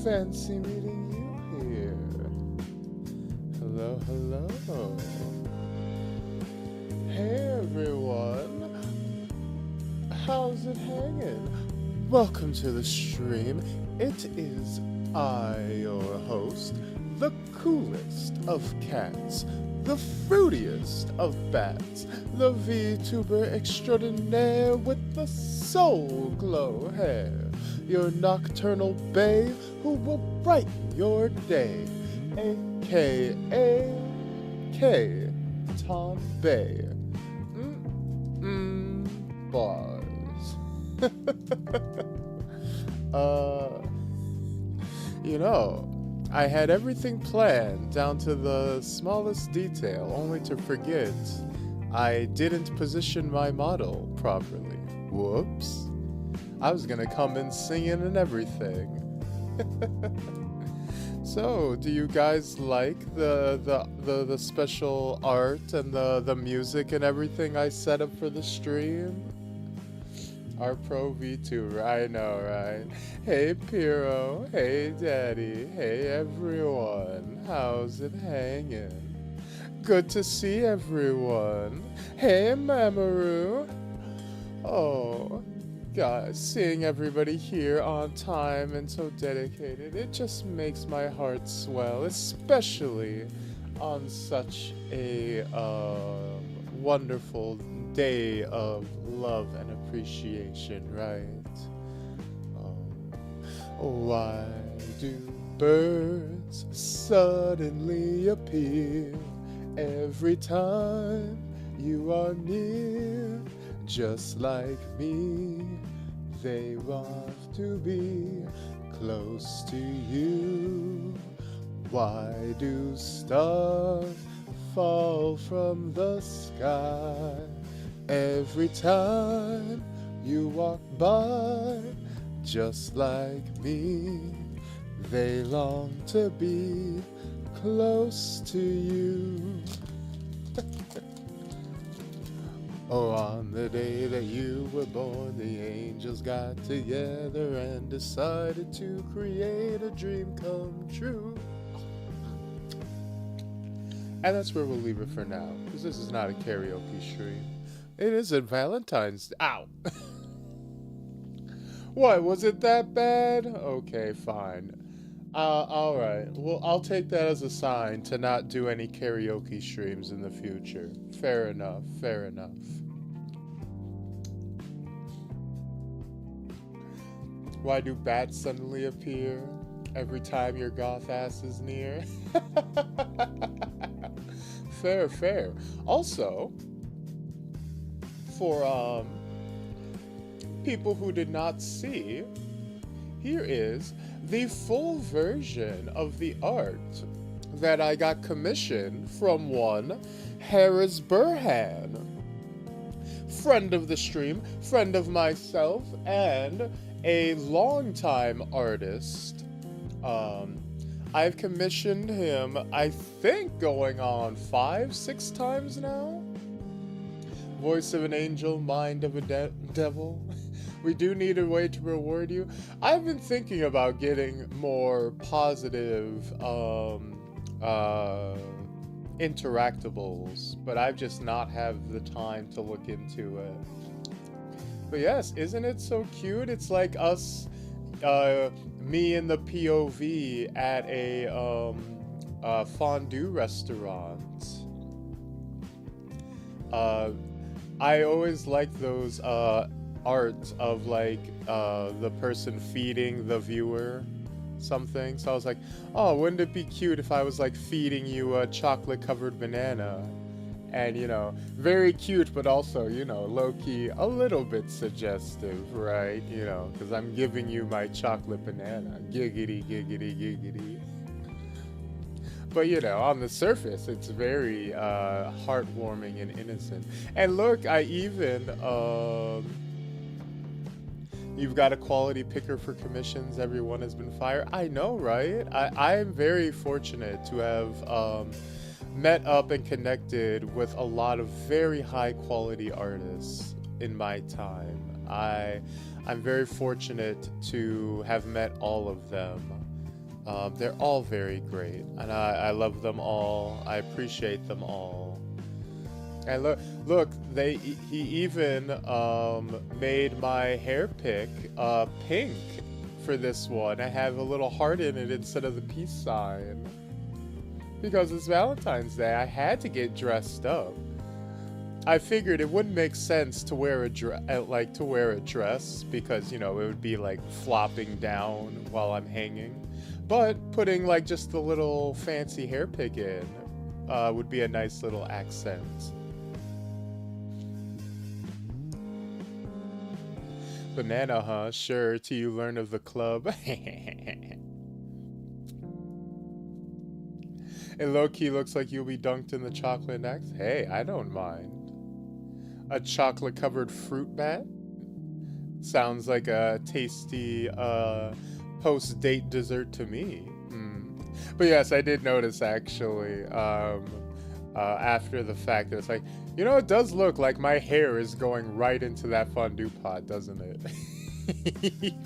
fancy meeting you here. Hello, hello. Hey everyone. How's it hanging? Welcome to the stream. It is I, your host, the coolest of cats, the fruitiest of bats, the Vtuber extraordinaire with the soul glow hair, your nocturnal bae who will brighten your day, aka K Tom Bay. Bars. I had everything planned down to the smallest detail, only to forget I didn't position my model properly. Whoops. I was gonna come in singing and everything. So, do you guys like the special art and the music and everything I set up for the stream? Our pro VTuber, I know, right? Hey Piro, hey Daddy, hey everyone, how's it hanging? Good to see everyone. Hey Mamoru. Oh, guys, seeing everybody here on time and so dedicated, it just makes my heart swell, especially on such a wonderful day of love and appreciation, right? Oh, why do birds suddenly appear every time you are near? Just like me, they want to be close to you. Why do stars fall from the sky every time you walk by? Just like me, they long to be close to you. Oh, on the day that you were born, the angels got together and decided to create a dream come true. And that's where we'll leave it for now, because this is not a karaoke stream. It isn't Valentine's Day. Ow! What, was it that bad? Okay, fine. Alright. Well, I'll take that as a sign to not do any karaoke streams in the future. Fair enough, fair enough. Why do bats suddenly appear every time your goth ass is near? Fair, fair. Also, for people who did not see, here is the full version of the art that I got commissioned from one Harris Burhan, friend of the stream, friend of myself, and a longtime artist. I've commissioned him, I think, going on 5-6 times now. Voice of an angel, mind of a devil. We do need a way to reward you. I've been thinking about getting more positive interactables, but I've just not have the time to look into it. But yes, isn't it so cute? It's like us, me in the POV at a fondue restaurant. I always like those art of like the person feeding the viewer something. So I was like, oh, wouldn't it be cute if I was like feeding you a chocolate covered banana? And very cute, but also, low-key a little bit suggestive, right? Because I'm giving you my chocolate banana. Giggity, giggity, giggity. But, on the surface, it's very heartwarming and innocent. And look, I even, you've got a quality picker for commissions. Everyone has been fired. I know, right? I am very fortunate to have met up and connected with a lot of very high quality artists in my time. I'm very fortunate to have met all of them. They're all very great, and I love them all. I appreciate them all. And look, he even made my hair pick pink for this one. I have a little heart in it instead of the peace sign because it's Valentine's Day. I had to get dressed up. I figured it wouldn't make sense to wear a dress because, you know, it would be like flopping down while I'm hanging. But putting like just a little fancy hair pick in would be a nice little accent. Banana, huh? Sure, till you learn of the club. It low-key looks like you'll be dunked in the chocolate next. Hey, I don't mind. A chocolate-covered fruit bat? Sounds like a tasty post-date dessert to me. But yes, I did notice actually after the fact that it's like, you know, it does look like my hair is going right into that fondue pot, doesn't it?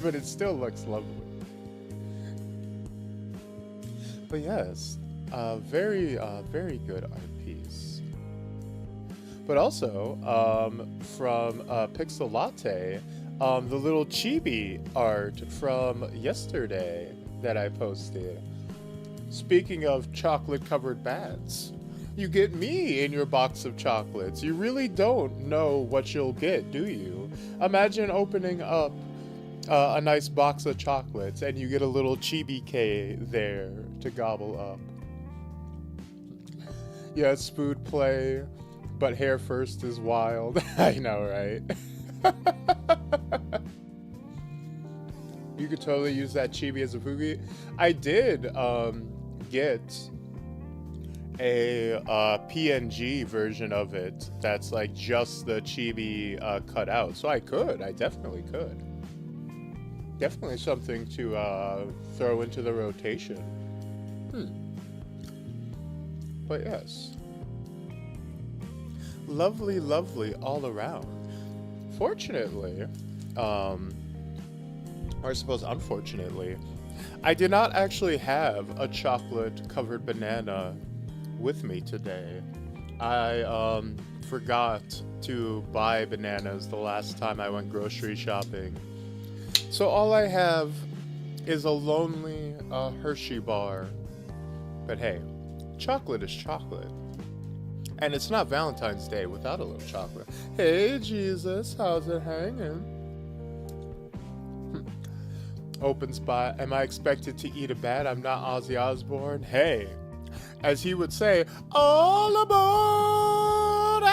But it still looks lovely. But yes, very good art piece. But also, from Pixel Latte, the little chibi art from yesterday that I posted. Speaking of chocolate-covered bats, you get me in your box of chocolates. You really don't know what you'll get, do you? Imagine opening up a nice box of chocolates and you get a little chibi K there to gobble up. Yes, food play, but hair first is wild. I know, right? You could totally use that chibi as a fugi. I did get a PNG version of it that's like just the chibi cut out. So I definitely could. Definitely something to throw into the rotation. But yes. Lovely, lovely all around. Fortunately, or I suppose unfortunately, I did not actually have a chocolate-covered banana with me today. I forgot to buy bananas the last time I went grocery shopping. So all I have is a lonely Hershey bar. But hey, chocolate is chocolate. And it's not Valentine's Day without a little chocolate. Hey, Jesus, how's it hanging? Open spot. Am I expected to eat a bat? I'm not Ozzy Osbourne. Hey, as he would say, all aboard!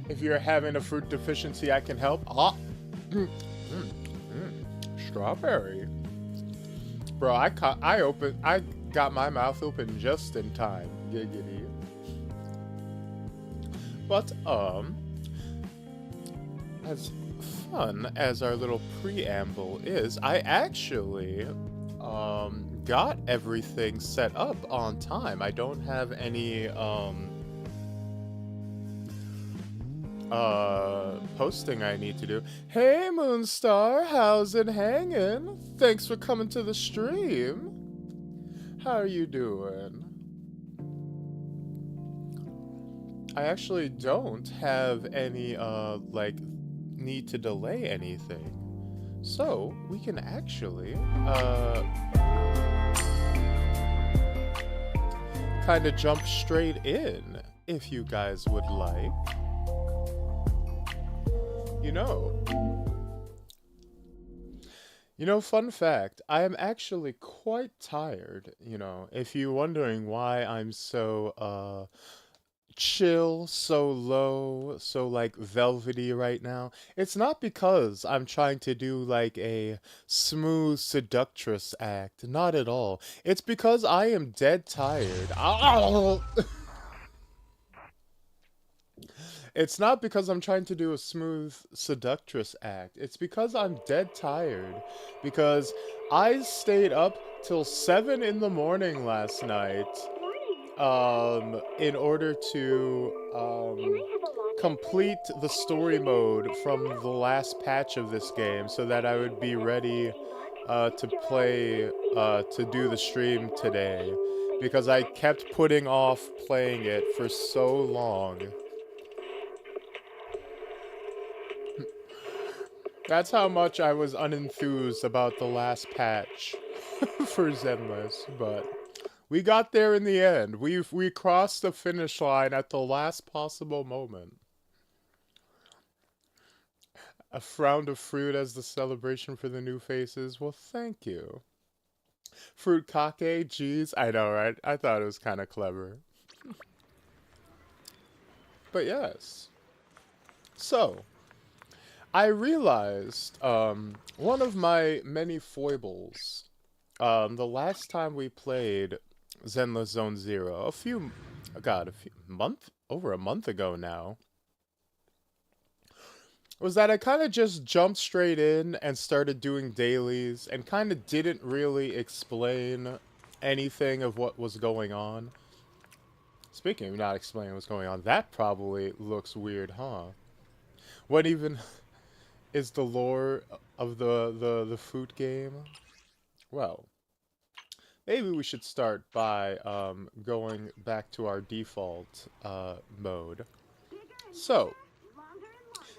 If you're having a fruit deficiency, I can help. Strawberry. Bro, I got my mouth open just in time. Giggity. But, as fun as our little preamble is, I actually, got everything set up on time. I don't have any, posting I need to do. Hey, Moonstar, how's it hanging? Thanks for coming to the stream. How are you doing? I actually don't have any, need to delay anything. So, we can actually, kind of jump straight in, if you guys would like. You know, fun fact, I am actually quite tired, if you're wondering why I'm so, chill, so low, so like velvety right now. It's not because I'm trying to do like a smooth seductress act, not at all. It's because I am dead tired. Ow! It's not because I'm trying to do a smooth seductress act. It's because I'm dead tired. Because I stayed up till 7 in the morning last night. In order to, complete the story mode from the last patch of this game so that I would be ready to play, to do the stream today. Because I kept putting off playing it for so long. That's how much I was unenthused about the last patch for Zenless, but we got there in the end. We crossed the finish line at the last possible moment. A round of fruit as the celebration for the new faces. Well, thank you. Fruit kake, jeez. I know, right? I thought it was kind of clever. But yes. So, I realized one of my many foibles. The last time we played Zenless Zone Zero, over a month ago now, was that I kind of just jumped straight in and started doing dailies and kind of didn't really explain anything of what was going on. Speaking of not explaining what's going on, that probably looks weird, huh? What even is the lore of the food game? Well, maybe we should start by going back to our default mode. So,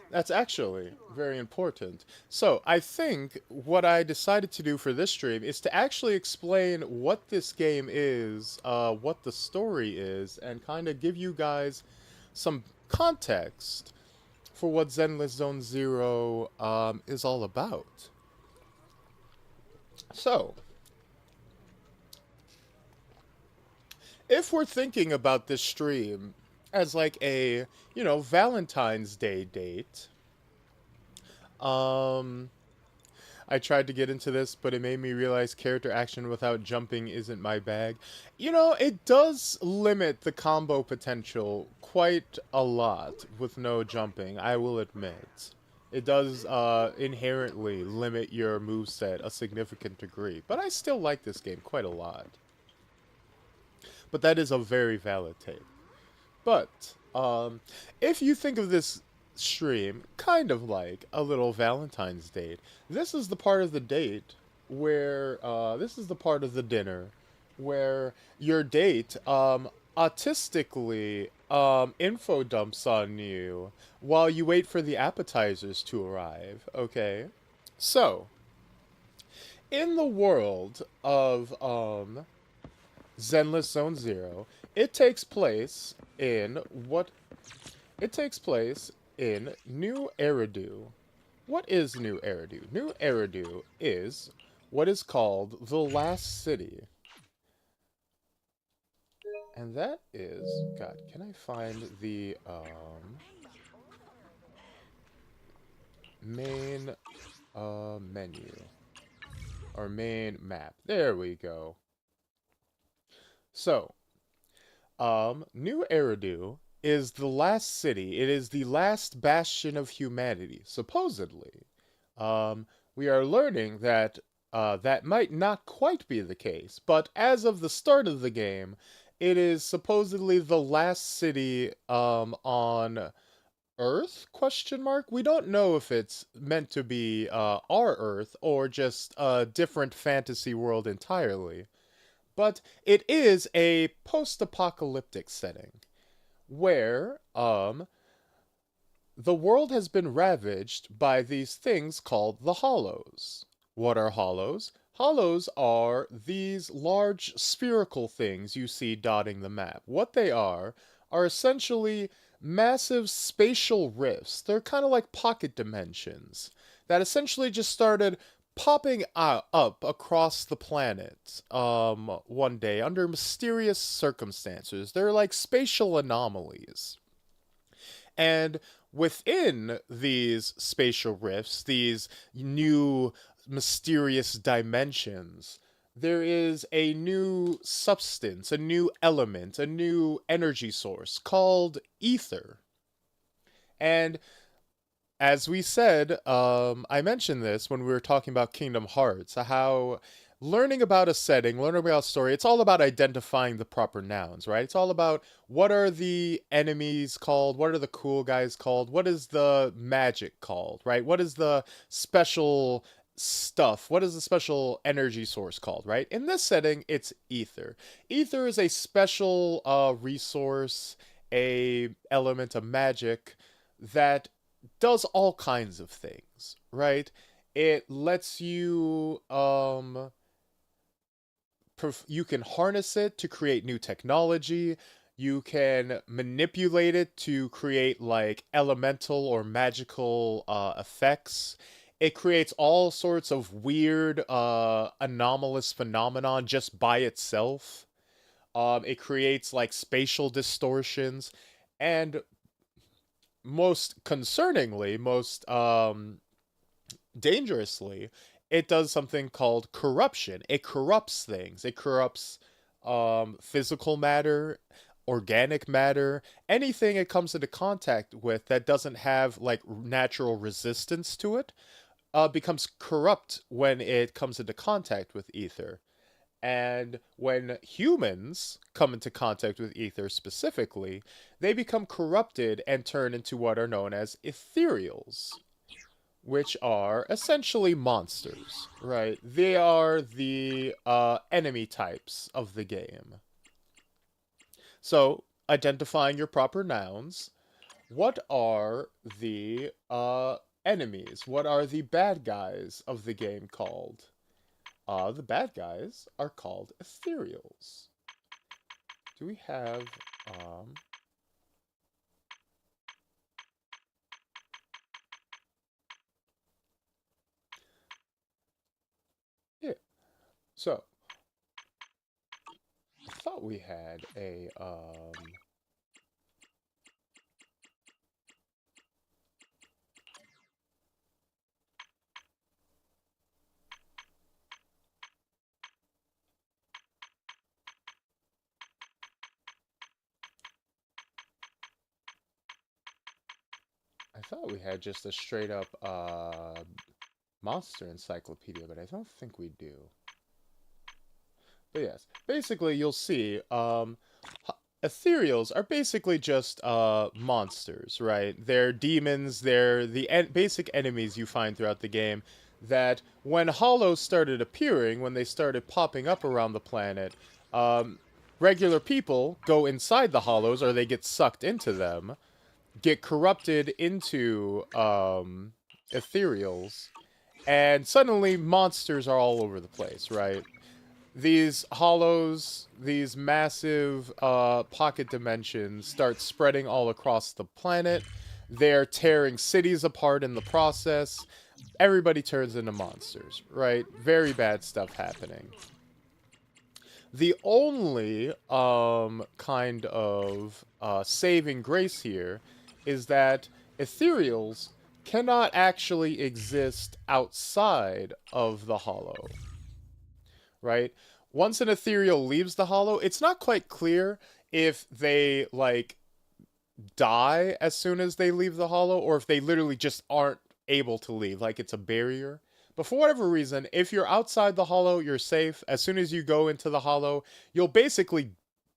that's actually very important. So, I think what I decided to do for this stream is to actually explain what this game is, what the story is, and kind of give you guys some context for what Zenless Zone Zero is all about. So, if we're thinking about this stream as like a, Valentine's Day date, I tried to get into this, but it made me realize character action without jumping isn't my bag. It does limit the combo potential quite a lot with no jumping, I will admit. It does inherently limit your moveset a significant degree, but I still like this game quite a lot. But that is a very valid take. But, if you think of this stream kind of like a little Valentine's date, this is the part of the date where, this is the part of the dinner where your date, autistically, info dumps on you while you wait for the appetizers to arrive, okay? So, in the world of, Zenless Zone Zero, it takes place in New Eridu. What is New Eridu? New Eridu is what is called the Last City. And that is, God, can I find the main menu or main map? There we go. So, New Eridu is the last city. It is the last bastion of humanity, supposedly. We are learning that that might not quite be the case, but as of the start of the game, it is supposedly the last city on Earth? Question mark. We don't know if it's meant to be our Earth or just a different fantasy world entirely. But it is a post-apocalyptic setting where the world has been ravaged by these things called the Hollows. What are Hollows? Hollows are these large spherical things you see dotting the map. What they are essentially massive spatial rifts. They're kind of like pocket dimensions that essentially just started popping up across the planet one day under mysterious circumstances. They're like spatial anomalies. And within these spatial rifts, these new mysterious dimensions, there is a new substance, a new element, a new energy source called ether. And as we said, I mentioned this when we were talking about Kingdom Hearts, how learning about a setting, learning about a story, it's all about identifying the proper nouns, right? It's all about what are the enemies called, what are the cool guys called, what is the magic called, right? What is the special stuff, what is the special energy source called, right? In this setting, it's ether. Ether is a special resource, a element of magic that does all kinds of things, right? It lets you you can harness it to create new technology. You can manipulate it to create like elemental or magical effects. It creates all sorts of weird anomalous phenomenon just by itself. It creates like spatial distortions, and most concerningly, most dangerously, it does something called corruption. It corrupts things. It corrupts physical matter, organic matter, anything it comes into contact with that doesn't have like natural resistance to it, becomes corrupt when it comes into contact with ether. And when humans come into contact with ether specifically, they become corrupted and turn into what are known as ethereals, which are essentially monsters, right? They are the enemy types of the game. So, identifying your proper nouns, what are the enemies? What are the bad guys of the game called? The bad guys are called ethereals. Do we have um yeah. So I thought we had a I thought we had just a straight up monster encyclopedia, but I don't think we do. But yes, basically you'll see ethereals are basically just monsters, right? They're demons, they're the basic enemies you find throughout the game that when hollows started appearing, when they started popping up around the planet, um, regular people go inside the hollows or they get sucked into them, get corrupted into ethereals, and suddenly monsters are all over the place, right? These hollows, these massive pocket dimensions start spreading all across the planet. They're tearing cities apart in the process. Everybody turns into monsters, right? Very bad stuff happening. The only kind of saving grace here is that ethereals cannot actually exist outside of the hollow, right? Once an ethereal leaves the hollow, it's not quite clear if they like die as soon as they leave the hollow or if they literally just aren't able to leave, like it's a barrier. But for whatever reason, if you're outside the hollow, you're safe. As soon as you go into the hollow, you'll basically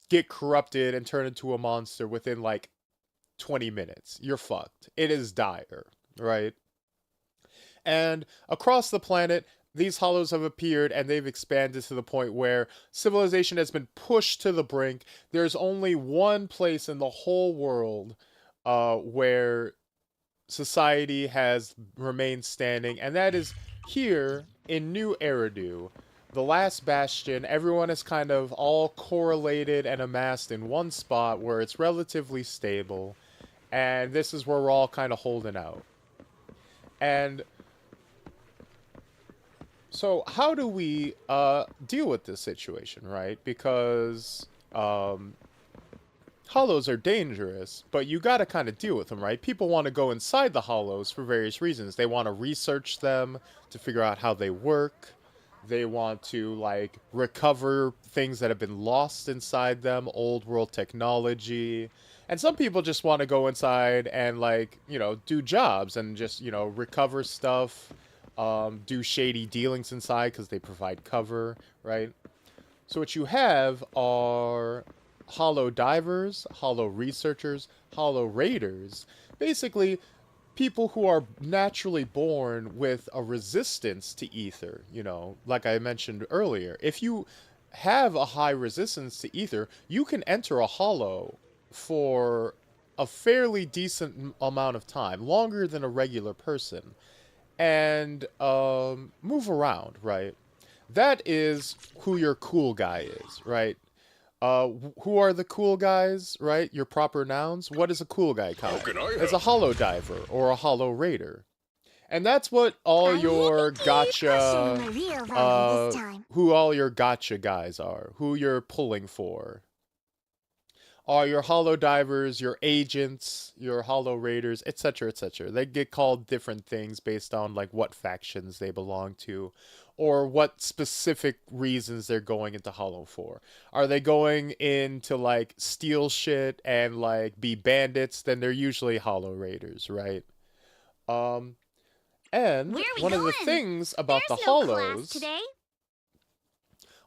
get corrupted and turn into a monster within like 20 minutes. You're fucked. It is dire, right? And across the planet, these hollows have appeared and they've expanded to the point where civilization has been pushed to the brink. There's only one place in the whole world where society has remained standing, and that is here in New Eridu, the last bastion. Everyone is kind of all correlated and amassed in one spot where it's relatively stable, and this is where we're all kind of holding out. And so how do we deal with this situation, right? Because hollows are dangerous, but you got to kind of deal with them, right? People want to go inside the hollows for various reasons. They want to research them to figure out how they work. They want to like recover things that have been lost inside them, old world technology. And some people just want to go inside and, like, you know, do jobs and just, you know, recover stuff, do shady dealings inside because they provide cover, right? So what you have are hollow divers, hollow researchers, hollow raiders. Basically, people who are naturally born with a resistance to ether, you know, like I mentioned earlier. If you have a high resistance to ether, you can enter a hollow for a fairly decent amount of time, longer than a regular person, and move around, right? That is who your cool guy is, right? Who are the cool guys, right? Your proper nouns. What is a cool guy How kind? can I It's a help? hollow diver or a hollow raider. And that's what all your I'll show you gotcha, my real value this time. who all your gotcha guys are, who you're pulling for. Are your hollow divers, your agents, your hollow raiders, etc., etc. They get called different things based on like what factions they belong to or what specific reasons they're going into hollow for. Are they going in to like steal shit and like be bandits? Then they're usually hollow raiders, right? Um and Where are we one of the going? things about the There's no class hollows, today.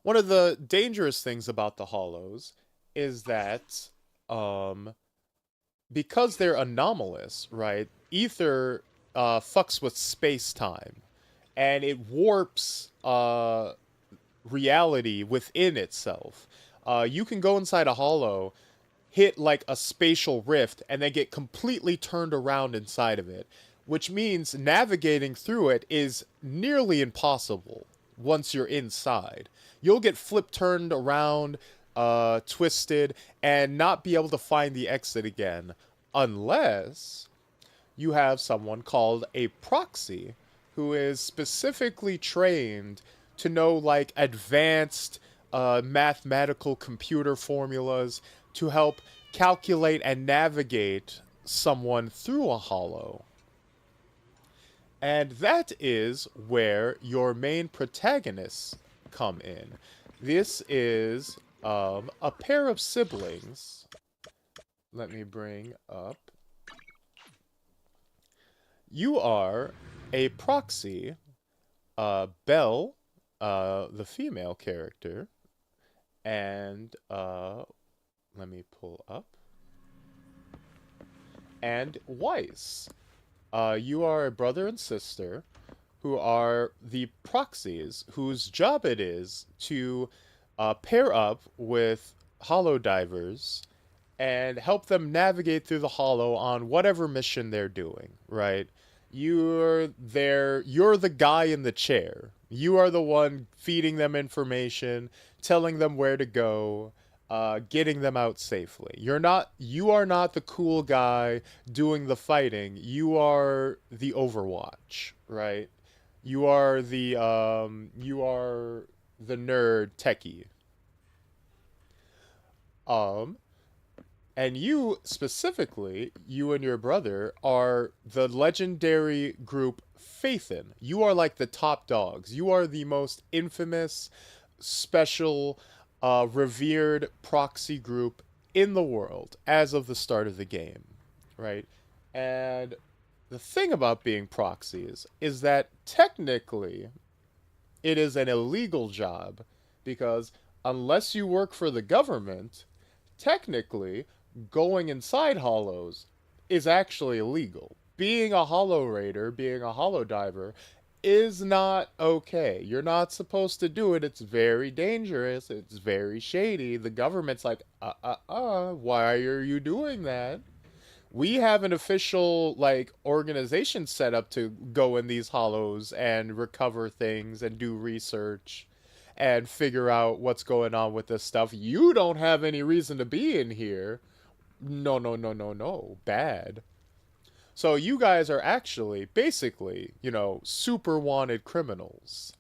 one of the dangerous things about the hollows is that um because they're anomalous, right? Ether fucks with space time, and it warps reality within itself. You can go inside a hollow, hit like a spatial rift, and then get completely turned around inside of it, which means navigating through it is nearly impossible once you're inside. You'll get flipped turned around, twisted, and not be able to find the exit again unless you have someone called a proxy who is specifically trained to know like advanced mathematical computer formulas to help calculate and navigate someone through a hollow. And that is where your main protagonists come in. This is a pair of siblings. Let me bring up. You are a proxy, Belle, the female character, and let me pull up. And Weiss. You are a brother and sister who are the proxies whose job it is to pair up with hollow divers and help them navigate through the hollow on whatever mission they're doing, right? You're there, you're the guy in the chair. You are the one feeding them information, telling them where to go, getting them out safely. You are not the cool guy doing the fighting. You are the Overwatch, right? You are the nerd techie. Um, And you, specifically, you and your brother, are the legendary group Phaethon. You are like the top dogs. You are the most infamous, special, revered proxy group in the world as of the start of the game, right? And the thing about being proxies is that technically it is an illegal job because unless you work for the government, technically going inside hollows is actually illegal. Being a hollow raider, being a hollow diver, is not okay. You're not supposed to do it. It's very dangerous. It's very shady. The government's like, why are you doing that? We have an official, like, organization set up to go in these hollows and recover things and do research and figure out what's going on with this stuff. You don't have any reason to be in here. No, no, no, no, no. Bad. So you guys are actually, basically, you know, super wanted criminals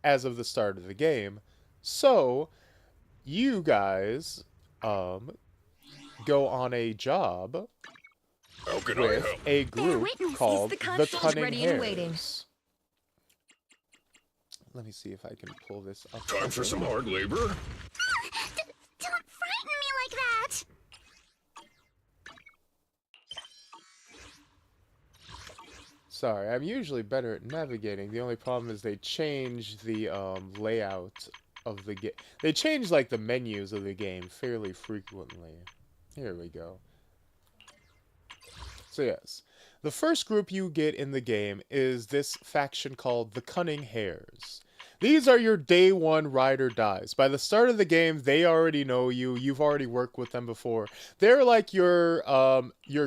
as of the start of the game. So you guys go on a job How can I with help? a group witness is called the the consul's Cunning ready and waiting. Hares. Let me see if I can pull this up. Time for some hard labor? Don't frighten me like that. Sorry, I'm usually better at navigating. The only problem is they change the layout of the game. They change like the menus of the game fairly frequently. Here we go. So yes, the first group you get in the game is this faction called the Cunning Hares. These are your day one ride or dies. By the start of the game, they already know you. You've already worked with them before. They're like your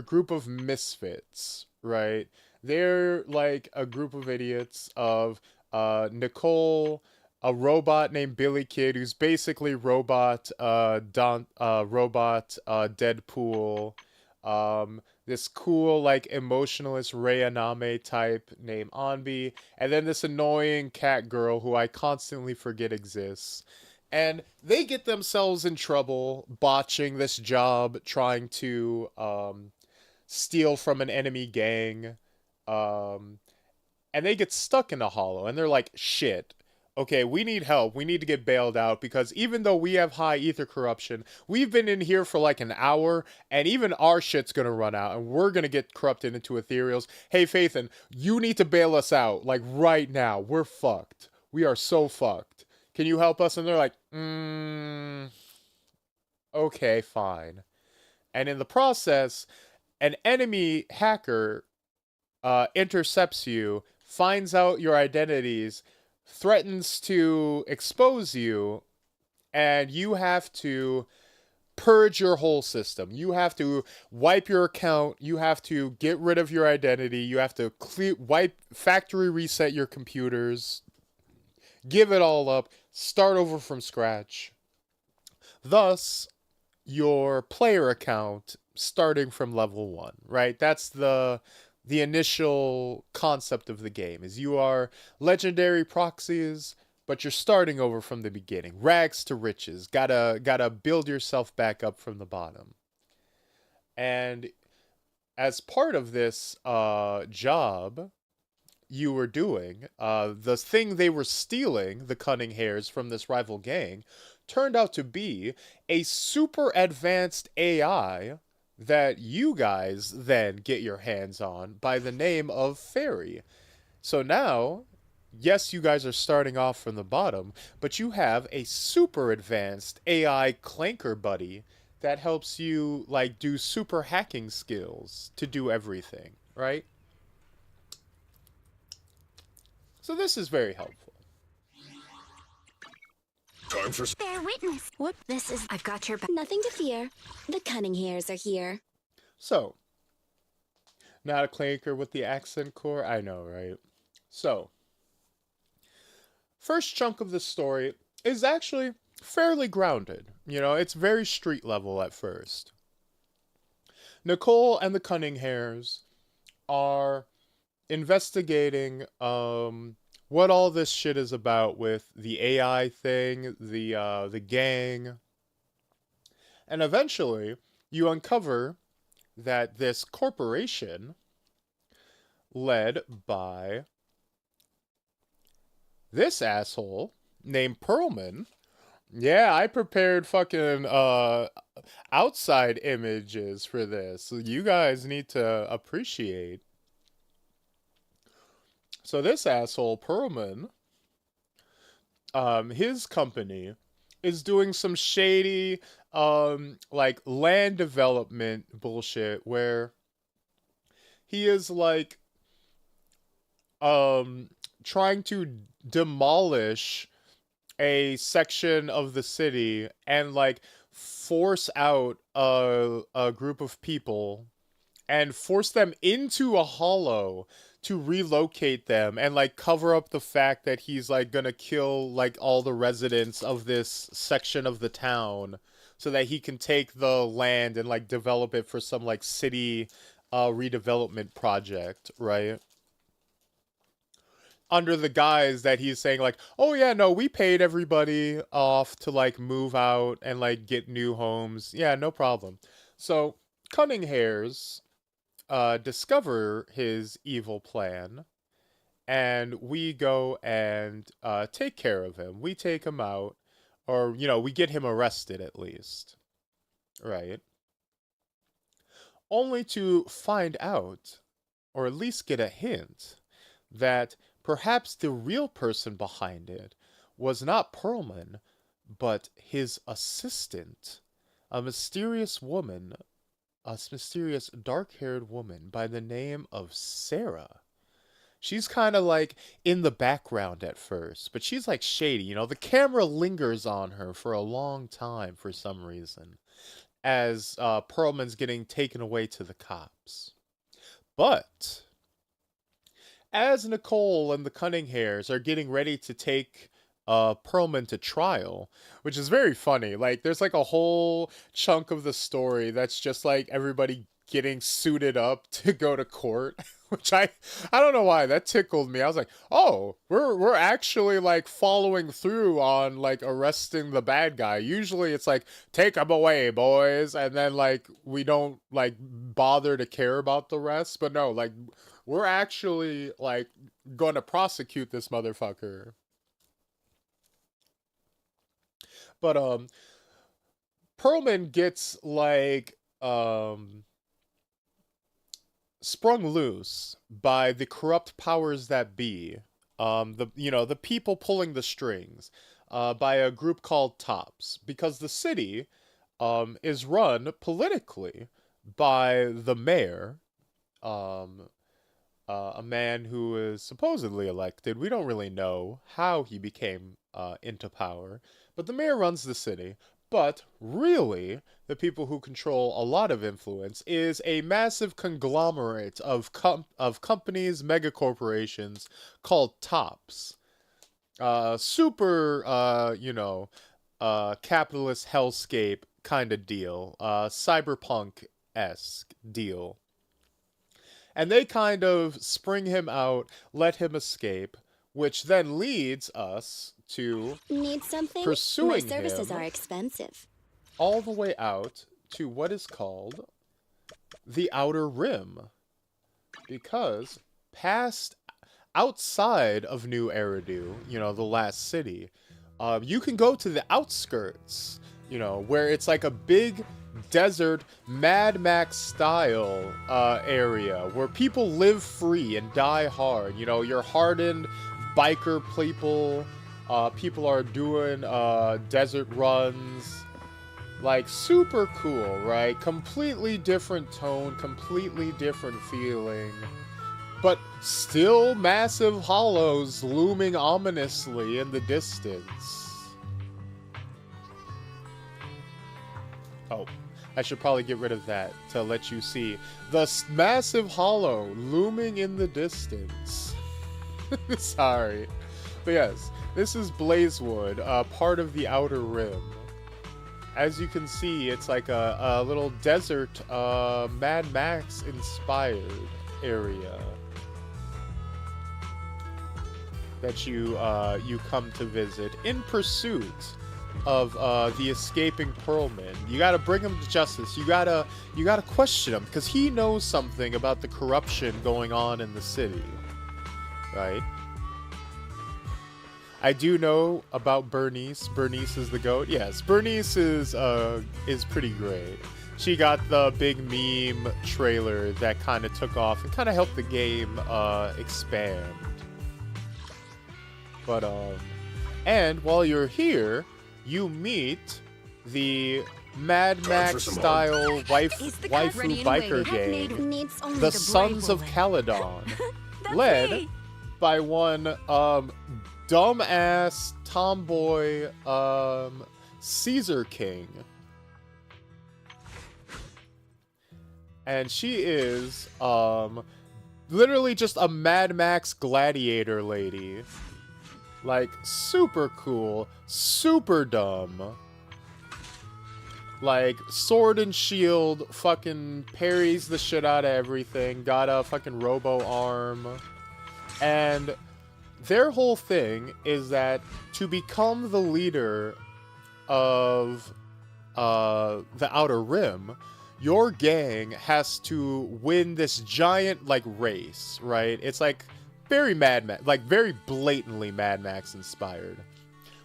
group of misfits, right? They're like a group of idiots of Nicole, a robot named Billy Kid, who's basically robot Deadpool. This cool like emotionalist Reaname type named Anbi, and then this annoying cat girl who I constantly forget exists. And they get themselves in trouble botching this job, trying to steal from an enemy gang. Um, and they get stuck in a hollow, and they're like, shit. Okay, we need help. We need to get bailed out because even though we have high ether corruption, we've been in here for like an hour, and even our shit's gonna run out, and we're gonna get corrupted into ethereals. Hey, Phaethon, you need to bail us out, like right now. We're fucked. We are so fucked. Can you help us? And they're like, okay, fine. And in the process, an enemy hacker intercepts you, finds out your identities, threatens to expose you, and you have to purge your whole system. You have to wipe your account. You have to get rid of your identity. You have to factory reset your computers, give it all up, start over from scratch. Thus, your player account starting from level 1, right? That's the initial concept of the game is you are legendary proxies, but you're starting over from the beginning. Rags to riches. Gotta build yourself back up from the bottom. And as part of this job you were doing, the thing they were stealing, the Cunning Hares, from this rival gang, turned out to be a super advanced AI that you guys then get your hands on by the name of Fairy. So now, yes, you guys are starting off from the bottom, but you have a super advanced AI clanker buddy that helps you like do super hacking skills to do everything, right? So this is very helpful. Time for Bear witness. Whoop, this is. I've got your back. Nothing to fear. The Cunning Hares are here. So, not a clanker with the accent core? I know, right? So, first chunk of the story is actually fairly grounded. You know, it's very street level at first. Nicole and the Cunning Hares are investigating what all this shit is about with the AI thing, the gang, and eventually you uncover that this corporation led by this asshole named Perlman. Yeah, I prepared fucking outside images for this. You guys need to appreciate. So this asshole Perlman, his company is doing some shady like land development bullshit where he is like trying to demolish a section of the city and like force out a group of people and force them into a hollow to relocate them and like cover up the fact that he's like gonna kill like all the residents of this section of the town so that he can take the land and like develop it for some like city redevelopment project, right? Under the guise that he's saying like, oh yeah, no, we paid everybody off to like move out and like get new homes. Yeah, no problem. So Cunning Hares discover his evil plan, and we go and take care of him. We take him out, or you know, we get him arrested at least, right? Only to find out or at least get a hint, that perhaps the real person behind it was not Perlman, but his assistant, a mysterious woman, a mysterious dark-haired woman by the name of Sarah. She's kind of like in the background at first, but she's like shady. You know, the camera lingers on her for a long time for some reason as Perlman's getting taken away to the cops. But as Nicole and the Cunninghairs are getting ready to take Perlman to trial, which is very funny. Like, there's like a whole chunk of the story that's just like everybody getting suited up to go to court, which I don't know why that tickled me. I was like, oh, we're actually like following through on like arresting the bad guy. Usually it's like, take him away, boys, and then like we don't like bother to care about the rest. But no, like we're actually like gonna prosecute this motherfucker. But Perlman gets like sprung loose by the corrupt powers that be, the people pulling the strings, by a group called Tops, because the city is run politically by the mayor, a man who is supposedly elected. We don't really know how he became into power, but the mayor runs the city. But really, the people who control a lot of influence is a massive conglomerate of companies, mega corporations called Tops. Super, capitalist hellscape kind of deal. Cyberpunk-esque deal. And they kind of spring him out, let him escape, which then leads us to Need something? pursuing My services him are expensive. all the way out to what is called the Outer Rim. Because outside of New Eridu, the last city, you can go to the outskirts, where it's like a big desert Mad Max style area where people live free and die hard. Your hardened biker people, people are doing desert runs. Like, super cool, right? Completely different tone, completely different feeling. But still massive hollows looming ominously in the distance. Oh, I should probably get rid of that to let you see the massive hollow looming in the distance. Sorry. But yes, this is Blazewood, part of the Outer Rim. As you can see, it's like a little desert, Mad Max inspired area that you come to visit in pursuit of the escaping Perlman. You gotta bring him to justice. You gotta question him because he knows something about the corruption going on in the city, right? I do know about Bernice. Bernice is the GOAT. Yes, Bernice is pretty great. She got the big meme trailer that kind of took off and kind of helped the game expand. But and while you're here, you meet the Mad Max style waifu biker gang, the Sons of Caledon, led by one dumbass tomboy Caesar King. And she is literally just a Mad Max gladiator lady. Like, super cool, super dumb. Like, sword and shield, fucking parries the shit out of everything, got a fucking robo arm. And their whole thing is that to become the leader of the Outer Rim, your gang has to win this giant, like, race, right? It's like very Mad Max, like very blatantly Mad Max inspired.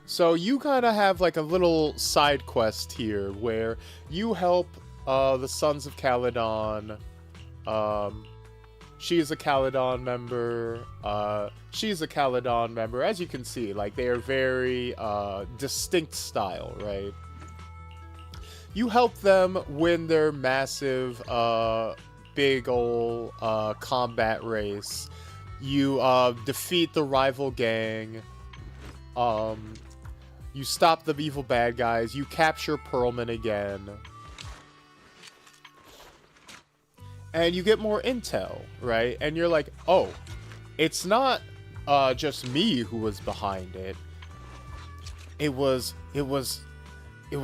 So you kind of have like a little side quest here where you help the Sons of Caledon she's a Caledon member. She's a Caledon member. As you can see, like, they are very distinct style, right? You help them win their massive, big ol' combat race. You defeat the rival gang. You stop the evil bad guys. You capture Pearlman again. And you get more intel, right? And you're like, oh, it's not just me who was behind it. It was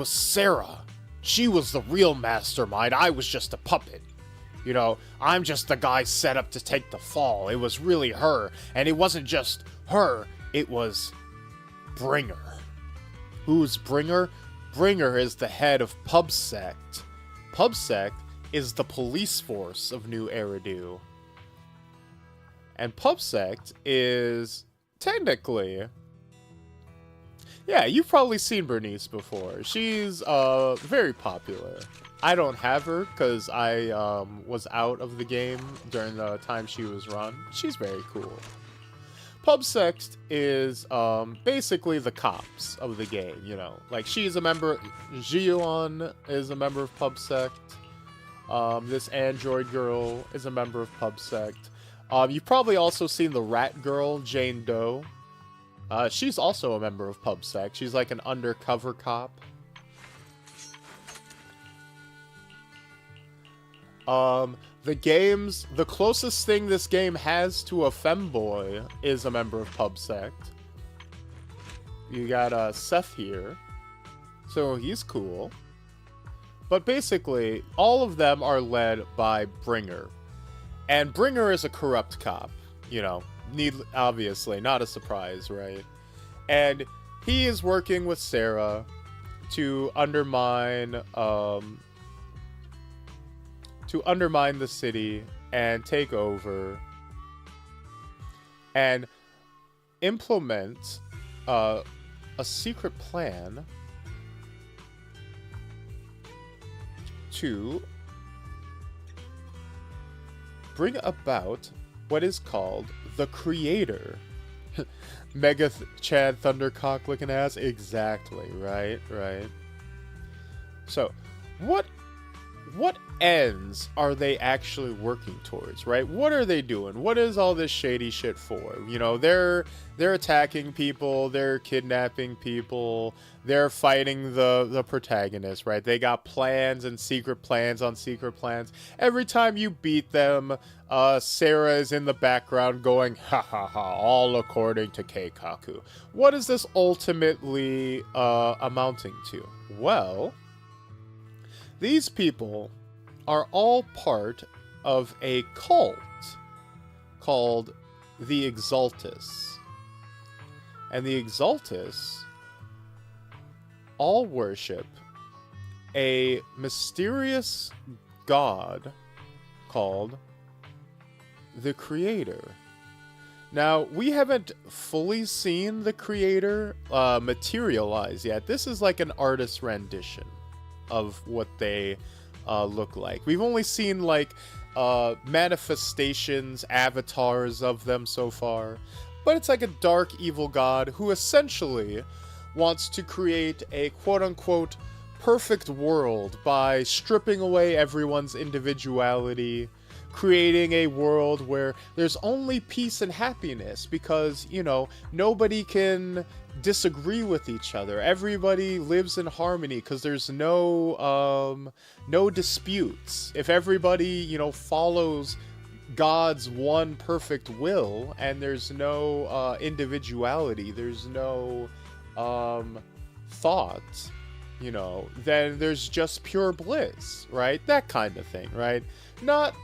Sarah. She was the real mastermind. I was just a puppet. You know, I'm just the guy set up to take the fall. It was really her. And it wasn't just her. It was Bringer. Who's Bringer? Bringer is the head of PubSect. PubSect is the police force of New Eridu. And PubSect is technically... Yeah, you've probably seen Bernice before. She's very popular. I don't have her because I was out of the game during the time she was run. She's very cool. PubSect is basically the cops of the game, you know. Like, she's a member... Gion is a member of PubSect. This android girl is a member of PubSect. You've probably also seen the rat girl, Jane Doe. She's also a member of PubSec. She's like an undercover cop. The closest thing this game has to a femboy is a member of PubSec. You got Seth here. So he's cool. But basically, all of them are led by Bringer. And Bringer is a corrupt cop, you know. Obviously, not a surprise, right? And he is working with Sarah to undermine the city and take over and implement a secret plan to bring about what is called the Creator. Mega Chad Thundercock looking ass. Exactly, right. So, what ends are they actually working towards, right? What are they doing? What is all this shady shit for? You know, they're attacking people, they're kidnapping people, they're fighting the protagonist, right? They got plans and secret plans on secret plans. Every time you beat them, Sarah is in the background going, ha ha ha, all according to Keikaku. What is this ultimately amounting to? Well, these people are all part of a cult called the Exaltus. And the Exaltus all worship a mysterious god called the Creator. Now, we haven't fully seen the Creator materialize yet. This is like an artist's rendition of what they look like. We've only seen like manifestations, avatars of them so far, but it's like a dark evil god who essentially wants to create a quote-unquote perfect world by stripping away everyone's individuality, creating a world where there's only peace and happiness because, you know, nobody can disagree with each other. Everybody lives in harmony because there's no disputes. If everybody, you know, follows God's one perfect will and there's no individuality, there's no thought, you know, then there's just pure bliss, right? That kind of thing, right? Not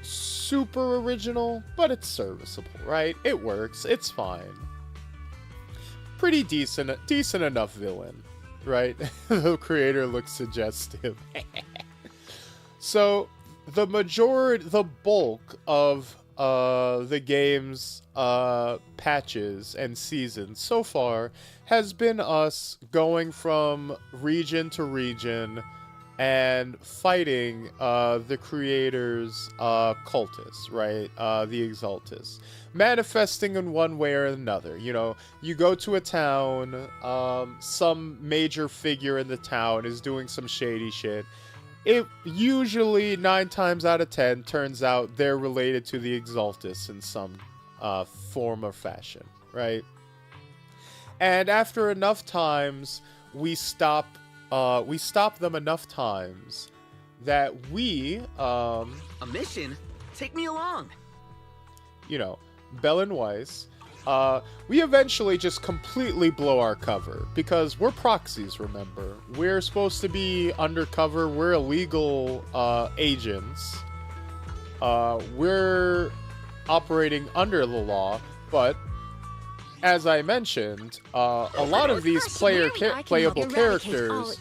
super original, but it's serviceable, right? It works, it's fine. Pretty decent enough villain, right? The Creator looks suggestive. So the bulk of the game's patches and seasons so far has been us going from region to region, and fighting the creator's cultists, right? The Exaltists. Manifesting in one way or another. You know, you go to a town, some major figure in the town is doing some shady shit. It usually, 9 times out of 10, turns out they're related to the Exaltists in some form or fashion, right? And after enough times, we stop them enough times that we, A mission? Take me along. you know, Bell and Weiss, we eventually just completely blow our cover because we're proxies, remember? We're supposed to be undercover. We're illegal agents. We're operating under the law, but as I mentioned, a lot of these playable characters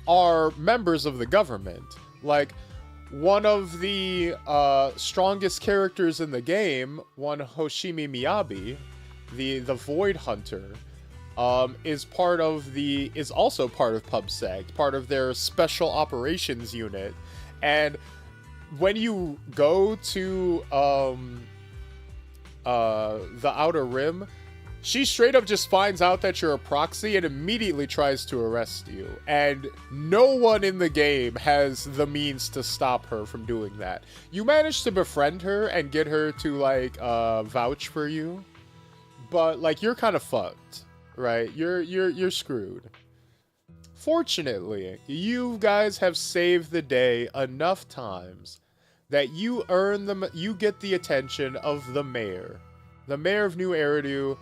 are members of the government. Like, one of the strongest characters in the game, one Hoshimi Miyabi, the Void Hunter, is also part of PubSec, part of their special operations unit. And when you go to the Outer Rim, she straight up just finds out that you're a proxy and immediately tries to arrest you. And no one in the game has the means to stop her from doing that. You manage to befriend her and get her to, like, vouch for you. But, like, you're kind of fucked, right? You're screwed. Fortunately, you guys have saved the day enough times that you get the attention of the mayor of New Eridu.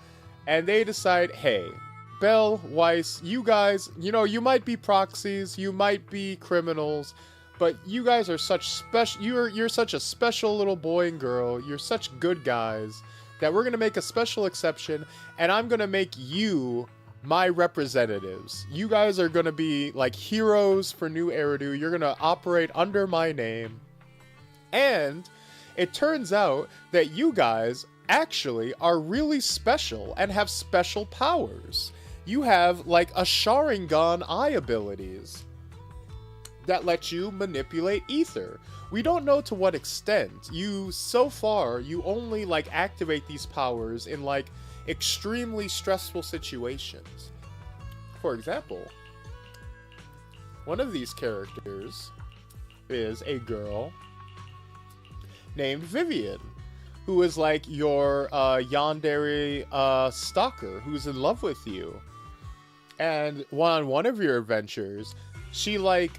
And they decide, hey, Bell, Weiss, you guys, you know, you might be proxies, you might be criminals, but you guys are such special, you're such a special little boy and girl, you're such good guys, that we're gonna make a special exception, and I'm gonna make you my representatives. You guys are gonna be, like, heroes for New Eridu, you're gonna operate under my name. And it turns out that you guys actually are really special and have special powers. You have, like, a Sharingan eye abilities that let you manipulate ether. We don't know to what extent. So far, you only, like, activate these powers in, like, extremely stressful situations. For example, one of these characters is a girl named Vivian, who is, like, your yandere stalker who's in love with you. And on one of your adventures, she, like,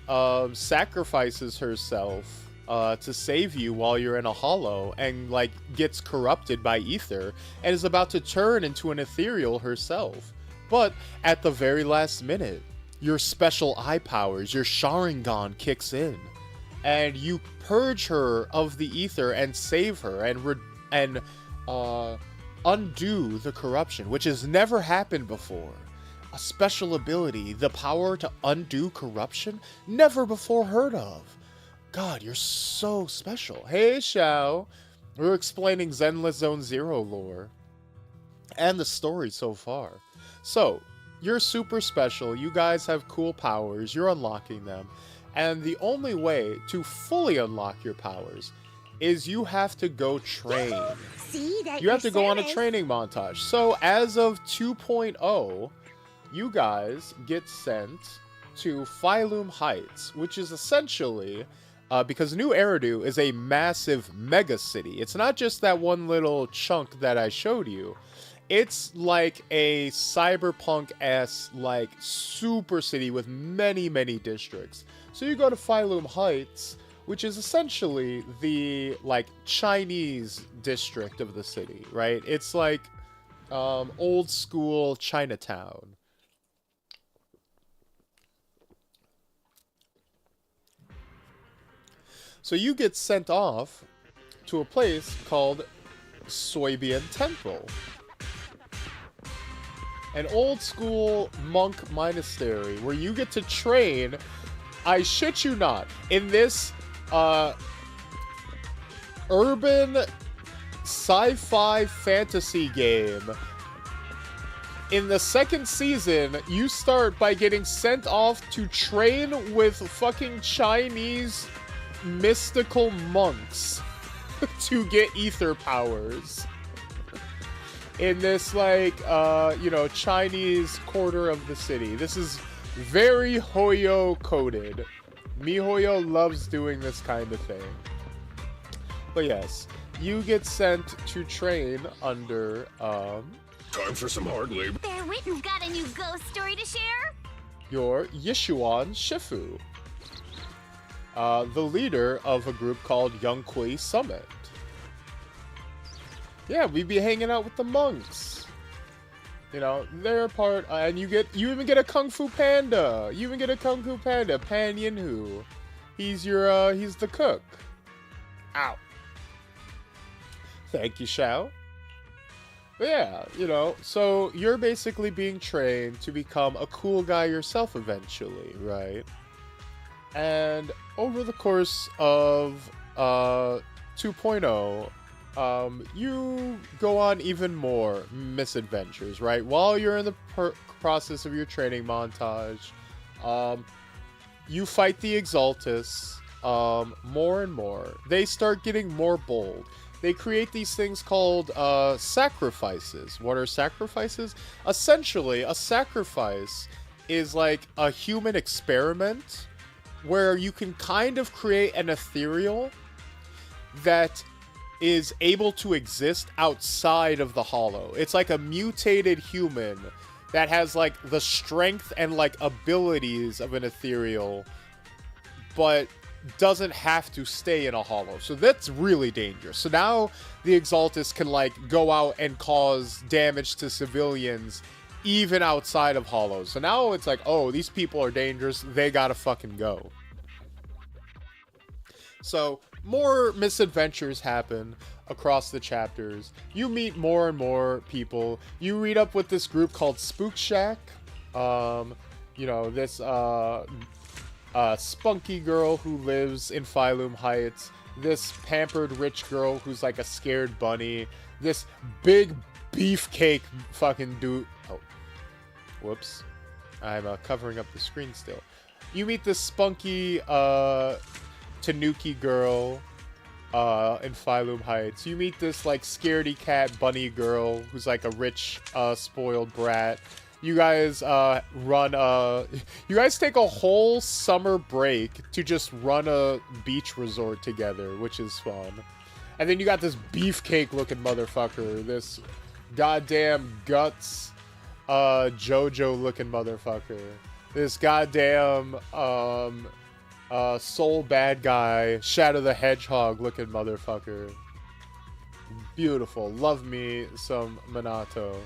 sacrifices herself to save you while you're in a hollow, and, like, gets corrupted by ether and is about to turn into an ethereal herself. But at the very last minute, your special eye powers, your Sharingan, kicks in, and you purge her of the ether and save her and undo the corruption, which has never happened before. A special ability, the power to undo corruption, never before heard of. God, you're so special. Hey, Xiao. We're explaining Zenless Zone Zero lore and the story so far. So, you're super special. You guys have cool powers. You're unlocking them. And the only way to fully unlock your powers is you have to go train. You have to go on a training montage. So as of 2.0, you guys get sent to Phylum Heights, which is essentially, because New Eridu is a massive mega city. It's not just that one little chunk that I showed you. It's like a cyberpunk-esque, like, super city with many, many districts. So you go to Phylum Heights, which is essentially the, like, Chinese district of the city, right? It's like old school Chinatown. So you get sent off to a place called Soybian Temple. An old school monk monastery where you get to train, I shit you not, in this urban sci-fi fantasy game In the second season, you start by getting sent off to train with fucking Chinese mystical monks to get ether powers. In this, like, Chinese quarter of the city. This is very Hoyo coded. MiHoYo loves doing this kind of thing. But yes, you get sent to train under, Time for some hard labor. Bear Witten's got a new ghost story to share. your Yishuan Shifu, the leader of a group called Yonghui Summit. Yeah, we'd be hanging out with the monks. You know, they're a part, and you even get a Kung Fu Panda. You even get a Kung Fu Panda, Pan Yinhu. He's the cook. Ow. Thank you, Xiao. But yeah, so you're basically being trained to become a cool guy yourself eventually, right? And over the course of 2.0, you go on even more misadventures, right? While you're in the process of your training montage, you fight the Exaltus more and more. They start getting more bold. They create these things called sacrifices. What are sacrifices? Essentially, a sacrifice is like a human experiment where you can kind of create an ethereal that is able to exist outside of the hollow. It's like a mutated human that has like the strength and like abilities of an ethereal, but doesn't have to stay in a hollow. So that's really dangerous. So now the Exaltus can like go out and cause damage to civilians even outside of hollows. So now it's like, oh, these people are dangerous. They gotta fucking go. So more misadventures happen across the chapters. You meet more and more people. You meet up with this group called Spook Shack. This spunky girl who lives in Phylum Heights. This pampered rich girl who's like a scared bunny. This big beefcake fucking dude. Oh, whoops. I'm covering up the screen still. You meet this spunky Tanuki girl in Phylum Heights. You meet this like scaredy cat bunny girl who's like a rich spoiled brat. You guys you guys take a whole summer break to just run a beach resort together, which is fun. And then you got this beefcake looking motherfucker, this goddamn guts JoJo looking motherfucker, this goddamn soul bad guy Shadow the Hedgehog looking motherfucker. Beautiful. Love me some Minato.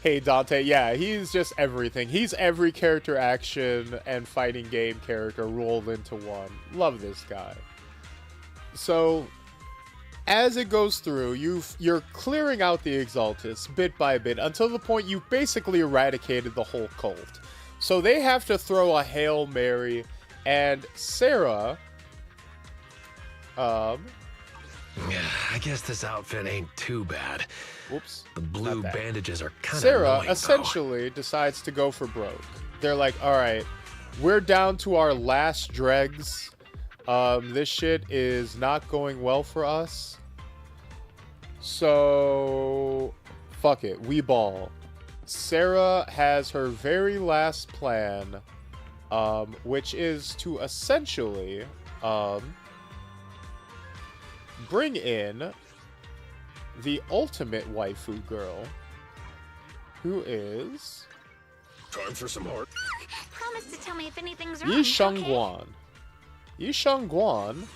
Hey Dante, yeah, he's just everything. He's every character action and fighting game character rolled into one. Love this guy. So, as it goes through, you're clearing out the Exaltus bit by bit until the point you've basically eradicated the whole cult. So they have to throw a Hail Mary, and Sarah, I guess this outfit ain't too bad. Whoops. The blue bandages are kind of Sarah essentially decides to go for broke. They're like, alright, we're down to our last dregs. This shit is not going well for us. So, fuck it, we ball. Sarah has her very last plan, which is to essentially, bring in the ultimate waifu girl, who is Time for some hard. Promise to tell me if anything's wrong. Yi Shangguan. Yi Shangguan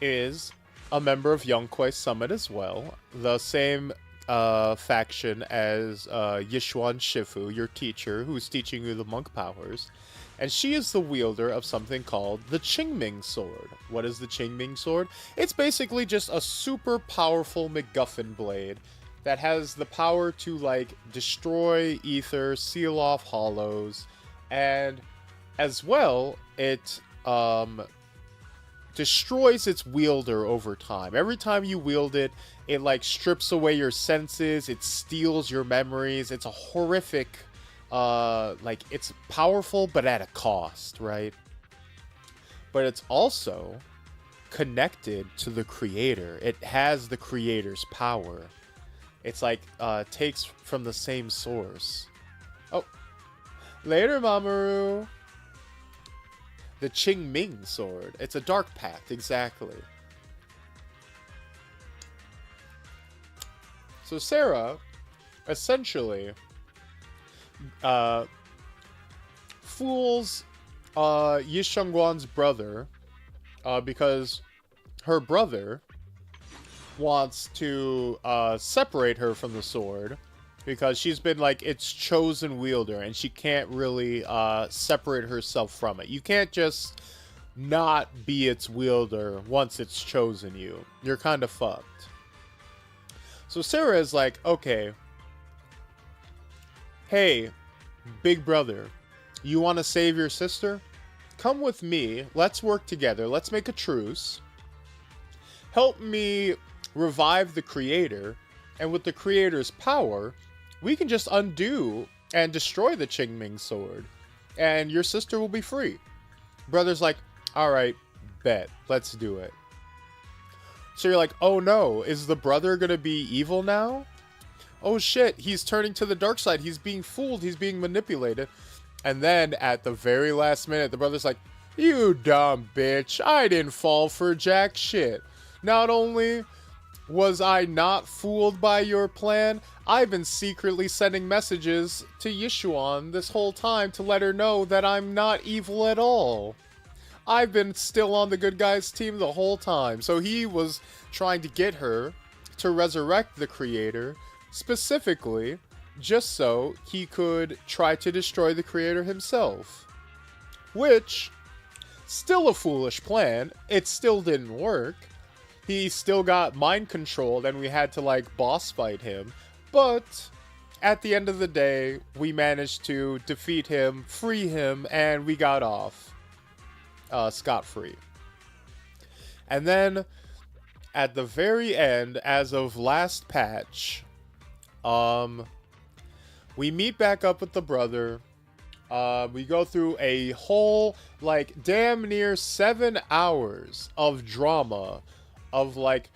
is a member of Yonghui Summit as well, the same faction as Yishuan Shifu, your teacher, who's teaching you the monk powers. And she is the wielder of something called the Qingming Sword. What is the Qingming Sword? It's basically just a super powerful MacGuffin blade that has the power to, like, destroy ether, seal off hollows, and as well, it destroys its wielder over time. Every time you wield it, it like strips away your senses, it steals your memories. It's a horrific, like, it's powerful, but at a cost, right? But it's also connected to the creator. It has the creator's power. It's like, takes from the same source. Oh, later, Mamoru. The Qingming sword. It's a dark path, exactly. So Sarah, essentially, fools Yi Shengguan's brother, because her brother wants to separate her from the sword, because she's been like its chosen wielder and she can't really separate herself from it. You can't just not be its wielder once it's chosen you. You're kind of fucked. So Sarah is like, okay, hey, big brother, you want to save your sister? Come with me. Let's work together. Let's make a truce. Help me revive the creator. And with the creator's power, we can just undo and destroy the Qingming sword. And your sister will be free. Brother's like, all right, bet. Let's do it. So you're like, oh no, is the brother going to be evil now? Oh shit, he's turning to the dark side. He's being fooled. He's being manipulated. And then at the very last minute, the brother's like, you dumb bitch. I didn't fall for jack shit. Not only was I not fooled by your plan, I've been secretly sending messages to Yishuan this whole time to let her know that I'm not evil at all. I've been still on the good guys team the whole time. So he was trying to get her to resurrect the creator, specifically just so he could try to destroy the creator himself. Which, still a foolish plan. It still didn't work. He still got mind controlled and we had to like boss fight him. But at the end of the day, we managed to defeat him, free him, and we got off scot-free. And then at the very end, as of last patch, we meet back up with the brother. We go through a whole, like, damn near 7 hours of drama of, like,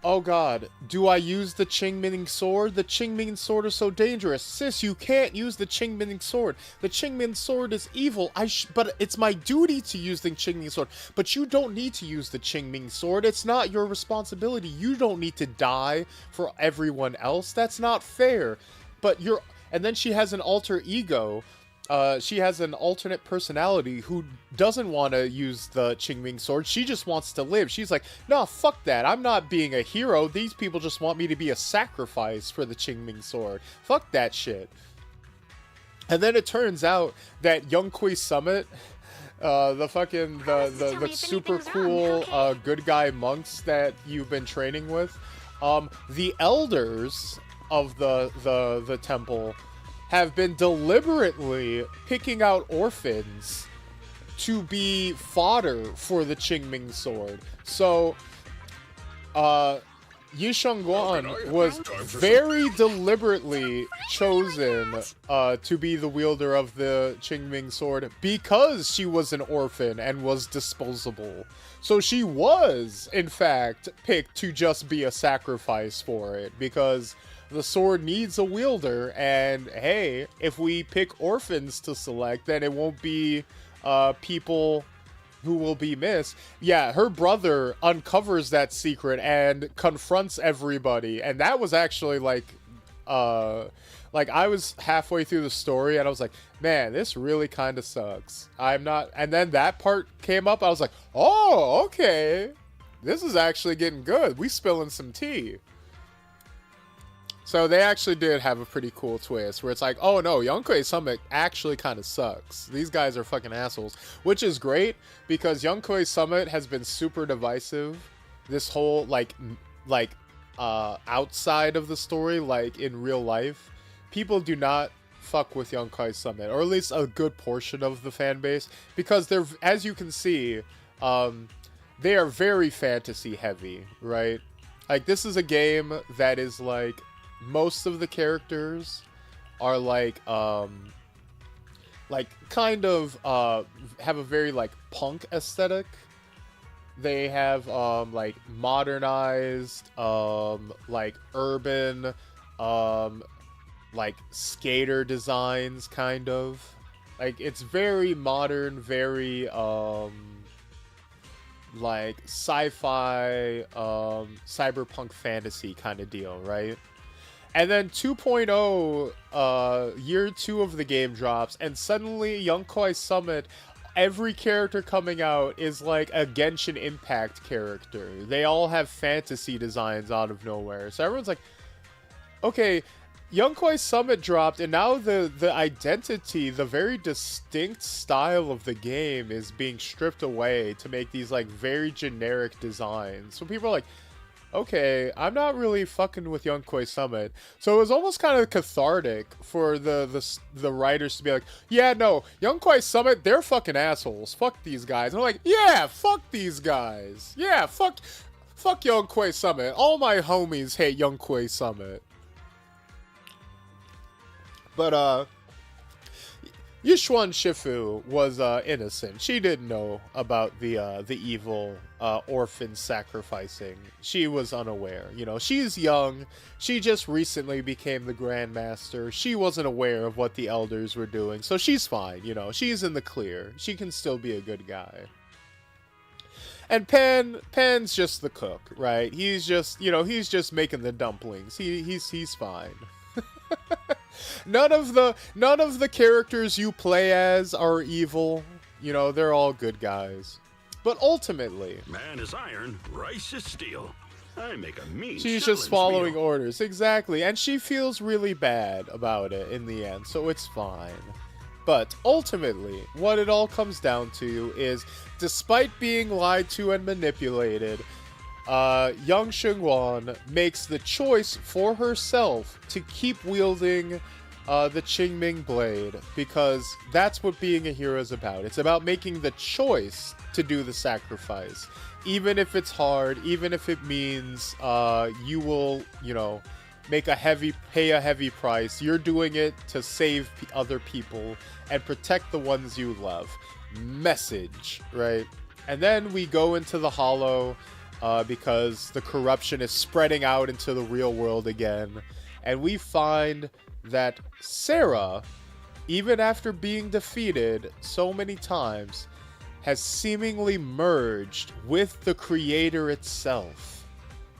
oh god, do I use the Qingming sword? The Qingming sword is so dangerous. Sis, you can't use the Qingming sword. The Qingming sword is evil. But it's my duty to use the Qingming sword. But you don't need to use the Qingming sword. It's not your responsibility. You don't need to die for everyone else. That's not fair. But you're... And then she has an alter ego. She has an alternate personality who doesn't want to use the Qingming sword. She just wants to live. She's like, no, fuck that. I'm not being a hero. These people just want me to be a sacrifice for the Qingming sword. Fuck that shit. And then it turns out that Yongkui Summit, the super cool good guy monks that you've been training with, the elders of the temple have been deliberately picking out orphans to be fodder for the Qingming sword. So, Yi Shengguan was very deliberately chosen to be the wielder of the Qingming sword because she was an orphan and was disposable. So she was, in fact, picked to just be a sacrifice for it because the sword needs a wielder, and hey, if we pick orphans to select, then it won't be people who will be missed. Yeah, her brother uncovers that secret and confronts everybody, and that was actually like I was halfway through the story and I was like, man, this really kind of sucks. I'm not... And then that part came up, I was like, oh, okay, this is actually getting good. We spilling some tea. So they actually did have a pretty cool twist where it's like, oh no, Yongkui Summit actually kind of sucks. These guys are fucking assholes, which is great because Yongkui Summit has been super divisive. This whole outside of the story, like in real life, people do not fuck with Yongkui Summit, or at least a good portion of the fan base, because they're, as you can see, they are very fantasy heavy, right? Like, this is a game that is like, most of the characters are like kind of have a very like punk aesthetic. They have like modernized like urban like skater designs, kind of. Like, it's very modern, very like sci-fi cyberpunk fantasy kind of deal, right? And then 2.0 year 2 of the game drops, and suddenly Yonkoi Summit, every character coming out is like a Genshin Impact character. They all have fantasy designs out of nowhere. So everyone's like, okay, Yonkoi Summit dropped, and now the identity, the very distinct style of the game is being stripped away to make these like very generic designs. So people are like, okay, I'm not really fucking with Yonkoi Summit. So it was almost kind of cathartic for the writers to be like, yeah, no, Yonkoi Summit, they're fucking assholes. Fuck these guys. And I'm like, yeah, fuck these guys. Yeah, fuck Yonkoi Summit. All my homies hate Yonkoi Summit. But, Yishuan Shifu was, innocent. She didn't know about the evil, orphan sacrificing. She was unaware. You know, she's young. She just recently became the Grandmaster. She wasn't aware of what the elders were doing. So she's fine, you know. She's in the clear. She can still be a good guy. And Pan's just the cook, right? He's just, you know, he's just making the dumplings. He's fine. None of the characters you play as are evil. You know, they're all good guys. But ultimately, Man is iron, rice is steel. I make a mean. she's just following orders. Exactly. And she feels really bad about it in the end, so it's fine. But ultimately, what it all comes down to is, despite being lied to and manipulated, Yang Shengwan makes the choice for herself to keep wielding the Qingming blade, because that's what being a hero is about. It's about making the choice to do the sacrifice, even if it's hard, even if it means you will, you know, pay a heavy price. You're doing it to save other people and protect the ones you love. Message, right? And then we go into the Hollow, because the corruption is spreading out into the real world again. And we find that Sarah, even after being defeated so many times, has seemingly merged with the creator itself,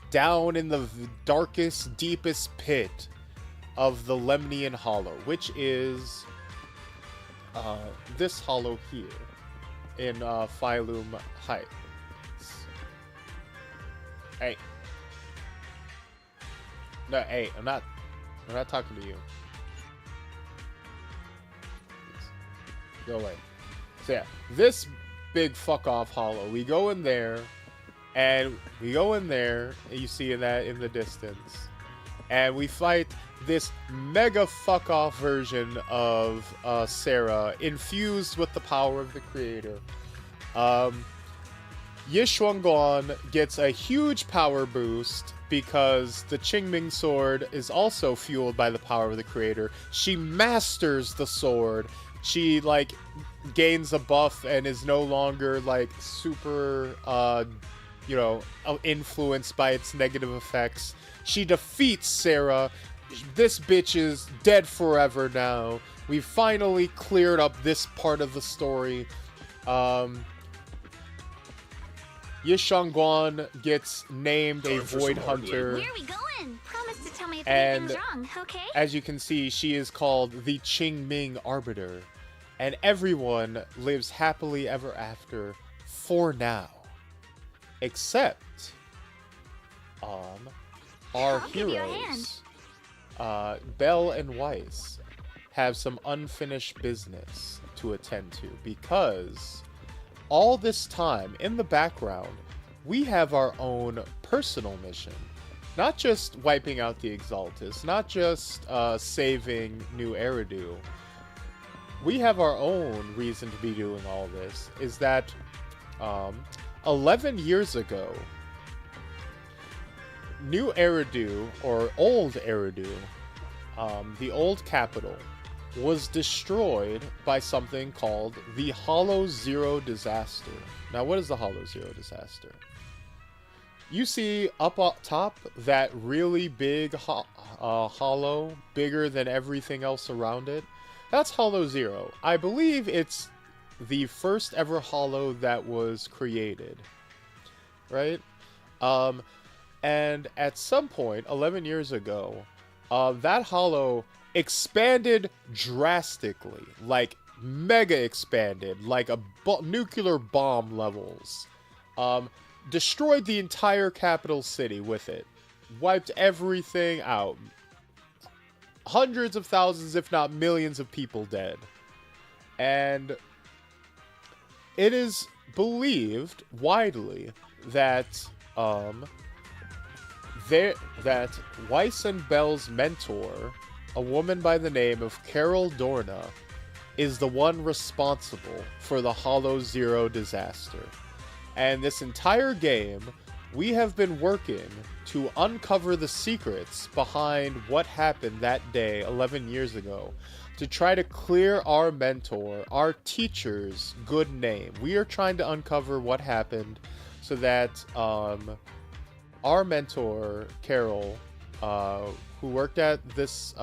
down in the darkest, deepest pit of the Lemnian Hollow, which is this hollow here in Phylum Heights. Hey. No, hey, I'm not talking to you. Go away. So yeah, this big fuck off hollow. We go in there, and you see that in the distance. And we fight this mega fuck off version of Sarah, infused with the power of the creator. Yishuangguan gets a huge power boost because the Qingming sword is also fueled by the power of the creator. She masters the sword. She, like, gains a buff and is no longer, like, super, you know, influenced by its negative effects. She defeats Sarah. This bitch is dead forever now. We've finally cleared up this part of the story. Yishuangguan gets named a Void Hunter. Where are we going? Promise to tell me if And anything's wrong, okay? as you can see, she is called the Qingming Arbiter. And everyone lives happily ever after for now. Except our I'll give you a heroes, Belle and Weiss, have some unfinished business to attend to, because all this time in the background, we have our own personal mission. Not just wiping out the Exaltus, not just saving New Eridu. We have our own reason to be doing all this, is that 11 years ago, New Eridu, or Old Eridu, the old capital, was destroyed by something called the Hollow Zero disaster. Now, what is the Hollow Zero disaster? You see up top that really big hollow, bigger than everything else around it? That's Hollow Zero. I believe it's the first ever hollow that was created, right? And at some point, 11 years ago, that hollow expanded drastically, like mega expanded, like a nuclear bomb levels. Destroyed the entire capital city with it. Wiped everything out. Hundreds of thousands, if not millions of people dead. And it is believed widely that that Weiss and Bell's mentor, a woman by the name of Carol Dorna, is the one responsible for the Hollow Zero disaster. And this entire game, we have been working to uncover the secrets behind what happened that day 11 years ago, to try to clear our mentor, our teacher's good name. We are trying to uncover what happened so that our mentor, Carol, who worked at this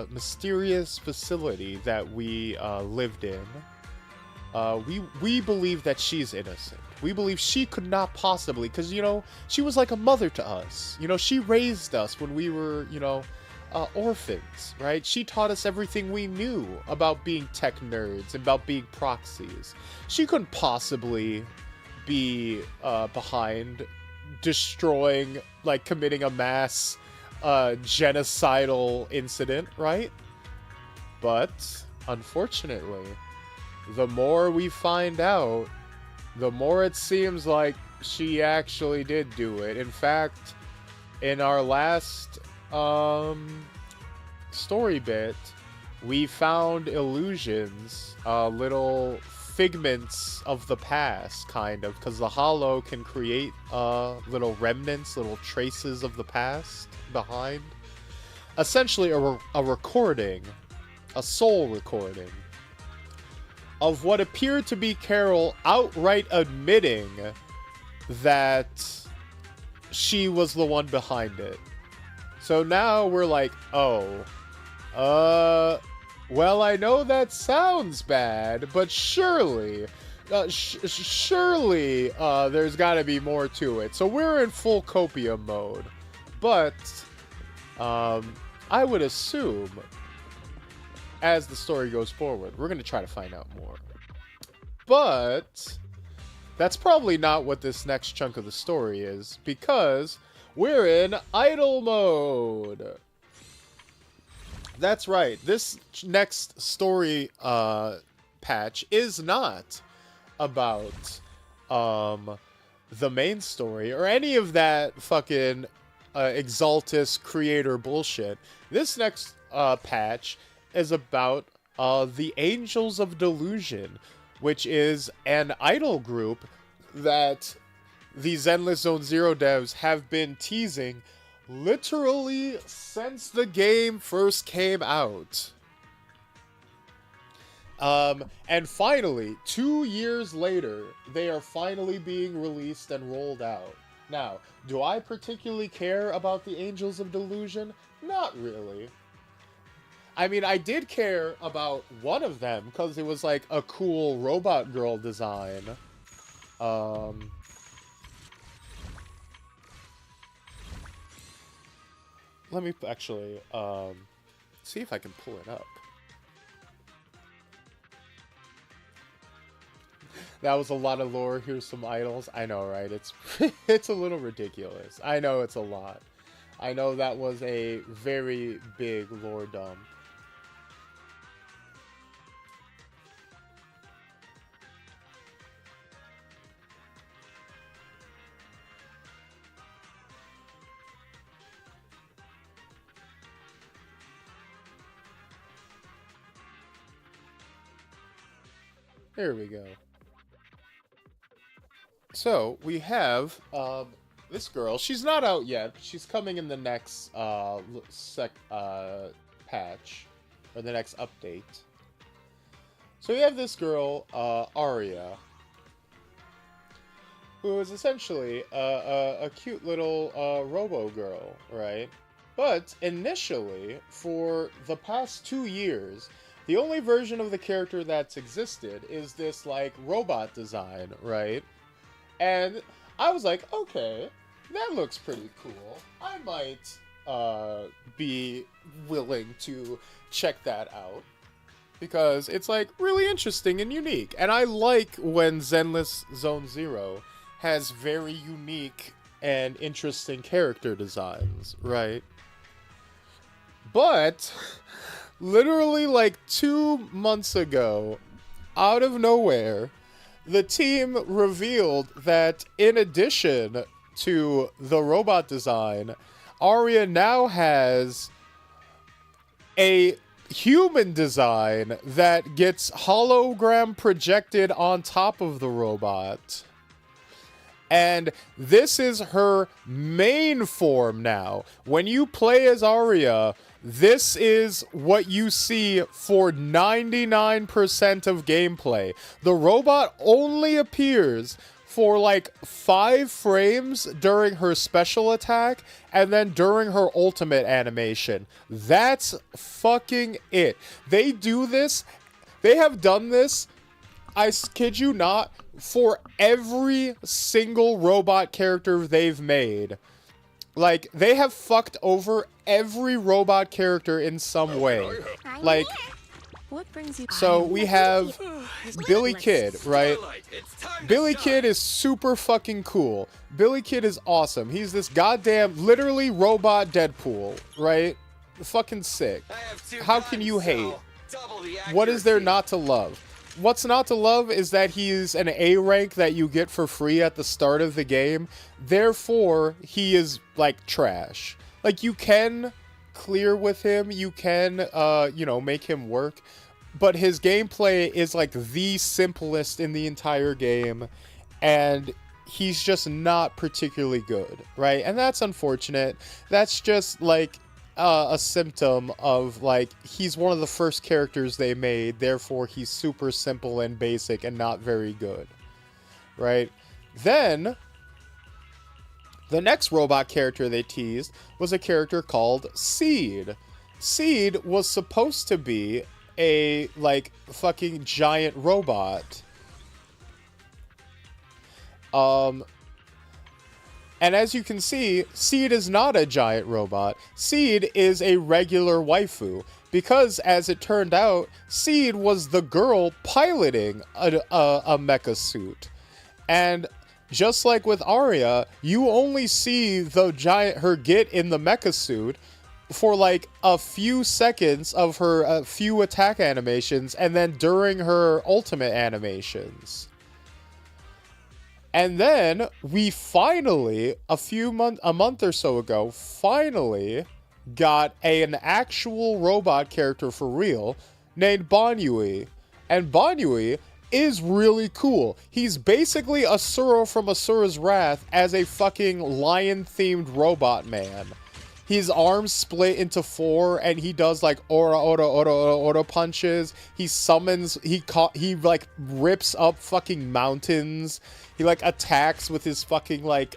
mysterious facility that we lived in, we believe that she's innocent. We believe she could not possibly, because, you know, she was like a mother to us. You know, she raised us when we were, you know, orphans, right? She taught us everything we knew about being tech nerds and about being proxies. She couldn't possibly be behind destroying, like, committing a mass genocidal incident, right? But, unfortunately, the more we find out, the more it seems like she actually did do it. In fact, in our last story bit, we found illusions, little figments of the past, kind of, because the Hollow can create little remnants, little traces of the past behind. Essentially a recording, a soul recording, of what appeared to be Carol outright admitting that she was the one behind it. So now we're like, oh, well, I know that sounds bad, but surely, surely, there's gotta be more to it. So we're in full copium mode. But, I would assume, as the story goes forward, we're gonna try to find out more. But that's probably not what this next chunk of the story is, because we're in idle mode. That's right. This next story patch is not about the main story or any of that fucking Exaltus creator bullshit. This next patch is about the Angels of Delusion, which is an idol group that the Zenless Zone Zero devs have been teasing literally since the game first came out. And finally, 2 years later, they are finally being released and rolled out. Now, do I particularly care about the Angels of Delusion? Not really. I mean, I did care about one of them because it was like a cool robot girl design. Let me actually see if I can pull it up. That was a lot of lore. Here's some idols. I know, right? It's it's a little ridiculous. I know it's a lot. I know that was a very big lore dump. There we go. So we have this girl. She's not out yet. She's coming in the next patch, or the next update. So we have this girl, Arya, who is essentially a cute little robo girl, right? But initially, for the past 2 years, the only version of the character that's existed is this, like, robot design, right? And I was like, okay, that looks pretty cool. I might be willing to check that out, because it's, like, really interesting and unique. And I like when Zenless Zone Zero has very unique and interesting character designs, right? But literally like 2 months ago, out of nowhere, the team revealed that in addition to the robot design, Arya now has a human design that gets hologram projected on top of the robot. And this is her main form now. When you play as Arya, this is what you see for 99% of gameplay. The robot only appears for like 5 frames during her special attack, and then during her ultimate animation. That's fucking it. They do this. They have done this, I kid you not, for every single robot character they've made. Like, they have fucked over every robot character in some way. Like, What brings you? so we have Billy Kid, right? Billy Kid is super fucking cool. Billy Kid is awesome. He's this goddamn, literally robot Deadpool, right? Fucking sick. How can you hate? What is there not to love? What's not to love is that he's an A rank that you get for free at the start of the game. Therefore, he is, like, trash. Like, you can clear with him. You can, you know, make him work. But his gameplay is, like, the simplest in the entire game. And he's just not particularly good, right? And that's unfortunate. That's just, like, a symptom of, like, he's one of the first characters they made, therefore he's super simple and basic and not very good, right? Then, the next robot character they teased was a character called Seed. Seed was supposed to be a, like, fucking giant robot. And as you can see, Seed is not a giant robot. Seed is a regular waifu. Because, as it turned out, Seed was the girl piloting a mecha suit. And just like with Arya, you only see her get in the mecha suit for like a few seconds of her few attack animations, and then during her ultimate animations. And then we finally, a month or so ago, finally got an actual robot character for real named Banyui. And Banyui is really cool. He's basically Asura from Asura's Wrath as a fucking lion-themed robot man. His arms split into 4, and he does like ora punches. He summons, he like rips up fucking mountains. He like attacks with his fucking like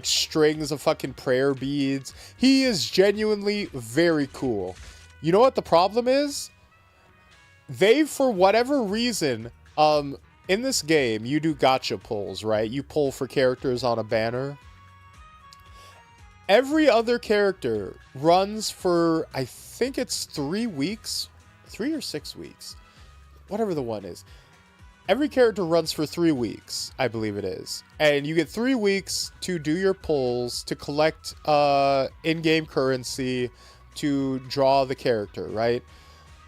strings of fucking prayer beads. He is genuinely very cool. You know what the problem is? They, for whatever reason, in this game, you do gacha pulls, right? You pull for characters on a banner. Every other character runs for, I think it's 3 weeks, 3 or 6 weeks, whatever the one is. Every character runs for 3 weeks, I believe it is. And you get 3 weeks to do your pulls, to collect in-game currency, to draw the character, right?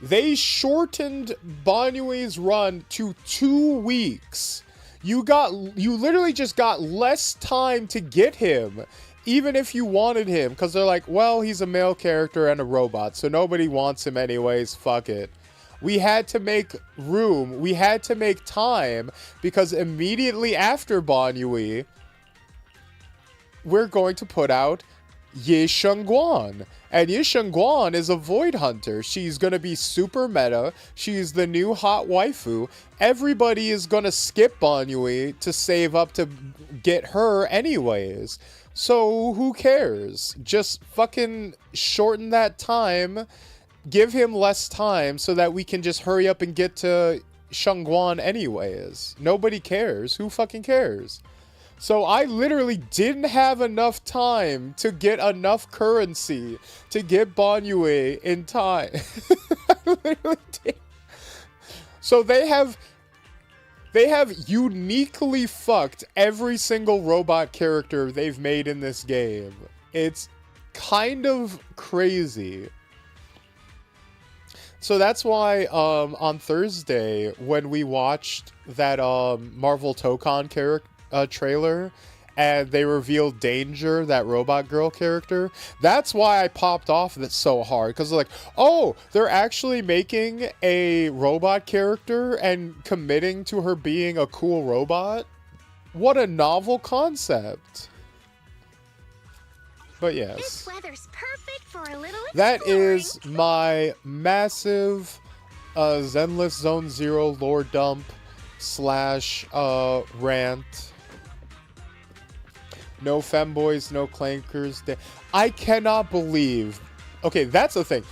They shortened Banyui's run to 2 weeks. You literally just got less time to get him, even if you wanted him, because they're like, well, he's a male character and a robot, so nobody wants him anyways, fuck it. We had to make room. We had to make time because immediately after Banyue, we're going to put out Ye Shengguan. And Ye Shengguan is a Void Hunter. She's going to be super meta. She's the new hot waifu. Everybody is going to skip Banyue to save up to get her anyways. So who cares? Just fucking shorten that time. Give him less time so that we can just hurry up and get to Shengguan anyways. Nobody cares. Who fucking cares? So I literally didn't have enough time to get enough currency to get Banyue in time. I literally did. So they have uniquely fucked every single robot character they've made in this game. It's kind of crazy. So that's why on Thursday when we watched that Marvel Tokon trailer and they revealed Danger, that robot girl character, that's why I popped off that so hard, because like, oh, they're actually making a robot character and committing to her being a cool robot. What a novel concept. But yes, This weather's perfect for a little that exploring. is my massive Zenless Zone Zero lore dump / rant. No femboys, no clankers. I cannot believe. Okay, that's the thing.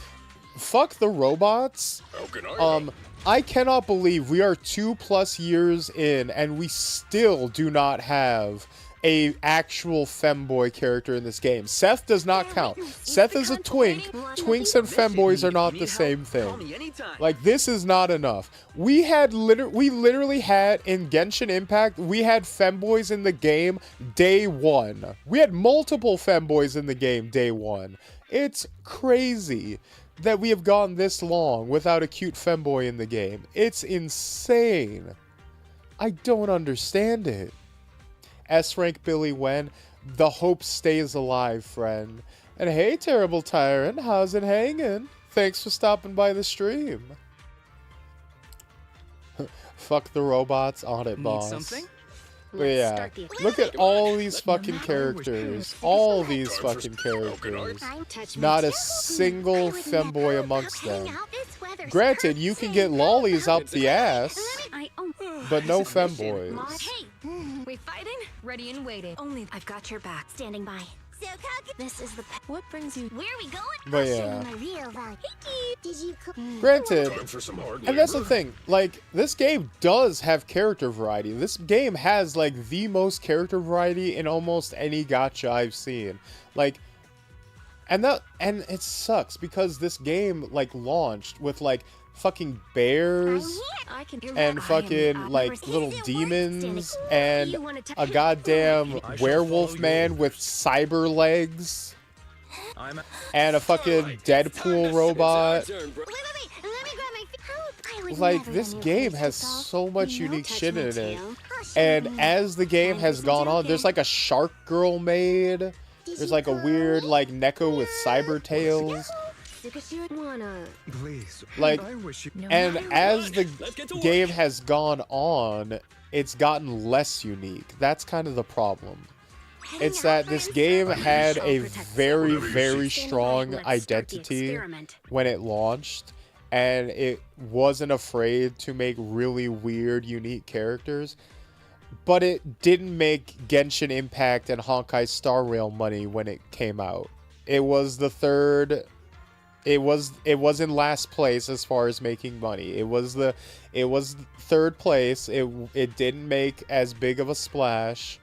Fuck the robots. How can I I cannot believe we are 2+ years in and we still do not have a actual femboy character in this game. Seth does not count. Seth is a twink. Twinks and femboys are not the same Call thing. me anytime. Like, this is not enough. We literally had, in Genshin Impact, we had femboys in the game day one. We had multiple femboys in the game day one. It's crazy that we have gone this long without a cute femboy in the game. It's insane. I don't understand it. S-Rank Billy Wen, the hope stays alive, friend. And hey, Terrible Tyrant, how's it hanging? Thanks for stopping by the stream. Fuck the robots on it, boss. something? But yeah, look at all these fucking characters. All these fucking characters. Not a single femboy amongst them. Granted, you can get lollies up the ass, but no femboys. Hey, We fighting? Ready and waiting. Only I've got your back. standing by. So, This is the What brings you? where are we going? But yeah, My real vibe. Hey, did you cook? granted, Time for some hard and that's the labor? thing, like, this game does have character variety. This game has, like, the most character variety in almost any gacha I've seen. Like, and it sucks because this game, like, launched with, like, fucking bears I can. and fucking, like, little demons and a goddamn werewolf man with cyber legs and a fucking Deadpool robot. Wait, let me grab my. I would Like, never this let you game fix has yourself. so much No unique touch shit my in it. tail. And as the game has gone on, there's like a shark girl made. There's like a weird like Neko with cyber tails. wanna. Please. Like, I wish you. and as the game has gone on, it's gotten less unique. That's kind of the problem. It's that this game had a very, very strong identity when it launched, and it wasn't afraid to make really weird, unique characters. But it didn't make Genshin Impact and Honkai Star Rail money when it came out. It was the third. It was in last place as far as making money. It was third place. It didn't make as big of a splash.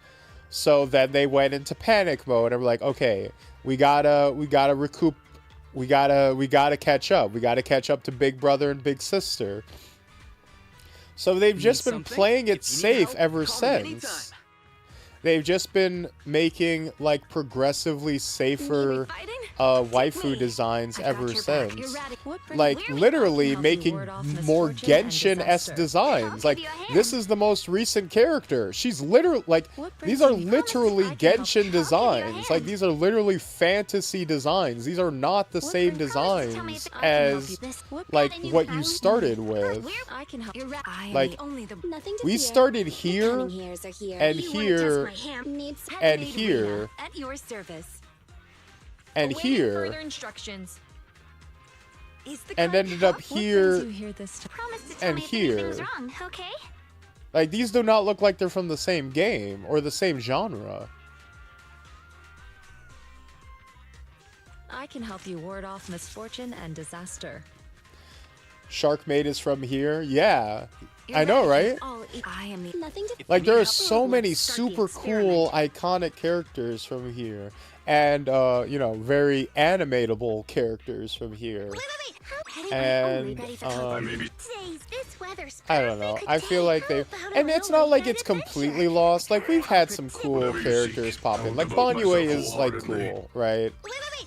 So then they went into panic mode and were like, okay, we gotta recoup. We gotta catch up. We gotta catch up to Big Brother and Big Sister. So they've just been something? playing it If you need safe help, ever call me anytime. since. They've just been making like progressively safer Fighting? waifu designs ever since. What brings Like, you? literally I can help you making ward off more misfortune and Genshin-esque disaster. designs. I'll Like, give you a hand. this is the most recent character. She's literally, like, What these brings are you? literally I can help. Genshin a designs. Like, hand. these are literally fantasy designs. These are not the What same brings- Tell me designs if I can help as, you. This what like, Got a new what you house? started with. I can help. I am Like, the only the Nothing to We fear. started The here, cunning hairs are here. and You wanna here, test my ham? Needs and Handmade here, Rena, at your service. and Awaiting here, Further instructions. Is the and card ended up what brings here, you here this time? Promise to tell and me if anything's here. wrong, okay? Like, these do not look like they're from the same game or the same genre. I can help you ward off misfortune and disaster. Sharkmaid is from here. Yeah, I know, right? I am the nothing to Like, there are Help so us many start the super cool, iconic characters from here. And, you know, very animatable characters from here. Wait. How And, ready for um, Days, this weather's I don't know. perfect I feel like they... How about a And it's little not like weekend it's completely adventure? lost. Like, we've had some cool characters pop in. Like, Banyue is, like, cool, right?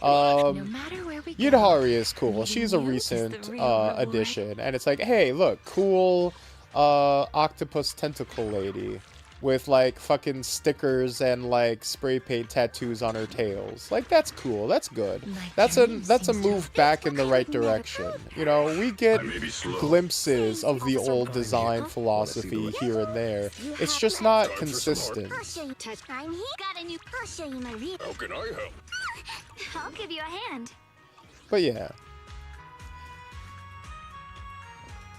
no Um... matter where we go. Yudahari is cool. She's a you is the recent real reward. addition, and it's like, hey, look, cool octopus tentacle lady with like fucking stickers and like spray paint tattoos on her tails. Like, that's cool. That's good. My That's a journey that's a seems to- move back in the right direction. You know, we get glimpses of the old design philosophy here and there. It's just not consistent. I'll show you. I'm here. Got a new. I'll show you my real. How can I help? I'll give you a hand. But yeah.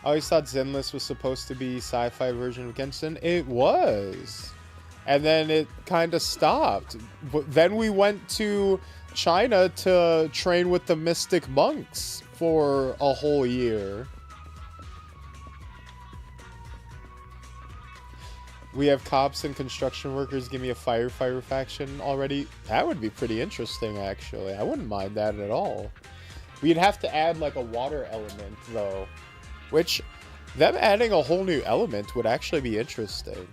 I always thought Zenless was supposed to be sci-fi version of Genshin. It was. And then it kind of stopped. But then we went to China to train with the Mystic Monks for a whole year. We have cops and construction workers. Give me a firefighter faction already. That would be pretty interesting, actually. I wouldn't mind that at all. We'd have to add like a water element, though. Which, them adding a whole new element would actually be interesting.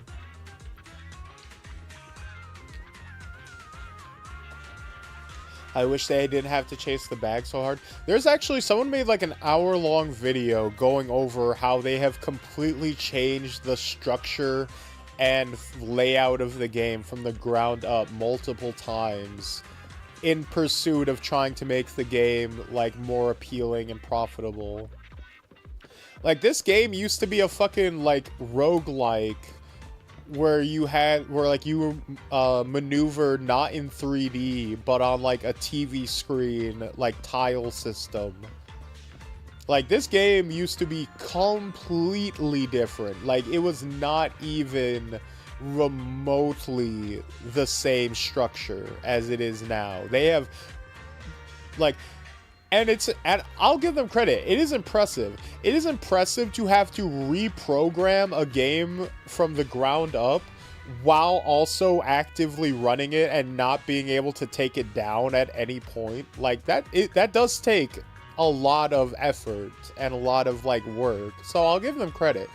I wish they didn't have to chase the bag so hard. There's actually, someone made like an hour-long video going over how they have completely changed the structure and layout of the game from the ground up multiple times in pursuit of trying to make the game like more appealing and profitable. Like, this game used to be a fucking like roguelike where you maneuver not in 3D but on like a TV screen, like tile system. Like, this game used to be completely different. Like, it was not even remotely the same structure as it is now. They have like, and I'll give them credit. It is impressive. It is impressive to have to reprogram a game from the ground up while also actively running it and not being able to take it down at any point. Like, that does take a lot of effort and a lot of like work. So I'll give them credit.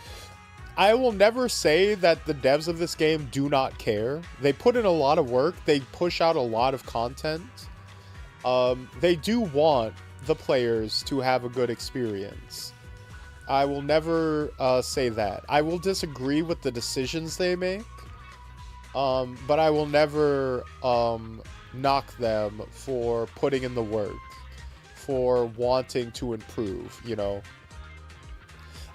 I will never say that the devs of this game do not care. They put in a lot of work. They push out a lot of content. They do want the players to have a good experience. I will never say that. I will disagree with the decisions they make, but I will never knock them for putting in the work, for wanting to improve, you know.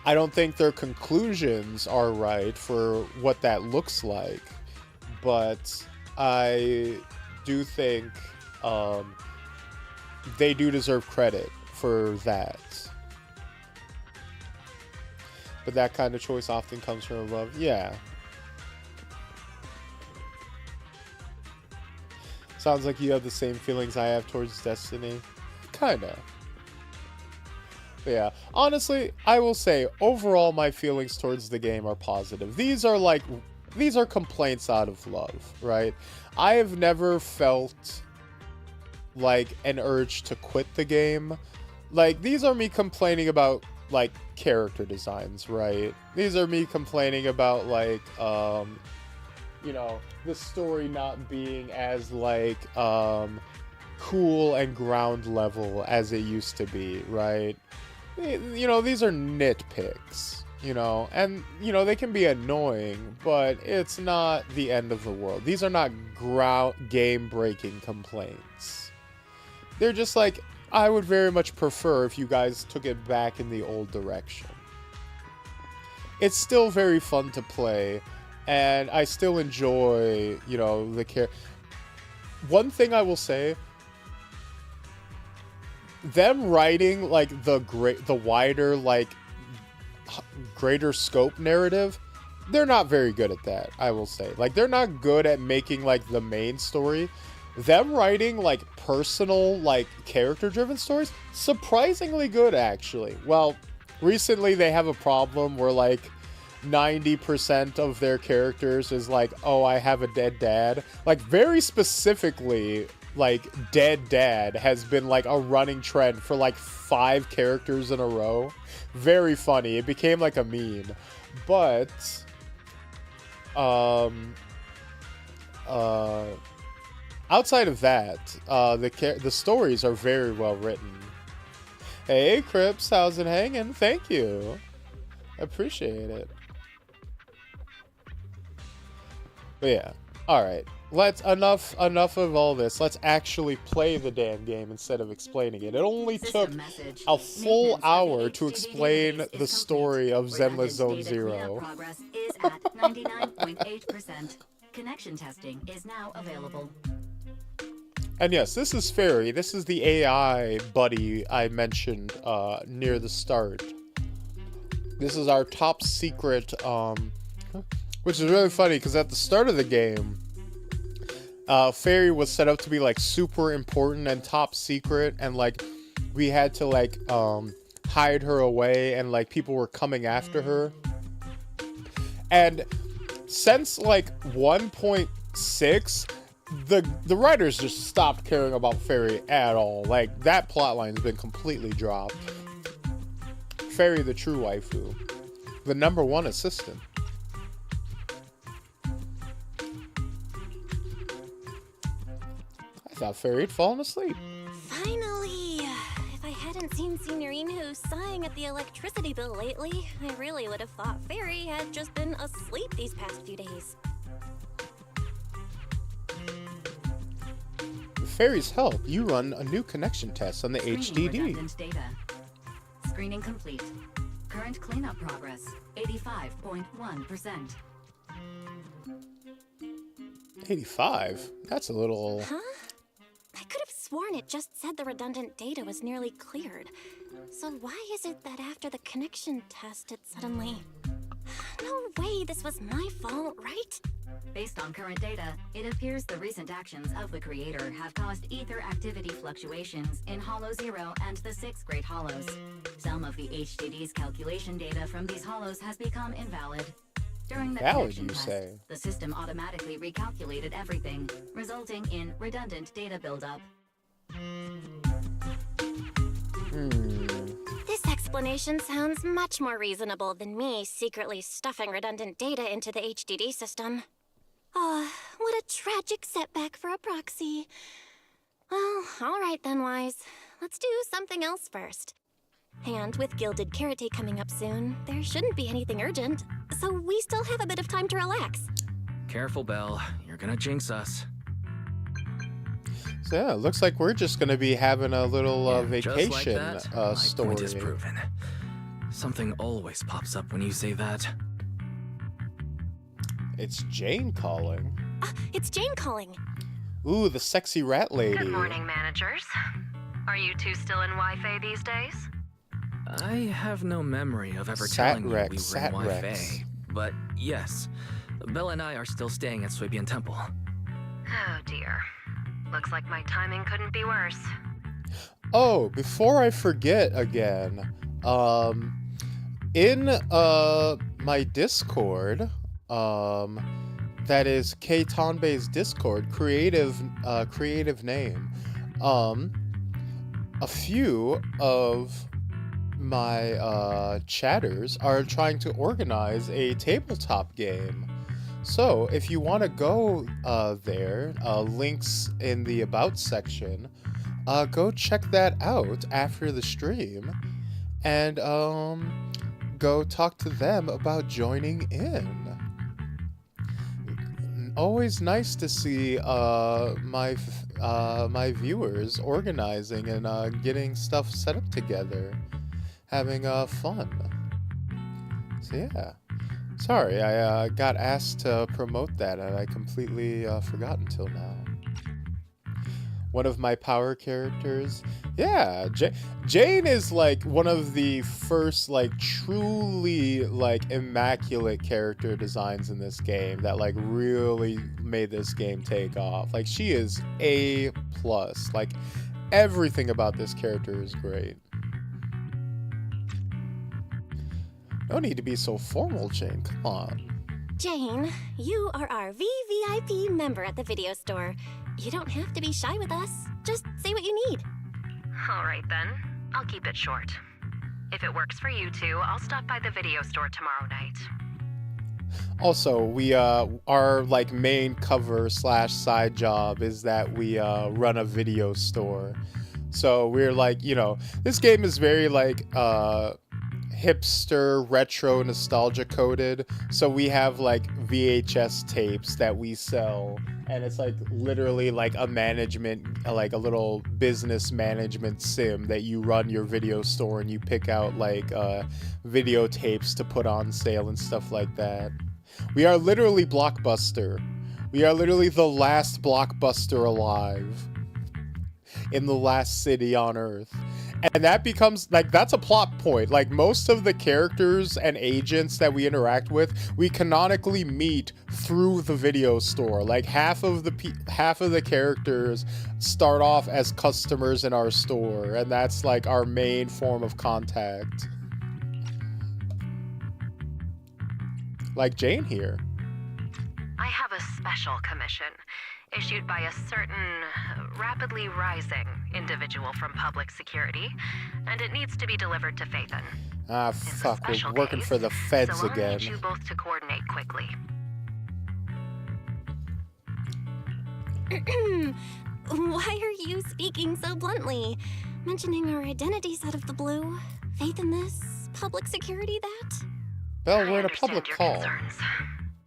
I don't think their conclusions are right for what that looks like, but I do think they do deserve credit for that. But that kind of choice often comes from above. Yeah. Sounds like you have the same feelings I have towards Destiny. Kinda. But yeah, honestly, I will say, overall, my feelings towards the game are positive. These are complaints out of love, right? I have never felt like an urge to quit the game. Like, these are me complaining about like character designs, right? These are me complaining about like you know, the story not being as like cool and ground level as it used to be, right? You know, these are nitpicks, you know, and, you know, they can be annoying, but it's not the end of the world. These are not game-breaking complaints. They're just like, I would very much prefer if you guys took it back in the old direction. It's still very fun to play, and I still enjoy, you know, the One thing I will say, them writing like the wider, like greater scope narrative, they're not very good at that, I will say. Like, they're not good at making like the main story. Them writing like personal, like character driven stories, surprisingly good actually. Well, recently they have a problem where like 90% of their characters is like, oh, I have a dead dad. Like, very specifically, like, dead dad has been like a running trend for like 5 characters in a row. Very funny. It became like a meme. But outside of that, the stories are very well written. Hey Crips, how's it hanging? Thank you. Appreciate it. But yeah, all right. Let's enough of all this. Let's actually play the damn game instead of explaining it. It only took a full hour to explain the story of Zenless Zone Zero. Progress is at 99.8%. Connection testing is now available. And yes, this is Fairy. This is the AI buddy I mentioned near the start. This is our top secret, which is really funny because at the start of the game, Fairy was set up to be like super important and top secret, and like we had to like hide her away, and like people were coming after her. And since like 1.6, the writers just stopped caring about Fairy at all. Like, that plotline's been completely dropped. Fairy, the true waifu, the #1 assistant. I thought Fairy had fallen asleep. Finally! If I hadn't seen Signorino sighing at the electricity bill lately, I really would have thought Fairy had just been asleep these past few days. With Fairy's help, you run a new connection test on the HDD. Redundant data. Screening complete. Current cleanup progress, 85.1%. 85? That's a little... Huh? I could have sworn it just said the redundant data was nearly cleared. So why is it that after the connection test it suddenly... No way this was my fault, right? Based on current data, it appears the recent actions of the creator have caused ether activity fluctuations in Hollow 0 and the 6 Great Hollows. Some of the HDD's calculation data from these hollows has become invalid. During the connection test, the system automatically recalculated everything, resulting in redundant data buildup. This explanation sounds much more reasonable than me secretly stuffing redundant data into the HDD system. Oh, what a tragic setback for a proxy. Well, alright then, Wise. Let's do something else first. And with Gilded Karate coming up soon, there shouldn't be anything urgent, so we still have a bit of time to relax. Careful, Belle. You're gonna jinx us. So yeah, it looks like we're just gonna be having a little vacation just like that, my story. point is proven. Something always pops up when you say that. It's Jane calling. It's Jane calling. Ooh, the sexy rat lady. Good morning, managers. Are you two still in Wi-Fi these days? I have no memory of ever telling you we were in Wi-Fi. But yes, Belle and I are still staying at Suibian Temple. Oh dear. Looks like my timing couldn't be worse. Oh, before I forget again, in my Discord, that is K-Tanbei's Discord, creative name, a few of my chatters are trying to organize a tabletop game So if you want to go there, links in the About section, go check that out after the stream, and go talk to them about joining in. Always nice to see my viewers organizing and getting stuff set up together, having fun. So yeah, sorry I got asked to promote that and I completely forgot until now. One of my power characters, yeah, Jane is like one of the first like truly like immaculate character designs in this game that like really made this game take off. Like she is A+. Like everything about this character is great. No need to be so formal, Jane. Come on. Jane, you are our VVIP member at the video store. You don't have to be shy with us. Just say what you need. All right then. I'll keep it short. If it works for you two, I'll stop by the video store tomorrow night. Also, we our like main cover / side job is that we run a video store. So we're like, you know, this game is very like hipster, retro, nostalgia coded. So we have like VHS tapes that we sell, and it's like literally like a management, like a little business management sim that you run your video store and you pick out like videotapes to put on sale and stuff like that. We are literally Blockbuster. We are literally the last Blockbuster alive in the last city on Earth. And that becomes, like, that's a plot point. Like, most of the characters and agents that we interact with, we canonically meet through the video store. Like, half of the characters start off as customers in our store, and that's, like, our main form of contact. Like Jane here. I have a special commission issued by a certain rapidly rising individual from public security, and it needs to be delivered to Phaethon. Ah, fuck, we're working for the feds so again. I'll need you both to coordinate quickly. Why are you speaking so bluntly? Mentioning our identities out of the blue? Faith in this? Public security that? Belle, we're in a public call. Concerns.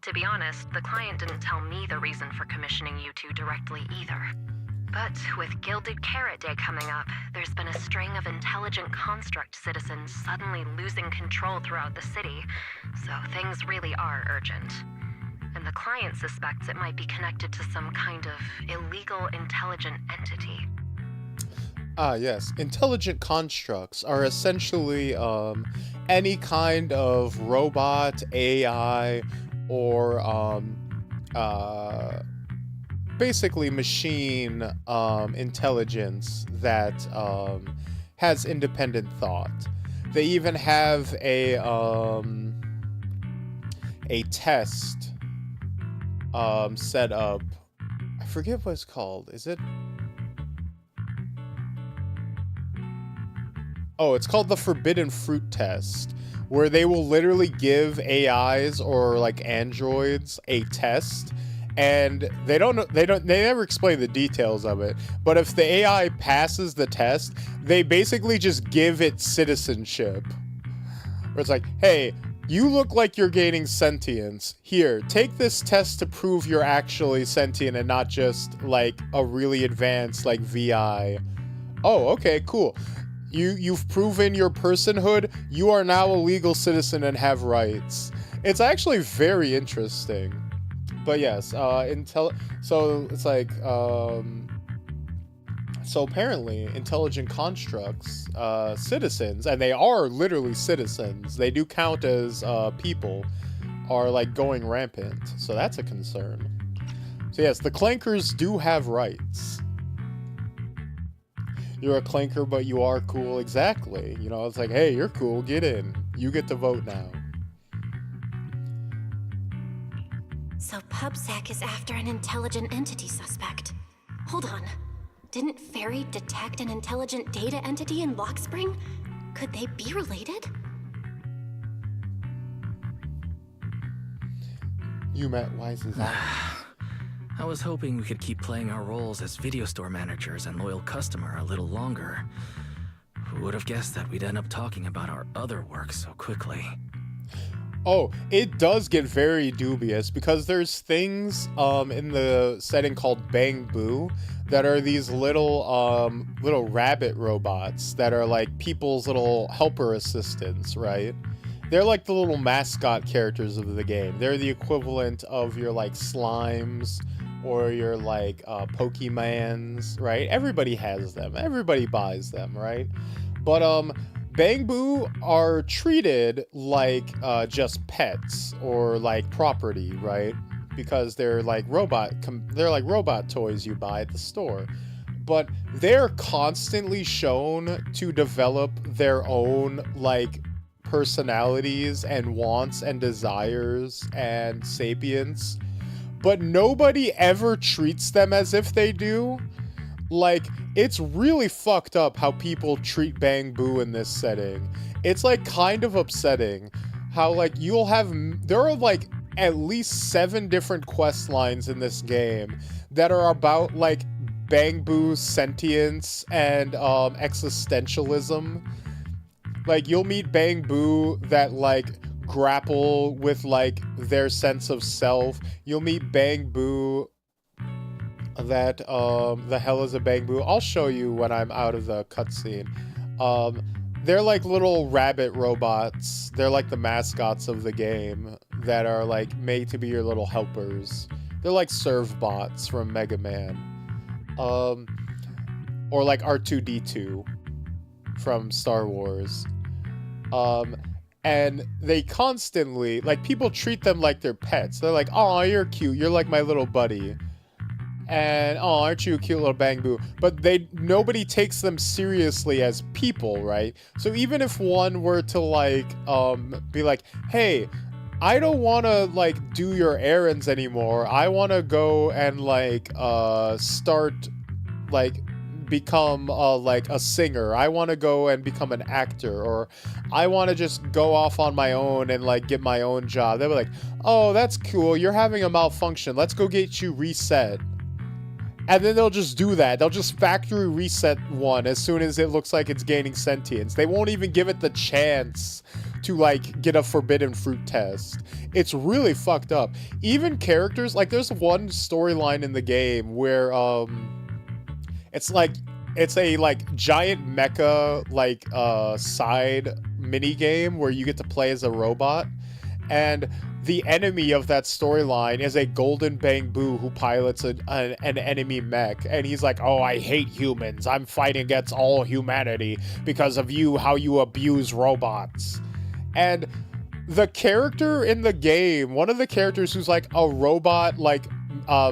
To be honest, the client didn't tell me the reason for commissioning you two directly either. But with Gilded Carrot Day coming up, there's been a string of intelligent construct citizens suddenly losing control throughout the city, so things really are urgent. And the client suspects it might be connected to some kind of illegal intelligent entity. Ah, yes. Intelligent constructs are essentially any kind of robot, AI, or basically machine intelligence that has independent thought. They even have a test set up. I forget what it's called. Is it? Oh, it's called the Forbidden Fruit Test, where they will literally give AIs or like androids a test, and they never explain the details of it. But if the AI passes the test, they basically just give it citizenship. Where it's like, hey, you look like you're gaining sentience. Here, take this test to prove you're actually sentient and not just like a really advanced like VI. Oh, okay, cool. You've proven your personhood. You are now a legal citizen and have rights. It's actually very interesting. But yes, so it's like so apparently intelligent constructs, citizens, and they are literally citizens. They do count as people, are like going rampant. So that's a concern. So yes, the clankers do have rights. You're a clanker, but you are cool. Exactly. You know, it's like, hey, you're cool. Get in. You get to vote now. So PubSec is after an intelligent entity suspect. Hold on. Didn't Fairy detect an intelligent data entity in Lockspring? Could they be related? You met Wise's out. I was hoping we could keep playing our roles as video store managers and loyal customer a little longer. Who would have guessed that we'd end up talking about our other work so quickly? Oh, it does get very dubious because there's things in the setting called Bang Boo that are these little rabbit robots that are like people's little helper assistants, right? They're like the little mascot characters of the game. They're the equivalent of your like slimes or your like Pokemans, right? Everybody has them. Everybody buys them, right? But Bang Boo are treated like just pets or like property, right? Because they're like robot toys you buy at the store. But they're constantly shown to develop their own like personalities and wants and desires and sapience, but nobody ever treats them as if they do. Like, it's really fucked up how people treat Bang Boo in this setting. It's like kind of upsetting how like there are like at least 7 different quest lines in this game that are about like Bang Boo's sentience and existentialism. Like, you'll meet Bang Boo that like grapple with like their sense of self. You'll meet Bang Boo that the hell is a Bang Boo? I'll show you when I'm out of the cutscene. They're like little rabbit robots. They're like the mascots of the game that are like made to be your little helpers. They're like serve bots from Mega Man. Or like R2-D2 from Star Wars. And they constantly, like, people treat them like they're pets. They're like, oh, you're cute. You're like my little buddy. And, oh, aren't you a cute little Bang Boo? But nobody takes them seriously as people, right? So even if one were to, like, be like, hey, I don't want to, like, do your errands anymore. I want to go and, like, start, like, become, like, a singer. I want to go and become an actor. Or I want to just go off on my own and, like, get my own job. They'll be like, oh, that's cool. You're having a malfunction. Let's go get you reset. And then they'll just do that. They'll just factory reset one as soon as it looks like it's gaining sentience. They won't even give it the chance to, like, get a forbidden fruit test. It's really fucked up. Even characters, like, there's one storyline in the game where, it's a, like, giant mecha, like, side mini game where you get to play as a robot. And the enemy of that storyline is a golden Bang Boo who pilots an enemy mech. And he's like, oh, I hate humans. I'm fighting against all humanity because of you, how you abuse robots. And the character in the game, one of the characters who's like a robot, like,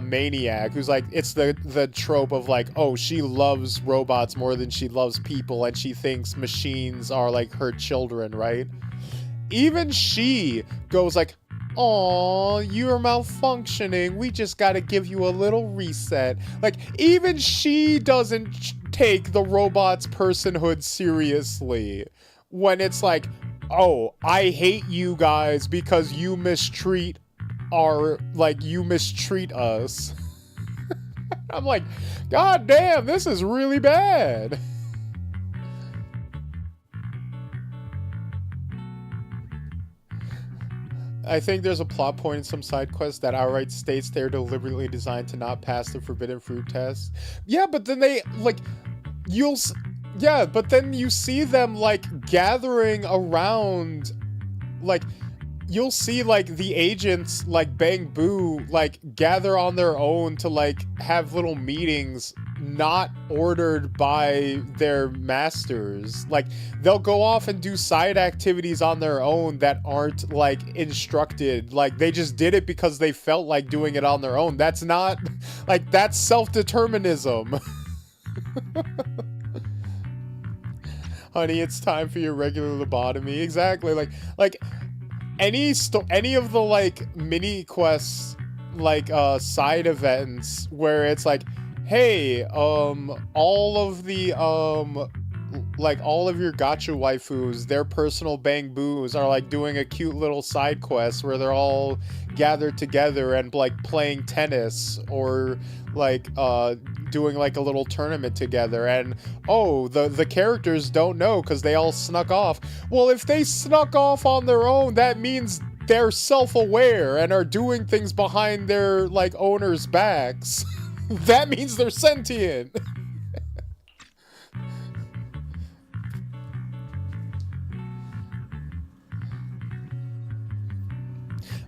maniac, who's like, it's the trope of like, oh, she loves robots more than she loves people, and she thinks machines are like her children, right? Even she goes like, aw, you're malfunctioning. We just gotta give you a little reset. Like, even she doesn't take the robot's personhood seriously. When it's like, oh, I hate you guys because you mistreat us. I'm like, god damn, this is really bad. I think there's a plot point in some side quests that outright states they're deliberately designed to not pass the forbidden fruit test. Yeah, but then they, like, but then you see them, like, gathering around, like, you'll see, like, the agents, like, Bang Boo, like, gather on their own to, like, have little meetings not ordered by their masters. Like, they'll go off and do side activities on their own that aren't, like, instructed. Like, they just did it because they felt like doing it on their own. That's not, like, that's self-determinism. Honey, it's time for your regular lobotomy. Exactly. Like, any of the, like, mini quests, like, side events where it's like, hey, all of the, like all of your gacha waifus, their personal bang-boos are like doing a cute little side quest where they're all gathered together and like playing tennis or like doing like a little tournament together, and oh, the characters don't know because they all snuck off. Well, if they snuck off on their own, that means they're self-aware and are doing things behind their like owners' backs. That means they're sentient.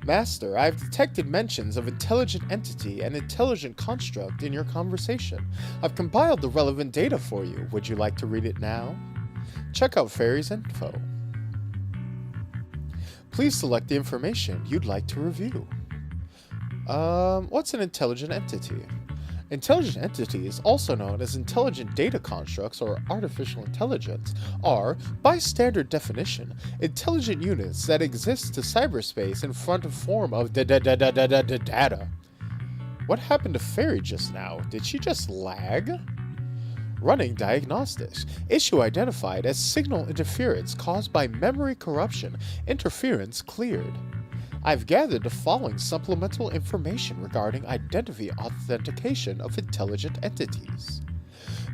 Master, I've detected mentions of intelligent entity and intelligent construct in your conversation. I've compiled the relevant data for you. Would you like to read it now? Check out Fairy's info. Please select the information you'd like to review. What's an intelligent entity? Intelligent entities, also known as intelligent data constructs or artificial intelligence, are, by standard definition, intelligent units that exist to cyberspace in front of form of data. What happened to Fairy just now? Did she just lag? Running diagnostics. Issue identified as signal interference caused by memory corruption. Interference cleared. I've gathered the following supplemental information regarding identity authentication of intelligent entities.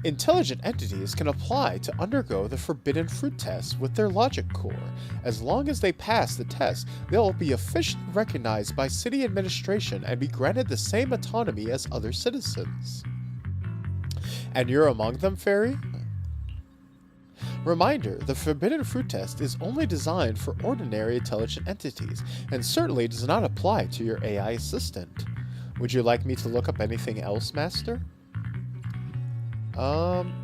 Intelligent entities can apply to undergo the Forbidden Fruit test with their logic core. As long as they pass the test, they'll be officially recognized by city administration and be granted the same autonomy as other citizens. And you're among them, Fairy? Reminder, the Forbidden Fruit test is only designed for ordinary intelligent entities, and certainly does not apply to your AI assistant. Would you like me to look up anything else, Master?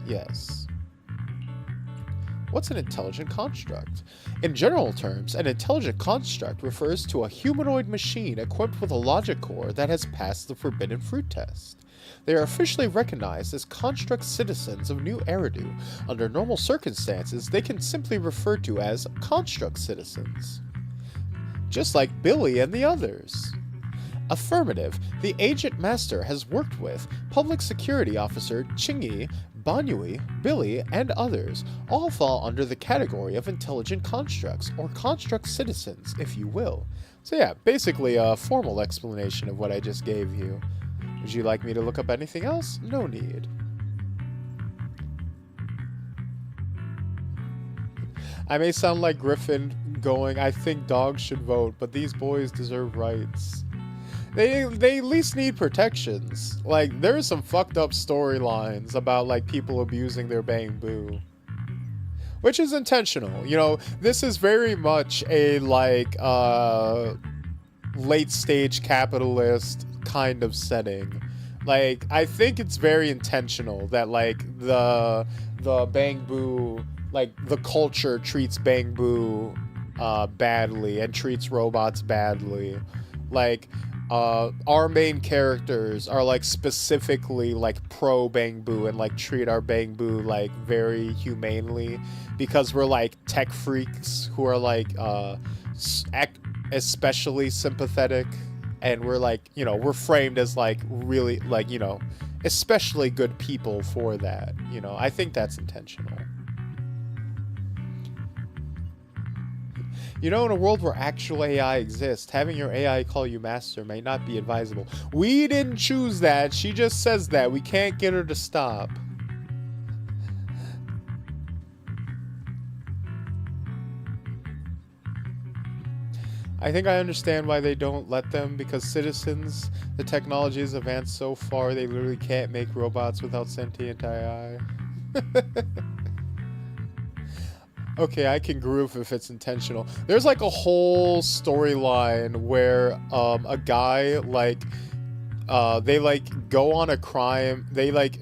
Yes. What's an intelligent construct? In general terms, an intelligent construct refers to a humanoid machine equipped with a logic core that has passed the Forbidden Fruit test. They are officially recognized as construct citizens of New Eridu. Under normal circumstances, they can simply refer to as construct citizens. Just like Billy and the others. Affirmative. The Agent Master has worked with Public Security Officer Chingy, Banyui, Billy, and others. All fall under the category of intelligent constructs, or construct citizens, if you will. So yeah, basically a formal explanation of what I just gave you. Would you like me to look up anything else? No need. I may sound like Griffin going, I think dogs should vote, but these boys deserve rights. They at least need protections. Like, there's some fucked up storylines about, like, people abusing their bang-boo. Which is intentional. You know, this is very much a, like, late-stage capitalist kind of setting. Like, I think it's very intentional that, like, the bang-boo, like, the culture treats bang-boo badly and treats robots badly. Like, our main characters are, like, specifically, like, pro bang-boo and, like, treat our bang-boo, like, very humanely because we're, like, tech freaks who are, like, especially sympathetic. And we're like, you know, we're framed as like really like, you know, especially good people for that. You know, I think that's intentional. You know, in a world where actual AI exists, having your AI call you master may not be advisable. We didn't choose that. She just says that. We can't get her to stop. I think I understand why they don't let them, because citizens, the technology has advanced so far, they literally can't make robots without sentient AI. Okay, I can groove if it's intentional. There's like a whole storyline where a guy like they like go on a crime. They like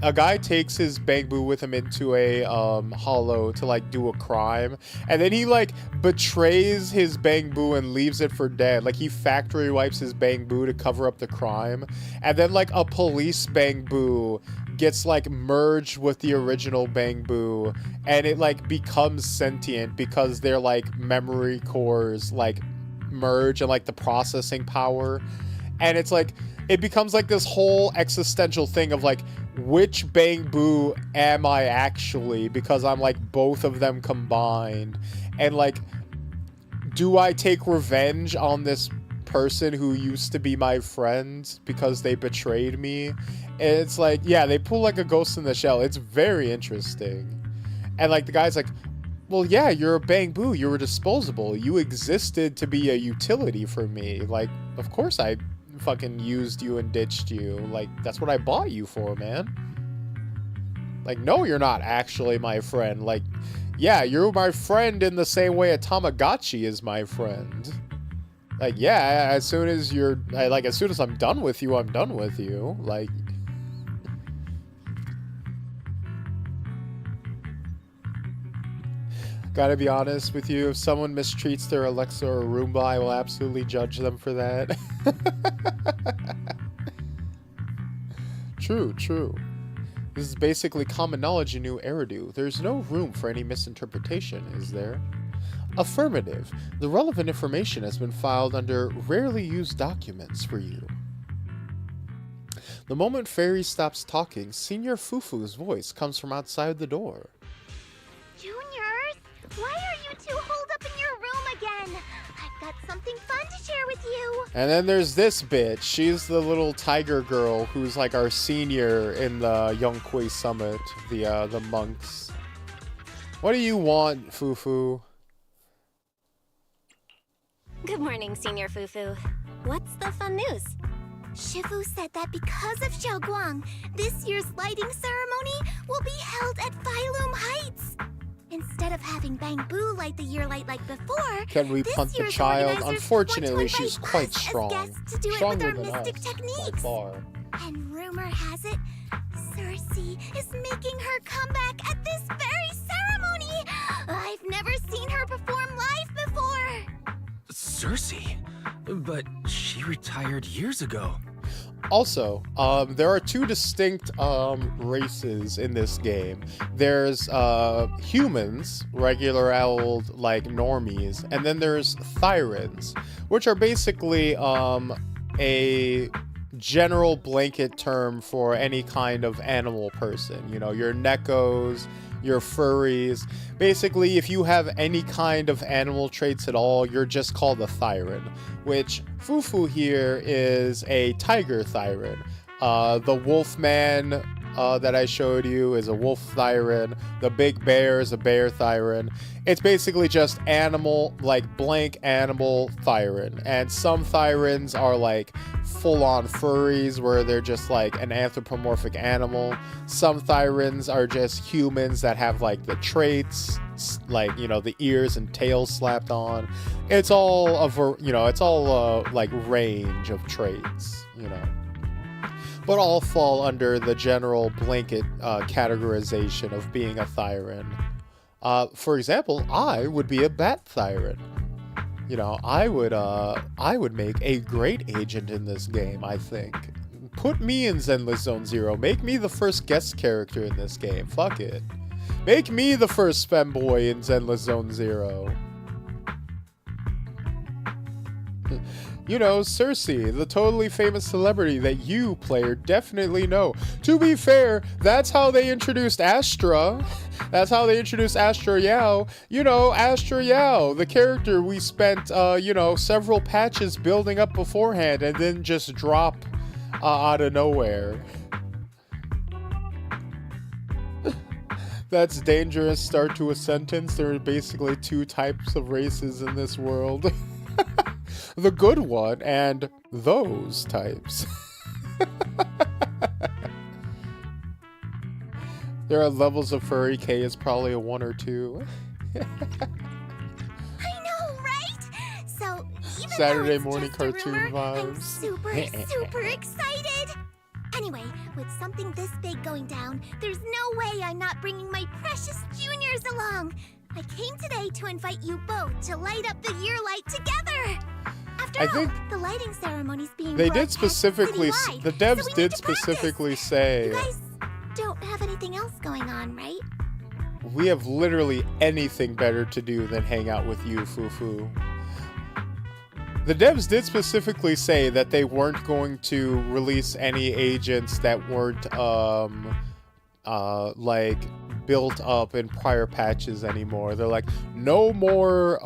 a guy takes his bang-boo with him into a hollow to like do a crime, and then he like betrays his bang-boo and leaves it for dead. Like he factory wipes his bang-boo to cover up the crime, and then like a police bang-boo gets like merged with the original bang-boo, and it like becomes sentient because their like memory cores like merge and like the processing power. And it's like, it becomes like this whole existential thing of like, which Bang Boo am I actually? Because I'm like both of them combined. And like, do I take revenge on this person who used to be my friend because they betrayed me? And it's like, yeah, they pull like a Ghost in the Shell. It's very interesting. And like, the guy's like, well, yeah, you're a Bang Boo. You were disposable. You existed to be a utility for me. Like, of course I fucking used you and ditched you. Like, that's what I bought you for, man. Like, no, you're not actually my friend. Like, yeah, you're my friend in the same way a Tamagotchi is my friend. Like, yeah, as soon as I'm done with you, I'm done with you. Like, gotta be honest with you, if someone mistreats their Alexa or Roomba, I will absolutely judge them for that. True. This is basically common knowledge in New Eridu. There's no room for any misinterpretation, is there? Affirmative. The relevant information has been filed under rarely used documents for you. The moment Fairy stops talking, Senior Fufu's voice comes from outside the door. Juniors, why are you two holed up in your room again? I've got something fun to share with you. And then there's this bitch. She's the little tiger girl who's like our senior in the Yongkui Summit, the monks. What do you want, Fufu? Good morning, Senior Fufu. What's the fun news? Shifu said that because of Xiaoguang, this year's lighting ceremony will be held at Phylum Heights. Instead of having Bang Boo light the year light like before, Can we punt the child? Unfortunately, she's quite strong. To do it with our Stronger than mystic us, techniques. by far. And rumor has it, Cersei is making her comeback at this very ceremony. I've never seen her perform live before. Cersei? But she retired years ago. Also, there are two distinct races in this game. There's humans, regular old like normies, and then there's Thyrans, which are basically a general blanket term for any kind of animal person. You know, your Nekos, your furries. Basically, if you have any kind of animal traits at all, you're just called a Thyran, which Fufu here is a tiger Thyran. The Wolfman that I showed you is a wolf Thyran. The Big Bear is a bear Thyran. It's basically just animal, like blank animal Thyran. And some Thyrans are like full-on furries where they're just like an anthropomorphic animal. Some Thyrans are just humans that have like the traits, like, you know, the ears and tails slapped on. It's all like range of traits, you know, but all fall under the general blanket categorization of being a Thyran. For example, I would be a Bat Thyran. You know, I would make a great agent in this game, I think. Put me in Zenless Zone Zero. Make me the first guest character in this game. Fuck it. Make me the first femboy in Zenless Zone Zero. You know, Cersei, the totally famous celebrity that you, player, definitely know. To be fair, that's how they introduced Astra. That's how they introduced Astra Yao. You know, Astra Yao, the character we spent, several patches building up beforehand and then just drop out of nowhere. That's dangerous start to a sentence. There are basically two types of races in this world. The good one and those types. There are levels of furry. K is probably a 1 or 2. I know, right? So even Saturday though it's morning just a cartoon rumor, I'm vibes. super excited. Anyway, with something this big going down, there's no way I'm not bringing my precious juniors along. I came today to invite you both to light up the year light together. After I all, think the lighting ceremony's being they did broadcast specifically, citywide, the devs so we did need to practice. specifically say, You guys don't have anything else going on, right? we have literally anything better to do than hang out with you, Fufu. The devs did specifically say that they weren't going to release any agents that weren't, like, built up in prior patches anymore. They're like, no more,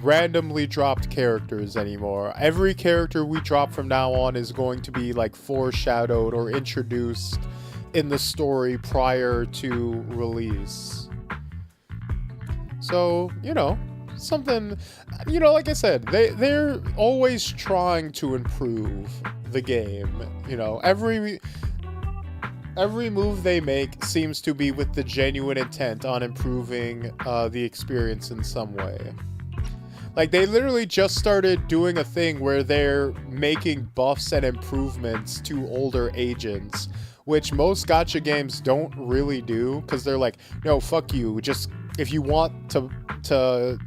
randomly dropped characters anymore. Every character we drop from now on is going to be, like, foreshadowed or introduced in the story prior to release. So, you know, something, you know, like I said, they're always trying to improve the game. You know, every move they make seems to be with the genuine intent on improving the experience in some way. Like, they literally just started doing a thing where they're making buffs and improvements to older agents, which most gacha games don't really do, because they're like, no, fuck you, just, if you want to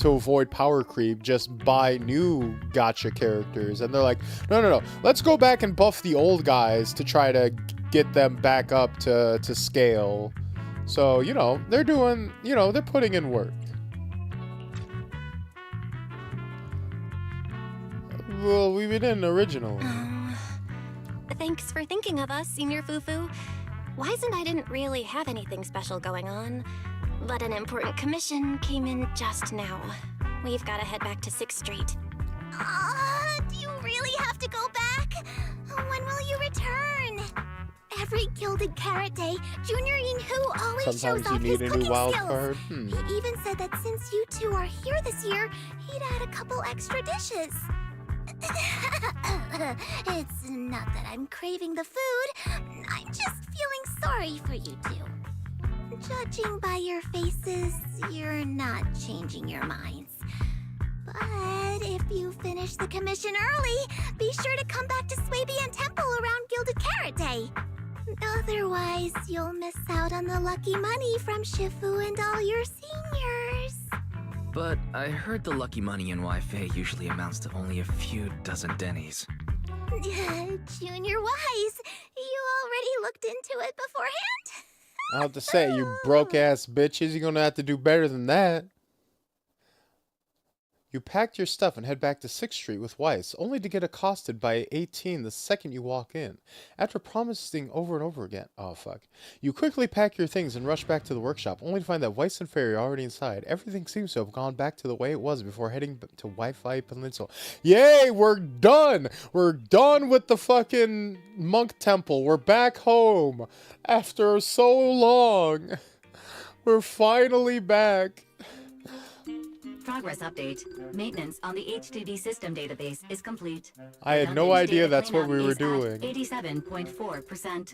avoid power creep, just buy new gacha characters. And they're like, no, let's go back and buff the old guys to try to get them back up to scale. So, you know, they're doing, you know, they're putting in work. Well, we didn't originally. Thanks for thinking of us, Senior Fufu. Wise and I didn't really have anything special going on, but an important commission came in just now. We've got to head back to 6th Street. Do you really have to go back? When will you return? Every Gilded Carrot Day, Junior Inhu always Sometimes shows off you his need a cooking new wild skills. card. He even said that since you two are here this year, he'd add a couple extra dishes. It's not that I'm craving the food. I'm just feeling sorry for you two. Judging by your faces, you're not changing your minds. But if you finish the commission early, be sure to come back to Swabian Temple around Gilded Carrot Day. Otherwise, you'll miss out on the lucky money from Shifu and all your seniors. But I heard the lucky money in Wi-Fi usually amounts to only a few dozen dennies. Junior Wise, you already looked into it beforehand? I have to say, you broke-ass bitches, you're gonna have to do better than that. You packed your stuff and head back to 6th Street with Weiss, only to get accosted by 18 the second you walk in. After promising over and over again, oh fuck. You quickly pack your things and rush back to the workshop, only to find that Weiss and Fairy are already inside. Everything seems to have gone back to the way it was before heading to Wi-Fi Peninsula. Yay, we're done! We're done with the fucking monk temple. We're back home. After so long. We're finally back. Progress update. Maintenance on the HDD system database is complete. I had no idea that's what we were Redundant doing. is at 87.4%.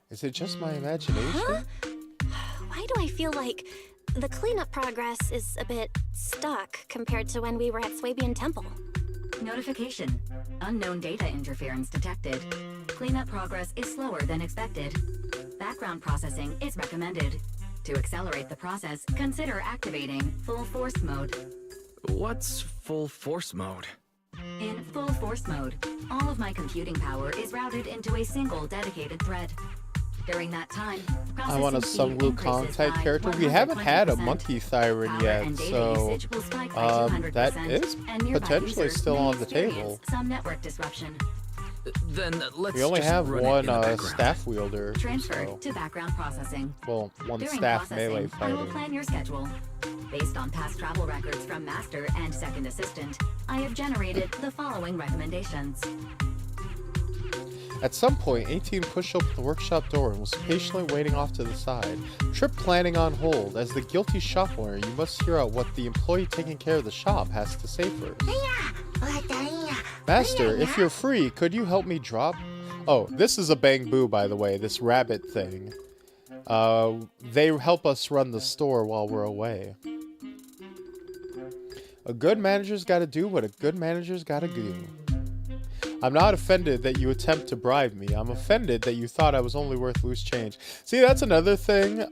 Is it just my imagination? Huh? Why do I feel like the cleanup progress is a bit stuck compared to when we were at Swabian Temple? Notification. Unknown data interference detected. Cleanup progress is slower than expected. Background processing is recommended. To accelerate the process, consider activating full force mode. What's full force mode? In full force mode, all of my computing power is routed into a single dedicated thread. During that time, I want a Sun Wu Kong type character. We haven't had a Monkey Siren yet, so that is potentially still on the table. Some network disruption. Then let's We only just have run it one in the background. staff wielder, Transferred so, to background processing. well, one During staff processing, melee I will fighting. plan your schedule. Based on past travel records from Master and Second Assistant, I have generated the following recommendations. At some point, 18 pushed open the workshop door and was patiently waiting off to the side. Trip planning on hold. As the guilty shop owner, you must hear out what the employee taking care of the shop has to say first. Master, if you're free, could you help me drop? Oh, this is a Bang Boo, by the way, this rabbit thing. They help us run the store while we're away. A good manager's gotta do what a good manager's gotta do. I'm not offended that you attempt to bribe me. I'm offended that you thought I was only worth loose change. See, that's another thing.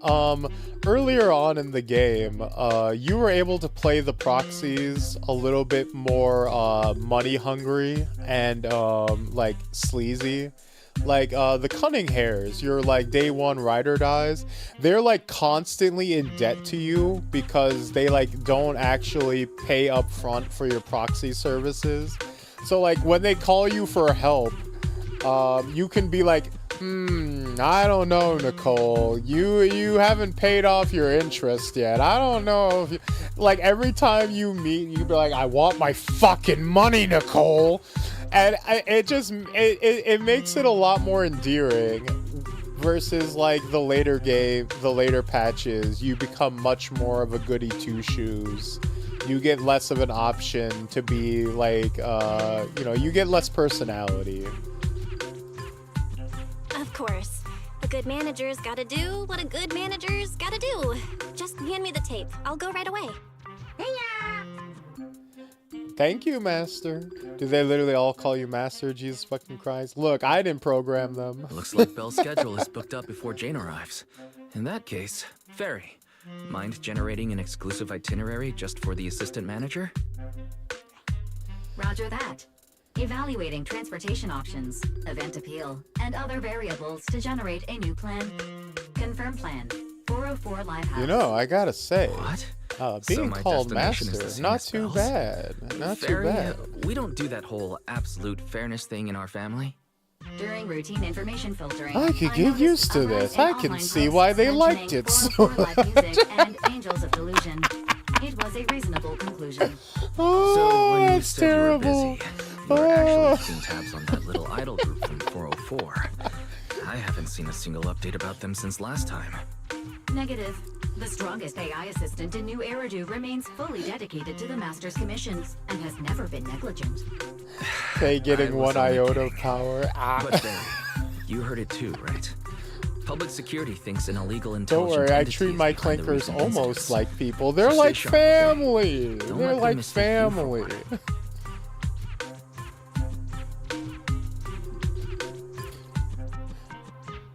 Earlier on in the game, you were able to play the proxies a little bit more money hungry and like sleazy. Like, the Cunning Hares, your, like, day one ride or dies, they're, like, constantly in debt to you because they, like, don't actually pay up front for your proxy services. So, like, when they call you for help, you can be like, I don't know, Nicole. You haven't paid off your interest yet. I don't know if you... Like, every time you meet, you be like, I want my fucking money, Nicole. And it makes it a lot more endearing versus, like, the later patches. You become much more of a goody two-shoes. You get less of an option to be, like, you get less personality. Of course. A good manager's gotta do what a good manager's gotta do. Just hand me the tape. I'll go right away. Thank you, Master. Do they literally all call you Master? Jesus fucking Christ. Look, I didn't program them. Looks like Belle's schedule is booked up before Jane arrives. In that case, Fairy, mind generating an exclusive itinerary just for the assistant manager? Roger that. Evaluating transportation options, event appeal, and other variables to generate a new plan. Confirm plan. 404 Live House. You know, I gotta say, What? being my called destination is Master, the same not as too Belle's? bad. Not too Fairy, bad. we don't do that whole absolute fairness thing in our family. During routine information filtering, I could get noticed used to a rise this. in I can online see posts why they mentioning liked it so 404 Live Music much. and Angels of Delusion. It was a reasonable conclusion. Oh, So when you that's said you were terrible. busy, you were actually Oh. keeping tabs on that little idol group from 404. I haven't seen a single update about them since last time. Negative. The strongest AI assistant in New Eridu remains fully dedicated to the Master's commissions and has never been negligent. They I getting was one only iota kidding. power. But Fairy, you heard it too, right? Public security thinks an illegal Don't intelligent worry, I entity treat is my behind the clankers recent almost incidents. like people. They're So like stay sharp, okay? family. Don't They're let them like mistake you for family. one.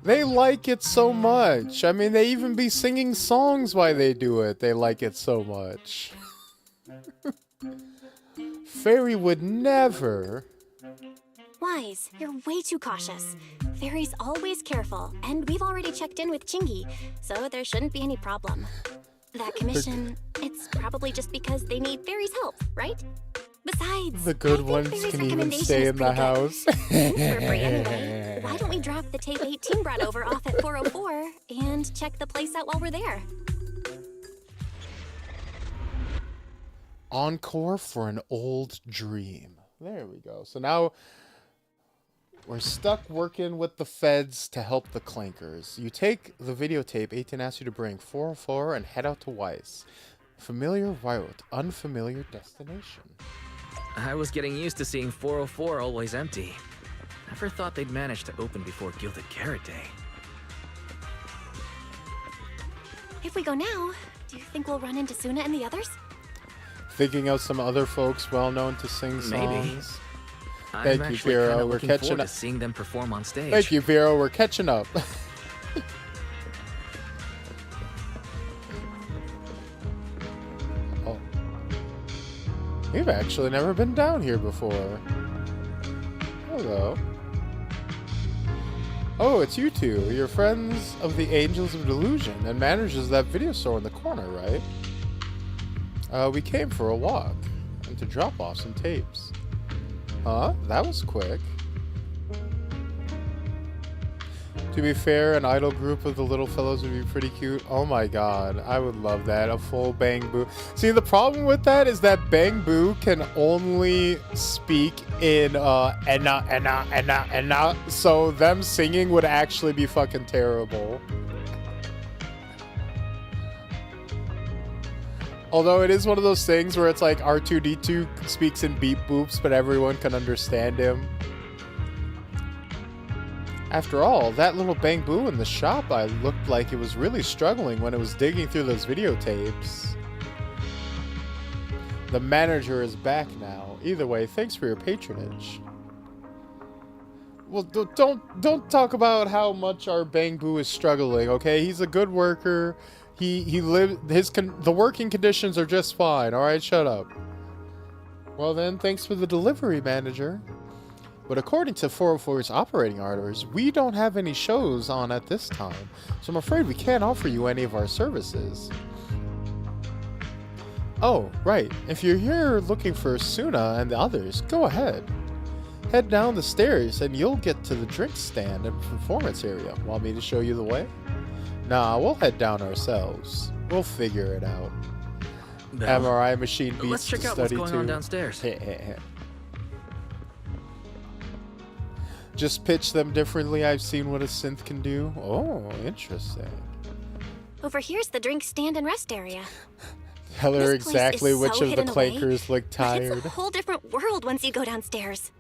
They like it so much. I mean, they even be singing songs while they do it. They like it so much. Fairy would never. Wise, you're way too cautious. Fairy's always careful, and we've already checked in with Chingy, so there shouldn't be any problem. That commission, it's probably just because they need Fairy's help, right? Besides, The I good think ones Fairy's can even recommendation stay is in the pretty good. house. Since we're free anyway, why don't we drop the tape 18 brought over off at 404 and check the place out while we're there? Encore for an old dream. There we go. So now we're stuck working with the feds to help the clankers. You take the videotape 18 asks you to bring 404 and head out to Weiss. Familiar route, unfamiliar destination. I was getting used to seeing 404 always empty. Never thought they'd manage to open before Gilded Carrot Day. If we go now, do you think we'll run into Suna and the others? Thinking of some other folks well known to sing songs. Maybe. Thank I'm you, actually Vero. kinda We're looking catching forward up. to seeing them perform on stage. Thank you, Vero. We're catching up. Oh. We've actually never been down here before. Hello. Oh, it's you two. You're friends of the Angels of Delusion and managers of that video store in the corner, right? We came for a walk and to drop off some tapes. Huh? That was quick. To be fair, an idol group of the little fellows would be pretty cute. Oh my god, I would love that. A full Bang Boo. See, the problem with that is that Bang Boo can only speak in enna, so them singing would actually be fucking terrible. Although it is one of those things where it's like R2-D2 speaks in beep boops, but everyone can understand him. After all, that little Bang Boo in the shop looked like it was really struggling when it was digging through those videotapes. The manager is back now. Either way, thanks for your patronage. Well, don't talk about how much our Bang Boo is struggling, okay? He's a good worker. The working conditions are just fine. All right, shut up. Well then, thanks for the delivery, manager. But according to 404's operating hours, we don't have any shows on at this time, so I'm afraid we can't offer you any of our services. Oh, right. If you're here looking for Suna and the others, go ahead. Head down the stairs and you'll get to the drink stand and performance area. Want me to show you the way? Nah, we'll head down ourselves. We'll figure it out. Belle, MRI machine beats let's check to out what's study going too. on downstairs. Just pitch them differently. I've seen what a synth can do. Oh, interesting. Over here's the drink stand and rest area. Tell her This place exactly is which so of the hidden away, clankers look But tired. it's a whole different world once you go downstairs.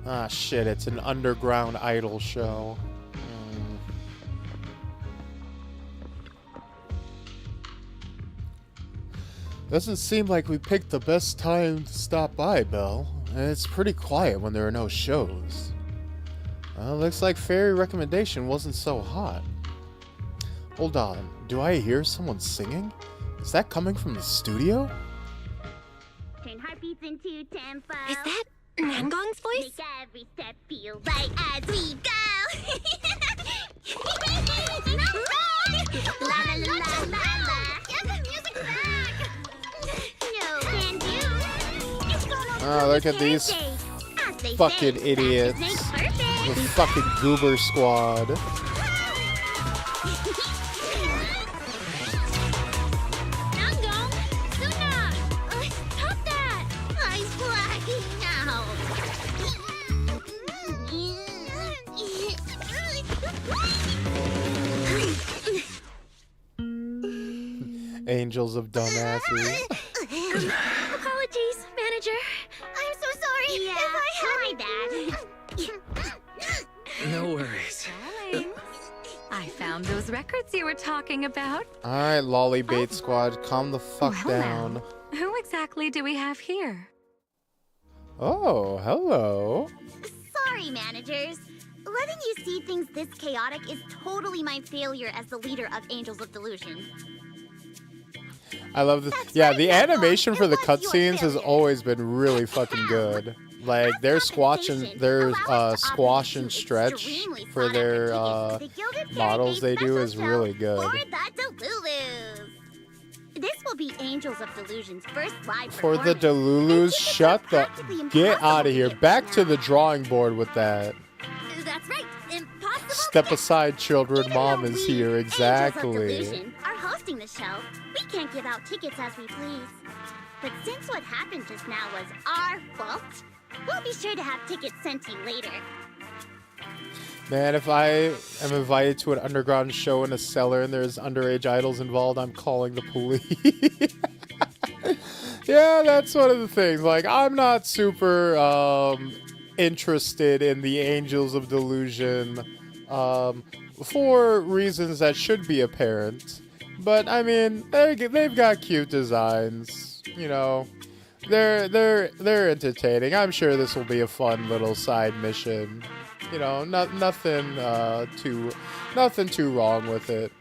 Ah, shit, it's an underground idol show. Doesn't seem like we picked the best time to stop by, Belle. And it's pretty quiet when there are no shows. Looks like Fairy recommendation wasn't so hot. Hold on, do I hear someone singing? Is that coming from the studio? Turn heartbeats into tempo. Is that Nangong's voice? Make every step feel right as we go. La la la la la. Get the music back. No can do. It's gonna Oh, look at these fucking idiots. The fucking goober squad. Nangong, Suna, stop that! I'm blacking out. Angels of dumbasses. Apologies, manager. I'm so sorry if I had my bad. No worries. I found those records you were talking about. Alright, Lolly Bait Squad, calm the fuck Well, down. now, who exactly do we have here? Oh, hello. Sorry, managers. Letting you see things this chaotic is totally my failure as the leader of Angels of Delusion. I love this. That's Yeah, right, the Nangong. animation for the It was your cutscenes has failure. always been really fucking good. Like their squash and Allow us to stretch extremely for sought-after their tickets to the Gilded models they Fairy do Day is special really show good. For the Delulus. This will be Angels of Delusion's first live For the performance. Delulus, Tickets shut are the practically get impossible out of to here. get Back to now. the drawing board with that. That's right. Impossible to Step get. aside, children. Even Mom though is we, here. Angels of Exactly. Delusion, are hosting the show, we can't give out tickets as we please. But since what happened just now was our fault, we'll be sure to have tickets sent to you later. Man, if I am invited to an underground show in a cellar and there's underage idols involved, I'm calling the police. Yeah, that's one of the things. Like, I'm not super interested in the Angels of Delusion for reasons that should be apparent. But I mean, they've got cute designs. You know, they're entertaining. I'm sure this will be a fun little side mission. You know, nothing too wrong with it.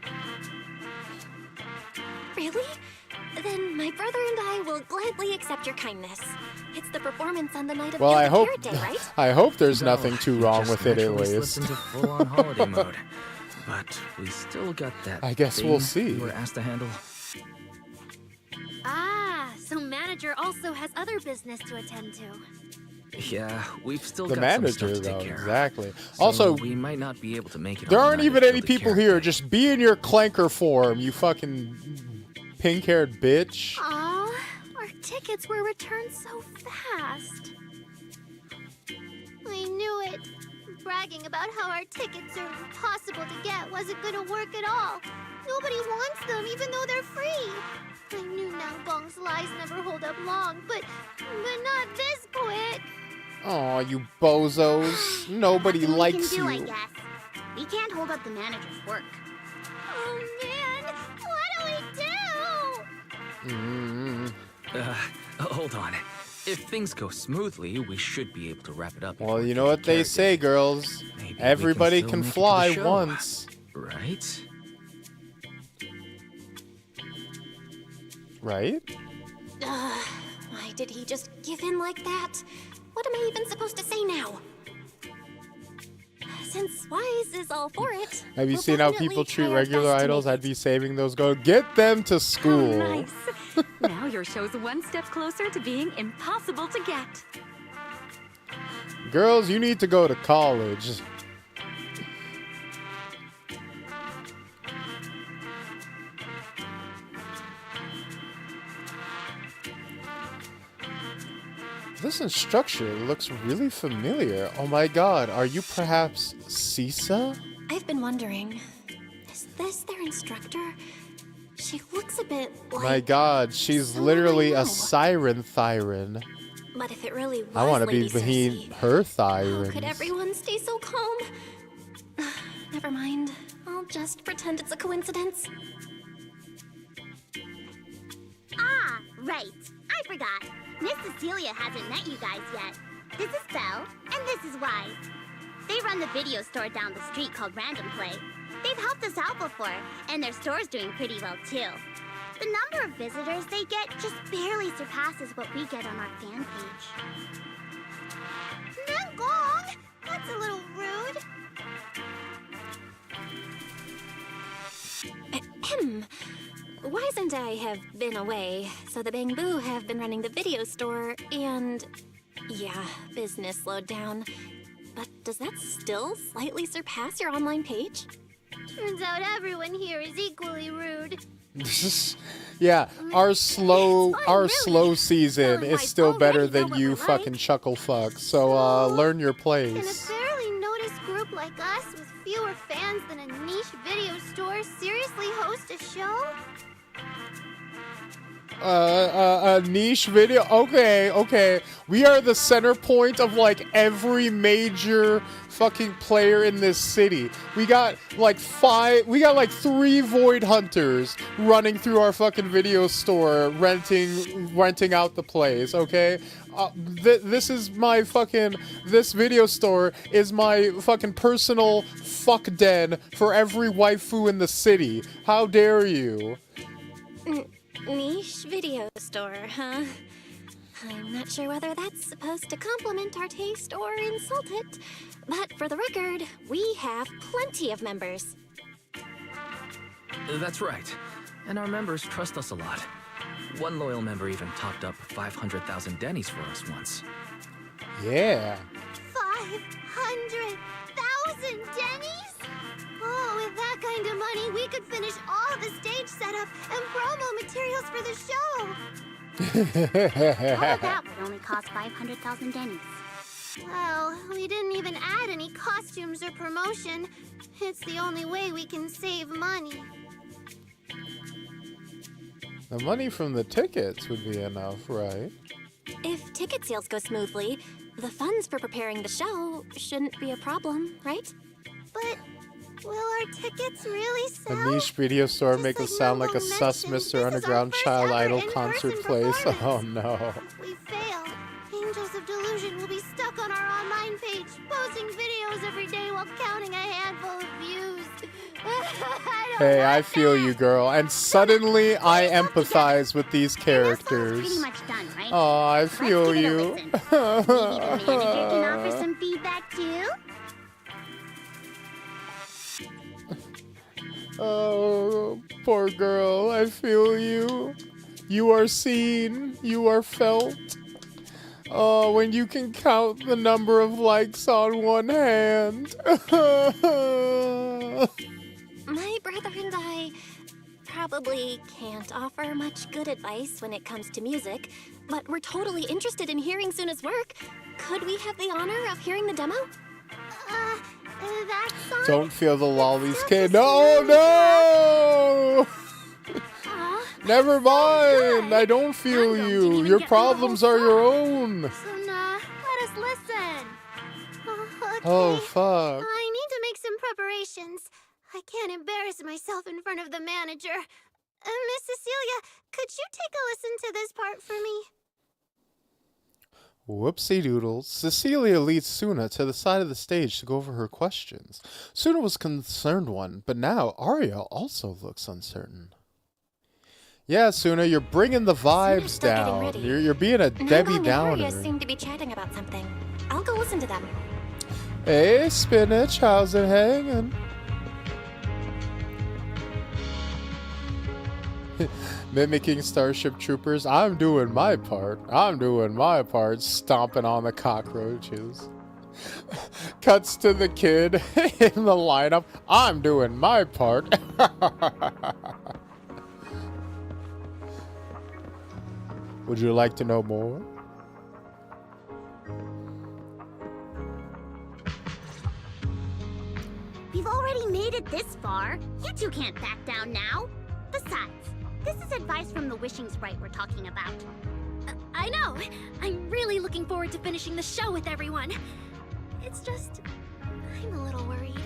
Really? Then my brother and I will gladly accept your kindness. It's the performance on the night of Well, I Gilded hope Carrot Day, right? I hope there's No, nothing too we wrong just with it at naturally least. slipped into full-on holiday mode. But we still got that. I guess thing we'll see. We were asked to handle. Ah, so manager also has other business to attend to. Yeah, we've still The got some manager, stuff to take though, care of. exactly. So Also, we might not be able to make it. there on the aren't night even of any Gilded people Carrot here. Day. Just be in your clanker form, you fucking pink-haired bitch. Aw, our tickets were returned so fast. I knew it. Bragging about how our tickets are impossible to get wasn't gonna work at all. Nobody wants them, even though they're free. I knew Nangong's lies never hold up long, but not this quick. Aw, you bozos. Nobody Nothing likes we can do, I you. guess. We can't hold up the manager's work. Oh man, what do we do? Hold on. If things go smoothly, we should be able to wrap it up. Well, before you know what Gilded they Carrot say, Day. girls. Maybe we Everybody still can make it to the fly show. once. Right? Right? Why did he just give in like that? What am I even supposed to say now? Since Wise is all for it. Have you we'll seen how definitely people try treat our regular best to idols? make I'd be saving those. Go get them to school. Oh, nice. Now your show's one step closer to being impossible to get. Girls, you need to go to college. This instructor looks really familiar. Oh my god, are you perhaps Sisa? I've been wondering, is this their instructor? She looks a bit like... My god, she's someone literally I a know. siren Thyren. But if it really was I want to be Lady behind Cersei, her how Thyrens. could everyone stay so calm? Never mind. I'll just pretend it's a coincidence. Ah, right. I forgot. Miss Cecilia hasn't met you guys yet. This is Belle, and this is Wise. They run the video store down the street called Random Play. They've helped us out before, and their store's doing pretty well too. The number of visitors they get just barely surpasses what we get on our fan page. Nangong! That's a little rude. Ahem. Wise and I have been away, so the Bangbu have been running the video store, and yeah, business slowed down. But does that still slightly surpass your online page? Turns out everyone here is equally rude. Yeah, our slow really. season Well, is I still better already know than what you we're fucking like. chuckle fuck. So learn your Can a place. fairly noticed group like us with fewer fans than a niche video store seriously host a show? A niche video. Okay. We are the center point of like every major fucking player in this city. We got like 3 Void Hunters running through our fucking video store, renting out the place. Okay. This video store is my fucking personal fuck den for every waifu in the city. How dare you? Niche video store, huh? I'm not sure whether that's supposed to compliment our taste or insult it, but for the record, we have plenty of members. That's right. And our members trust us a lot. One loyal member even topped up 500,000 dennies for us once. Yeah. 500,000 dennies? Oh, with that kind of money, we could finish all the stage setup and promo materials for the show. All of that would only cost 500,000 dennies. Well, we didn't even add any costumes or promotion. It's the only way we can save money. The money from the tickets would be enough, right? If ticket sales go smoothly, the funds for preparing the show shouldn't be a problem, right? But will our tickets really sell? A niche video store Just make like us sound like a Nangong sus mentioned, Mr. this is our Underground first Child ever Idol in-person concert place. performance. Oh no. If we fail, Angels of Delusion will be stuck on our online page, posting videos every day while counting a handful of views. Hey, I feel you, girl. And suddenly I empathize with these characters. Pretty much done, right? Oh, I Let's feel give it a you. listen. Maybe the manager can offer some feedback too? Oh, poor girl. I feel you. You are seen. You are felt. Oh, when you can count the number of likes on one hand. My brother and I probably can't offer much good advice when it comes to music, but we're totally interested in hearing Suna's work. Could we have the honor of hearing the demo? That song? Don't feel the lollies, still kid. just No, really no! Aw, Never mind. good. I don't feel I'm going to you. even Your get through the whole problems are your own. Suna, let us listen. Okay. Oh, fuck. I need to make some preparations. I can't embarrass myself in front of the manager. Miss Cecilia, could you take a listen to this part for me? Whoopsie doodles. Cecilia leads Suna to the side of the stage to go over her questions. Suna was concerned one, but now Arya also looks uncertain. Yeah, Suna, you're bringing the vibes still getting down. ready. You're being a Debbie Naga and Downer. Arya seem to be chatting about something. I'll go listen to them. Hey, Spinach, how's it hanging? Mimicking Starship Troopers. I'm doing my part. Stomping on the cockroaches. Cuts to the kid in the lineup. I'm doing my part. Would you like to know more? We've already made it this far. You two can't back down now. Besides, this is advice from the wishing sprite we're talking about. I know. I'm really looking forward to finishing the show with everyone. It's just, I'm a little worried.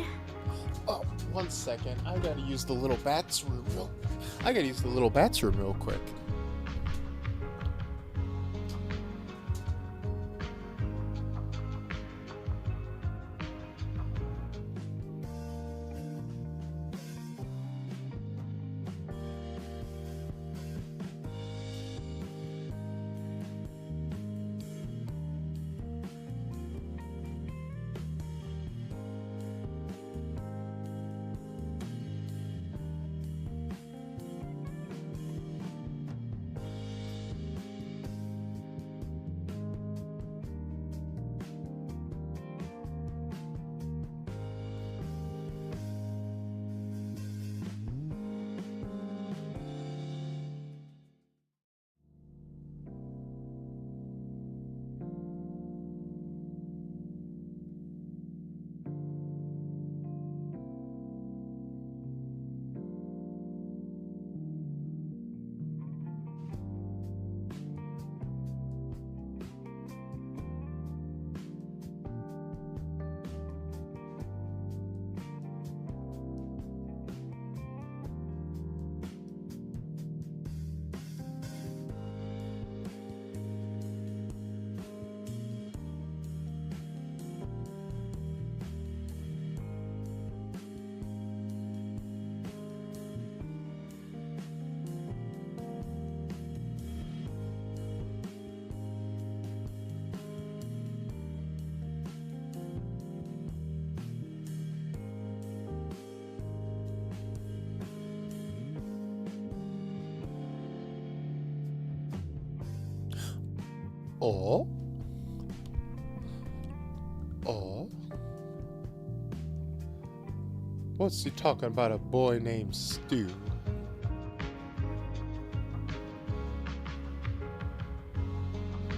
Oh, 1 second. I gotta use the little bats room real quick. Oh. What's he talking about? A boy named Stu?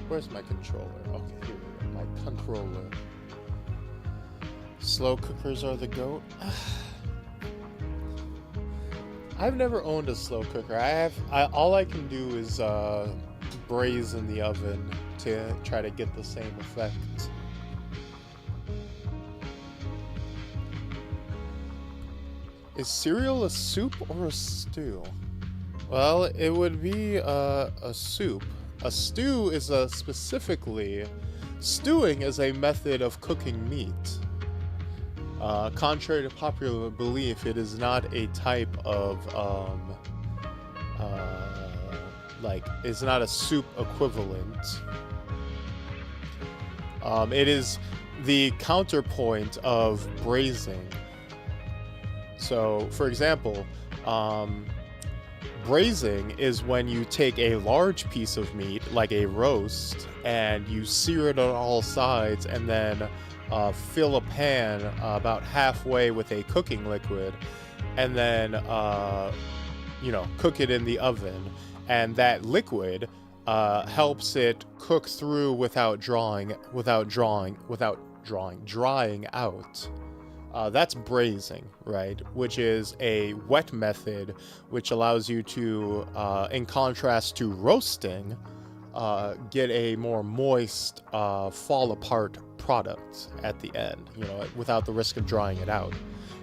Where's my controller? Okay, here we go. My controller. Slow cookers are the GOAT. I've never owned a slow cooker. All I can do is braise in the oven to try to get the same effect. Is cereal a soup or a stew? Well, it would be a soup. A stew is stewing is a method of cooking meat. Contrary to popular belief, it is not a type of it's not a soup equivalent. It is the counterpoint of braising. So, for example, braising is when you take a large piece of meat, like a roast, and you sear it on all sides, and then fill a pan about halfway with a cooking liquid, and then cook it in the oven. And that liquid helps it cook through without drying out. That's braising, right? Which is a wet method, which allows you to, in contrast to roasting, get a more moist, fall apart product at the end, without the risk of drying it out.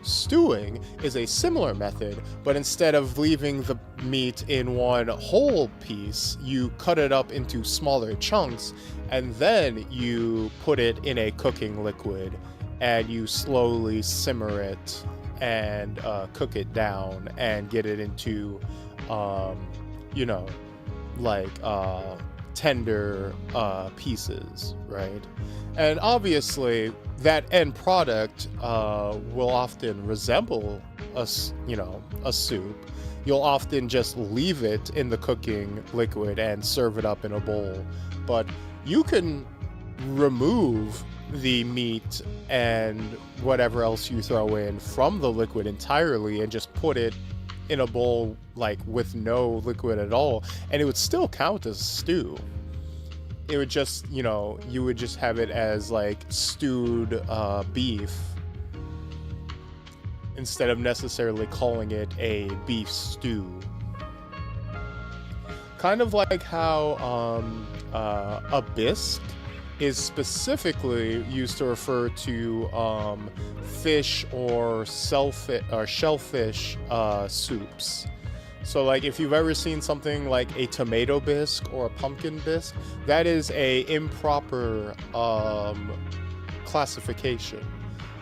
Stewing is a similar method, but instead of leaving the meat in one whole piece, you cut it up into smaller chunks, and then you put it in a cooking liquid, and you slowly simmer it and cook it down and get it into you know, like tender pieces, right? And obviously that end product will often resemble a soup. You'll often just leave it in the cooking liquid and serve it up in a bowl. But you can remove the meat and whatever else you throw in from the liquid entirely and just put it in a bowl like with no liquid at all, and it would still count as stew. It would just, you would just have it as like stewed beef instead of necessarily calling it a beef stew. Kind of like how a bisque is specifically used to refer to fish or shellfish soups. So like if you've ever seen something like a tomato bisque or a pumpkin bisque, that is a improper classification.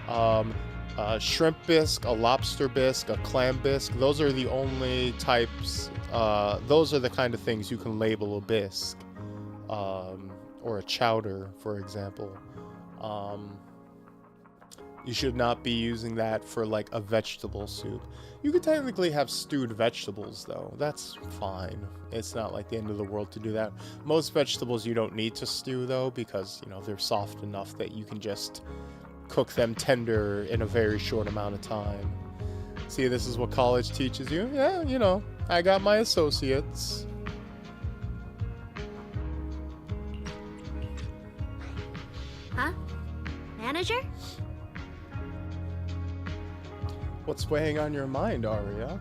A shrimp bisque, a lobster bisque, a clam bisque, those are the only types, those are the kind of things you can label a bisque. Or a chowder, for example. You should not be using that for like a vegetable soup. You could technically have stewed vegetables though. That's fine. It's not like the end of the world to do that. Most vegetables you don't need to stew though, because they're soft enough that you can just cook them tender in a very short amount of time. See, this is what college teaches you. Yeah, I got my associates. Huh? Manager? What's weighing on your mind, Aria?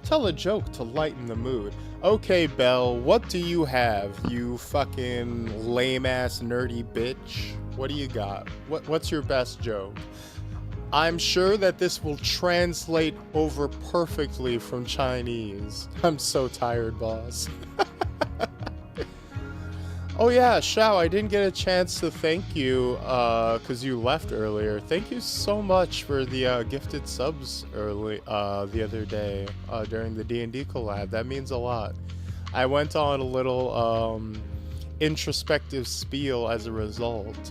Tell a joke to lighten the mood. Okay, Belle, what do you have, you fucking lame-ass nerdy bitch? What do you got? What's your best joke? I'm sure that this will translate over perfectly from Chinese. I'm so tired, boss. Oh yeah, Xiao, I didn't get a chance to thank you, because you left earlier. Thank you so much for the gifted subs the other day, during the D&D collab. That means a lot. I went on a little, introspective spiel as a result,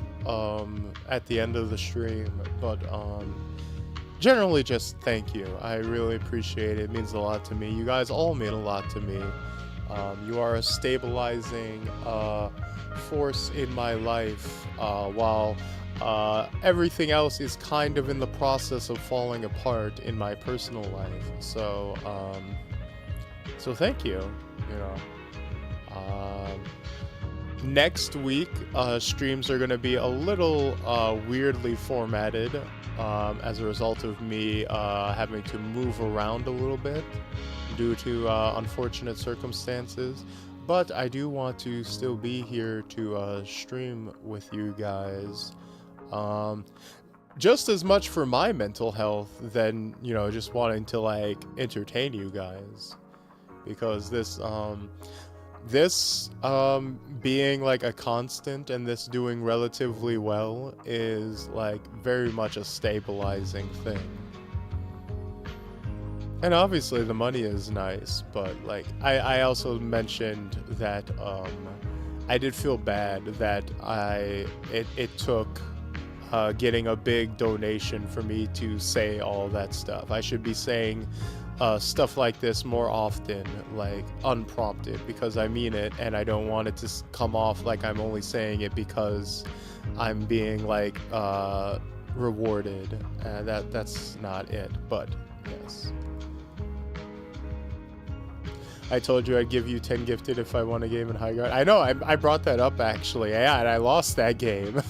at the end of the stream, but, generally just thank you. I really appreciate it. It means a lot to me. You guys all mean a lot to me. You are a stabilizing force in my life, while everything else is kind of in the process of falling apart in my personal life. So thank you. Next week, streams are going to be a little weirdly formatted as a result of me having to move around a little bit due to unfortunate circumstances, but I do want to still be here to stream with you guys, just as much for my mental health than just wanting to like entertain you guys, because this being like a constant and this doing relatively well is like very much a stabilizing thing. And obviously the money is nice, but like I also mentioned that I did feel bad that it took getting a big donation for me to say all that stuff. I should be saying stuff like this more often, like unprompted, because I mean it and I don't want it to come off like I'm only saying it because I'm being like rewarded. That's not it, but yes. I told you I'd give you 10 gifted if I won a game in High Guard. I know, I brought that up actually. Yeah, and I lost that game.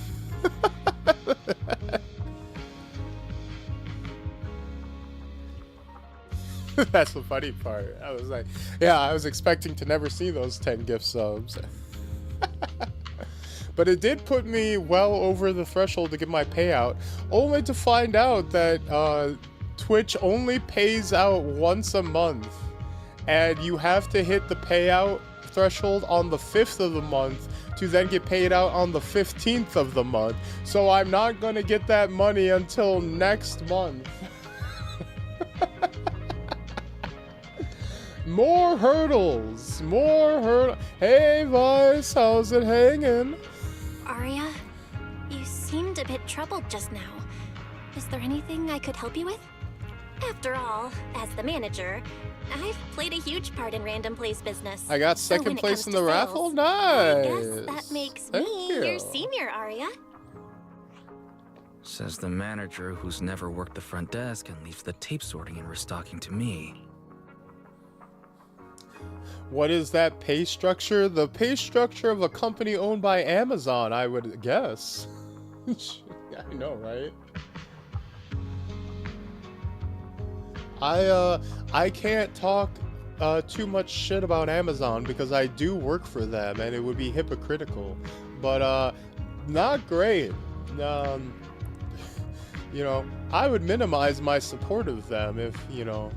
That's the funny part. I was like, yeah, I was expecting to never see those 10 gift subs. But it did put me well over the threshold to get my payout, only to find out that Twitch only pays out once a month. And you have to hit the payout threshold on the 5th of the month to then get paid out on the 15th of the month. So I'm not going to get that money until next month. More hurdles. More hurdles. Hey, Vice, how's it hanging? Arya, you seemed a bit troubled just now. Is there anything I could help you with? After all, as the manager, I've played a huge part in Random Play's business. I got So second when it place comes in the to raffle? sales, Nice. I guess that makes Thank me you. your senior, Arya. Says the manager who's never worked the front desk and leaves the tape sorting and restocking to me. What is that pay structure? The pay structure of a company owned by Amazon, I would guess. I know, right? I can't talk too much shit about Amazon because I do work for them and it would be hypocritical. But not great. You know, I would minimize my support of them if, you know,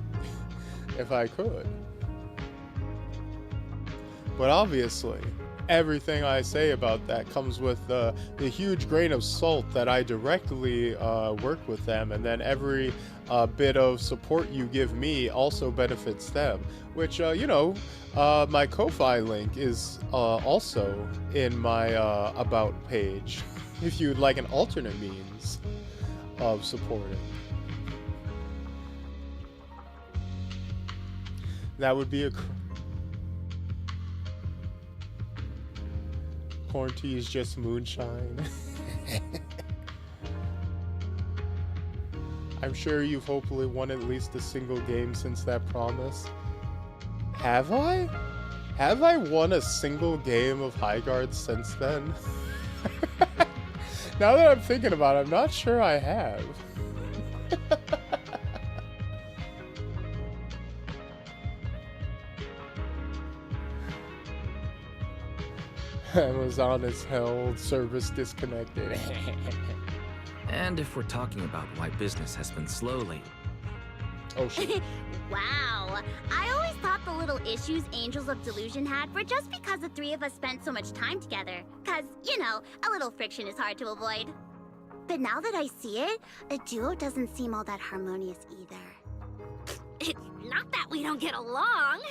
if I could. But obviously, everything I say about that comes with the huge grain of salt that I directly work with them, and then every bit of support you give me also benefits them, which, you know, my Ko-Fi link is also in my About page, if you'd like an alternate means of supporting. That would be a... Corn tea is just moonshine. I'm sure you've hopefully won at least a single game since that promise. Have I? Have I won a single game of High Guard since then? Now that I'm thinking about it, I'm not sure I have. Amazon is held, service disconnected. And if we're talking about why business has been slow lately... Oh shit. Wow. I always thought the little issues Angels of Delusion had were just because the three of us spent so much time together. Cause, you know, a little friction is hard to avoid. But now that I see it, a duo doesn't seem all that harmonious either. It's not that we don't get along.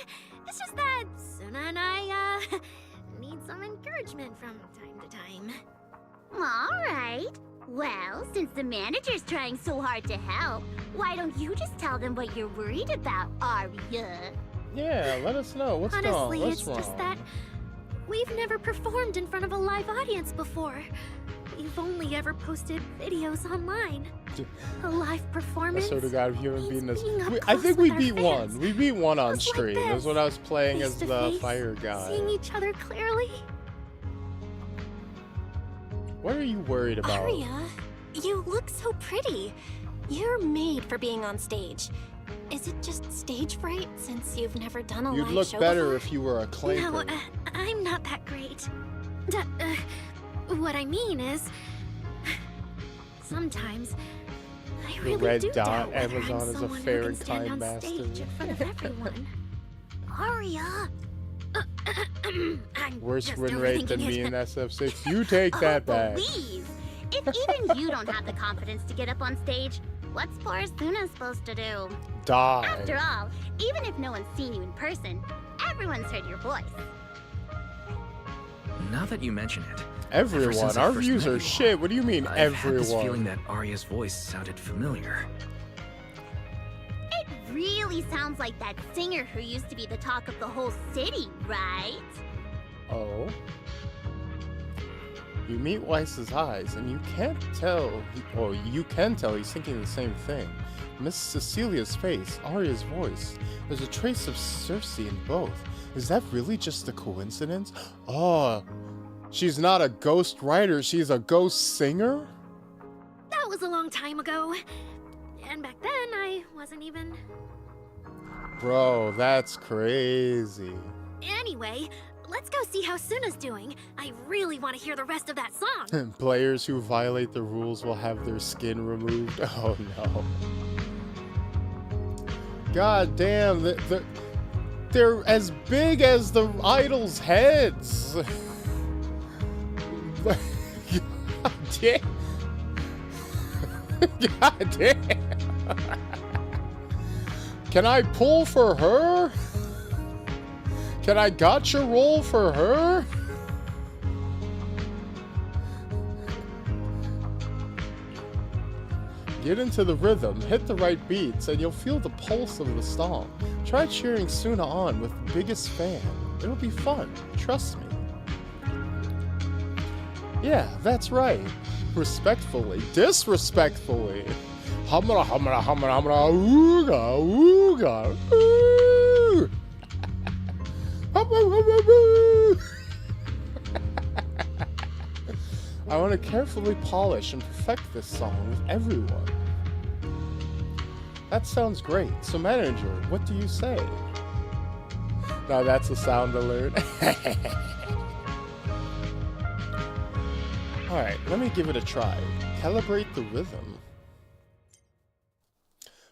It's just that Suna and I, need some encouragement from time to time. Alright. Well, since the manager's trying so hard to help, why don't you just tell them what you're worried about, Arya? Yeah, let us know. What's wrong? Honestly, What's it's wrong? just that we've never performed in front of a live audience before. We've only ever posted videos online. A live I performance. swear to God, if you haven't beaten us. being up I close think with we our beat fans. one. We beat one on Just like stream. That's this, what I was playing as face to the face, fire guy. Seeing each other clearly. What are you worried about? Arya, you look so pretty. You're made for being on stage. Is it just stage fright since you've never done a You'd live look show better before? if you were a clanker. No, I'm not that great. What I mean is, sometimes I The really red do dot, doubt whether Amazon I'm is a someone fair who and can stand kind on stage master. in front of everyone. Arya! I'm Worse just win rate than overthinking me it. in SF6. You take that back. Please! If even you don't have the confidence to get up on stage, what's poor Suna supposed to do? After Die. all, even if no one's seen you in person, everyone's heard your voice. Now that you mention it... ever Everyone. since I Our first views met are you all, shit. What do you mean, I've had this feeling everyone? that Arya's voice sounded familiar. It really sounds like that singer who used to be the talk of the whole city, right? Oh. You meet Weiss's eyes, and you can't tell, or you can tell he's thinking the same thing. Miss Cecilia's face, Arya's voice. There's a trace of Cersei in both. Is that really just a coincidence? Oh, she's not a ghost writer, she's a ghost singer? That was a long time ago. And back then, I wasn't even... Bro, that's crazy. Anyway, let's go see how Suna's doing. I really want to hear the rest of that song. Players who violate the rules will have their skin removed. Oh no. God damn, they're as big as the idols' heads. God damn. God damn. Can I pull for her? Can I gotcha roll for her? Get into the rhythm, hit the right beats, and you'll feel the pulse of the song. Try cheering Suna on with the biggest fan. It'll be fun, trust me. Yeah, that's right. Respectfully, disrespectfully. Humra, humra, humra, humra, ooga, ooga, ooh. I want to carefully polish and perfect this song with everyone. That sounds great. So manager, what do you say? Now that's a sound alert. Alright, let me give it a try. Calibrate the rhythm.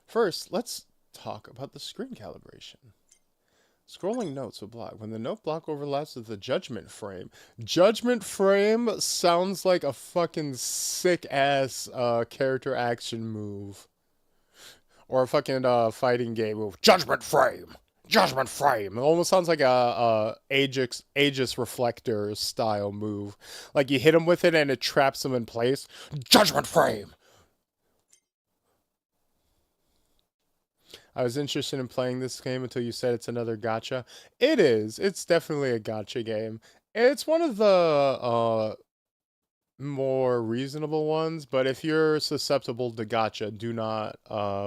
First, let's talk about the screen calibration. Scrolling notes will block. When the note block overlaps with the judgment frame. Judgment frame sounds like a fucking sick-ass character action move. Or a fucking fighting game move. Judgment frame! Judgment frame! It almost sounds like a Aegis Reflector style move. Like you hit him with it and it traps him in place. Judgment frame! I was interested in playing this game until you said it's another gacha. It is. It's definitely a gacha game. It's one of the more reasonable ones, but if you're susceptible to gacha, do not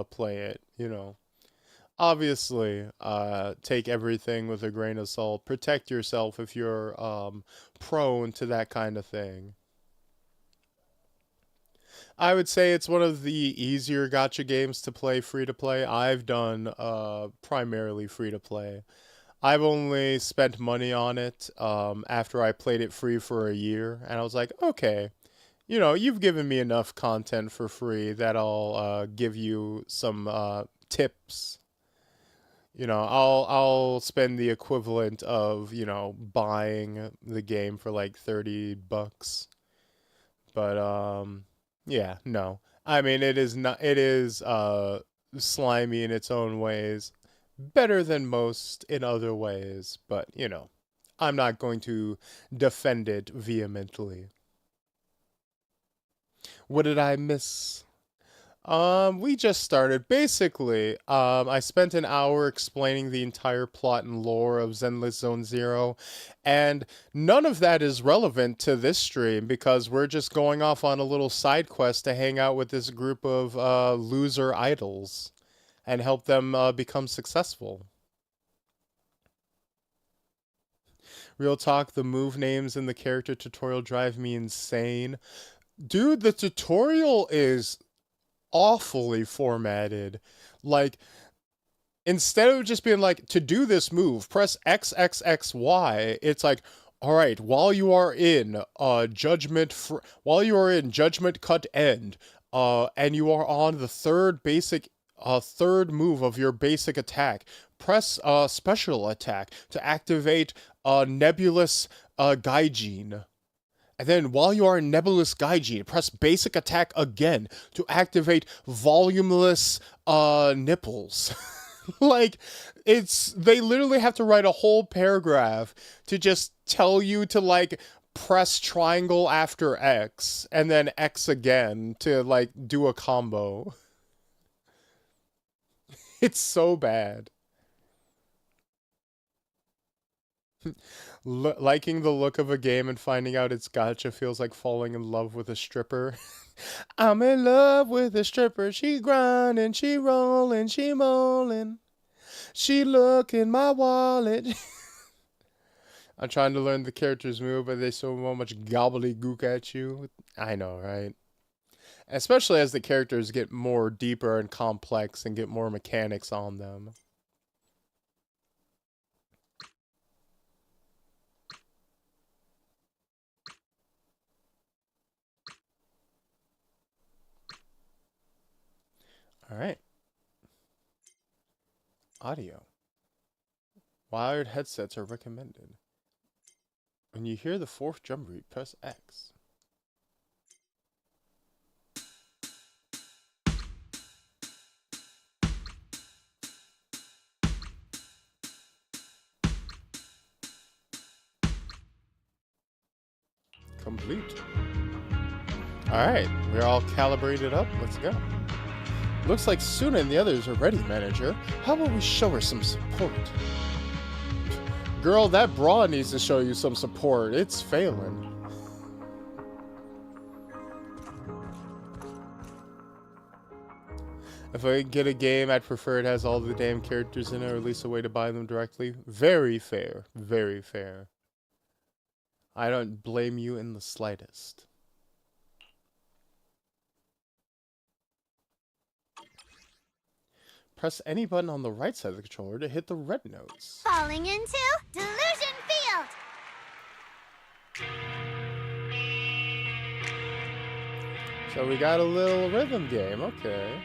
play it, you know. Obviously, take everything with a grain of salt. Protect yourself if you're prone to that kind of thing. I would say it's one of the easier gacha games to play free-to-play. I've done primarily free-to-play. I've only spent money on it after I played it free for a year, and I was like, okay, you know, you've given me enough content for free that I'll give you some tips. You know, I'll spend the equivalent of, you know, buying the game for like $30. But yeah, no. I mean, it is slimy in its own ways. Better than most in other ways, but, you know, I'm not going to defend it vehemently. What did I miss? We just started. Basically, I spent an hour explaining the entire plot and lore of Zenless Zone Zero, and none of that is relevant to this stream because we're just going off on a little side quest to hang out with this group of loser idols and help them become successful. Real talk, the move names in the character tutorial drive me insane. Dude, the tutorial is awfully formatted. Like, instead of just being like, to do this move, press XXXY, it's like, all right, while you are in judgment cut end, and you are on the third move of your basic attack, press special attack to activate nebulous gaijin. And then while you are in Nebulous Gaijin, press basic attack again to activate volumeless nipples. Like, they literally have to write a whole paragraph to just tell you to, like, press triangle after X and then X again to, like, do a combo. It's so bad. Liking the look of a game and finding out it's gacha feels like falling in love with a stripper. I'm in love with a stripper. She grinding, she rolling, she molding. She look in my wallet. I'm trying to learn the characters' move, but they so much gobbledygook at you. I know, right? Especially as the characters get more deeper and complex and get more mechanics on them. All right. Audio. Wired headsets are recommended. When you hear the fourth drum beat, press X. complete. Alright, we're all calibrated up. Let's go. Looks like Suna and the others are ready, Manager. How about we show her some support? Girl, that bra needs to show you some support. It's failing. If I get a game, I'd prefer it has all the damn characters in it, or at least a way to buy them directly. Very fair. Very fair. I don't blame you in the slightest. Press any button on the right side of the controller to hit the red notes. Falling into Delusion Field! So we got a little rhythm game, okay.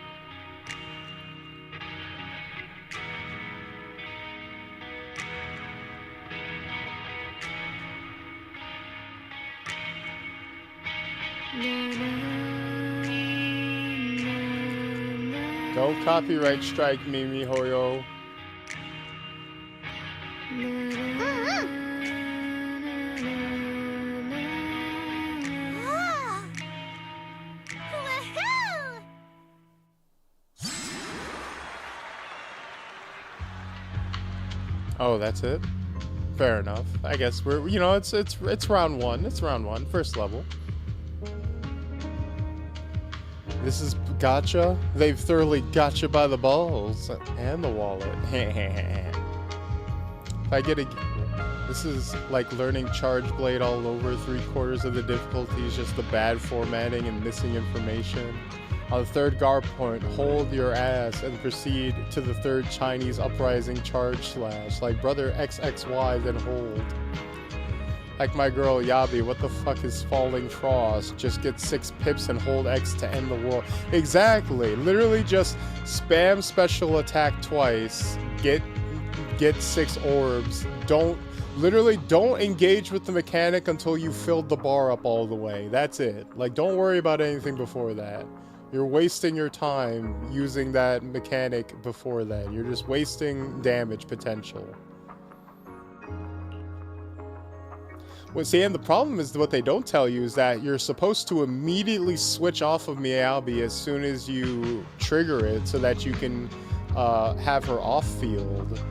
Don't copyright strike me, mihoyo. Oh, that's it? Fair enough. I guess we're, you know, it's round one. It's round one, first level. This is gotcha. They've thoroughly gotcha by the balls and the wallet. If I get a, this is like learning Charge Blade all over. 3/4 of the difficulty is just the bad formatting and missing information. On the third guard point, hold your ass and proceed to the third Chinese uprising charge slash. Like brother XXY, then hold. Like my girl Yabi, what the fuck is Falling Frost? Just get 6 pips and hold X to end the world. Exactly. Literally just spam special attack twice. Get 6 orbs. Literally don't engage with the mechanic until you filled the bar up all the way. That's it. Like, don't worry about anything before that. You're wasting your time using that mechanic before that. You're just wasting damage potential. Well, see, and the problem is what they don't tell you is that you're supposed to immediately switch off of Miyabi as soon as you trigger it so that you can have her off field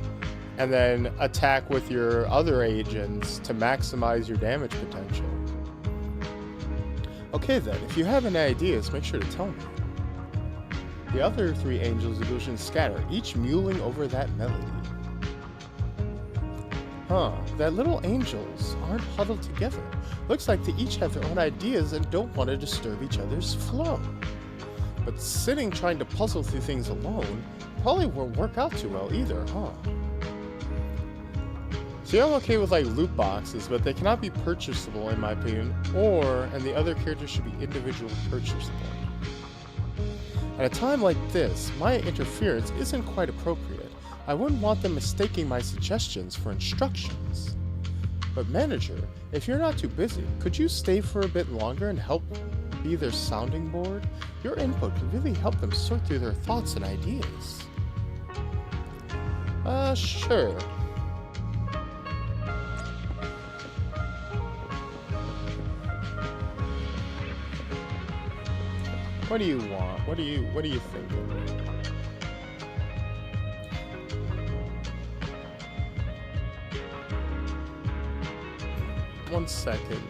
and then attack with your other agents to maximize your damage potential. Okay then, if you have any ideas, make sure to tell me. The other 3 angels' illusions scatter, each mewling over that melody. Huh, that little angels aren't huddled together. Looks like they each have their own ideas and don't want to disturb each other's flow. But sitting trying to puzzle through things alone probably won't work out too well either, huh? See, I'm okay with like loot boxes, but they cannot be purchasable in my opinion, and the other characters should be individually purchasable. At a time like this, my interference isn't quite appropriate. I wouldn't want them mistaking my suggestions for instructions. But manager, if you're not too busy, could you stay for a bit longer and help be their sounding board? Your input could really help them sort through their thoughts and ideas. Sure. What do you want? What are you thinking? One second.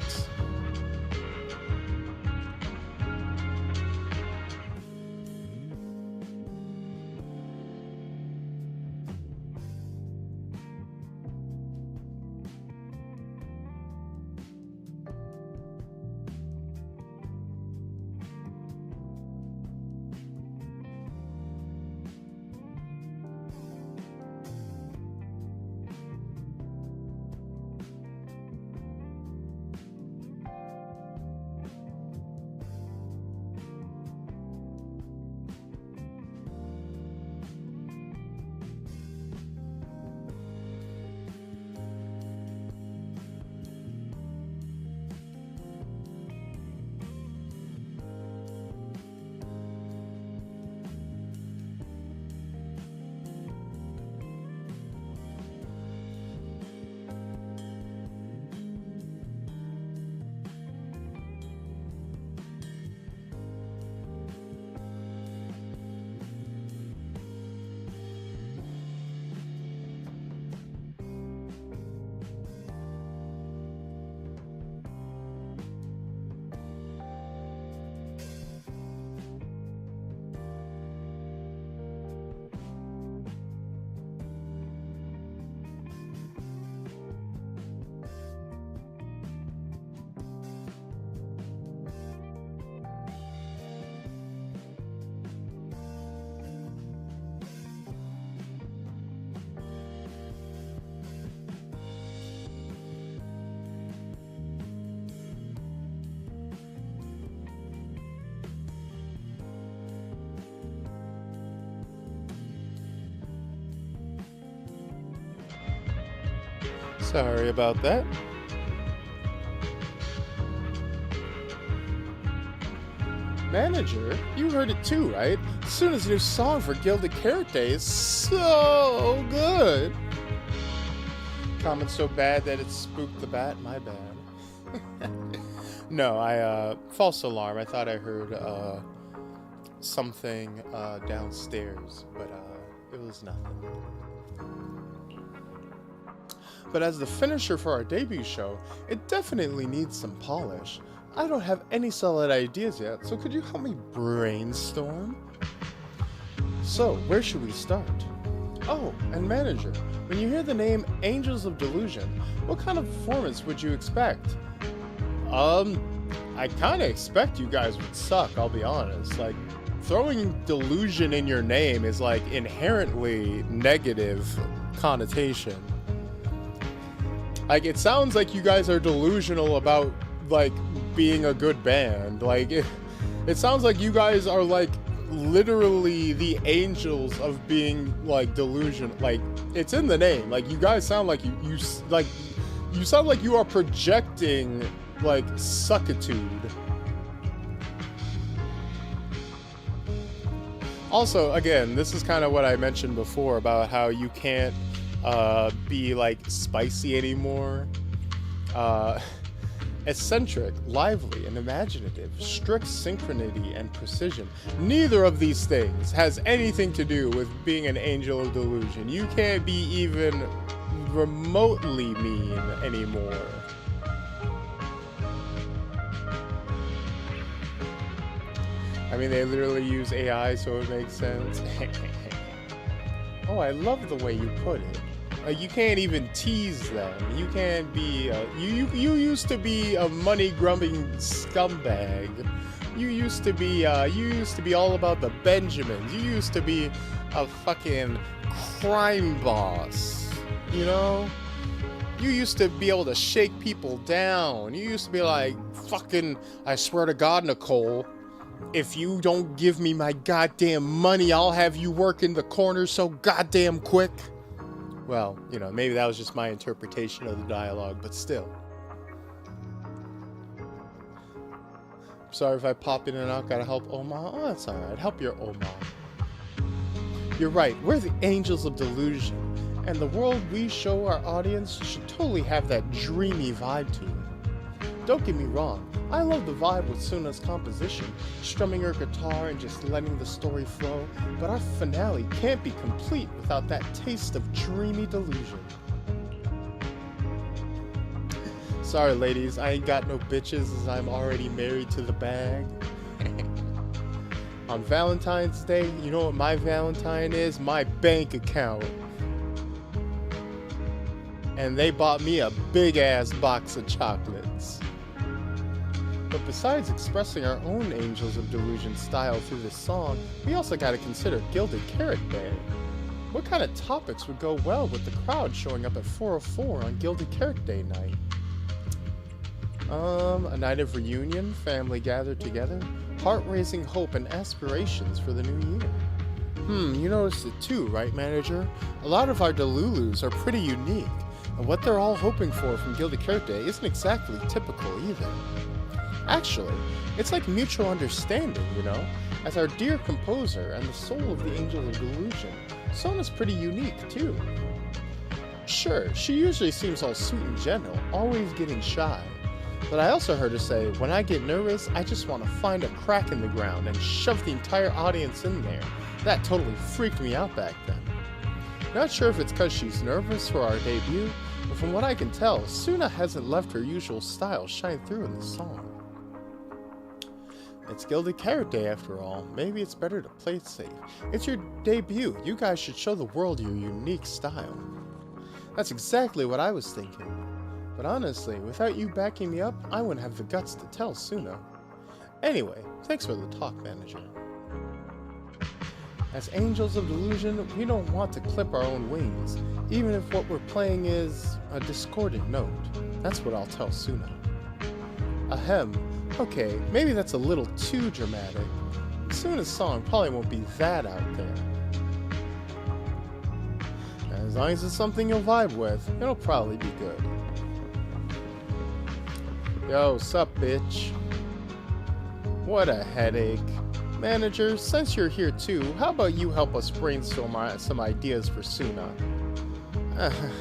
Sorry about that. Manager, you heard it too, right? Suna's new song for Gilded Carrot Day is so good. Comment so bad that it spooked the bat. My bad. No, false alarm. I thought I heard something downstairs, but it was nothing. But as the finisher for our debut show, it definitely needs some polish. I don't have any solid ideas yet, so could you help me brainstorm? So, where should we start? Oh, and manager, when you hear the name Angels of Delusion, what kind of performance would you expect? I kinda expect you guys would suck, I'll be honest. Like, throwing delusion in your name is like inherently negative connotation. Like, it sounds like you guys are delusional about, like, being a good band. Like, it sounds like you guys are, like, literally the angels of being, like, delusion. Like, it's in the name. Like, you guys sound like you sound like you are projecting, like, suckitude. Also, again, this is kind of what I mentioned before about how you can't be like spicy anymore. Eccentric, lively, and imaginative, strict synchronity and precision. Neither of these things has anything to do with being an angel of delusion. You can't be even remotely mean anymore. I mean, they literally use AI, so it makes sense. Oh, I love the way you put it. You can't even tease them. You can't be. You used to be a money-grubbing scumbag. You used to be. You used to be all about the Benjamins. You used to be a fucking crime boss. You know. You used to be able to shake people down. You used to be like, fucking. I swear to God, Nicole. If you don't give me my goddamn money, I'll have you work in the corner so goddamn quick. Well, you know, maybe that was just my interpretation of the dialogue, but still. Sorry if I pop in and out, gotta help Oma. Oh, that's alright, help your Oma. You're right, we're the Angels of Delusion, and the world we show our audience should totally have that dreamy vibe to it. Don't get me wrong, I love the vibe with Suna's composition, strumming her guitar and just letting the story flow, but our finale can't be complete without that taste of dreamy delusion. Sorry ladies, I ain't got no bitches as I'm already married to the bag. On Valentine's Day, you know what my Valentine is? My bank account. And they bought me a big ass box of chocolates. But besides expressing our own Angels of Delusion style through this song, we also gotta consider Gilded Carrot Day. What kind of topics would go well with the crowd showing up at 404 on Gilded Carrot Day night? A night of reunion, family gathered together, heart-raising hope and aspirations for the new year. You noticed it too, right, manager? A lot of our Delulus are pretty unique, and what they're all hoping for from Gilded Carrot Day isn't exactly typical either. Actually, it's like mutual understanding, you know? As our dear composer and the soul of the Angel of Delusion, Sona's pretty unique too. Sure, she usually seems all sweet and gentle, always getting shy. But I also heard her say, when I get nervous, I just want to find a crack in the ground and shove the entire audience in there. That totally freaked me out back then. Not sure if it's because she's nervous for our debut, but from what I can tell, Suna hasn't left her usual style shine through in the song. It's Gilded Carrot Day after all. Maybe it's better to play it safe. It's your debut. You guys should show the world your unique style. That's exactly what I was thinking. But honestly, without you backing me up, I wouldn't have the guts to tell Suna. Anyway, thanks for the talk, manager. As Angels of Delusion, we don't want to clip our own wings, even if what we're playing is a discordant note. That's what I'll tell Suna. Ahem. Okay, maybe that's a little too dramatic. Suna's song probably won't be that out there. As long as it's something you'll vibe with, it'll probably be good. Yo, sup, bitch? What a headache. Manager, since you're here too, how about you help us brainstorm some ideas for Suna?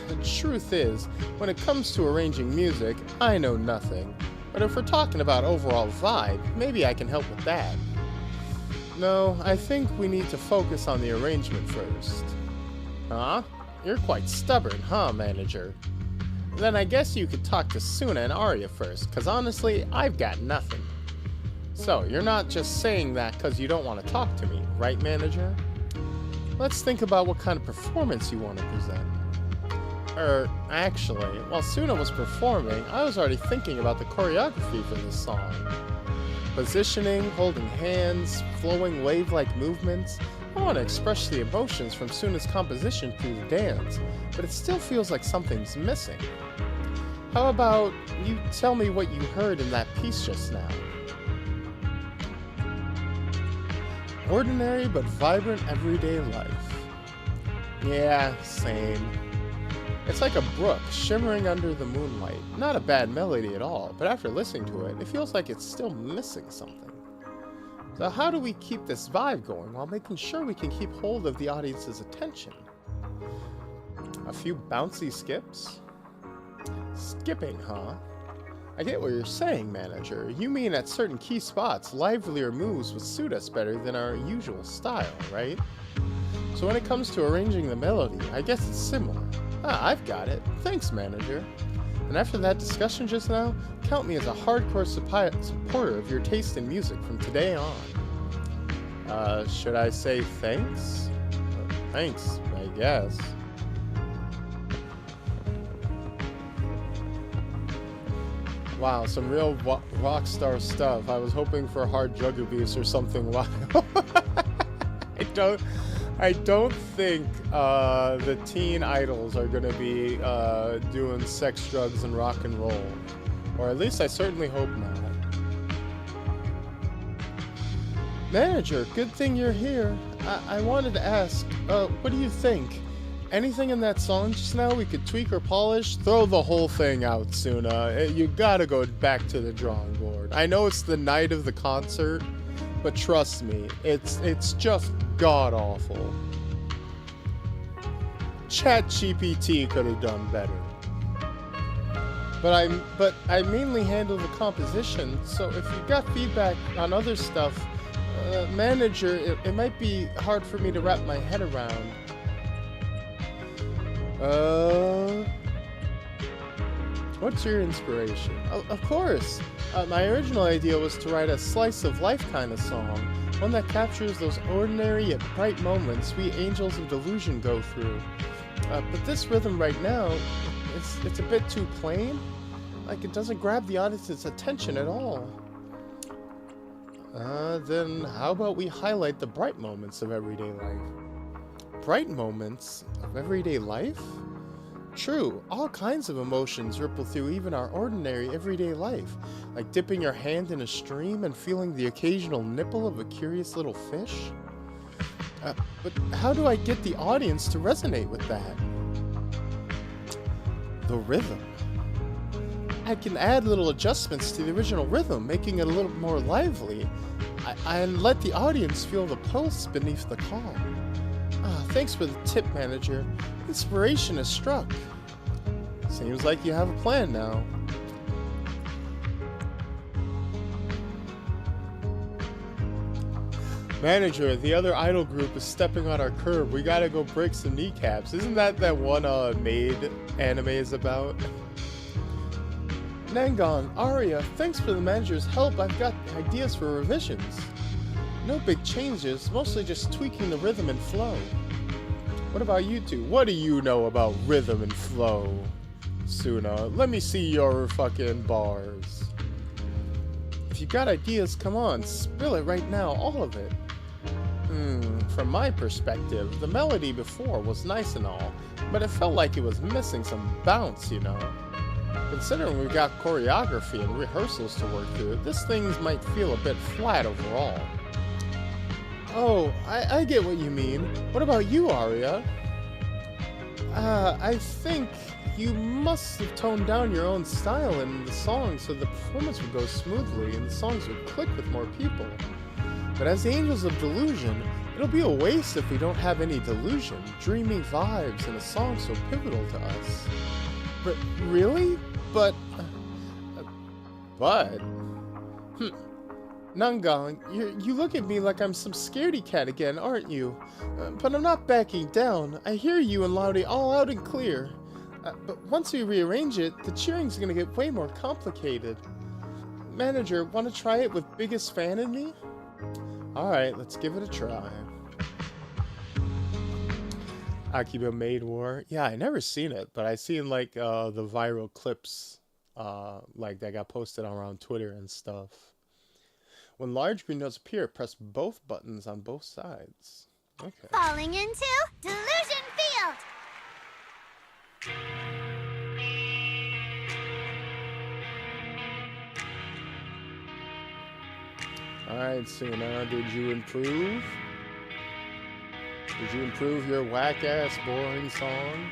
The truth is, when it comes to arranging music, I know nothing. But if we're talking about overall vibe, maybe I can help with that. No, I think we need to focus on the arrangement first. Huh? You're quite stubborn, huh, Manager? Then I guess you could talk to Suna and Arya first, cause honestly, I've got nothing. So, you're not just saying that cause you don't want to talk to me, right, Manager? Let's think about what kind of performance you want to present. Actually, while Suna was performing, I was already thinking about the choreography for this song. Positioning, holding hands, flowing wave-like movements. I want to express the emotions from Suna's composition through the dance, but it still feels like something's missing. How about you tell me what you heard in that piece just now? Ordinary but vibrant everyday life. Yeah, same. It's like a brook shimmering under the moonlight. Not a bad melody at all, but after listening to it, it feels like it's still missing something. So how do we keep this vibe going while making sure we can keep hold of the audience's attention? A few bouncy skips? Skipping, huh? I get what you're saying, Manager. You mean at certain key spots, livelier moves would suit us better than our usual style, right? So when it comes to arranging the melody, I guess it's similar. Ah, I've got it. Thanks, Manager. And after that discussion just now, count me as a hardcore supporter of your taste in music from today on. Should I say thanks? Thanks, I guess. Wow, some real rock star stuff. I was hoping for hard drug abuse or something wild. I don't think the teen idols are going to be doing sex, drugs, and rock and roll. Or at least I certainly hope not. Manager, good thing you're here. I wanted to ask, what do you think? Anything in that song just now we could tweak or polish? Throw the whole thing out, Suna. You gotta go back to the drawing board. I know it's the night of the concert, but trust me, it's just god-awful. ChatGPT could have done better. But I mainly handle the composition, so if you've got feedback on other stuff, Manager, it might be hard for me to wrap my head around. What's your inspiration? Of course! My original idea was to write a slice of life kind of song, one that captures those ordinary yet bright moments we angels of Delusion go through. But this rhythm right now, it's a bit too plain. Like, it doesn't grab the audience's attention at all. Then how about we highlight the bright moments of everyday life? Bright moments of everyday life? True, all kinds of emotions ripple through even our ordinary everyday life, like dipping your hand in a stream and feeling the occasional nipple of a curious little fish. But how do I get the audience to resonate with that? The rhythm. I can add little adjustments to the original rhythm, making it a little more lively, and let the audience feel the pulse beneath the call. Thanks for the tip, Manager. Inspiration has struck. Seems like you have a plan now. Manager, the other idol group is stepping on our curb. We gotta go break some kneecaps. Isn't that one Maid anime is about? Nangon, Arya, thanks for the manager's help. I've got ideas for revisions. No big changes, mostly just tweaking the rhythm and flow. What about you two? What do you know about rhythm and flow? Suna, let me see your fucking bars. If you got ideas, come on, spill it right now, all of it. From my perspective, the melody before was nice and all, but it felt like it was missing some bounce, you know? Considering we've got choreography and rehearsals to work through, this thing might feel a bit flat overall. Oh, I get what you mean. What about you, Arya? I think you must have toned down your own style in the song so the performance would go smoothly and the songs would click with more people. But as the Angels of Delusion, it'll be a waste if we don't have any delusion, dreamy vibes, and a song so pivotal to us. But really? But... Nungang, you look at me like I'm some scaredy cat again, aren't you? But I'm not backing down. I hear you and Loudy all out and clear. But once we rearrange it, the cheering's gonna get way more complicated. Manager, wanna try it with Biggest Fan in Me? Alright, let's give it a try. Akiba Maid War. Yeah, I never seen it, but I seen like the viral clips like that got posted around Twitter and stuff. When large green notes appear, press both buttons on both sides. Okay. Falling into Delusion Field! Alright, Suna, did you improve? Did you improve your whack-ass boring song?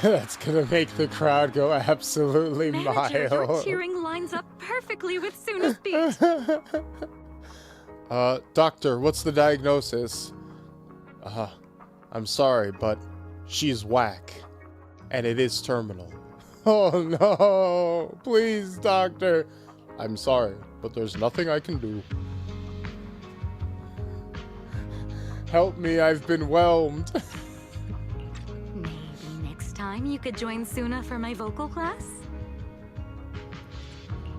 That's gonna make the crowd go absolutely Manager, your mild. cheering lines up perfectly with Suna's beat. Doctor, what's the diagnosis? I'm sorry, but she's whack. And it is terminal. Oh no! Please, doctor! I'm sorry, but there's nothing I can do. Help me, I've been whelmed. Maybe next time you could join Suna for my vocal class?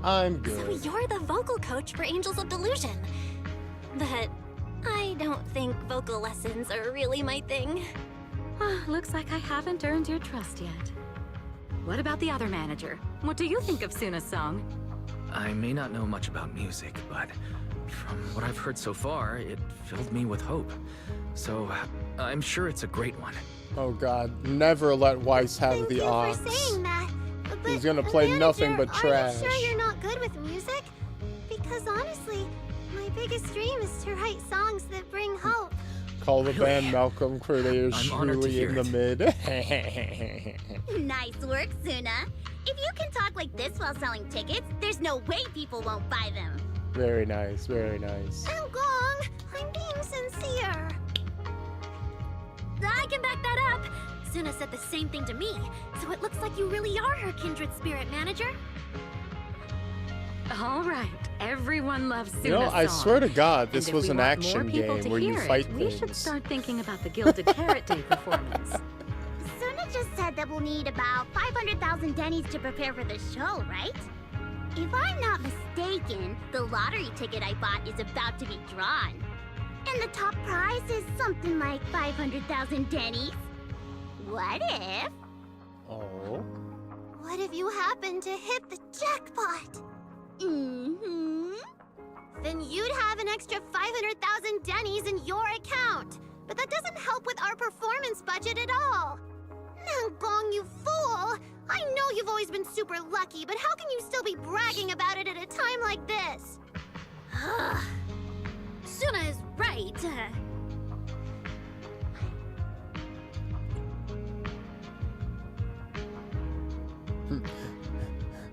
I'm So good. you're the vocal coach for Angels of Delusion. But I don't think vocal lessons are really my thing. Looks like I haven't earned your trust yet. What about the other manager? What do you think of Suna's song? I may not know much about music, but from what I've heard so far, it filled me with hope. So I'm sure it's a great one. Oh god, never let Weiss have Thank the you ox. for saying that. But He's gonna play manager, nothing but Are trash. you sure you're not good with music? Because honestly, my biggest dream is to write songs that bring hope. Call the band Malcolm Corday I'm honored to truly hear in the mid. Nice work, Suna. If you can talk like this while selling tickets, there's no way people won't buy them. Very nice, very nice. Gong, I'm being sincere. I can back that up. Suna said the same thing to me, so it looks like you really are her kindred spirit, manager. All right, everyone loves Suna's You know, I song. swear to God, this And if was we an want more action people game to where you hear it, fight we should things. start thinking about the Gilded Carrot Day performance. Suna just said that we'll need about 500,000 dennies to prepare for the show, right? If I'm not mistaken, the lottery ticket I bought is about to be drawn. And the top prize is something like 500,000 dennies. What if? Oh. What if you happen to hit the jackpot? Mm-hmm. Then you'd have an extra 500,000 dennies in your account. But that doesn't help with our performance budget at all. Now, Gong, you fool! I know you've always been super lucky, but how can you still be bragging about it at a time like this? Suna is right.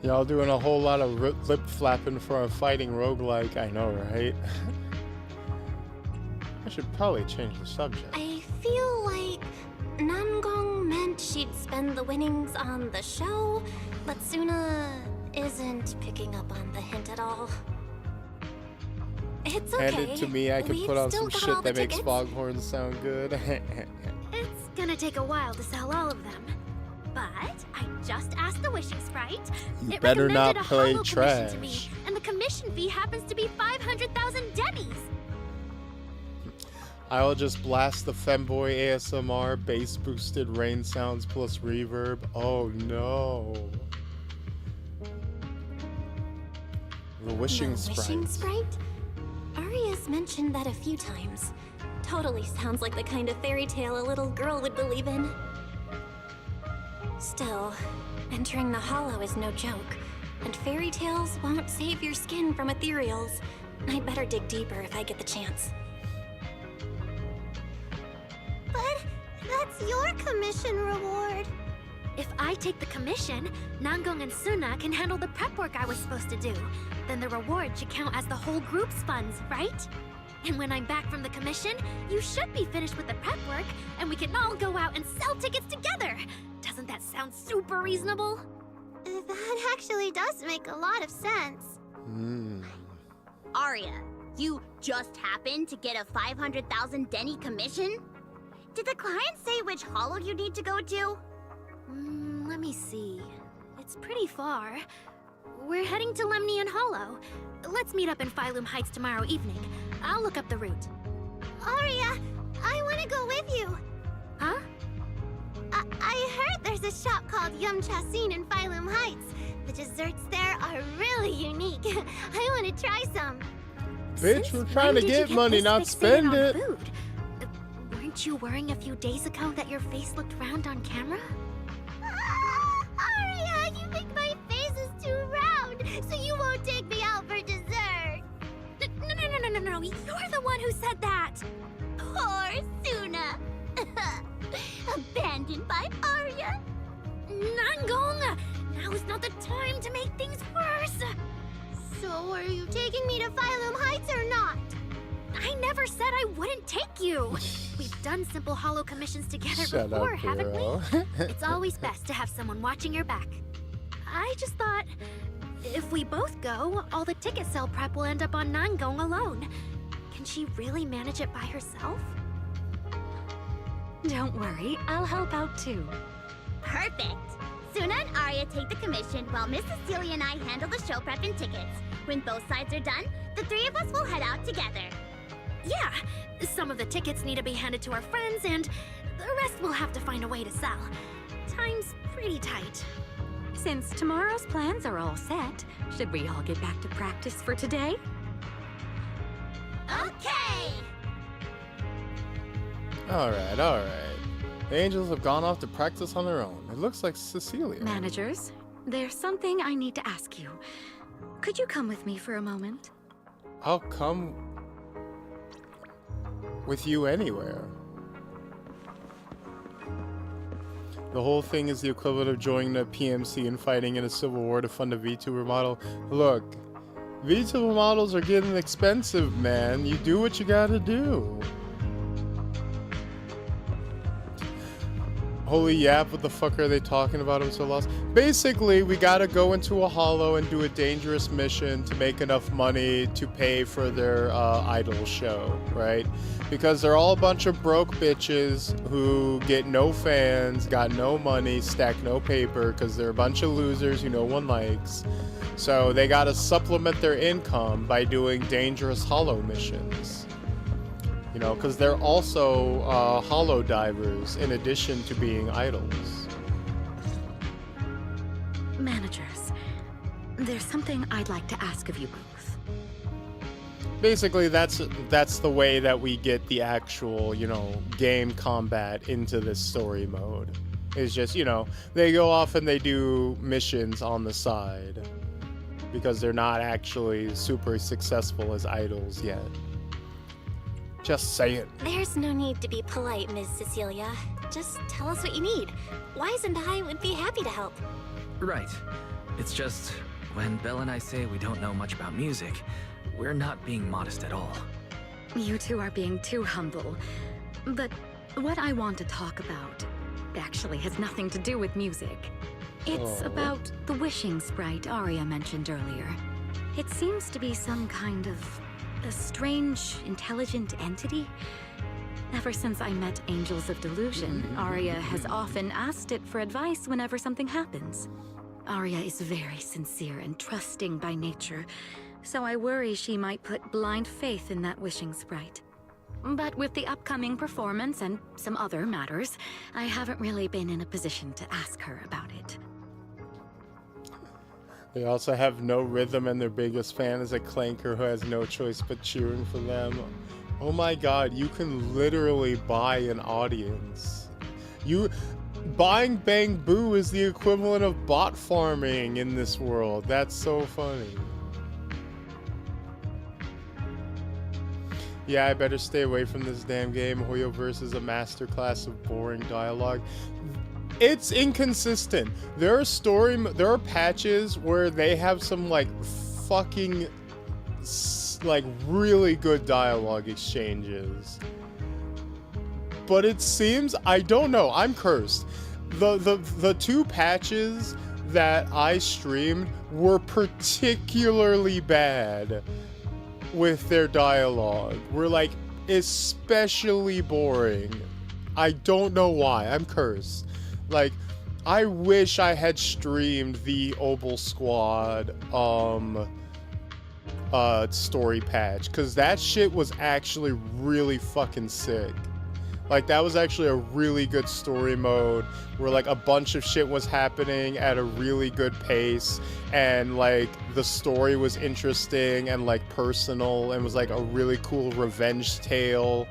Y'all doing a whole lot of lip flapping for a fighting roguelike, I know, right? should probably change the subject. I feel like Nangong meant she'd spend the winnings on the show, but Suna isn't picking up on the hint at all. It's okay. Hand it to me, I can We've put on still some got shit all the that makes tickets. foghorns sound good. It's gonna take a while to sell all of them. But I just asked the wishing sprite. You It better not recommended a play hollow commission to me, trash. and the commission fee happens to be 500,000 demis. I'll just blast the femboy ASMR, bass boosted rain sounds plus reverb. Oh no. The wishing The wishing sprite. sprite? Aria's mentioned that a few times. Totally sounds like the kind of fairy tale a little girl would believe in. Still, entering the hollow is no joke, and fairy tales won't save your skin from ethereals. I'd better dig deeper if I get the chance. But that's your commission reward. If I take the commission, Nangong and Suna can handle the prep work I was supposed to do. Then the reward should count as the whole group's funds, right? And when I'm back from the commission, you should be finished with the prep work, and we can all go out and sell tickets together. Doesn't that sound super reasonable? That actually does make a lot of sense. Aria, you just happened to get a 500,000 Denny commission? Did the client say which hollow you need to go to? Let me see. It's pretty far. We're heading to Lemnian Hollow. Let's meet up in Phylum Heights tomorrow evening. I'll look up the route. Aria, I want to go with you. Huh? I heard there's a shop called Yum Chasin in Phylum Heights. The desserts there are really unique. I want to try some. Bitch, we're trying to get money, not spend it. Food? Weren't you worrying a few days ago that your face looked round on camera? Aria, you think my face is too round, so you won't take me out for dessert. No, you're the one who said that! Poor Suna. Abandoned by Aria. Nangong! Now is not the time to make things worse! So are you taking me to Phylum Heights or not? I never said I wouldn't take you! We've done simple hollow commissions together Shut before, up, haven't girl. we? It's always best to have someone watching your back. I just thought, if we both go, all the ticket sale prep will end up on Nangong alone. Can she really manage it by herself? Don't worry, I'll help out too. Perfect. Suna and Aria take the commission while Miss Cecilia and I handle the show prep and tickets. When both sides are done, the three of us will head out together. Yeah, some of the tickets need to be handed to our friends, and the rest we'll have to find a way to sell. Time's pretty tight. Since tomorrow's plans are all set, should we all get back to practice for today? Okay! Alright. The angels have gone off to practice on their own. It looks like Cecilia. Managers, there's something I need to ask you. Could you come with me for a moment? I'll come with you anywhere. The whole thing is the equivalent of joining a PMC and fighting in a civil war to fund a VTuber model. Look, VTuber models are getting expensive, man. You do what you gotta do. Holy yap, what the fuck are they talking about? I'm so lost. Basically, we gotta go into a hollow and do a dangerous mission to make enough money to pay for their idol show, right? Because they're all a bunch of broke bitches who get no fans, got no money, stack no paper, because they're a bunch of losers who no one likes. So they gotta supplement their income by doing dangerous hollow missions. You know, because they're also hollow divers in addition to being idols. Managers, there's something I'd like to ask of you both. Basically, that's the way that we get the actual, you know, game combat into this story mode. It's just, you know, they go off and they do missions on the side because they're not actually super successful as idols yet. Just say it. There's no need to be polite, Ms. Cecilia. Just tell us what you need. Wise and I would be happy to help. Right. It's just, when Belle and I say we don't know much about music, we're not being modest at all. You two are being too humble. But what I want to talk about actually has nothing to do with music. It's about the wishing sprite Arya mentioned earlier. It seems to be some kind of a strange, intelligent entity. Ever since I met Angels of Delusion, Arya has often asked it for advice whenever something happens. Arya is very sincere and trusting by nature, so I worry she might put blind faith in that wishing sprite. But with the upcoming performance and some other matters, I haven't really been in a position to ask her about it. They also have no rhythm, and their biggest fan is a clanker who has no choice but cheering for them. Oh my god, you can literally buy an audience. Buying Bang Boo is the equivalent of bot farming in this world. That's so funny. Yeah, I better stay away from this damn game. Hoyoverse is a masterclass of boring dialogue. It's inconsistent. There are patches where they have some like fucking like really good dialogue exchanges. But it seems, I don't know, I'm cursed. The two patches that I streamed were particularly bad with their dialogue. Were like especially boring. I don't know why. I'm cursed. Like, I wish I had streamed the Obel Squad story patch, because that shit was actually really fucking sick. Like, that was actually a really good story mode where like a bunch of shit was happening at a really good pace, and like the story was interesting and like personal, and was like a really cool revenge tale.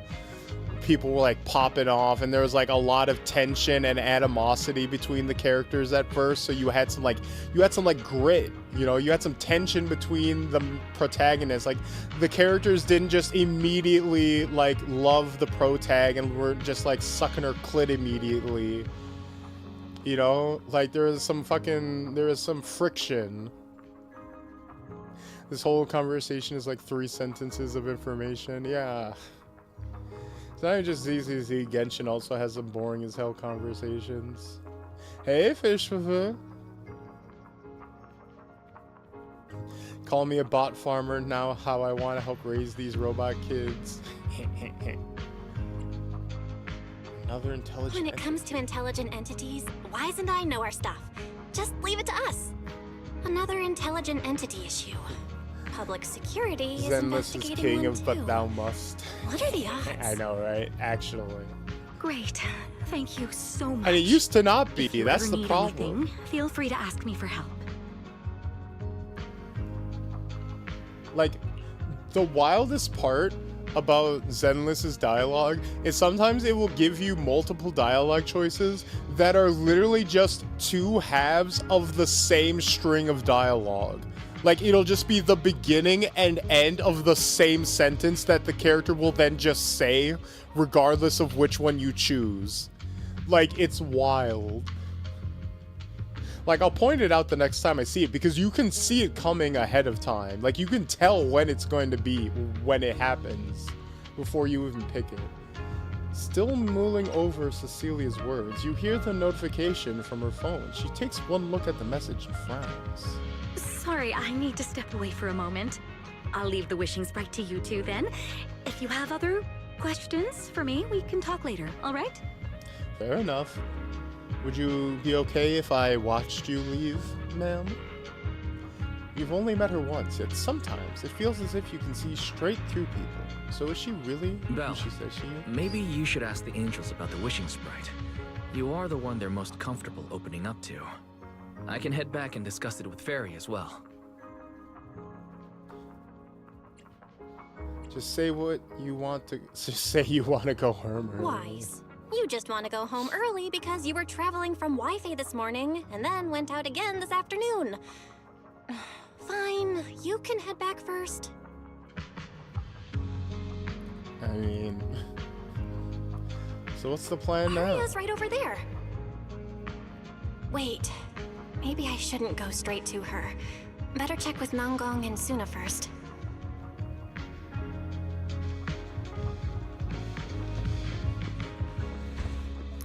People were like popping off, and there was like a lot of tension and animosity between the characters at first, so you had some like grit, you know, you had some tension between the protagonists. Like, the characters didn't just immediately like love the protag and were just like sucking her clit immediately, you know, like there was some friction. This whole conversation is like 3 sentences of information. Yeah. It's not just ZZZ. Genshin also has some boring as hell conversations. Hey, Fishfufu. Call me a bot farmer now. How I want to help raise these robot kids. Another intelligent. When it comes to intelligent entities, Wise and I know our stuff. Just leave it to us. Another intelligent entity issue. Public security is Zenless is king of too. but thou must. What are the odds? I know, right? Actually. Great. Thank you so much. And it used to not be. If you That's ever the need problem. anything, feel free to ask me for help. Like, the wildest part about Zenless's dialogue is sometimes it will give you multiple dialogue choices that are literally just 2 halves of the same string of dialogue. Like, it'll just be the beginning and end of the same sentence that the character will then just say, regardless of which one you choose. Like, it's wild. Like, I'll point it out the next time I see it, because you can see it coming ahead of time. Like, you can tell when it's going to be, when it happens, before you even pick it. Still mulling over Cecilia's words, you hear the notification from her phone. She takes one look at the message and frowns. Sorry, I need to step away for a moment. I'll leave the wishing sprite to you two then. If you have other questions for me, we can talk later, all right? Fair enough. Would you be okay if I watched you leave, ma'am? You've only met her once, yet sometimes it feels as if you can see straight through people. So is she really Belle, who she says she is? maybe you should ask the angels about the wishing sprite. You are the one they're most comfortable opening up to. I can head back and discuss it with Fairy as well. Just say what you want to. Just say you want to go home early. Wise. You just want to go home early because you were traveling from Wi-Fi this morning and then went out again this afternoon. Fine, you can head back first. I mean, so what's the plan now? Arya's right over there. Wait, maybe I shouldn't go straight to her. Better check with Nangong and Suna first.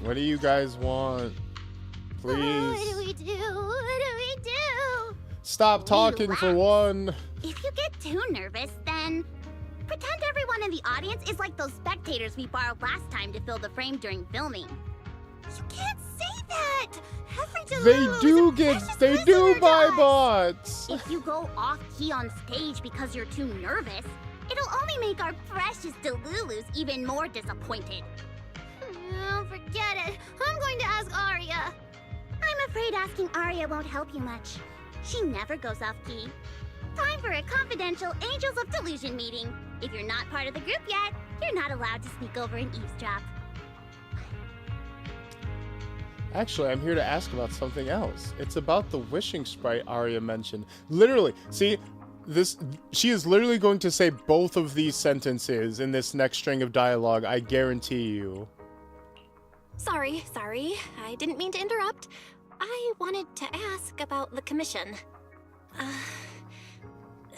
What do you guys want? Please. What do we do? What do we do? Stop talking for one. If you get too nervous, then pretend everyone in the audience is like those spectators we borrowed last time to fill the frame during filming. You can't say that. Every They Delulu do is a get, precious they do listener to buy us. bots. If you go off key on stage because you're too nervous, it'll only make our precious Delulus even more disappointed. Oh, forget it. I'm going to ask Arya. I'm afraid asking Arya won't help you much. She never goes off key. Time for a confidential Angels of Delusion meeting. If you're not part of the group yet, you're not allowed to sneak over and eavesdrop. Actually, I'm here to ask about something else. It's about the wishing sprite Arya mentioned. Literally, see, she is literally going to say both of these sentences in this next string of dialogue, I guarantee you. Sorry. I didn't mean to interrupt. I wanted to ask about the commission.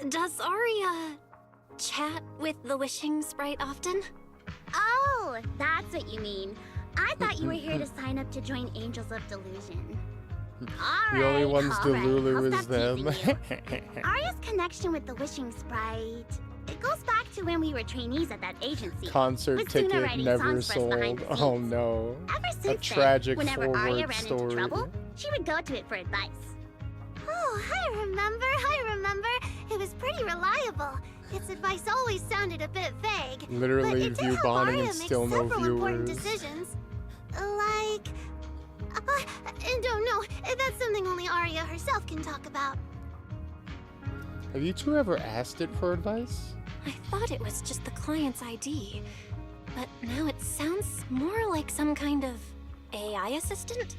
Does Arya chat with the wishing sprite often? Oh, that's what you mean. I thought you were here to sign up to join Angels of Delusion. The only ones Delulu I'll is stop them. teasing you. Arya's connection with the wishing sprite, it goes back to when we were trainees at that agency. Concert with Suna ticket writing never songs for us behind sold. the Oh scenes. no. Ever A since tragic then, whenever Arya forward ran story. into trouble, she would go to it for advice. Oh, I remember. It was pretty reliable. Its advice always sounded a bit vague. Literally but it did view help bonding Arya and make still no several important viewers. decisions. Like... I don't know. That's something only Arya herself can talk about. Have you two ever asked it for advice? I thought it was just the client's ID, but now it sounds more like some kind of AI assistant.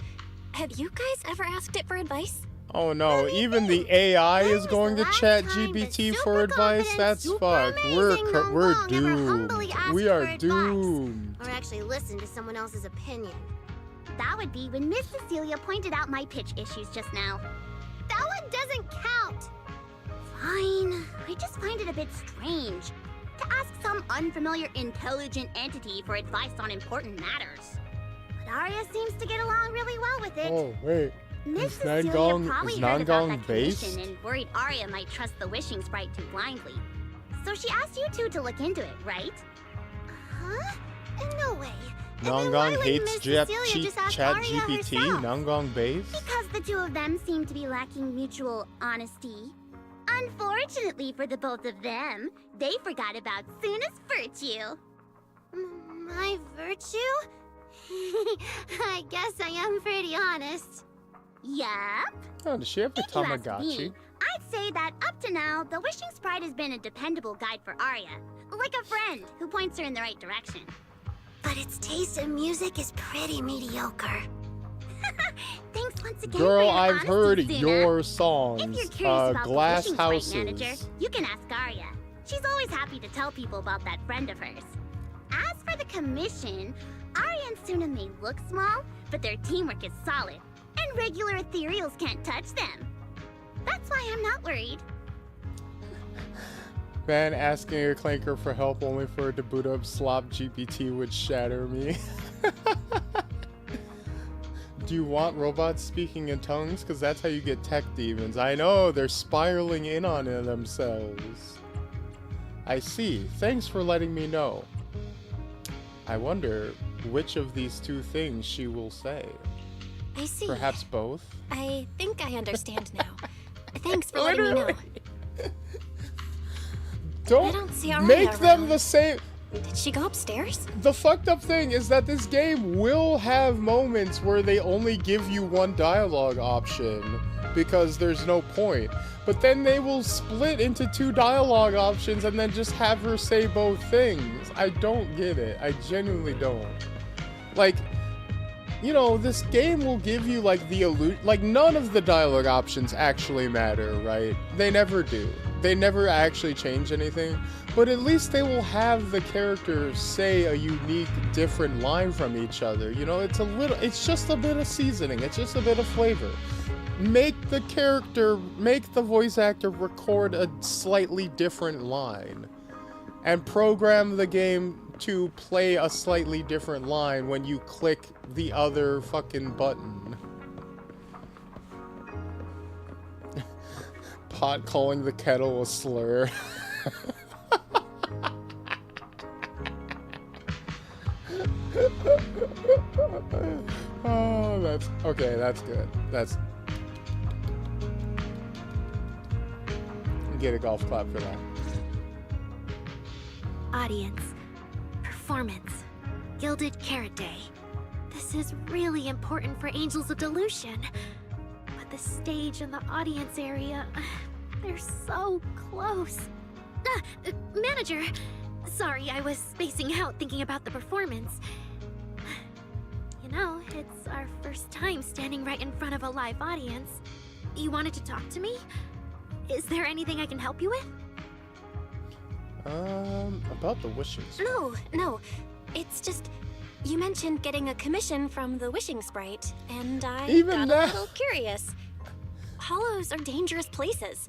Have you guys ever asked it for advice? Oh no, even the AI is going to chat time the GBT super for advice? confident, That's super fucked. amazing We're Nongong ever humbly doomed. asked We for are advice. doomed. Or actually listen to someone else's opinion. That would be when Miss Cecilia pointed out my pitch issues just now. That one doesn't count. Fine. I just find it a bit strange to ask some unfamiliar intelligent entity for advice on important matters. But Arya seems to get along really well with it. Oh wait. Miss Is Cecilia Nangong probably heard about that based? commission and worried Arya might trust the wishing sprite too blindly. So she asked you two to look into it, right? Huh? No way. And then why Nangong wouldn't hates Miss Cecilia just ask chat Arya GPT? herself? Nangong based? Because the two of them seem to be lacking mutual honesty. Unfortunately for the both of them, they forgot about Suna's virtue. My virtue? I guess I am pretty honest. Yup. Oh, does she have a If you ask Tamagotchi? me, I'd say that up to now, the wishing sprite has been a dependable guide for Arya. Like a friend who points her in the right direction. But its taste in music is pretty mediocre. Thanks once again for Girl, your I've honesty, heard Suna. your songs. If you're curious about Glass the wishing Houses. sprite manager, you can ask Arya. She's always happy to tell people about that friend of hers. As for the commission, Arya and Suna may look small, but their teamwork is solid, and regular ethereals can't touch them. That's why I'm not worried. Man, asking a clanker for help only for it to boot up slop GPT would shatter me. Do you want robots speaking in tongues? Because that's how you get tech demons. I know, they're spiraling in on themselves. I see. Thanks for letting me know. I wonder which of these two things she will say. I see. Perhaps both? I think I understand now. Thanks for letting me know. I don't see Arya make them around. the same. Did she go upstairs? The fucked up thing is that this game will have moments where they only give you one dialogue option because there's no point. But then they will split into two dialogue options and then just have her say both things. I don't get it. I genuinely don't. Like, you know, this game will give you like the like none of the dialogue options actually matter, right? They never do. They never actually change anything, but at least they will have the characters say a unique, different line from each other. You know, it's just a bit of seasoning. It's just a bit of flavor. Make the voice actor record a slightly different line and program the game to play a slightly different line when you click the other fucking button. Pot calling the kettle a slur. Oh, that's okay. That's good. That's get a golf clap for that. Audience. Performance. Gilded Carrot Day. This is really important for Angels of Delusion. But the stage and the audience area, they're so close. Manager! Sorry, I was spacing out thinking about the performance. You know, it's our first time standing right in front of a live audience. You wanted to talk to me? Is there anything I can help you with? About the wishing sprite. No. It's just, you mentioned getting a commission from the wishing sprite, and I got a little curious. Hollows are dangerous places.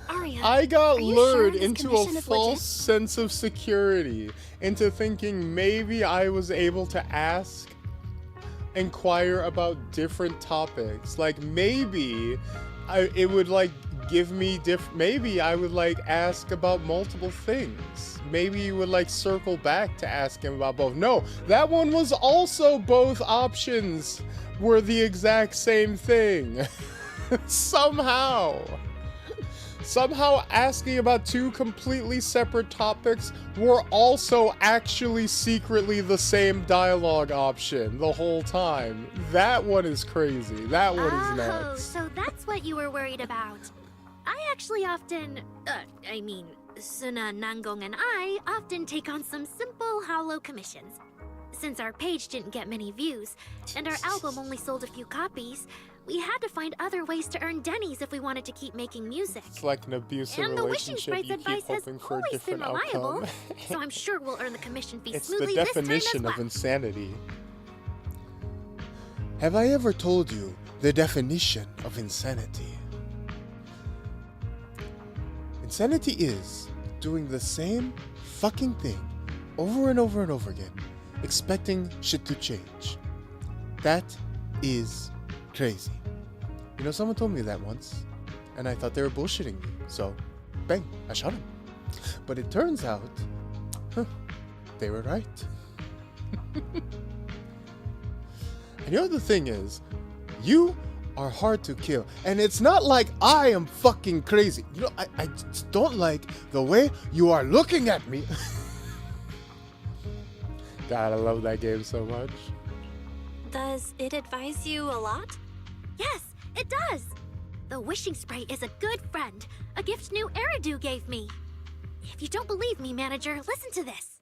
Aria, I got lured this into a commission is false legit? sense of security, into thinking maybe I was able to inquire about different topics. Like maybe it would like give me maybe I would like ask about multiple things. Maybe you would like circle back to ask him about both. No, that one was also both options were the exact same thing. Somehow asking about two completely separate topics were also actually secretly the same dialogue option the whole time. That one is crazy. That one is nuts. So that's what you were worried about. I actually often, Suna, Nangong, and I often take on some simple hollow commissions. Since our page didn't get many views, and our album only sold a few copies, we had to find other ways to earn dennies if we wanted to keep making music. It's like an abusive and relationship. And the Wishing Sprite's advice has hoping for a always been different reliable, outcome. so I'm sure we'll earn the commission fee It's smoothly the this time as definition well. of insanity. Have I ever told you the definition of insanity? Insanity is doing the same fucking thing over and over and over again, expecting shit to change. That is crazy. You know, someone told me that once, and I thought they were bullshitting me, so bang, I shot him. But it turns out, they were right. And you know the thing is, you are hard to kill, and it's not like I am fucking crazy. You know, I just don't like the way you are looking at me. God, I love that game so much. Does it advise you a lot? Yes, it does. The Wishing Sprite is a good friend. A gift new Eridu gave me. If you don't believe me, manager, listen to this.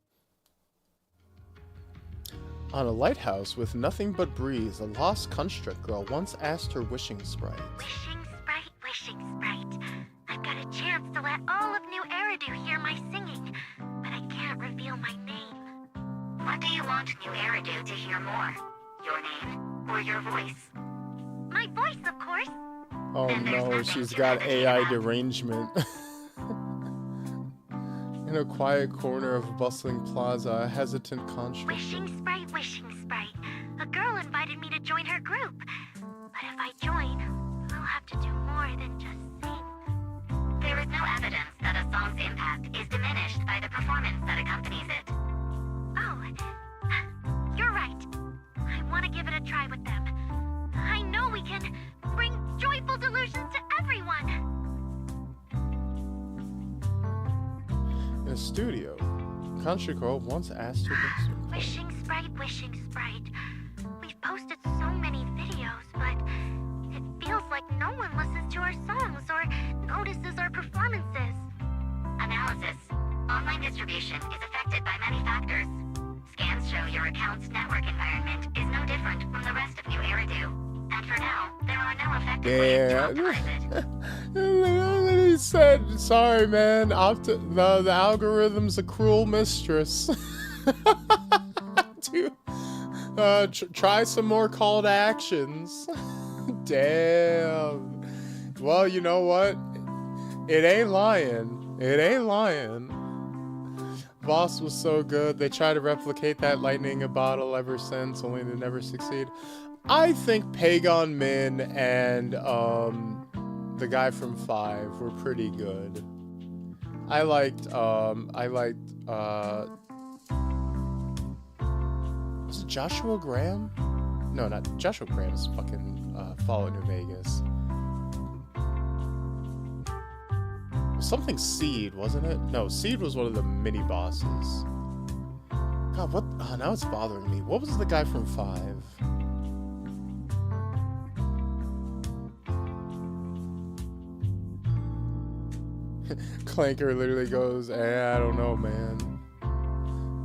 On a lighthouse with nothing but breeze, a lost construct girl once asked her wishing sprite. Wishing Sprite. I've got a chance to let all of New Eridu hear my singing, but I can't reveal my name. What do you want New Eridu to hear more? Your name or your voice? My voice, of course. Oh no, she's got AI derangement. In a quiet corner of a bustling plaza, a hesitant construct. Wishing Sprite. A girl invited me to join her group. But if I join, I'll have to do more than just sing. There is no evidence that a song's impact is diminished by the performance that accompanies it. Oh, you're right. I want to give it a try with them. I know we can bring joyful delusions to everyone. In a studio, construct girl once asked her Wishing Sprite. We've posted so many videos, but it feels like no one listens to our songs or notices our performances. Analysis. Online distribution is affected by many factors. Scans show your account's network environment is no different from the rest of New Eridu. And for now, there are no effective ways to optimize it. He said, sorry man, the algorithm's a cruel mistress. Try some more call to actions. Damn. Well, you know what? It ain't lying. Voss was so good. They try to replicate that lightning in a bottle ever since, only to never succeed. I think Pagon Min and the guy from 5 were pretty good. I liked was it Joshua Graham? No, not Joshua Graham's fucking Fallout New Vegas. Something Seed, wasn't it? No, Seed was one of the mini bosses. God, what? Oh, now it's bothering me. What was the guy from 5? Clanker literally goes, I don't know, man.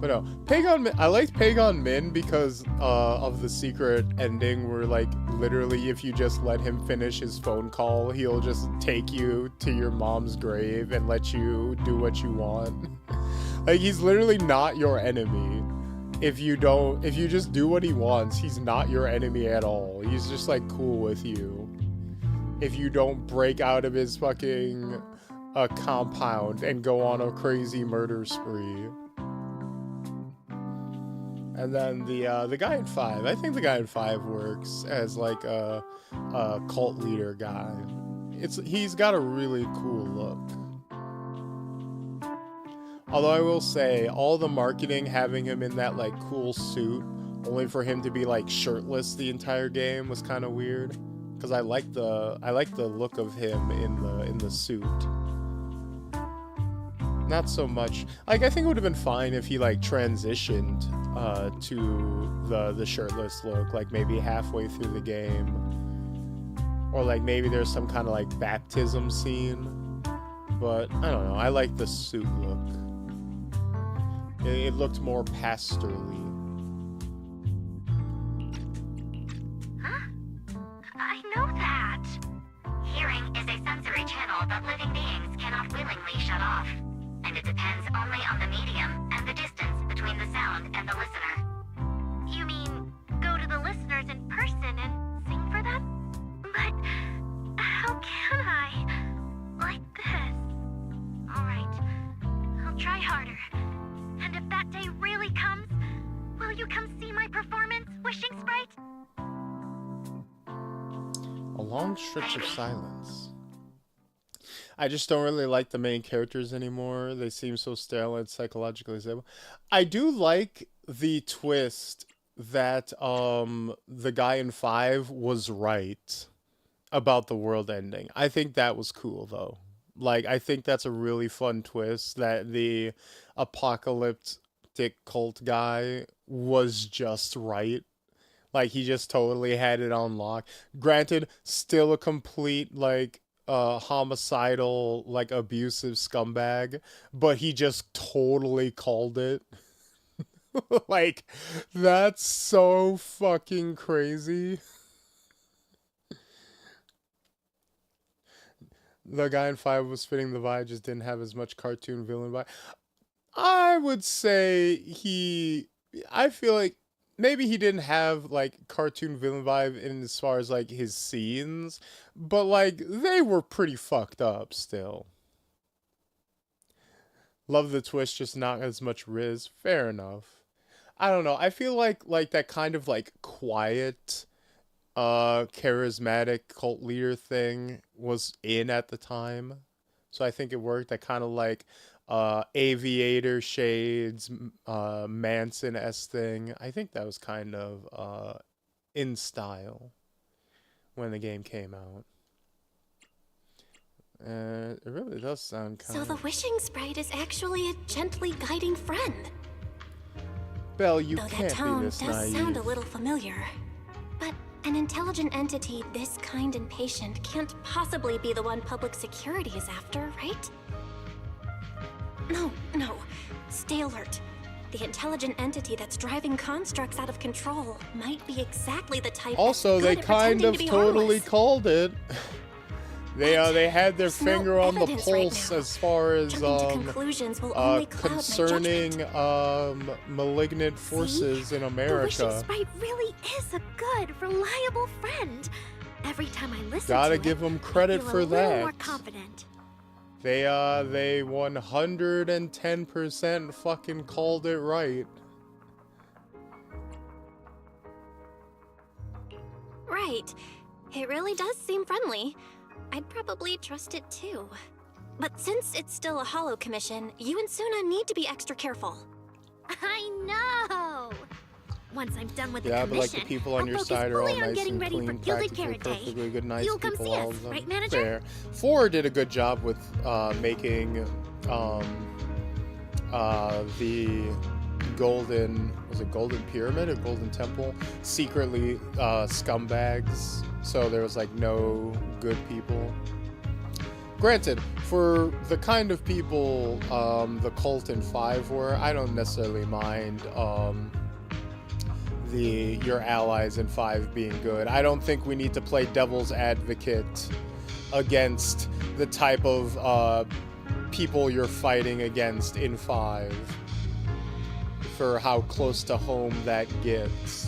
But no, Pagon Min, I liked Pagon Min because of the secret ending where, like, literally if you just let him finish his phone call, he'll just take you to your mom's grave and let you do what you want. Like, he's literally not your enemy. If you just do what he wants, he's not your enemy at all. He's just, like, cool with you. If you don't break out of his fucking compound and go on a crazy murder spree. And then the guy in 5, I think the guy in 5 works as like a cult leader guy. He's got a really cool look. Although I will say, all the marketing having him in that like cool suit, only for him to be like shirtless the entire game, was kind of weird. Because I like the look of him in the suit. Not so much. Like, I think it would have been fine if he like transitioned to the shirtless look, like maybe halfway through the game, or like maybe there's some kind of like baptism scene. But I don't know. I like the suit look. It looked more pastorally. Huh? I know that. Hearing is a sensory channel that living beings cannot willingly shut off. And it depends only on the medium and the distance between the sound and the listener. You mean, go to the listeners in person and sing for them? But how can I? Like this. Alright, I'll try harder. And if that day really comes, will you come see my performance, Wishing Sprite? A long stretch of silence. I just don't really like the main characters anymore. They seem so stale and psychologically stable. I do like the twist that the guy in 5 was right about the world ending. I think that was cool, though. Like, I think that's a really fun twist, that the apocalyptic cult guy was just right. Like, he just totally had it on lock. Granted, still a complete, like, homicidal, like, abusive scumbag, but he just totally called it. Like, that's so fucking crazy. The guy in 5 was fitting the vibe, just didn't have as much cartoon villain vibe. I would say I feel like maybe he didn't have, like, cartoon villain vibe in as far as, like, his scenes, but, like, they were pretty fucked up still. Love the twist, just not as much Riz. Fair enough. I don't know. I feel like that kind of, like, quiet, charismatic cult leader thing was in at the time. So I think it worked. That kind of, like, aviator shades, Manson-esque thing. I think that was kind of in style when the game came out. It really does sound kind of... So the Wishing Sprite is actually a gently guiding friend. Belle, you Though can't that tone be this does naive. sound a little familiar. But an intelligent entity this kind and patient can't possibly be the one public security is after, right? No. Stay alert. The intelligent entity that's driving constructs out of control might be exactly the type Also, that's they good at kind pretending of to be totally harmless. called it. They had their There's no finger on the evidence right pulse now. as far as Jumping to conclusions will only cloud my concerning judgment. malignant forces in The Wishing America. Sprite really is a good, reliable friend. Every time I listen Gotta to give it, him credit I feel for a little that. more confident. They 110% fucking called it right. Right. It really does seem friendly. I'd probably trust it too. But since it's still a holo commission, you and Suna need to be extra careful. I know! Once I'm done with the Yeah, commission, but like the people on your side are all nice and clean, practically perfectly good, nice You'll come people, see all us, of them. right, manager? Fair. 4 did a good job with making the golden, was it golden pyramid or golden temple, secretly scumbags, so there was like no good people. Granted, for the kind of people the cult in 5 were, I don't necessarily mind your allies in 5 being good. I don't think we need to play devil's advocate against the type of people you're fighting against in 5 for how close to home that gets.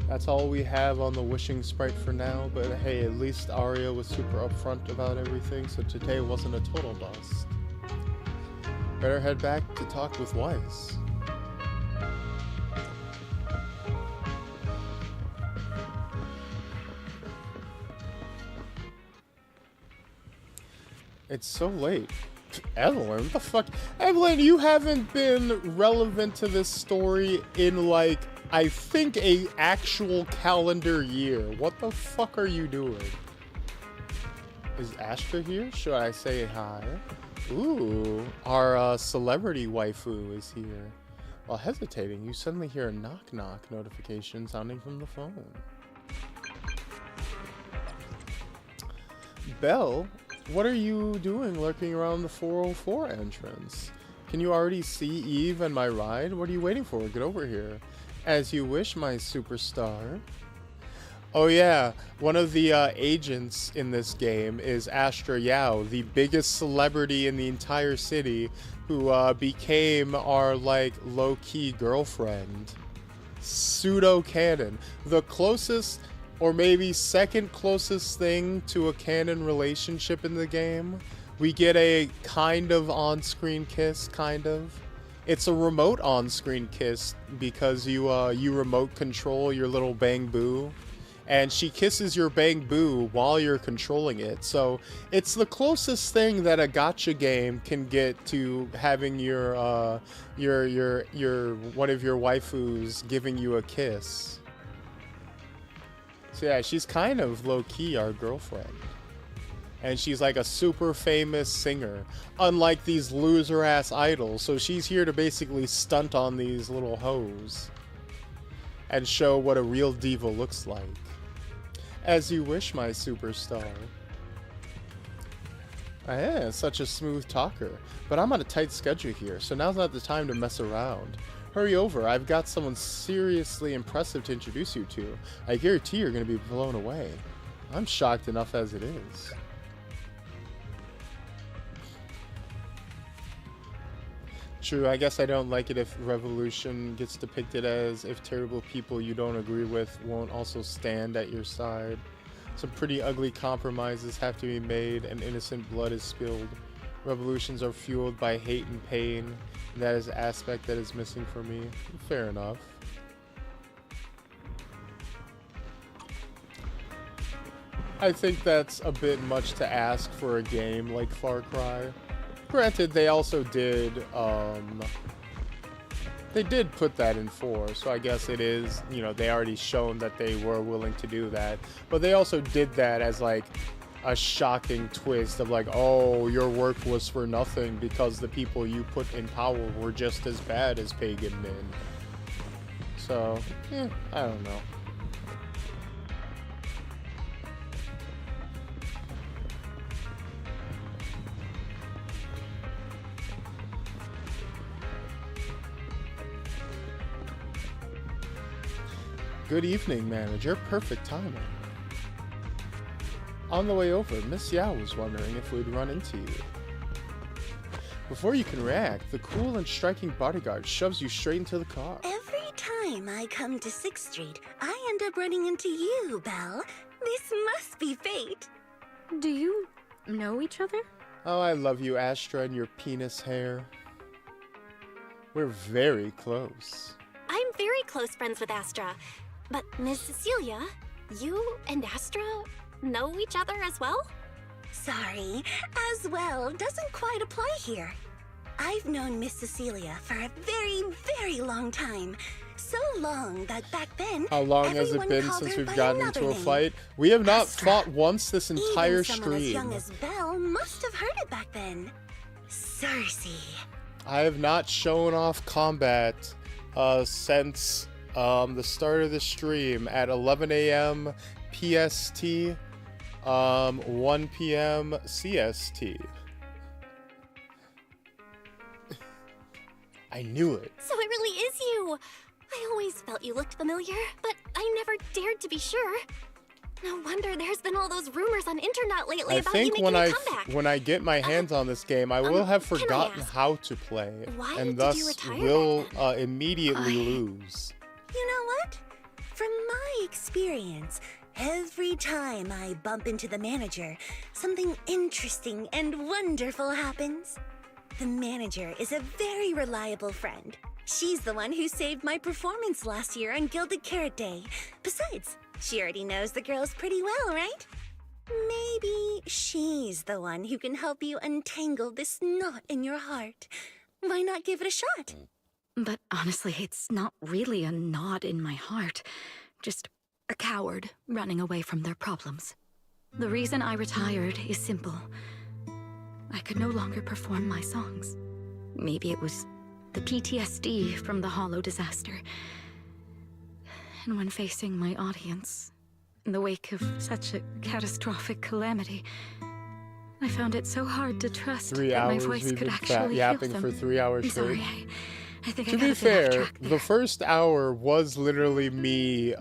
That's all we have on the wishing sprite for now, but hey, at least Arya was super upfront about everything, so today wasn't a total bust. Better head back to talk with Weiss. It's so late. Evelyn, what the fuck? Evelyn, you haven't been relevant to this story in like, I think, a actual calendar year. What the fuck are you doing? Is Astra here? Should I say hi? Ooh, our celebrity waifu is here. While hesitating, you suddenly hear a knock-knock notification sounding from the phone. Belle, what are you doing lurking around the 404 entrance? Can you already see Eve and my ride? What are you waiting for? Get over here. As you wish, my superstar. Oh yeah, one of the agents in this game is Astra Yao, the biggest celebrity in the entire city, who became our like low-key girlfriend. Pseudo-canon. The closest, or maybe second closest thing to a canon relationship in the game. We get a kind of on-screen kiss, kind of. It's a remote on-screen kiss because you remote control your little Bang Boo, and she kisses your Bang Boo while you're controlling it. So it's the closest thing that a gacha game can get to having your one of your waifus giving you a kiss. So yeah, she's kind of low-key our girlfriend. And she's like a super famous singer, unlike these loser-ass idols. So she's here to basically stunt on these little hoes and show what a real diva looks like. As you wish, my superstar. Yeah, such a smooth talker. But I'm on a tight schedule here, so now's not the time to mess around. Hurry over, I've got someone seriously impressive to introduce you to. I guarantee you're going to be blown away. I'm shocked enough as it is. True, I guess I don't like it if Revolution gets depicted as if terrible people you don't agree with won't also stand at your side. Some pretty ugly compromises have to be made and innocent blood is spilled. Revolutions are fueled by hate and pain, and that is an aspect that is missing for me. Fair enough. I think that's a bit much to ask for a game like Far Cry. Granted, they also did put that in 4, so I guess it is, you know, they already shown that they were willing to do that. But they also did that as like a shocking twist of like, oh, your work was for nothing because the people you put in power were just as bad as pagan men. So, I don't know. Good evening, manager. Perfect timing. On the way over, Miss Yao was wondering if we'd run into you. Before you can react, the cool and striking bodyguard shoves you straight into the car. Every time time I come to 6th Street, I end up running into you, Belle. This must be fate. Do you know each other? Oh, I love you, Astra, and your penis hair. We're very close. I'm very close friends with Astra. But Miss Cecilia, you and Astra know each other as well? Sorry, as well doesn't quite apply here. I've known Miss Cecilia for a very, very long time. So long that back then, How long has it been since we've gotten into a fight? We have not fought once this entire Even someone as young stream. as Belle must have heard it back then. Cersei. I have not shown off combat since the start of the stream at 11 a.m. PST, 1 p.m. CST. I knew it. So it really is you! I always felt you looked familiar, but I never dared to be sure. No wonder there's been all those rumors on internet lately I about you think making a comeback. when I get my hands on this game, I will have can I forgotten ask, how to play, why and did thus you retire will immediately lose. You know what? From my experience, every time I bump into the manager, something interesting and wonderful happens. The manager is a very reliable friend. She's the one who saved my performance last year on Gilded Carrot Day. Besides, she already knows the girls pretty well, right? Maybe she's the one who can help you untangle this knot in your heart. Why not give it a shot? But honestly, it's not really a knot in my heart. Just a coward running away from their problems. The reason I retired is simple. I could no longer perform my songs. Maybe it was the PTSD from the Hollow disaster. And when facing my audience, in the wake of such a catastrophic calamity, I found it so hard to trust 3 that my hours voice we've could been actually yapping heal for them. 3 hours I'm straight. sorry, I think I To got be a bit off fair, track there. the first hour was literally me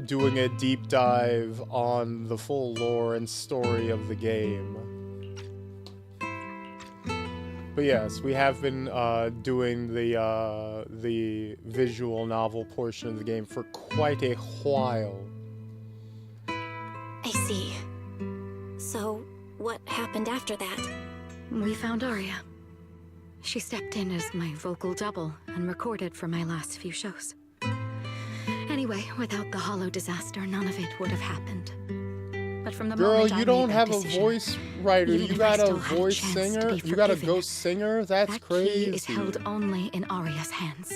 doing a deep dive on the full lore and story of the game. But yes, we have been doing the visual novel portion of the game for quite a while. I see. So, what happened after that? We found Arya. She stepped in as my vocal double and recorded for my last few shows. Anyway, without the Hollow disaster, none of it would have happened. But from the Girl, moment I you made don't that have a decision, voice writer. even You if got I a still had a voice chance to singer. be You got a forgiving, ghost singer. That's that crazy. key is held only in Arya's hands.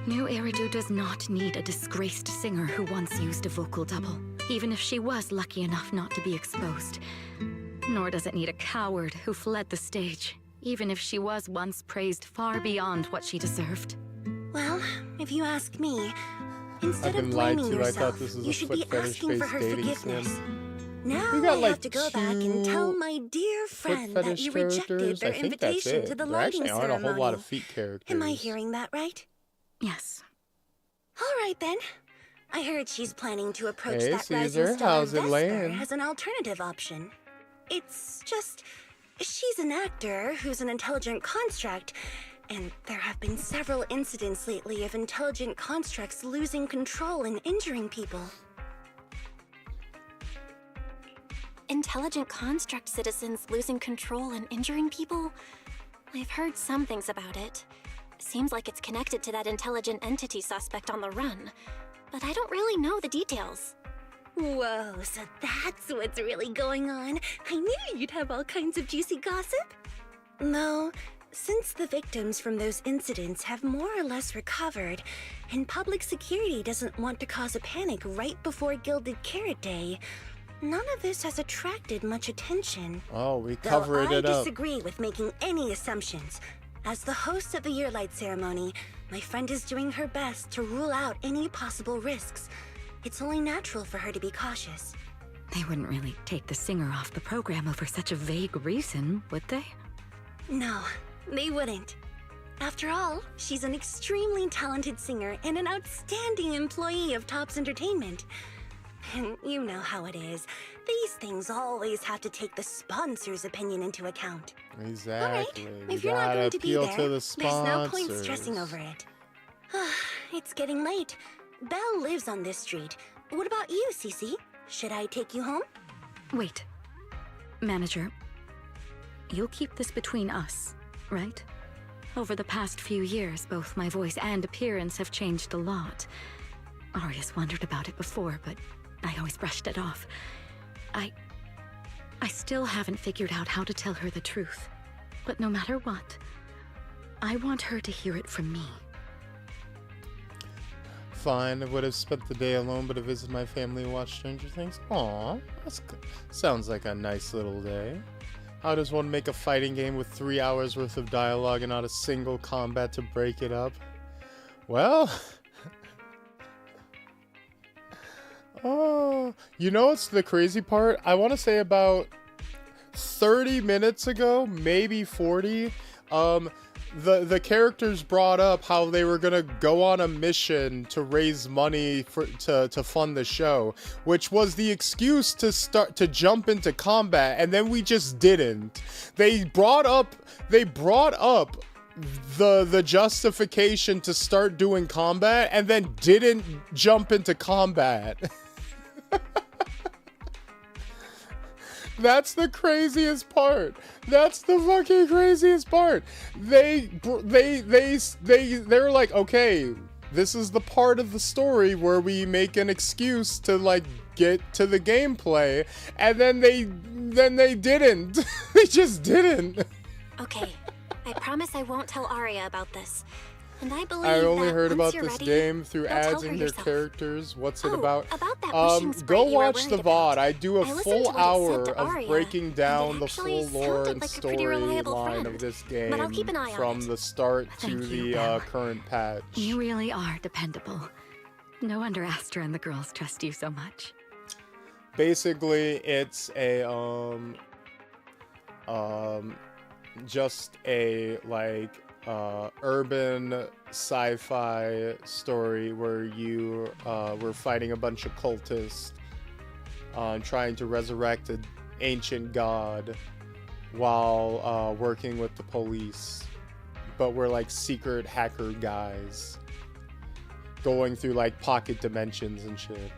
New Eridu does not need a disgraced singer who once used a vocal double, even if she was lucky enough not to be exposed. Nor does it need a coward who fled the stage, even if she was once praised far beyond what she deserved. Well, if you ask me, instead I've of been lied blaming to. I yourself, thought this was you a should be foot asking for fetish-based her dating forgiveness. sim. Now We got, I like, have to go back and tell my dear friend that fetish you rejected characters. their I think that's invitation it. to the There lighting actually aren't a ceremony. whole lot of feet characters. Am I hearing that right? Yes. All right then. I heard she's planning to approach Hey, that Caesar, rising star how's it Vesper laying? as an alternative option. It's just, she's an actor who's an intelligent construct, and there have been several incidents lately of intelligent constructs losing control and injuring people. Intelligent construct citizens losing control and injuring people? I've heard some things about it. Seems like it's connected to that intelligent entity suspect on the run, but I don't really know the details. Whoa, so that's what's really going on. I knew you'd have all kinds of juicy gossip. No, since the victims from those incidents have more or less recovered, and public security doesn't want to cause a panic right before Gilded Carrot Day, none of this has attracted much attention. Oh, we Though covered it I up. disagree with making any assumptions. As the host of the Yearlight ceremony, my friend is doing her best to rule out any possible risks. It's only natural for her to be cautious. They wouldn't really take the singer off the program over such a vague reason, would they? No, they wouldn't. After all, she's an extremely talented singer and an outstanding employee of Topps Entertainment. And you know how it is. These things always have to take the sponsor's opinion into account. Exactly. If We you're not gotta going to be appeal there, to the there's no point sponsors. stressing over it. It's getting late. Belle lives on this street. What about you, Cece? Should I take you home? Wait. Manager, you'll keep this between us, right? Over the past few years, both my voice and appearance have changed a lot. Aria's wondered about it before, but I always brushed it off. I still haven't figured out how to tell her the truth. But no matter what, I want her to hear it from me. Fine, I would have spent the day alone, but to visit my family and watch Stranger Things. Aw, that's good. Sounds like a nice little day. How does one make a fighting game with 3 hours worth of dialogue and not a single combat to break it up? Well... oh, you know what's the crazy part? I want to say about 30 minutes ago, maybe 40, the characters brought up how they were gonna go on a mission to raise money to fund the show, which was the excuse to jump into combat, and then we just didn't. They brought up the justification to start doing combat and then didn't jump into combat. That's the craziest part. That's the fucking craziest part. They're like, okay, this is the part of the story where we make an excuse to like get to the gameplay, and then they didn't. They just didn't. Okay, I promise I won't tell Aria about this. And I believe I only that heard once about you're this ready, game through you'll ads tell her and their yourself. characters. What's it Oh, about? that wishing sprite Go you were watch the worried VOD. about. I do a I listened full to what it said hour to of Aria, breaking down and the it actually full lore sounded and like a pretty reliable storyline friend. of this But I'll keep game an eye on from it. the start to Thank you, the Bella. current patch. You really are dependable. No wonder Astra and the girls trust you so much. Basically, it's a just a like urban sci-fi story where you were fighting a bunch of cultists trying to resurrect an ancient god while working with the police, but we're like secret hacker guys going through like pocket dimensions and shit.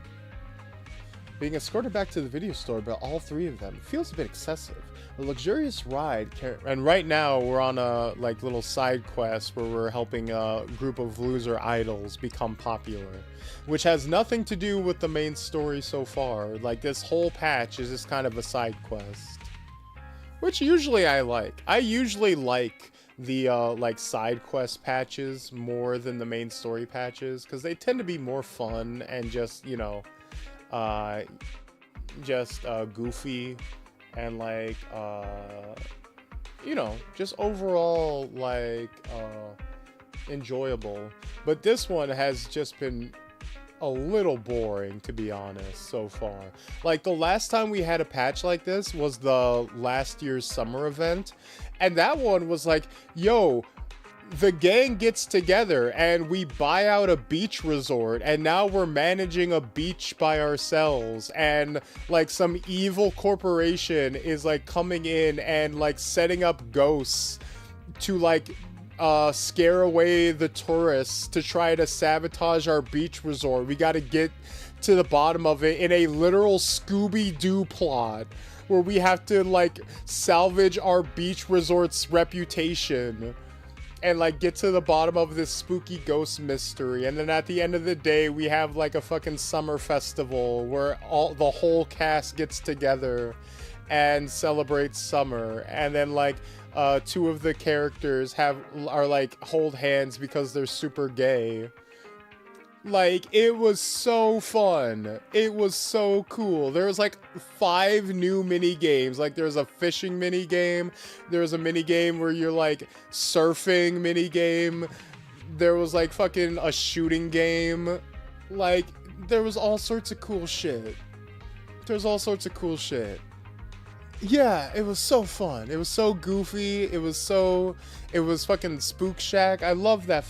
Being escorted back to the video store by all three of them feels a bit excessive. A luxurious ride, and right now we're on a like little side quest where we're helping a group of loser idols become popular, which has nothing to do with the main story so far. Like this whole patch is just kind of a side quest, which usually I like. I usually like the like side quest patches more than the main story patches because they tend to be more fun and just, you know, goofy and like you know, just overall like enjoyable. But this one has just been a little boring, to be honest, so far. Like the last time we had a patch like this was the last year's summer event, and that one was like, yo, the gang gets together and we buy out a beach resort, and now we're managing a beach by ourselves, and like some evil corporation is like coming in and like setting up ghosts to like scare away the tourists to try to sabotage our beach resort. We got to get to the bottom of it in a literal Scooby-Doo plot where we have to like salvage our beach resort's reputation and like get to the bottom of this spooky ghost mystery. And then at the end of the day, we have like a fucking summer festival where the whole cast gets together and celebrates summer. And then like two of the characters are like hold hands because they're super gay. Like, it was so fun. It was so cool. There was like 5 new mini games. Like, there's a fishing mini game. There's a mini game where you're like surfing mini game. There was like fucking a shooting game. Like, there was all sorts of cool shit. There's all sorts of cool shit. Yeah, it was so fun. It was so goofy. It was fucking Spook Shack. I love that.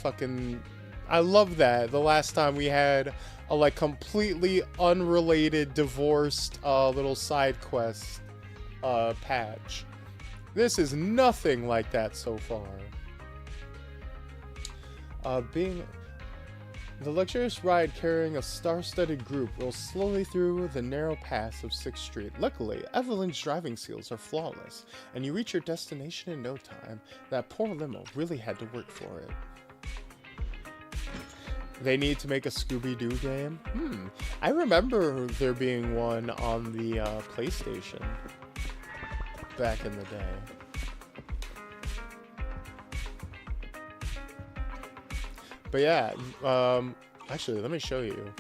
The last time we had a like completely unrelated, divorced little side quest patch. This is nothing like that so far. The luxurious ride carrying a star-studded group rolls slowly through the narrow paths of 6th Street. Luckily, Evelyn's driving skills are flawless, and you reach your destination in no time. That poor limo really had to work for it. They need to make a Scooby-Doo game? I remember there being one on the PlayStation back in the day. But yeah, actually, let me show you.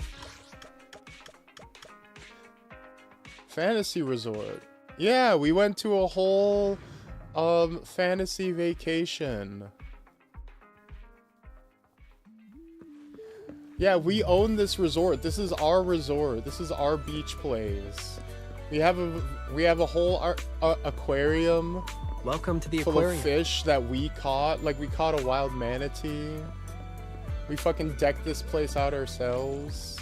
Fantasy Resort. Yeah, we went to a whole fantasy vacation. Yeah, we own this resort. This is our resort. This is our beach place. We have a whole aquarium. Welcome to the full aquarium. Of fish that we caught. Like, we caught a wild manatee. We fucking decked this place out ourselves.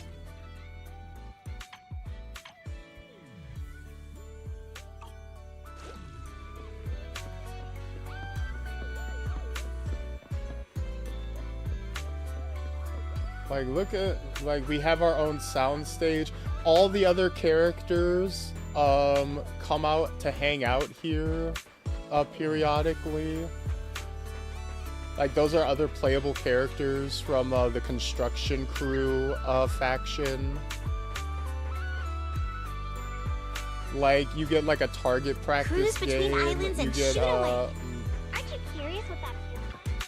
Like, look at, like, we have our own sound stage. All the other characters come out to hang out here periodically. Like, those are other playable characters from the construction crew faction. Like, you get like a target practice Cruise game. between islands You and get shoot away. Aren't you curious what that feels like?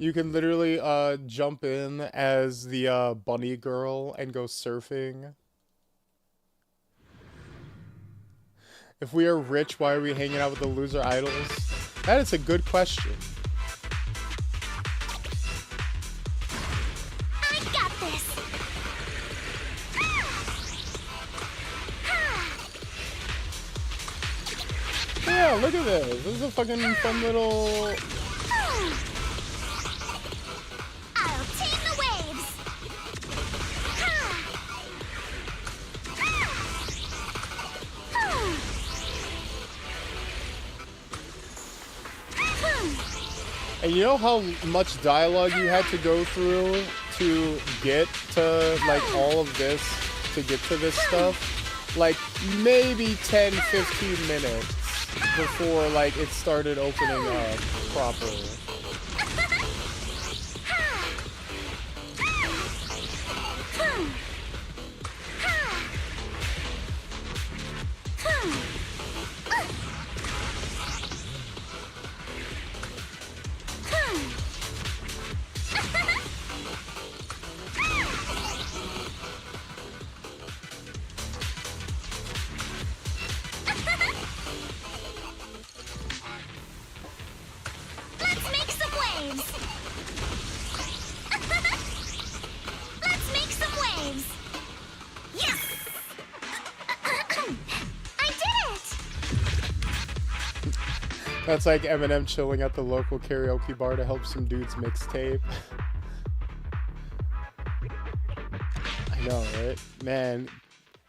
you can literally jump in as the bunny girl and go surfing. If we are rich, why are we hanging out with the loser idols? That is a good question. I got this. Yeah, look at this. This is a fucking fun little... I'll tame the waves. And you know how much dialogue you had to go through to get to, like, all of this, to get to this stuff? Like, maybe 10, 15 minutes before, like, it started opening up properly. Let's make some waves. Let's make some waves. Yes! I did it! That's like Eminem chilling at the local karaoke bar to help some dudes mixtape. I know, right? Man,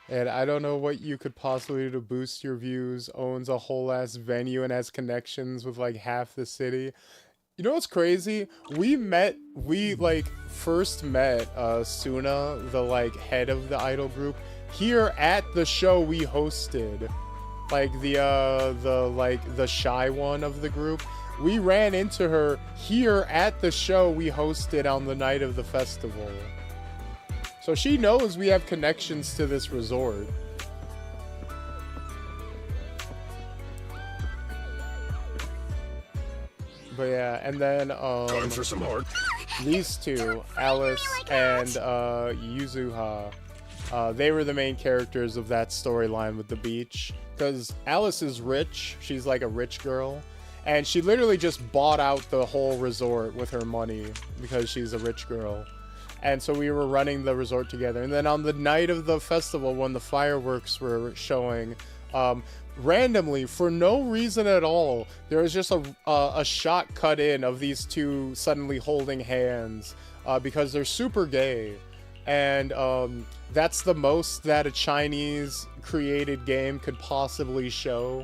and I don't know what you could possibly do to boost your views. Owns a whole ass venue and has connections with like half the city. You know what's crazy? We first met Suna, the like head of the idol group, here at the show we hosted. Like the shy one of the group. We ran into her here at the show we hosted on the night of the festival. So she knows we have connections to this resort. But yeah, and then Time for some art. These two, Alice and Yuzuha, they were the main characters of that storyline with the beach. Because Alice is rich, she's like a rich girl, and she literally just bought out the whole resort with her money because she's a rich girl. And so we were running the resort together. And then on the night of the festival, when the fireworks were showing, randomly, for no reason at all, there was just a shot cut in of these two suddenly holding hands because they're super gay. And that's the most that a Chinese created game could possibly show.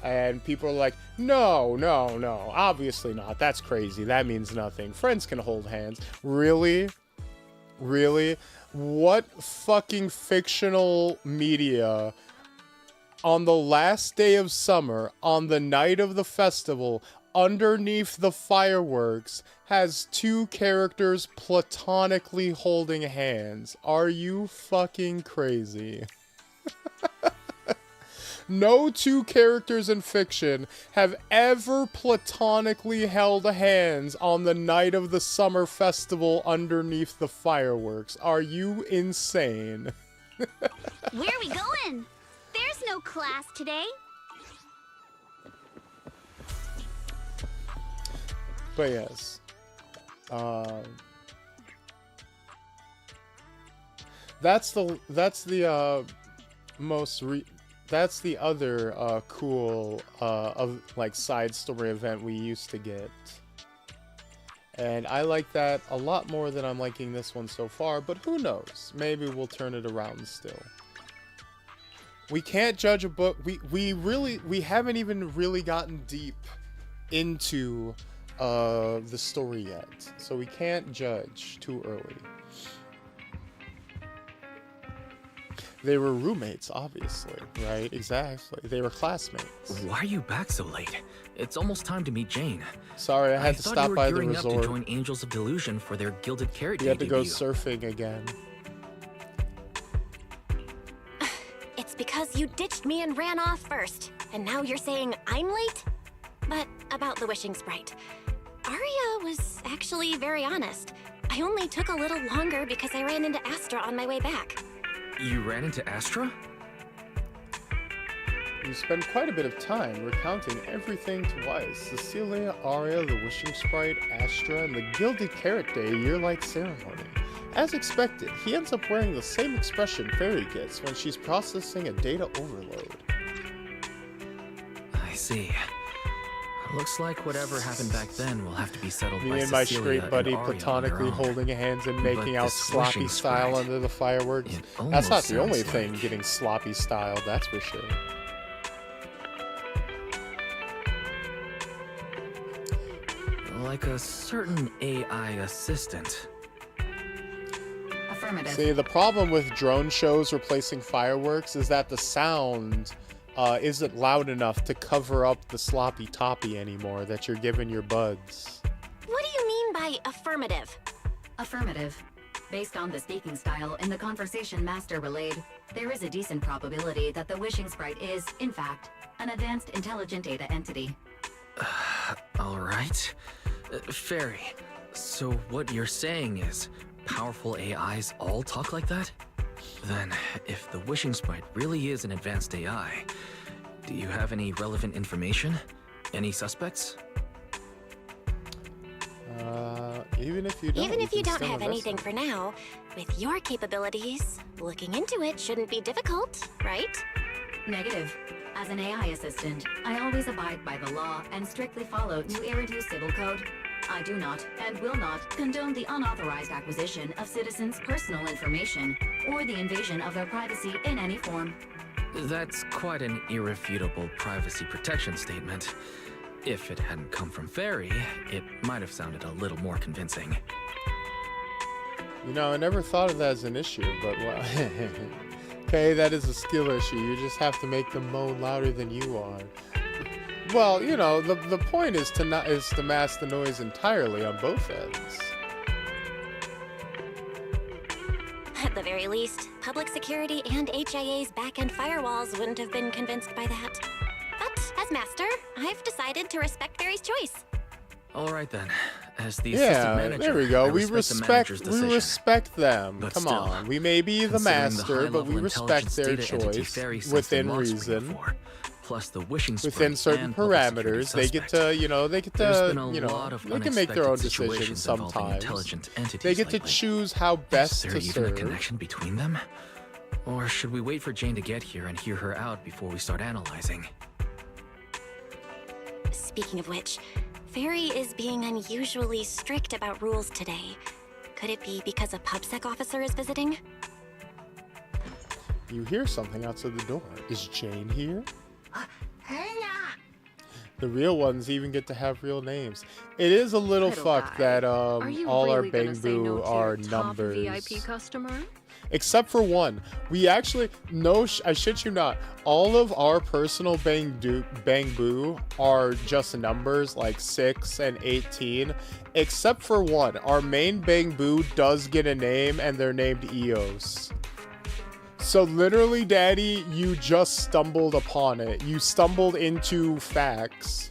And people are like, no, no, no, obviously not. That's crazy. That means nothing. Friends can hold hands. Really? Really? What fucking fictional media on the last day of summer, on the night of the festival, underneath the fireworks, has two characters platonically holding hands? Are you fucking crazy? No two characters in fiction have ever platonically held hands on the night of the summer festival underneath the fireworks. Are you insane? Where are we going? There's no class today. But yes. That's the other cool of like side story event we used to get. And I like that a lot more than I'm liking this one so far, but who knows? Maybe we'll turn it around still. We can't judge a book. We haven't even really gotten deep into the story yet. So we can't judge too early. They were roommates, obviously, right? Exactly. They were classmates. Why are you back so late? It's almost time to meet Jane. Sorry, I had to stop by the resort. I thought you were gearing up to join Angels of Delusion for their Gilded Carrot Day You had to go debut. surfing again. It's because you ditched me and ran off first, and now you're saying I'm late? But about the wishing sprite, Arya was actually very honest. I only took a little longer because I ran into Astra on my way back. You ran into Astra? You spend quite a bit of time recounting everything twice. Cecilia, Arya, the Wishing Sprite, Astra, and the Gilded Carrot Day year-like ceremony. As expected, he ends up wearing the same expression Fairy gets when she's processing a data overload. I see. Looks like whatever happened back then will have to be settled by Me and my Cecilia straight buddy and Arya on platonically their own. holding hands and making But out this sloppy wishing style sprite, under the fireworks. it That's not almost the only sounds thing like- getting sloppy style, that's for sure. Like a certain AI assistant. Affirmative. See, the problem with drone shows replacing fireworks is that the sound isn't loud enough to cover up the sloppy toppy anymore that you're giving your buds. What do you mean by affirmative? Affirmative. Based on the speaking style in the conversation Master relayed, there is a decent probability that the Wishing Sprite is, in fact, an advanced intelligent data entity. Alright. Fairy, so what you're saying is powerful AIs all talk like that? Then, if the Wishing Sprite really is an advanced AI, do you have any relevant information? Any suspects? Even if you don't, Even if you can don't still have anything for now, with your capabilities, looking into it shouldn't be difficult, right? Negative. As an AI assistant, I always abide by the law and strictly follow New Eridu Civil Code. I do not, and will not, condone the unauthorized acquisition of citizens' personal information, or the invasion of their privacy in any form. That's quite an irrefutable privacy protection statement. If it hadn't come from Fairy, it might have sounded a little more convincing. You know, I never thought of that as an issue, but well, okay, that is a skill issue. You just have to make them moan louder than you are. Well, you know, the point is to mask the noise entirely on both ends. At the very least, public security and HIA's back-end firewalls wouldn't have been convinced by that. But as master, I've decided to respect Barry's choice. Alright then. As the assistant manager, there we go. I We the manager's decision. respect them. But Come still, on. We may be the considering master, high but we level respect their intelligence data entity choice Fairy sent within their lock screen reason. for, plus the wishing sprite Within certain and public security parameters, they get suspect. to, you know, they get There's to, been a you know, lot of they can make their own unexpected decisions situations involving sometimes. intelligent entities They get to lately. choose how best Is there to even a serve. connection between them? Or should we wait for Jane to get here and hear her out before we start analyzing? Speaking of which, Fairy is being unusually strict about rules today. Could it be because a PubSec officer is visiting? You hear something outside the door. Is Jane here? Herna! The real ones even get to have real names. It is a little fucked that all our Bangboo are numbers. VIP customer? Except for one. We actually, I shit you not, all of our personal Bangboo are just numbers like 6 and 18. Except for one. Our main Bangboo does get a name and they're named Eos. So literally, Daddy, you just stumbled upon it. You stumbled into facts.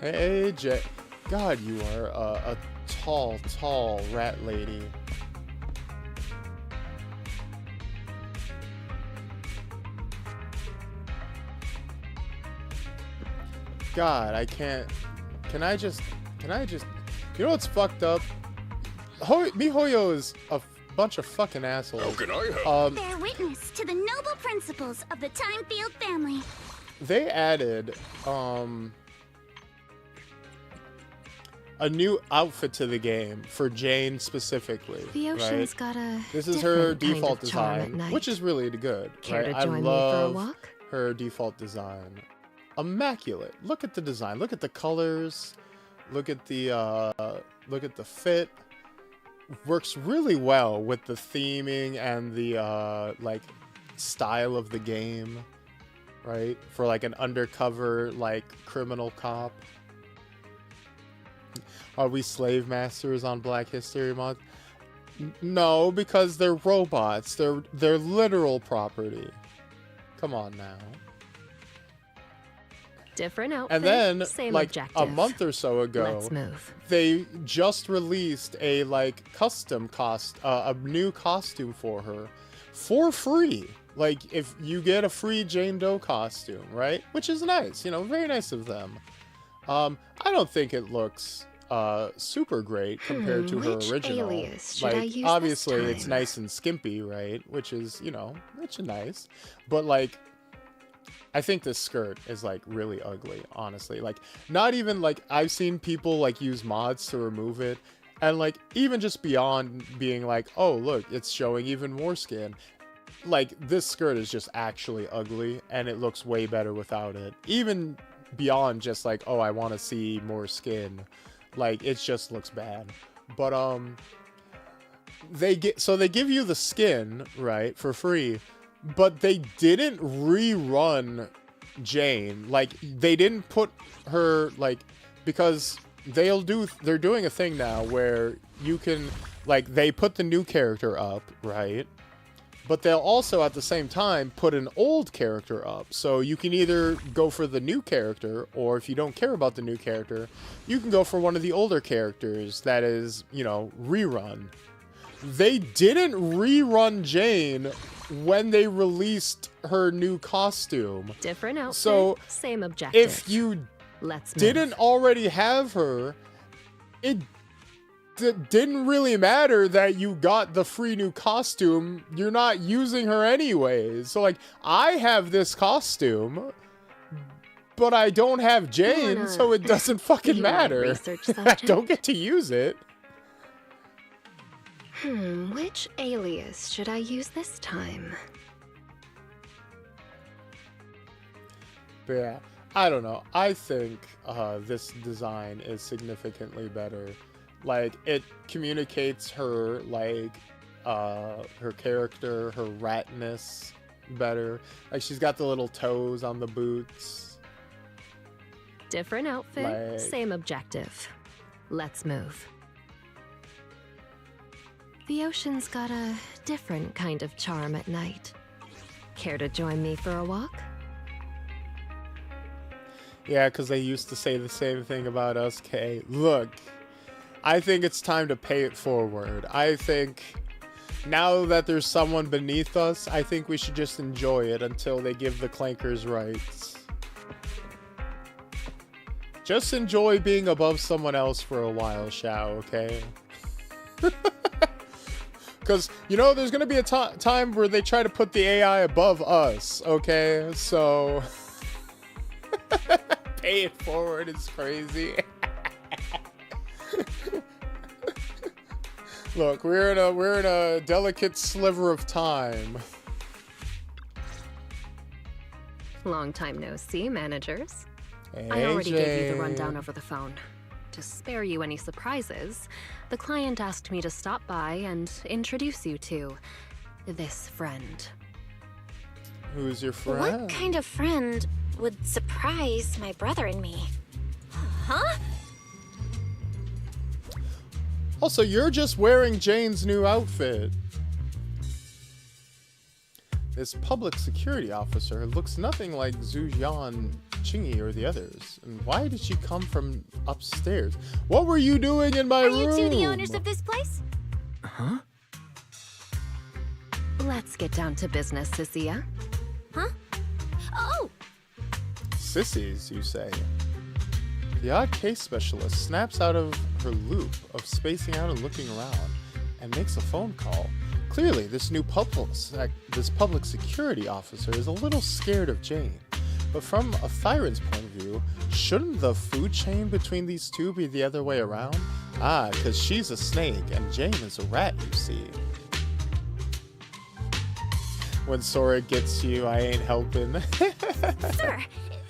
Hey, Jay. God, you are a tall rat lady. God, I can't. Can I just, you know what's fucked up? MiHoYo is a bunch of fucking assholes. How can I help? Bear witness to the noble principles of the Timefield family. They added, a new outfit to the game for Jane specifically. The ocean's right? got a This is her different kind default of charm at design, night. which is really good. Care Right? to I join me for a love walk? her default design. Immaculate. Look at the design. Look at the colors. Look at the fit. Works really well with the theming and the like style of the game, right? For like an undercover like criminal cop. Are we slave masters on Black History Month? No, because they're robots. They're literal property. Come on now. Different outfit, And then, same like objective. a month or so ago, Let's move. they just released a like a new costume for her, for free. Like if you get a free Jane Doe costume, right? Which is nice, you know, very nice of them. I don't think it looks super great compared to her which original. alias should I Like use obviously this it's time? nice and skimpy, right? Which is, you know, which is nice. But like I think this skirt is like really ugly, honestly. Like not even like I've seen people like use mods to remove it, and like even just beyond being like, oh look, it's showing even more skin. Like this skirt is just actually ugly and it looks way better without it. Even beyond just like, oh, I want to see more skin. Like it just looks bad. But they give you the skin, right, for free. But they didn't rerun Jane. Like they didn't put her like, because they're doing a thing now where you can like, they put the new character up, right? But they'll also at the same time put an old character up. So you can either go for the new character, or if you don't care about the new character, you can go for one of the older characters that is, you know, rerun. They didn't rerun Jane when they released her new costume. Different outfit, So same objective. if you Let's didn't already have her, it didn't really matter that you got the free new costume. You're not using her anyways. So like, I have this costume, but I don't have Jane, so it doesn't fucking you wanna matter. research I something? don't get to use it. Which alias should I use this time? But yeah, I don't know. I think this design is significantly better. Like, it communicates her, like, her character, her ratness better. Like, she's got the little toes on the boots. Different outfit, Like- same objective. Let's move. The ocean's got a different kind of charm at night. Care to join me for a walk? Yeah, because they used to say the same thing about us, Kay. Look, I think it's time to pay it forward. I think now that there's someone beneath us, I think we should just enjoy it until they give the clankers rights. Just enjoy being above someone else for a while, Shao, okay? Because, you know, there's going to be a time where they try to put the AI above us, okay? So, pay it forward is crazy. Look, we're in a delicate sliver of time. Long time no see, managers. Hey, I already gave you the Jane. rundown over the phone. To spare you any surprises, the client asked me to stop by and introduce you to this friend. Who's your friend? What kind of friend would surprise my brother and me? Huh? Also, you're just wearing Jane's new outfit. This public security officer looks nothing like Zhujian, Chingy, or the others. And why did she come from upstairs? What were you doing in my room? Are you two the owners of this place? Huh? Let's get down to business, Sissia. Huh? Oh! Sissies, you say? The odd case specialist snaps out of her loop of spacing out and looking around and makes a phone call. Clearly, this new public security officer is a little scared of Jane. But from a Thyron's point of view, shouldn't the food chain between these two be the other way around? Ah, because she's a snake and Jane is a rat, you see. When Sora gets you, I ain't helping. Sir,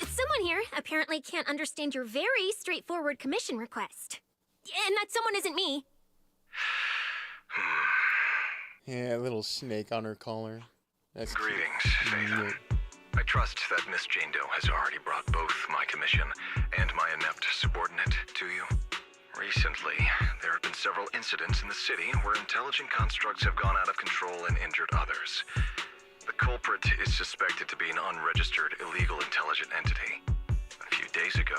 someone here apparently can't understand your very straightforward commission request. And that someone isn't me. Yeah, a little snake on her collar. That's Greetings, Nathan. I trust that Miss Jane Doe has already brought both my commission and my inept subordinate to you. Recently, there have been several incidents in the city where intelligent constructs have gone out of control and injured others. The culprit is suspected to be an unregistered illegal intelligent entity. A few days ago,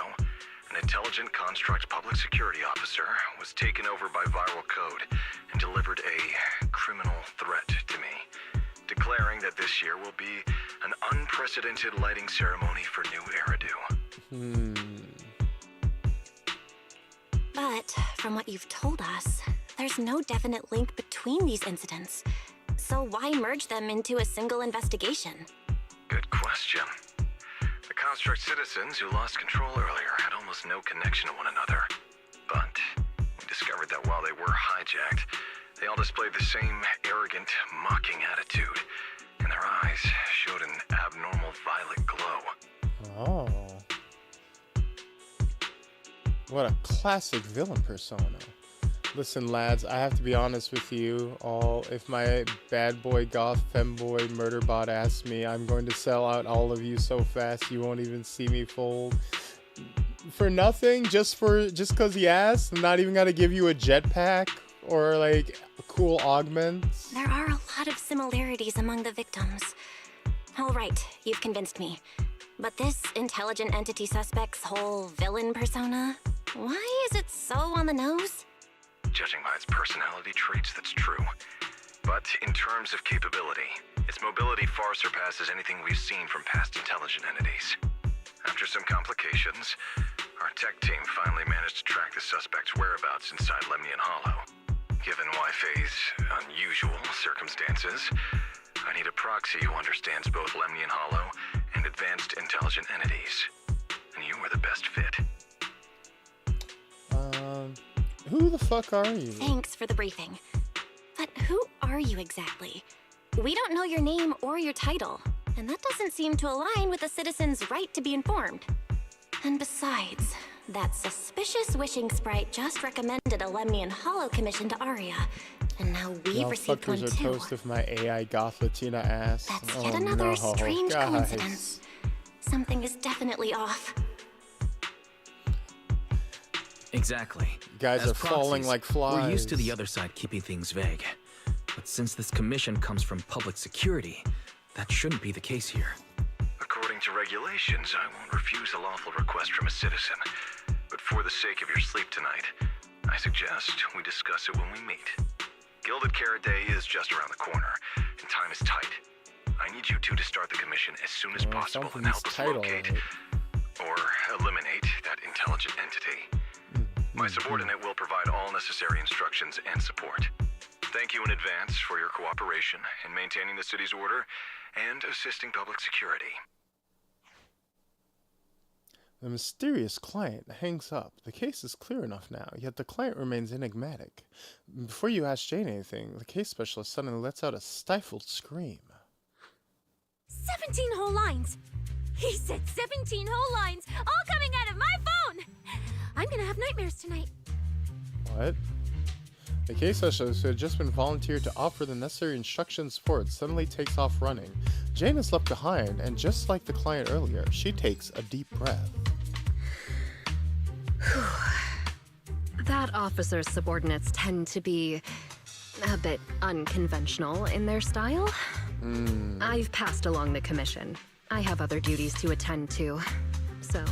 an intelligent construct public security officer was taken over by viral code and delivered a criminal threat to me, declaring that this year will be an unprecedented lighting ceremony for new Eridu. But from what you've told us, there's no definite link between these incidents. So why merge them into a single investigation? Good question. The construct citizens who lost control earlier had almost no connection to one another. But we discovered that while they were hijacked, they all displayed the same arrogant, mocking attitude, and their eyes showed an abnormal violet glow. Oh. What a classic villain persona. Listen, lads, I have to be honest with you all. If my bad boy, goth, femboy, murderbot asks me, I'm going to sell out all of you so fast you won't even see me fold. For nothing, just because he asked, I'm not even gonna give you a jetpack or like a cool augment. There are a lot of similarities among the victims. All right, you've convinced me. But this intelligent entity suspect's whole villain persona, why is it so on the nose? Judging by its personality traits, that's true. But in terms of capability, its mobility far surpasses anything we've seen from past intelligent entities. After some complications, our tech team finally managed to track the suspect's whereabouts inside Lemnian Hollow. Given Wi-Fi's unusual circumstances, I need a proxy who understands both Lemnian Hollow and advanced intelligent entities. And you were the best fit. Who the fuck are you? Thanks for the briefing. But who are you exactly? We don't know your name or your title, and that doesn't seem to align with a citizen's right to be informed. And besides, that suspicious wishing sprite just recommended a Lemnian Hollow commission to Arya, and now we've Y'all received one fuckers are too. toast of my AI goth Latina ass. That's Oh, yet another no, strange guys. coincidence. Something is definitely off. Exactly. Guys As are falling proxies, like flies. We're used to the other side keeping things vague. But since this commission comes from public security, that shouldn't be the case here. According to regulations, I won't refuse a lawful request from a citizen. But for the sake of your sleep tonight, I suggest we discuss it when we meet. Gilded Carrot Day is just around the corner, and time is tight. I need you two to start the commission as soon as possible and help us locate or eliminate that intelligent entity. My subordinate will provide all necessary instructions and support. Thank you in advance for your cooperation in maintaining the city's order and assisting public security. The mysterious client hangs up. The case is clear enough now, yet the client remains enigmatic. Before you ask Jane anything, the case specialist suddenly lets out a stifled scream. 17 whole lines! He said 17 whole lines, all coming out of my phone! I'm gonna have nightmares tonight. What? The case specialist, who had just been volunteered to offer the necessary instructions for it, suddenly takes off running. Jane is left behind, and just like the client earlier, she takes a deep breath. That officer's subordinates tend to be a bit unconventional in their style. I've passed along the commission. I have other duties to attend to. So,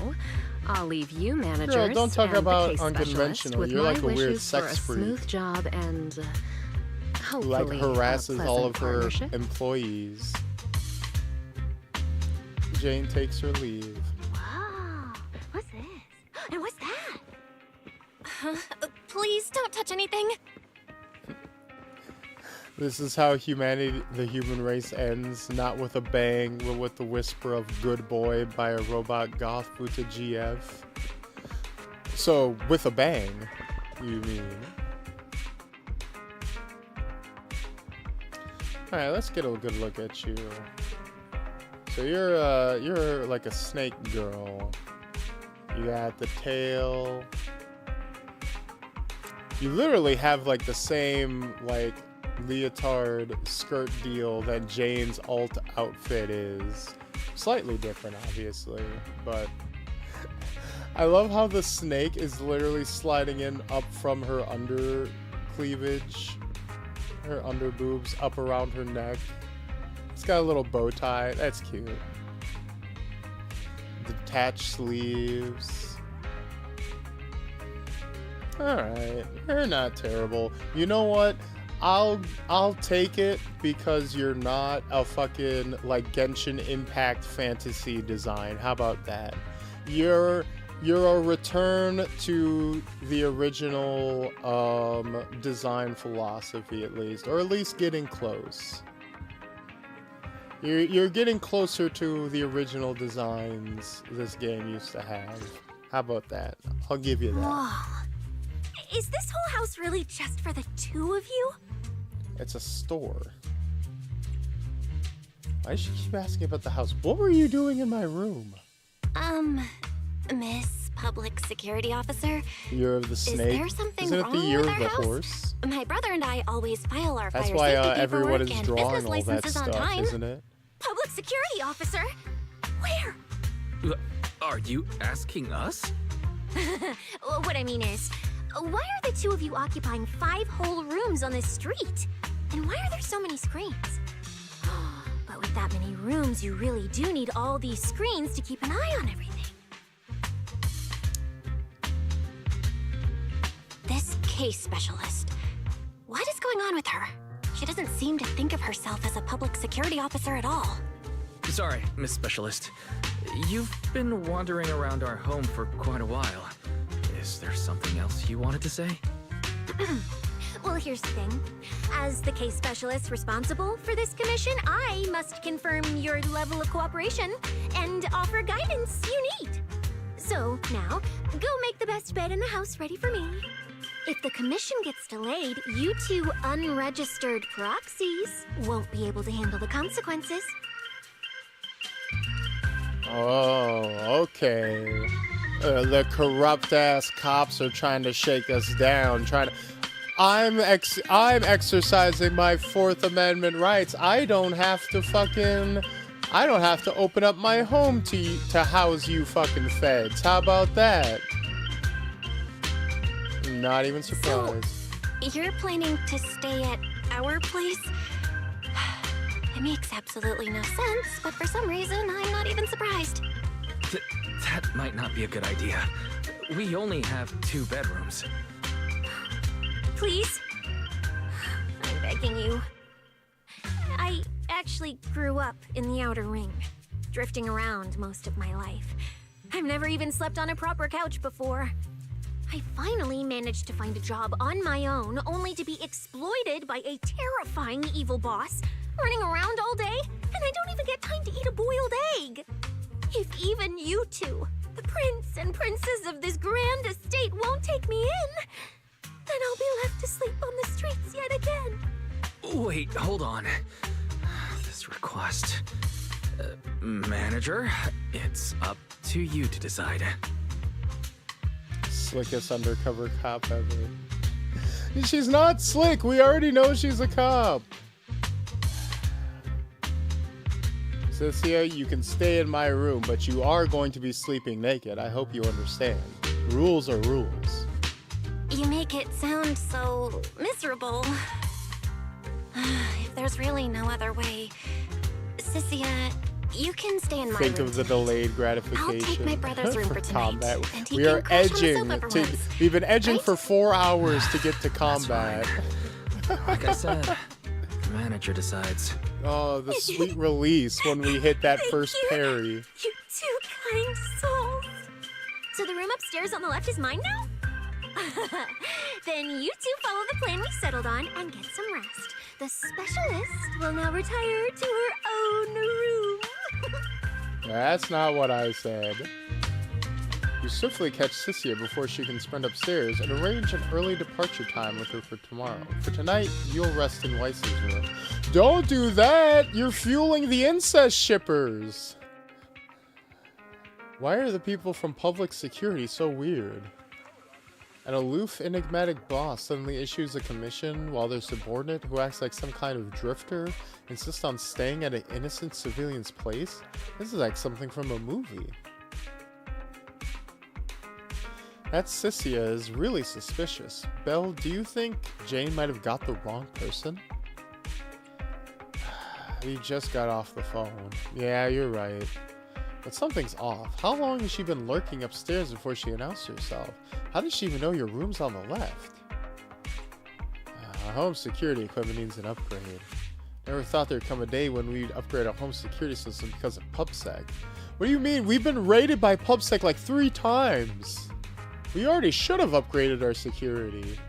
I'll leave you managers Girl, don't talk and about the case unconventional. with You're my like a weird wishes sex for a freak. smooth job and hopefully Like harasses a all of pleasant her partnership. employees. Jane takes her leave. Wow, what's this? And what's that? Please don't touch anything. This is how humanity, the human race ends, not with a bang, but with the whisper of "Good Boy" by a robot goth Buta GF. So, with a bang, you mean? Alright, let's get a good look at you. So you're like a snake girl. You got the tail. You literally have like the same like leotard skirt deal that Jane's alt outfit is. Slightly different, obviously, but I love how the snake is literally sliding in up from her under cleavage, her under boobs up around her neck. It's got a little bow tie. That's cute. Detached sleeves. Alright, you're not terrible. You know what? I'll take it because you're not a fucking like Genshin Impact fantasy design. How about that? You're a return to the original design philosophy, at least, or at least getting close. You're getting closer to the original designs this game used to have. How about that? I'll give you that. Whoa. Is this whole house really just for the two of you? It's a store. Why does she keep asking about the house? What were you doing in my room? Miss Public Security Officer? Year of the Snake. Is there something Isn't it wrong the Year with of our the house? Horse? My brother and I always file our That's fire why safety everyone paperwork is and drawing business all that licenses on stuff, time. isn't it? Public Security Officer? Where? Are you asking us? What I mean is, why are the two of you occupying 5 whole rooms on this street? And why are there so many screens? But with that many rooms, you really do need all these screens to keep an eye on everything. This case specialist. What is going on with her? She doesn't seem to think of herself as a public security officer at all. Sorry, Miss Specialist. You've been wandering around our home for quite a while. Is there something else you wanted to say? Well, here's the thing. As the case specialist responsible for this commission, I must confirm your level of cooperation and offer guidance you need. So, now, go make the best bed in the house ready for me. If the commission gets delayed, you two unregistered proxies won't be able to handle the consequences. Oh, okay. The corrupt-ass cops are trying to shake us down, I'm exercising my Fourth Amendment rights. I don't have to open up my home to house you fucking feds. How about that? Not even surprised. So, you're planning to stay at our place? It makes absolutely no sense, but for some reason, I'm not even surprised. That might not be a good idea. We only have 2 bedrooms. Please? I'm begging you. I actually grew up in the Outer Ring, drifting around most of my life. I've never even slept on a proper couch before. I finally managed to find a job on my own, only to be exploited by a terrifying evil boss, running around all day, and I don't even get time to eat a boiled egg. If even you two, the prince and princess of this grand estate won't take me in, then I'll be left to sleep on the streets yet again. Wait, hold on. This request... manager, it's up to you to decide. Slickest undercover cop ever. She's not slick. We already know she's a cop. Cynthia, you can stay in my room, but you are going to be sleeping naked. I hope you understand. Rules are rules. You make it sound so miserable. If there's really no other way, Cynthia, you can stay in my room. Think of the delayed gratification. I'll take my brother's room for tonight. Combat. And he We can are crash on the edging. sofa for once, We've been edging right? for 4 hours to get to combat. Like I said, the manager decides. Oh, the sweet release when we hit that first parry. You two kind souls. So the room upstairs on the left is mine now? Then you two follow the plan we settled on and get some rest. The specialist will now retire to her own room. That's not what I said. You swiftly catch Cynthia before she can sprint upstairs and arrange an early departure time with her for tomorrow. For tonight, you'll rest in Weiss's room. Don't do that! You're fueling the incest shippers! Why are the people from public security so weird? An aloof, enigmatic boss suddenly issues a commission while their subordinate, who acts like some kind of drifter, insists on staying at an innocent civilian's place? This is like something from a movie. That Cynthia is really suspicious. Belle, do you think Jane might have got the wrong person? You just got off the phone. Yeah, you're right. But something's off. How long has she been lurking upstairs before she announced herself? How does she even know your room's on the left? Home security equipment needs an upgrade. Never thought there'd come a day when we'd upgrade our home security system because of PubSec. What do you mean? We've been raided by PubSec like 3 times. We already should have upgraded our security.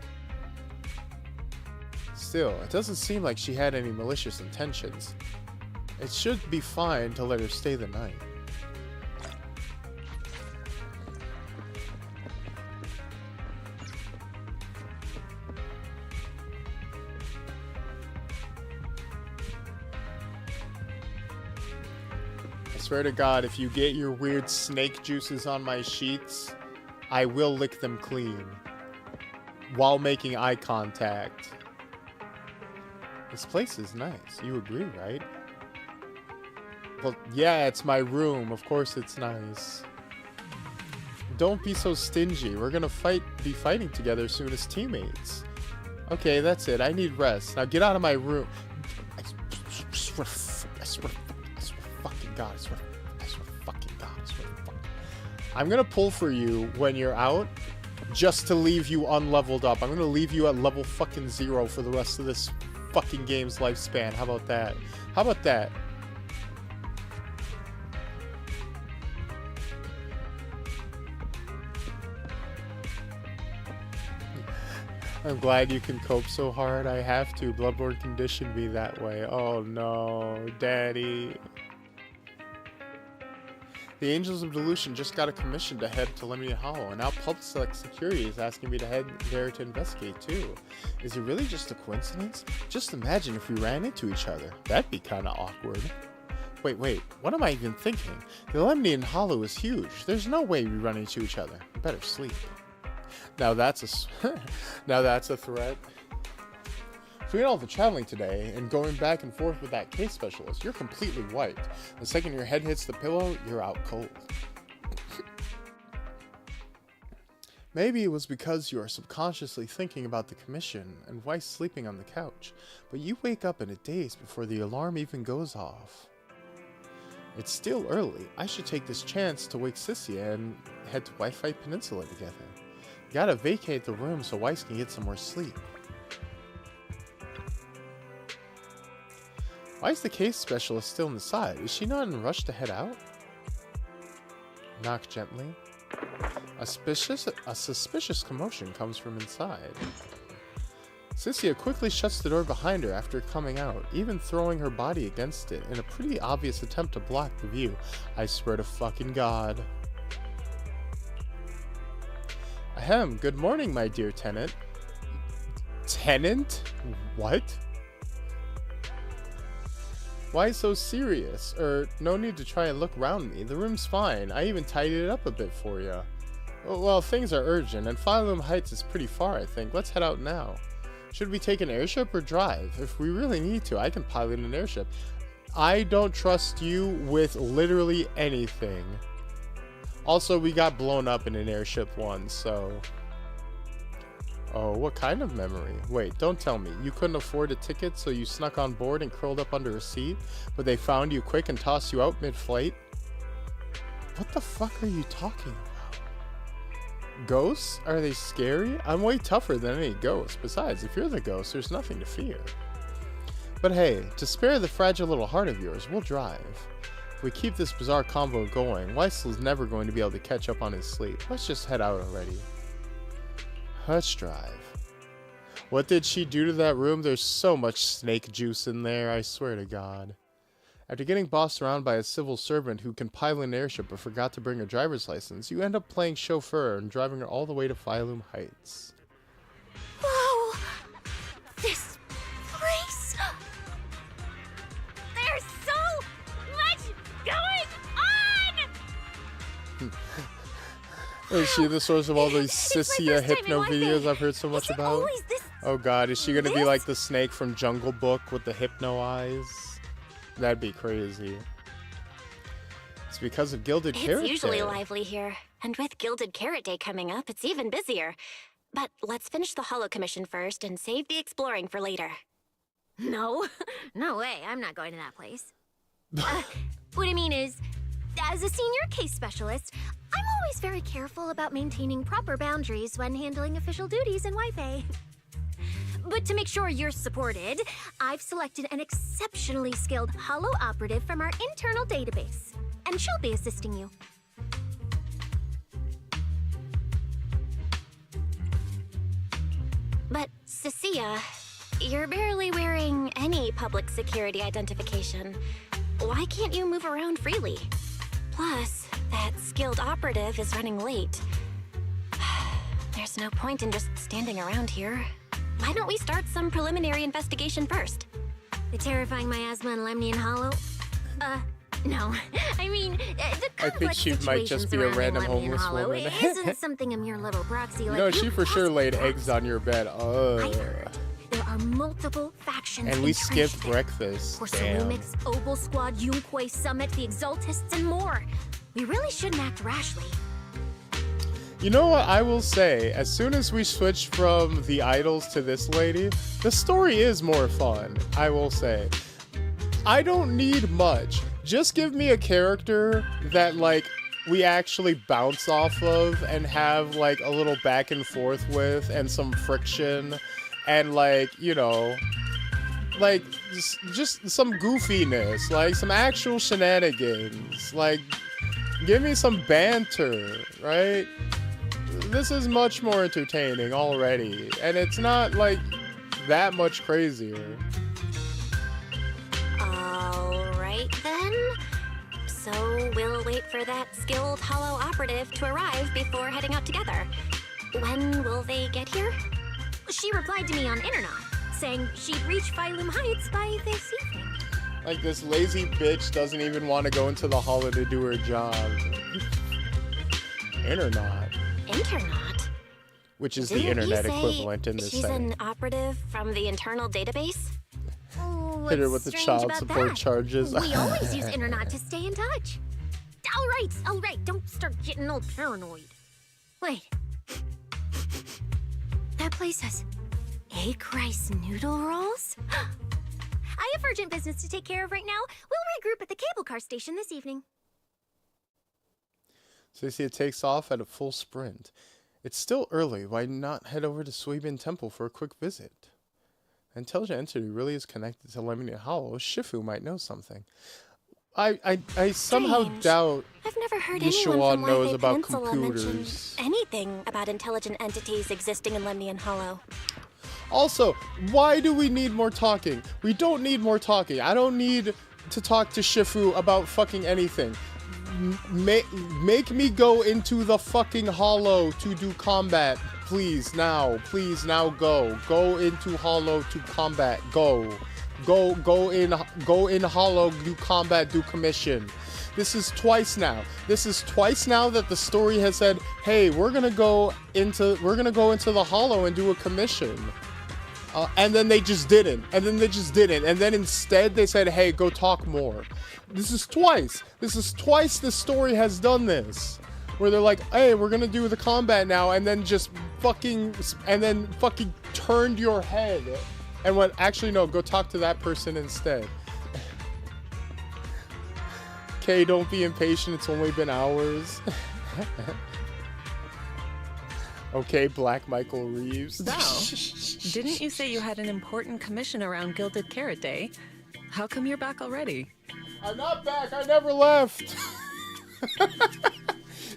Still, it doesn't seem like she had any malicious intentions. It should be fine to let her stay the night. I swear to God, if you get your weird snake juices on my sheets, I will lick them clean. While making eye contact. This place is nice. You agree, right? Well, yeah, it's my room. Of course it's nice. Don't be so stingy. We're gonna be fighting together soon as teammates. Okay, that's it. I need rest. Now get out of my room. I swear fucking God. I swear fucking God. I swear to fuck. I'm gonna pull for you when you're out, just to leave you unleveled up. I'm gonna leave you at level fucking 0 for the rest of this fucking game's lifespan. How about that? How about that? I'm glad you can cope so hard. I have to. Bloodborne conditioned me that way. Oh no, Daddy. The Angels of Delusion just got a commission to head to Lemony Hollow, and now PubSec Security is asking me to head there to investigate too. Is it really just a coincidence? Just imagine if we ran into each other. That'd be kinda awkward. Wait, what am I even thinking? The Lemony Hollow is huge. There's no way we run into each other. I better sleep. Now that's a threat. Between all the traveling today and going back and forth with that case specialist, you're completely wiped. The second your head hits the pillow, you're out cold. Maybe it was because you are subconsciously thinking about the commission and Weiss sleeping on the couch, but you wake up in a daze before the alarm even goes off. It's still early. I should take this chance to wake Cynthia and head to Wi-Fi Peninsula together. Gotta vacate the room so Weiss can get some more sleep. Why is the case specialist still inside? Is she not in a rush to head out? Knock gently. A suspicious commotion comes from inside. Cynthia quickly shuts the door behind her after coming out, even throwing her body against it in a pretty obvious attempt to block the view. I swear to fucking God. Ahem, good morning, my dear tenant. Tenant? What? Why so serious? No need to try and look around me. The room's fine. I even tidied it up a bit for you. Well, things are urgent, and Phylum Heights is pretty far, I think. Let's head out now. Should we take an airship or drive? If we really need to, I can pilot an airship. I don't trust you with literally anything. Also, we got blown up in an airship once, so... Oh, what kind of memory? Wait, don't tell me. You couldn't afford a ticket, so you snuck on board and curled up under a seat, but they found you quick and tossed you out mid-flight? What the fuck are you talking about? Ghosts? Are they scary? I'm way tougher than any ghost. Besides, if you're the ghost, there's nothing to fear. But hey, to spare the fragile little heart of yours, we'll drive. If we keep this bizarre convo going, Weisel's never going to be able to catch up on his sleep. Let's just head out already. Let's drive. What did she do to that room? There's so much snake juice in there, I swear to God. After getting bossed around by a civil servant who can pilot an airship but forgot to bring her driver's license, you end up playing chauffeur and driving her all the way to Phylum Heights. Whoa! This place... There's so much going on! Is she the source of all these Sissia hypno videos I've heard so much about? Oh god, is she gonna be like the snake from Jungle Book with the hypno eyes? That'd be crazy. It's because of Gilded Carrot Day. It's usually lively here, and with Gilded Carrot Day coming up, it's even busier. But let's finish the Holo Commission first and save the exploring for later. No, no way, I'm not going to that place. What I mean is, as a senior case specialist, I'm always very careful about maintaining proper boundaries when handling official duties in Wi-Fi. But to make sure you're supported, I've selected an exceptionally skilled Holo operative from our internal database, and she'll be assisting you. But, Sissia, you're barely wearing any public security identification. Why can't you move around freely? Plus, that skilled operative is running late. There's no point in just standing around here. Why don't we start some preliminary investigation first? The terrifying miasma and Lemnian Hollow? No. I mean, the I think she might just be a random homeless woman. It isn't something a mere little proxy like no, she for sure laid eggs on your bed. There are multiple factions. And we skipped breakfast. Salumix, Obel Squad, Yunquay Summit, the Exaltists, and more. We really shouldn't act rashly. You know what I will say? As soon as we switch from the idols to this lady, the story is more fun, I will say. I don't need much. Just give me a character that, like, we actually bounce off of and have, like, a little back and forth with and some friction and, like, you know, like, just some goofiness, like, some actual shenanigans. Like, give me some banter, right? This is much more entertaining already, and it's not, like, that much crazier. Alright then. So we'll wait for that skilled Holo operative to arrive before heading out together. When will they get here? She replied to me on Internet, saying she'd reach Phylum Heights by this evening. Like, this lazy bitch doesn't even want to go into the holo to do her job. Internet. Internet? Which is the internet equivalent in this she's setting. An operative from the internal database? Oh, Hit her with the child support charges. We always use Internet to stay in touch. All right, don't start getting all paranoid. Wait. That place has egg rice noodle rolls? I have urgent business to take care of right now. We'll regroup at the cable car station this evening. So you see it takes off at a full sprint. It's still early. Why not head over to Suibin Temple for a quick visit? An intelligent entity really is connected to Lemnian Hollow. Shifu might know something. I somehow doubt I've never heard Yeshua anyone from knows Wi-Fi about Peninsula computers. mention anything about intelligent entities existing in Lemnian Hollow. Also, why do we need more talking? We don't need more talking. I don't need to talk to Shifu about fucking anything. make me go into the fucking hollow to do combat. Please now go. Go into hollow to combat. Go in hollow, do combat, do commission. This is twice now. This is twice now that the story has said, "Hey, we're gonna go into the hollow and do a commission," and then they just didn't. And then instead they said, "Hey, go talk more." This is twice. This story has done this, where they're like, "Hey, we're gonna do the combat now," and then fucking turned your head and went, "Actually, no, go talk to that person instead." Okay, don't be impatient, it's only been hours. Okay, Black Michael Reeves. Val, didn't you say you had an important commission around Gilded Carrot Day? How come you're back already? I'm not back, I never left.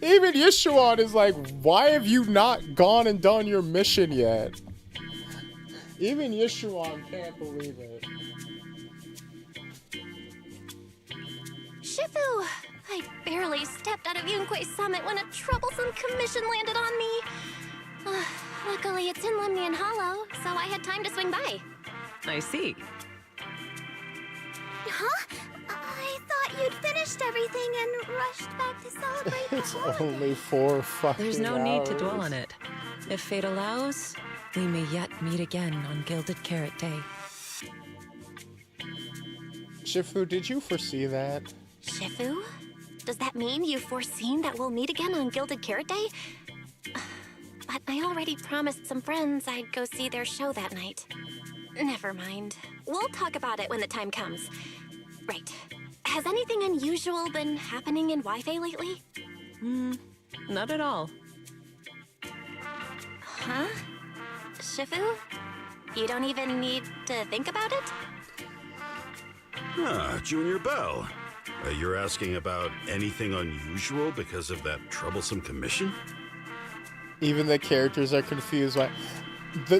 Even Yishuan is like, why have you not gone and done your mission yet? Even Yishuan can't believe it. Shifu! I barely stepped out of Yunque's summit when a troublesome commission landed on me. Luckily, it's in Lemnian Hollow, so I had time to swing by. I see. Huh? I thought you'd finished everything and rushed back to celebrate the It's holiday. only 4 fucking There's no hours. need to dwell on it. If fate allows, we may yet meet again on Gilded Carrot Day. Shifu, did you foresee that? Shifu? Does that mean you've foreseen that we'll meet again on Gilded Carrot Day? But I already promised some friends I'd go see their show that night. Never mind. We'll talk about it when the time comes. Right. Has anything unusual been happening in Wi-Fi lately? Not at all. Huh? Shifu? You don't even need to think about it? Ah, Junior Bell. You're asking about anything unusual because of that troublesome commission? Even the characters are confused why.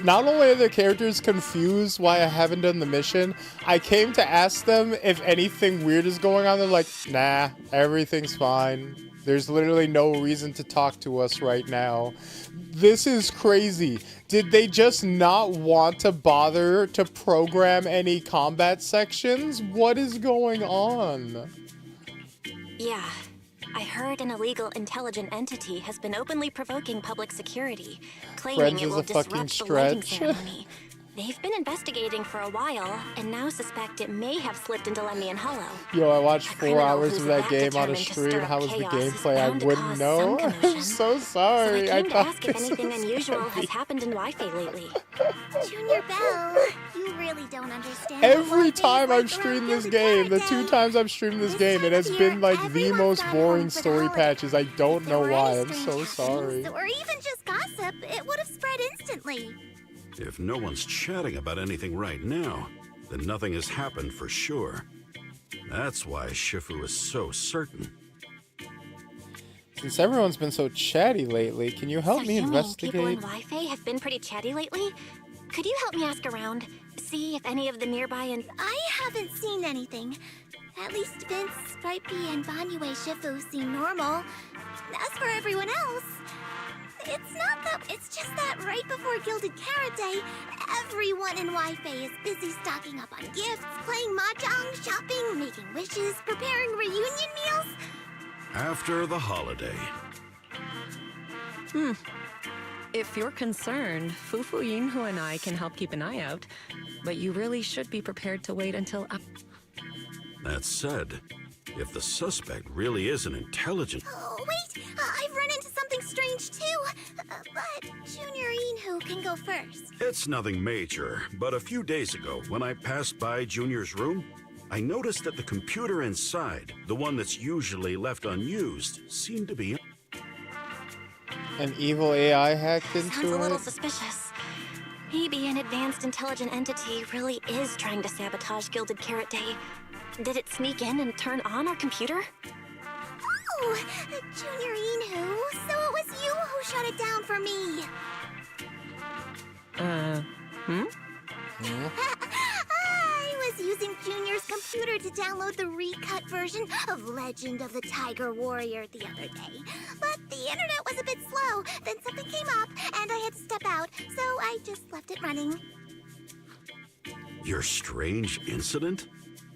Not only are the characters confused why I haven't done the mission, I came to ask them if anything weird is going on. They're like, nah, everything's fine. There's literally no reason to talk to us right now. This is crazy. Did they just not want to bother to program any combat sections? What is going on? Yeah. I heard an illegal intelligent entity has been openly provoking public security, claiming Friends it is will a fucking disrupt the lighting stretch. ceremony. They've been investigating for a while, and now suspect it may have slipped into Lemnian Hollow. Yo, I watched 4 criminal hours who's of that that game on a determined to stream. stir How was the chaos is gameplay? I bound to wouldn't cause know. some I'm commotion. so So sorry. I came to thought ask if this anything was unusual gonna has be- happened in Wi-Fi lately. Junior Bell, you really don't understand. Every time I've streamed this game, the 2 times I've streamed this game, it has been like the most boring story patches. I don't know why. I'm so sorry. Or even just gossip, it would have spread instantly. If no one's chatting about anything right now, then nothing has happened for sure. That's why Shifu is so certain. Since everyone's been so chatty lately, can you help So me you mean investigate? people in Wi-Fi have been pretty chatty lately? Could you help me ask around? See if any of the nearby and... I haven't seen anything. At least Vince, Stripey, and Banyue Shifu seem normal. As for everyone else, it's just that right before Gilded Carrot Day, everyone in Wi-Fi is busy stocking up on gifts, playing mahjong, shopping, making wishes, preparing reunion meals. After the holiday. If you're concerned, Fufu Yinhu and I can help keep an eye out, but you really should be prepared to wait until... That said, if the suspect really is an intelligent... Oh, wait! I've run into something strange, too. But Junior Inhu can go first. It's nothing major, but a few days ago, when I passed by Junior's room, I noticed that the computer inside, the one that's usually left unused, seemed to be... An evil AI hacked Sounds into a little it? suspicious. Maybe an advanced intelligent entity really is trying to sabotage Gilded Carrot Day. Did it sneak in and turn on our computer? Oh, Junior Inhu, so it was you who shut it down for me. I was using Junior's computer to download the recut version of Legend of the Tiger Warrior the other day. But the internet was a bit slow, then something came up, and I had to step out, so I just left it running. Your strange incident?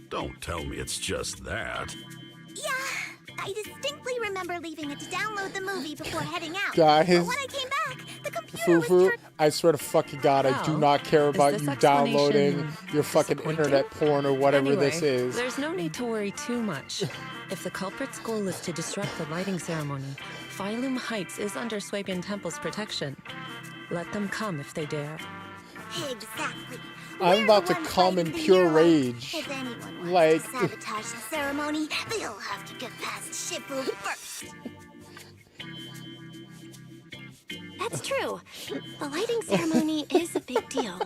Don't tell me it's just that. Yeah, I distinctly remember leaving it to download the movie before heading out. Guys. But when I came back, the computer was Fufu, I swear to fucking God, I do not care about you downloading your fucking internet porn or whatever Anyway, this is. There's no need to worry too much. If the culprit's goal is to disrupt the lighting ceremony, Phylum Heights is under Swabian Temple's protection. Let them come if they dare. Exactly. I'm about to come in pure rage. If anyone Like, wants to sabotage the ceremony, they'll have to get past Shifu first. That's true. The lighting ceremony is a big deal.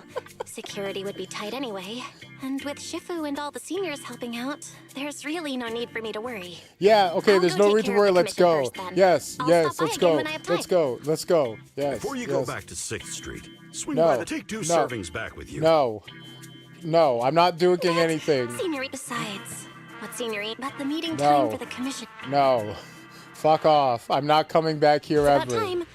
Security would be tight anyway. And with Shifu and all the seniors helping out, there's really no need for me to worry. yeah, okay, I'll there's go no take reason to care of worry. the Let's commission go. first, then. Yes, I'll yes, stop by let's again go. when I have time. Let's go. Let's go. Yes. Before you yes. go back to 6th Street, swing No, by to take 2 no. servings back with you. No. No, I'm not doing anything. Senior, besides, what senior? But the meeting No. time for the commission. No. Fuck off. I'm not coming back here It's about ever. time.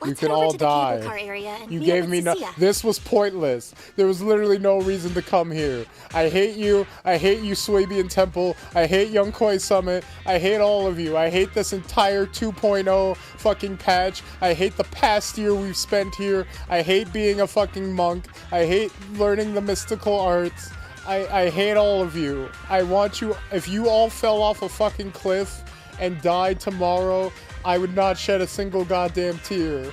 You Let's can head over all to the cable die. car area and You meet gave up me with no. Cecilia. This was pointless. There was literally no reason to come here. I hate you. I hate you, Swabian Temple. I hate Young Koi Summit. I hate all of you. I hate this entire 2.0 fucking patch. I hate the past year we've spent here. I hate being a fucking monk. I hate learning the mystical arts. I hate all of you. I want you. If you all fell off a fucking cliff and died tomorrow, I would not shed a single goddamn tear.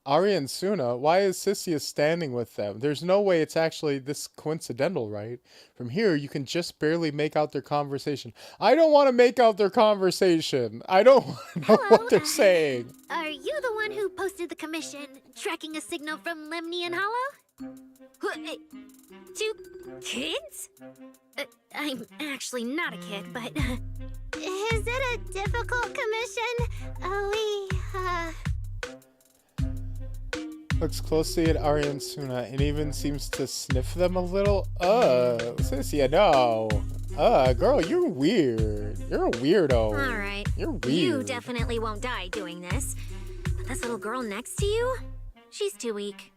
Arya and Suna, why is Sissia standing with them? There's no way it's actually this coincidental, right? From here, you can just barely make out their conversation. I don't want to make out their conversation. I don't want to know what they're saying. Are you the one who posted the commission, tracking a signal from Lemny and Hollow? Two kids? I'm actually not a kid, but... Is it a difficult commission? Looks closely at Arya and Suna and even seems to sniff them a little. Sissia, no. Girl, you're weird. You're a weirdo. Alright. You're weird. You definitely won't die doing this. But this little girl next to you? She's too weak.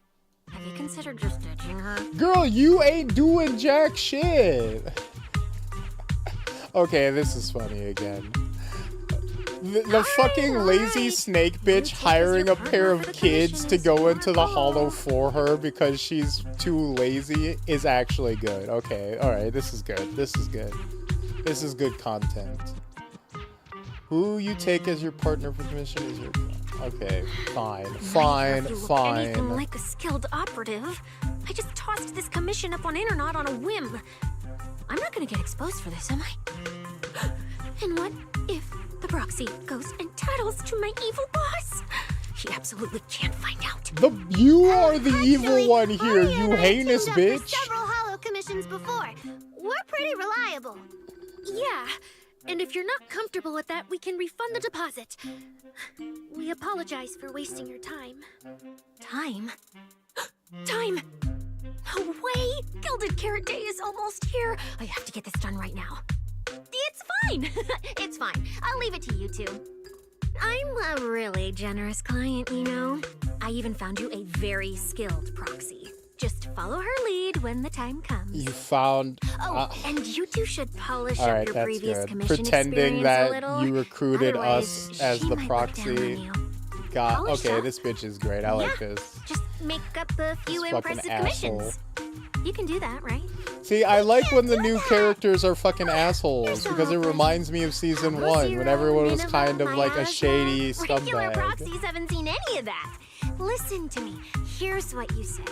Have you considered just ditching her? Girl, you ain't doing jack shit. Okay, this is funny again. The fucking lazy snake bitch hiring a pair of kids to go into the hollow for her because she's too lazy is actually good. Okay, alright, this is good. This is good. This is good content. Who you take as your partner for the mission is your... Okay, fine. Fine, If you look fine. anything like a skilled operative, I just tossed this commission up on Internet on a whim. I'm not gonna get exposed for this, am I? And what if the proxy goes and tattles to my evil boss? He absolutely can't find out. You are the evil one here, you heinous Teamed up for bitch. several hollow commissions before. We're pretty reliable. Yeah, and if you're not comfortable with that, we can refund the deposit. We apologize for wasting your time. Time? Time! No way! Gilded Carrot Day is almost here. I have to get this done right now. It's fine. It's fine. I'll leave it to you two. I'm a really generous client, you know. I even found you a very skilled proxy. Just follow her lead when the time comes. You found... Oh, and you two should polish Alright, up your that's previous good. commission Pretending experience a that little. you recruited Otherwise, us as she the might look down on proxy. you. God, Polish okay, up. this bitch is great. I like this. Just make up a few This fucking impressive asshole. commissions. You can do that, right? See, I like when the new characters are fucking assholes because it reminds me of season 1 when everyone was kind of like a shady Regular scumbag. proxies haven't seen any of that. Listen to me. Here's what you say.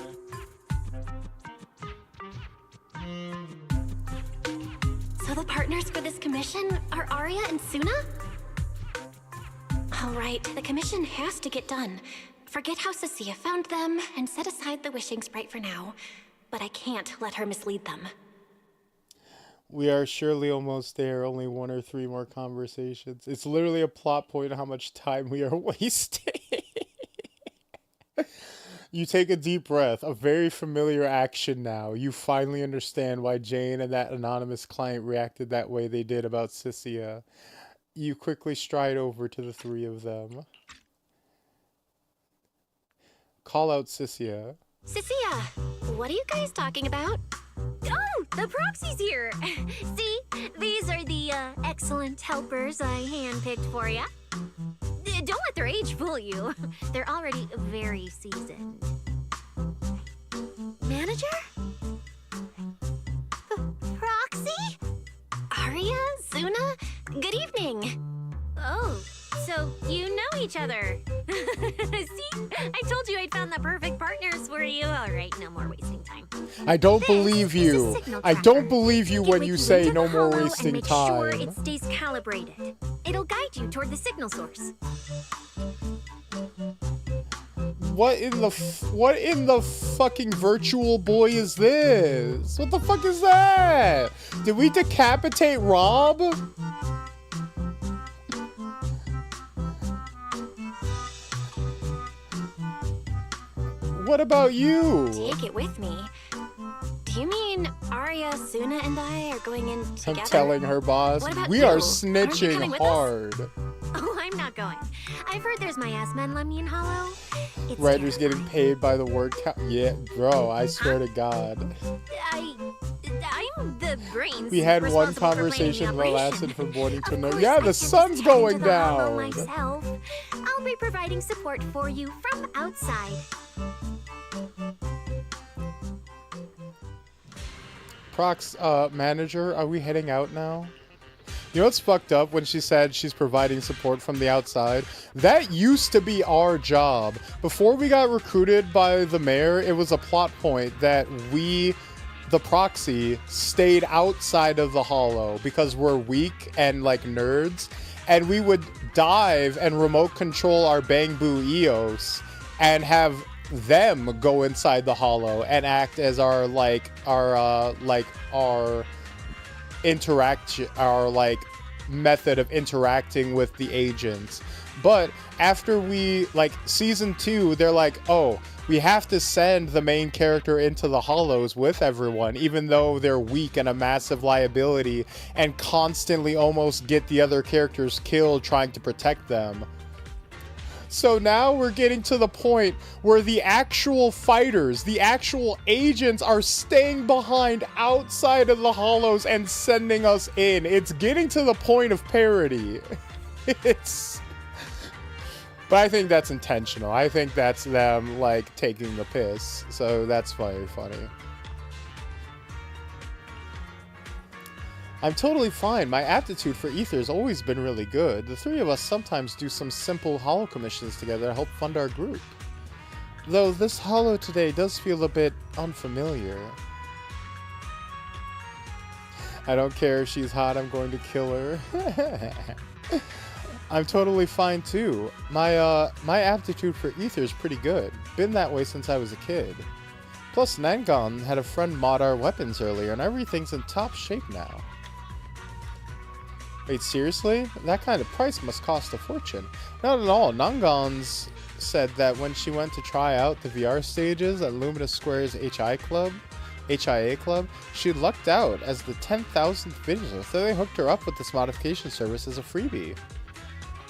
So the partners for this commission are Arya and Suna? Alright, the commission has to get done. Forget how Cecilia found them, and set aside the wishing sprite for now. But I can't let her mislead them. We are surely almost there. Only 1 or 3 more conversations. It's literally a plot point how much time we are wasting. You take a deep breath, a very familiar action now. You finally understand why Jane and that anonymous client reacted that way they did about Cyssia. You quickly stride over to the three of them. Call out Cyssia. Cyssia, what are you guys talking about? Oh, the proxy's here. See, these are the excellent helpers I handpicked for you. Don't let their age fool you. They're already very seasoned. Manager? Proxy? Arya? Zuna? Good evening. Oh, so you know each other. See? I told you I'd found the perfect partners for you. All right, no more wasting time. I don't believe you. I don't believe you when you say no more Hollow wasting and make time. sure it stays calibrated. It'll guide you toward the signal source. What in the fucking virtual boy is this? What the fuck is that? Did we decapitate Rob? What about you? Take it with me. Do you mean Arya, Zuna, and I are going in together? I'm telling her, boss. What about We you? are Aren't you coming snitching with us? hard. Oh, I'm not going. I've heard there's miasma in Lemnian Hollow. It's Writers getting paid by the word count. Yeah, bro, I swear to God. I'm the brains. We had one responsible for planning conversation the that operation. lasted from morning to Of night. course, Yeah, I the can't sun's just head going into the hollow down. myself. I'll be providing support for you from outside. Prox, manager, are we heading out now? You know what's fucked up when she said she's providing support from the outside? That used to be our job. Before we got recruited by the mayor, it was a plot point that we, the proxy, stayed outside of the hollow because we're weak and like nerds. And we would dive and remote control our Bang Boo EOS and have them go inside the hollow and act as our method of interacting with the agents. But after we, like, season 2, they're like, oh, we have to send the main character into the hollows with everyone, even though they're weak and a massive liability, and constantly almost get the other characters killed trying to protect them. So now we're getting to the point where the actual fighters, the actual agents are staying behind outside of the hollows and sending us in. It's getting to the point of parody. But I think that's intentional. I think that's them, like, taking the piss. So that's very funny. I'm totally fine. My aptitude for ether has always been really good. The three of us sometimes do some simple holo commissions together to help fund our group. Though this holo today does feel a bit unfamiliar. I don't care if she's hot, I'm going to kill her. I'm totally fine too. My aptitude for ether is pretty good. Been that way since I was a kid. Plus Nangon had a friend mod our weapons earlier and everything's in top shape now. Wait, seriously? That kind of price must cost a fortune. Not at all. Nangon's said that when she went to try out the VR stages at Lumina Square's HIA Club, she lucked out as the 10,000th visitor, so they hooked her up with this modification service as a freebie.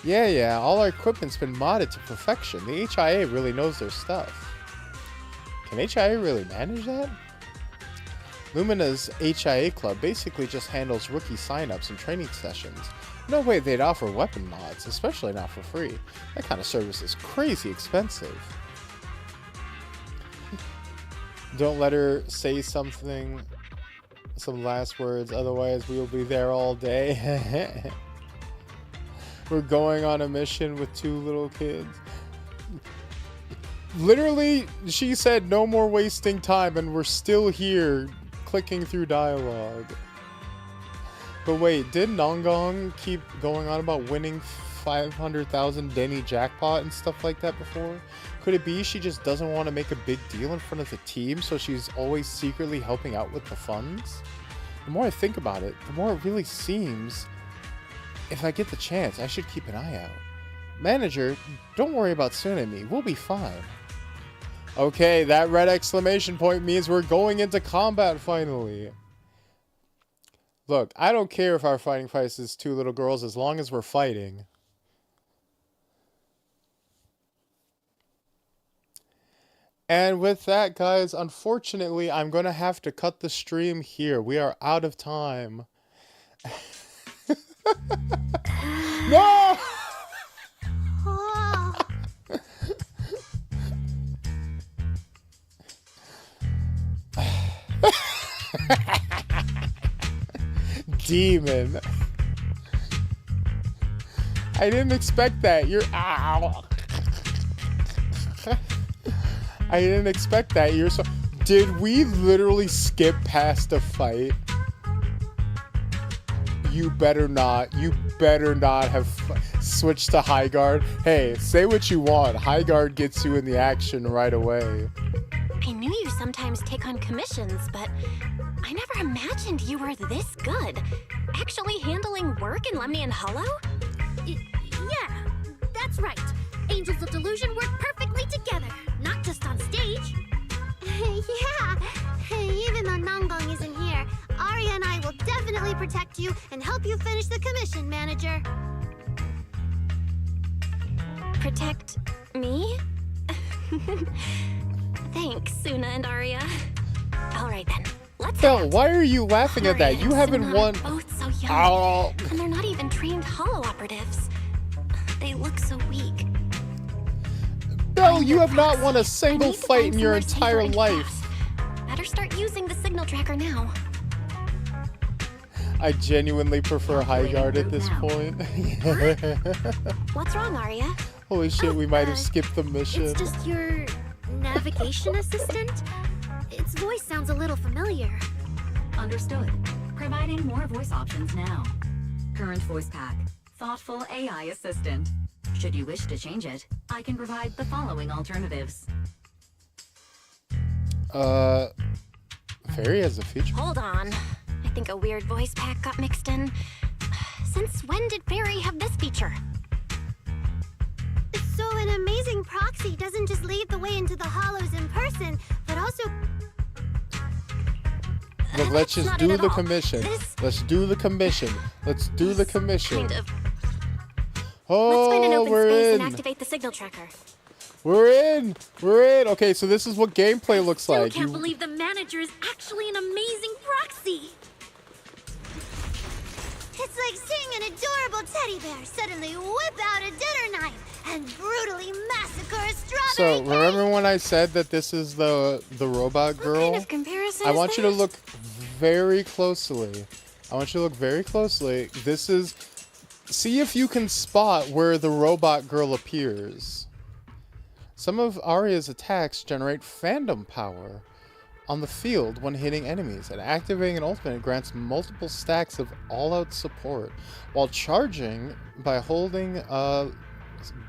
Yeah, all our equipment's been modded to perfection. The HIA really knows their stuff. Can HIA really manage that? Lumina's HIA Club basically just handles rookie signups and training sessions. No way they'd offer weapon mods, especially not for free. That kind of service is crazy expensive. Don't let her say some last words, otherwise we'll be there all day. We're going on a mission with 2 little kids. Literally, she said no more wasting time, and we're still here clicking through dialogue. But wait, did Nongong keep going on about winning 500,000 Denny jackpot and stuff like that before? Could it be she just doesn't want to make a big deal in front of the team, so she's always secretly helping out with the funds? The more I think about it, the more it really seems if I get the chance, I should keep an eye out. Manager, don't worry about Sun and me. We'll be fine. Okay, that red exclamation point means we're going into combat finally. Look, I don't care if our fighting fight is two little girls as long as we're fighting. And with that, guys, unfortunately, I'm going to have to cut the stream here. We are out of time. No! Demon. I didn't expect that. You're ow. I didn't expect that. You're so. Did we literally skip past a fight? You better not. You better not have switched to high guard. Hey, say what you want. High guard gets you in the action right away. I knew you sometimes take on commissions, but I never imagined you were this good. Actually handling work in Lemnian Hollow? Yeah, that's right. Angels of Delusion work perfectly together, not just on stage. Yeah, even though Nanggong isn't here, Arya and I will definitely protect you and help you finish the commission, Manager. Protect me? Thanks, Suna and Arya. All right then, let's Phil, why are you laughing at that? Arya You and haven't Suna won. are both so young, Ow. and they're not even trained Hollow operatives. They look so weak. Bill, you have not won a single fight in your entire life. Better start using the signal tracker now. I genuinely prefer high guard at this point. What's wrong, Arya? Holy shit, we might have skipped the mission. It's just your navigation assistant. Its voice sounds a little familiar. Understood. Providing more voice options now. Current voice pack. Thoughtful AI assistant. Should you wish to change it, I can provide the following alternatives. Fairy has a feature. Hold on. I think a weird voice pack got mixed in. Since when did Fairy have this feature? So an amazing proxy doesn't just lead the way into the hollows in person, but also... Look, let's just do the commission. Let's do the commission. Let's do the commission. Kind of. Oh, Let's find an open we're space in. and activate the signal tracker. We're in. We're in. Okay, so this is what gameplay looks I like. can't believe the manager is actually an amazing proxy. It's like seeing an adorable teddy bear suddenly whip out a dinner knife and brutally massacre a strawberry So remember when I said that this is the robot girl? What kind of comparison I is want you to that? look very closely. I want you to look very closely. This is. See if you can spot where the robot girl appears. Some of Arya's attacks generate fandom power on the field when hitting enemies, and activating an ultimate grants multiple stacks of all-out support. While charging by holding a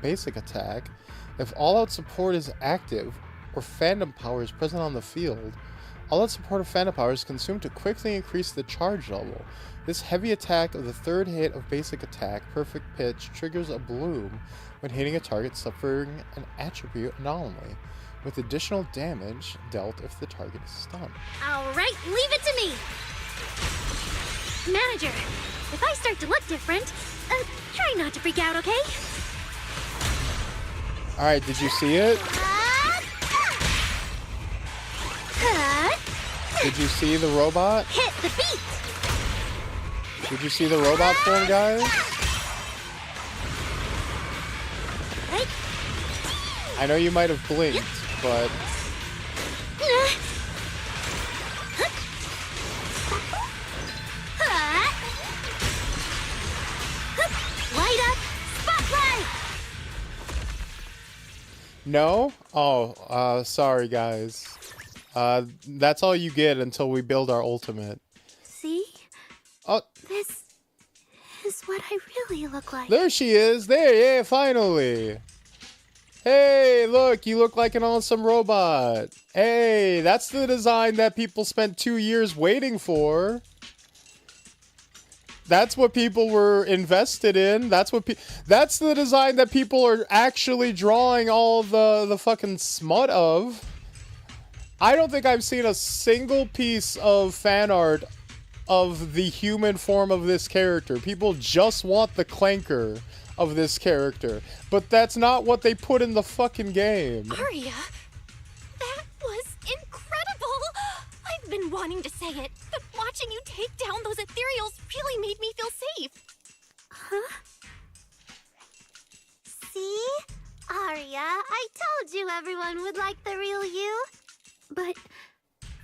basic attack, if all-out support is active or fandom power is present on the field, all-out support of fandom power is consumed to quickly increase the charge level. This heavy attack of the third hit of basic attack, perfect pitch, triggers a bloom when hitting a target suffering an attribute anomaly, with additional damage dealt if the target is stunned. All right, leave it to me. Manager, if I start to look different, try not to freak out, okay? Alright, did you see it? Did you see the robot? Hit the beat. Did you see the robot form, guys? I know you might have blinked, but... Light up, spotlight. No? Oh, sorry, guys. That's all you get until we build our ultimate. See? Oh, This is what I really look like. there she is. There, yeah, finally. Hey, look, you look like an awesome robot. Hey, that's the design that people spent 2 years waiting for. That's what people were invested in. That's the design that people are actually drawing all the fucking smut of. I don't think I've seen a single piece of fan art of the human form of this character. People just want the clanker of this character. But that's not what they put in the fucking game. Arya, that was incredible! I've been wanting to say it, but watching you take down those ethereals really made me feel safe. Huh? See? Arya, I told you everyone would like the real you. But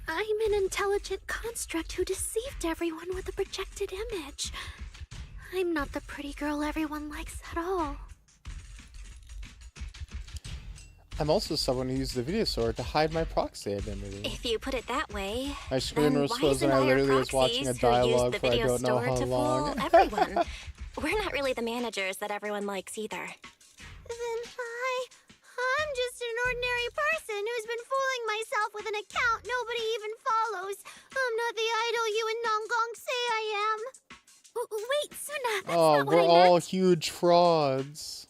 I'm an intelligent construct who deceived everyone with a projected image. I'm not the pretty girl everyone likes at all. I'm also someone who used the video sword to hide my proxy identity. If you put it that way, My screen then was why frozen and I literally was watching a dialogue for I don't know how long. Everyone. We're not really the managers that everyone likes either. Then I'm just an ordinary person who's been fooling myself with an account nobody even follows. I'm not the idol you and Nongong say I am. Wait, Suna, that's Oh, not what we're I all meant. huge frauds.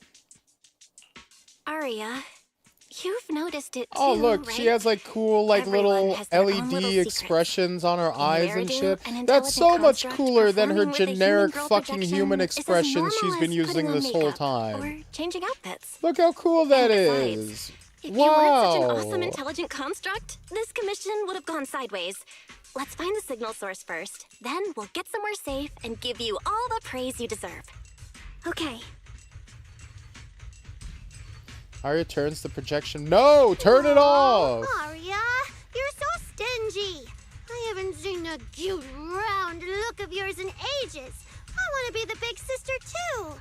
Arya, you've noticed it too, Oh, look, right? she has like cool, like Everyone little has their own LED little secrets. expressions on her eyes and Meridu, shit. an That's so intelligent much construct cooler than her performing with a human generic girl fucking projection human is as expressions she's normal been as using putting on this whole makeup time. Or changing outfits. Look how cool that And is. besides, if you weren't such an Wow. awesome intelligent construct, this commission would have gone sideways. Let's find the signal source first. Then we'll get somewhere safe and give you all the praise you deserve. Okay. Arya turns the projection. No! Turn it off! Arya, you're so stingy. I haven't seen that cute, round look of yours in ages. I want to be the big sister, too.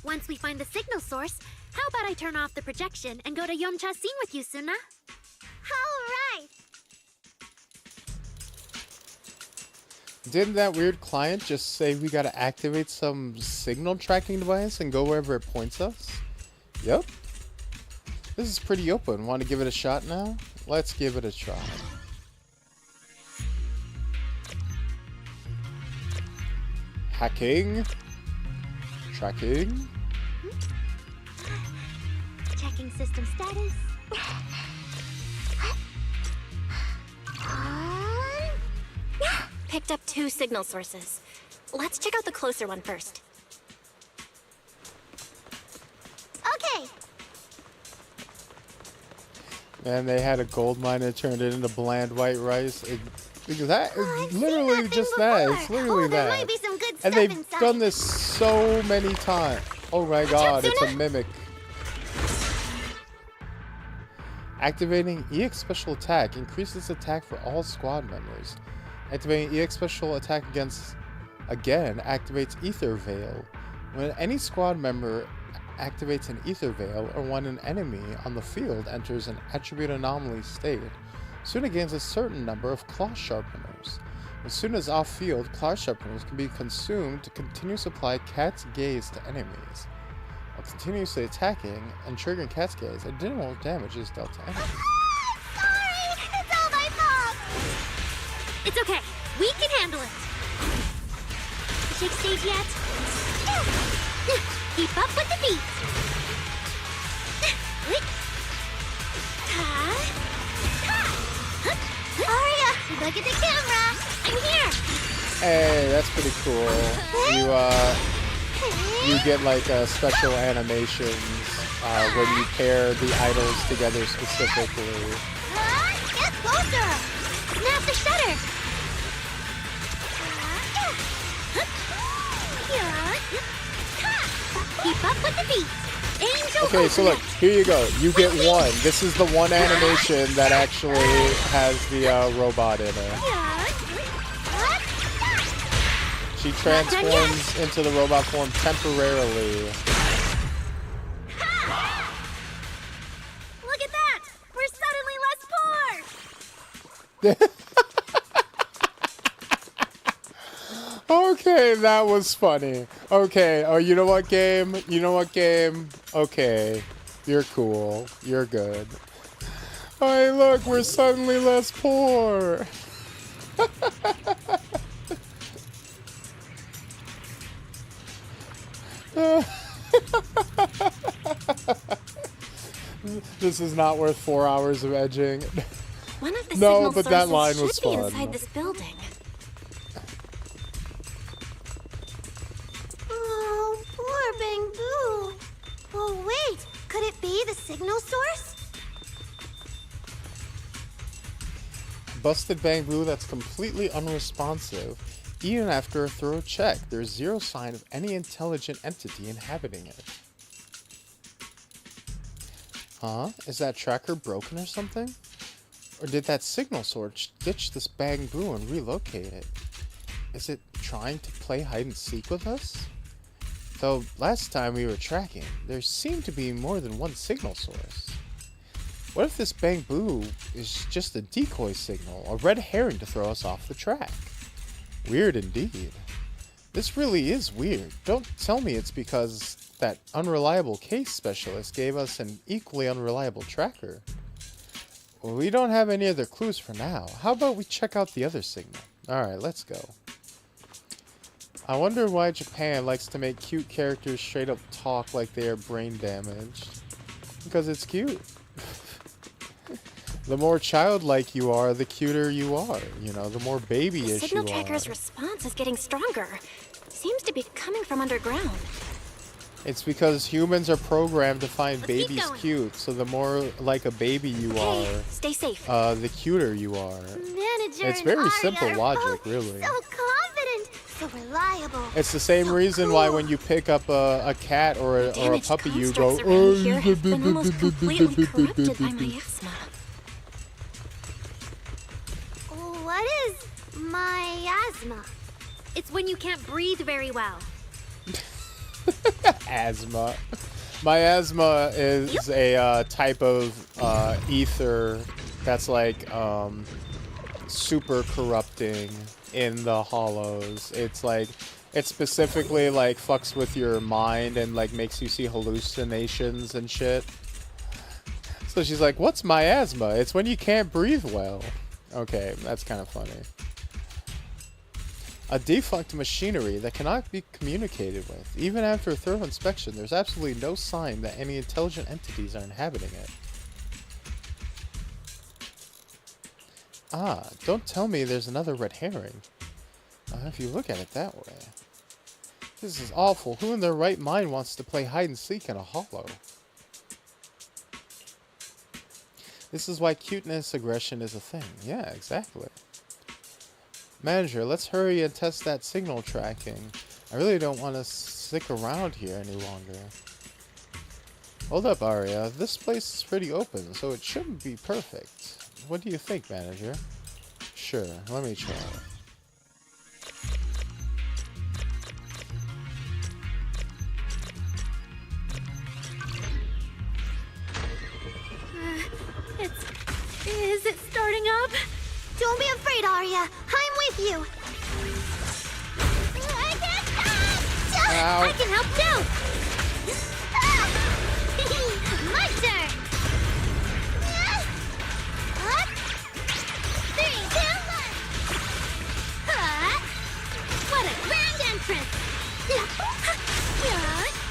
Once we find the signal source, how about I turn off the projection and go to Yomcha scene with you, Suna? All right. Didn't that weird client just say we gotta activate some signal tracking device and go wherever it points us? Yep. This is pretty open. Want to give it a shot now? Let's give it a try. Hacking. Tracking. Checking system status. Picked up 2 signal sources. Let's check out the closer one first. Okay. And they had a gold mine and turned it into bland white rice. Because that is literally just that. It's literally There that. might be some good And stuff they've inside. done this so many times. Oh my god, it's a mimic. Activating EX Special Attack increases attack for all squad members. Activating EX Special Attack again activates Ether Veil. When any squad member activates an Ether Veil, or when an enemy on the field enters an attribute anomaly state, Suna gains a certain number of claw sharpeners. As soon as off-field, claw sharpeners can be consumed to continue to apply Cat's Gaze to enemies. While continuously attacking and triggering Cat's Gaze, additional damage is dealt to enemies. Sorry, it's all my fault. It's okay. We can handle it. Shake stage yet? Keep up with the beat. Arya, look at the camera. I'm here. Hey, that's pretty cool. You get like special animations when you pair the idols together specifically. Get closer. Snap the shutter. Keep up with the beat. Angel Okay, so look, here you go. You get one. This is the one animation that actually has the robot in it. She transforms into the robot form temporarily. Look at that. We're suddenly less poor. Okay, that was funny. Okay, oh, you know what, game? You know what, game? Okay, you're cool. You're good. Hey, look, we're suddenly less poor. This is not worth 4 hours of edging. One of the No, signal but that sources line was should be fun. inside this building. Oh, poor Bang Boo. Oh, wait. Could it be the signal source? Busted Bamboo that's completely unresponsive. Even after a thorough check, there's zero sign of any intelligent entity inhabiting it. Huh? Is that tracker broken or something? Or did that signal source ditch this Bamboo and relocate it? Is it trying to play hide and seek with us? Though last time we were tracking, there seemed to be more than one signal source. What if this Bamboo is just a decoy signal, a red herring to throw us off the track? Weird indeed. This really is weird. Don't tell me it's because that unreliable case specialist gave us an equally unreliable tracker. Well, we don't have any other clues for now. How about we check out the other signal? Alright, let's go. I wonder why Japan likes to make cute characters straight up talk like they are brain damaged. Because it's cute. The more childlike you are, the cuter you are. You know, the more babyish you are. The signal tracker's response is getting stronger. Seems to be coming from underground. It's because humans are programmed to find babies cute, so the more like a baby you are, stay safe. The cuter you are. Manager It's very and simple Arya are logic, both really. So confident, so reliable. It's the same reason why when you pick up a cat or a puppy, you go, Around here have been almost completely corrupted by miasma. What is miasma? It's when you can't breathe very well. asthma. Miasma is a type of ether that's like super corrupting in the hollows. It's like it specifically like fucks with your mind and like makes you see hallucinations and shit. So she's like, "What's miasma? It's when you can't breathe well." Okay, that's kind of funny. A defunct machinery that cannot be communicated with. Even after a thorough inspection, there's absolutely no sign that any intelligent entities are inhabiting it. Ah, don't tell me there's another red herring. If you look at it that way. This is awful. Who in their right mind wants to play hide and seek in a hollow? This is why cuteness aggression is a thing. Yeah, exactly. Manager, let's hurry and test that signal tracking. I really don't want to stick around here any longer. Hold up, Arya. This place is pretty open, so it shouldn't be perfect. What do you think, Manager? Sure, let me try. Is it starting up? Don't be afraid, Arya. I'm with you. I can't stop! Ow. I can help too! My turn! 3, 2, 1! What a grand entrance!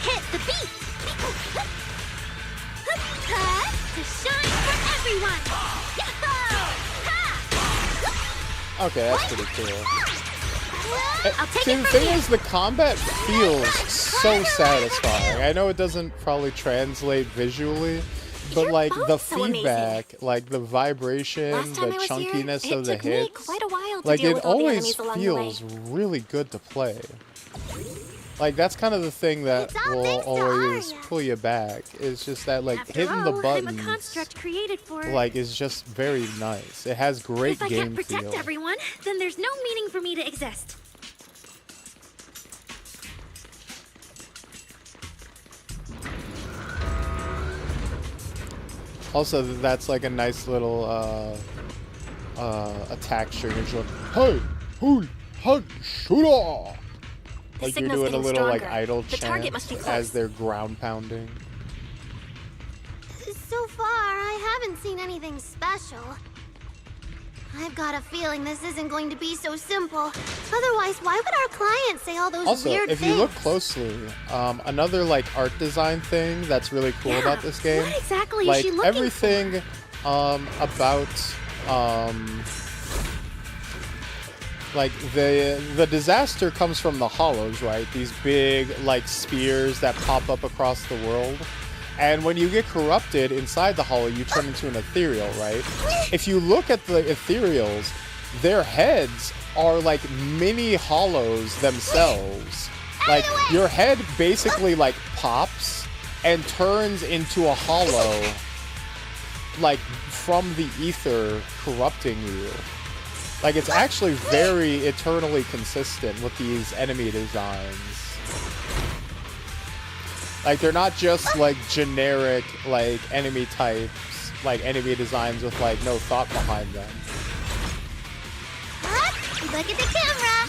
Hit the beat! To shine for everyone! Okay, that's pretty cool. I'll take See, it the from thing here. is, the combat feels so satisfying. I know it doesn't probably translate visually, but like the feedback, like the vibration, the chunkiness of the hits, like it always feels really good to play. Like that's kind of the thing that will always pull you back. It's just that like hitting the buttons, I'm a construct created for it. like is just very nice. It has great If I game can't protect feel. everyone, then there's no meaning for me to exist. Also, that's like a nice little attack string. It's like, hey, hoo, hut, shooter. Like you're doing a little like idle chant as they're ground pounding. So far, I haven't seen anything special. I've got a feeling this isn't going to be so simple. Otherwise, why would our client say all those Also, weird if things? you look closely, another like art design thing that's really cool about this game, What exactly is like she looking everything about like the disaster comes from the hollows, right? These big like spears that pop up across the world. And when you get corrupted inside the hollow, you turn into an ethereal, right? If you look at the ethereals, their heads are like mini hollows themselves. Like your head basically like pops and turns into a hollow, like from the ether corrupting you. Like it's actually very eternally consistent with these enemy designs. Like they're not just like generic like enemy types, like enemy designs with like no thought behind them. Look at the camera.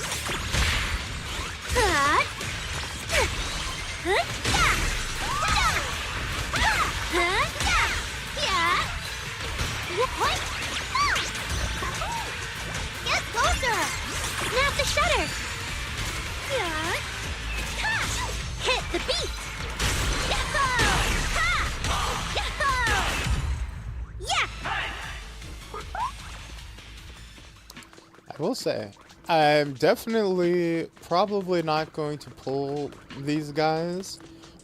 Get closer. Snap the shutter. Hit the beat. I will say, I'm definitely probably not going to pull these guys,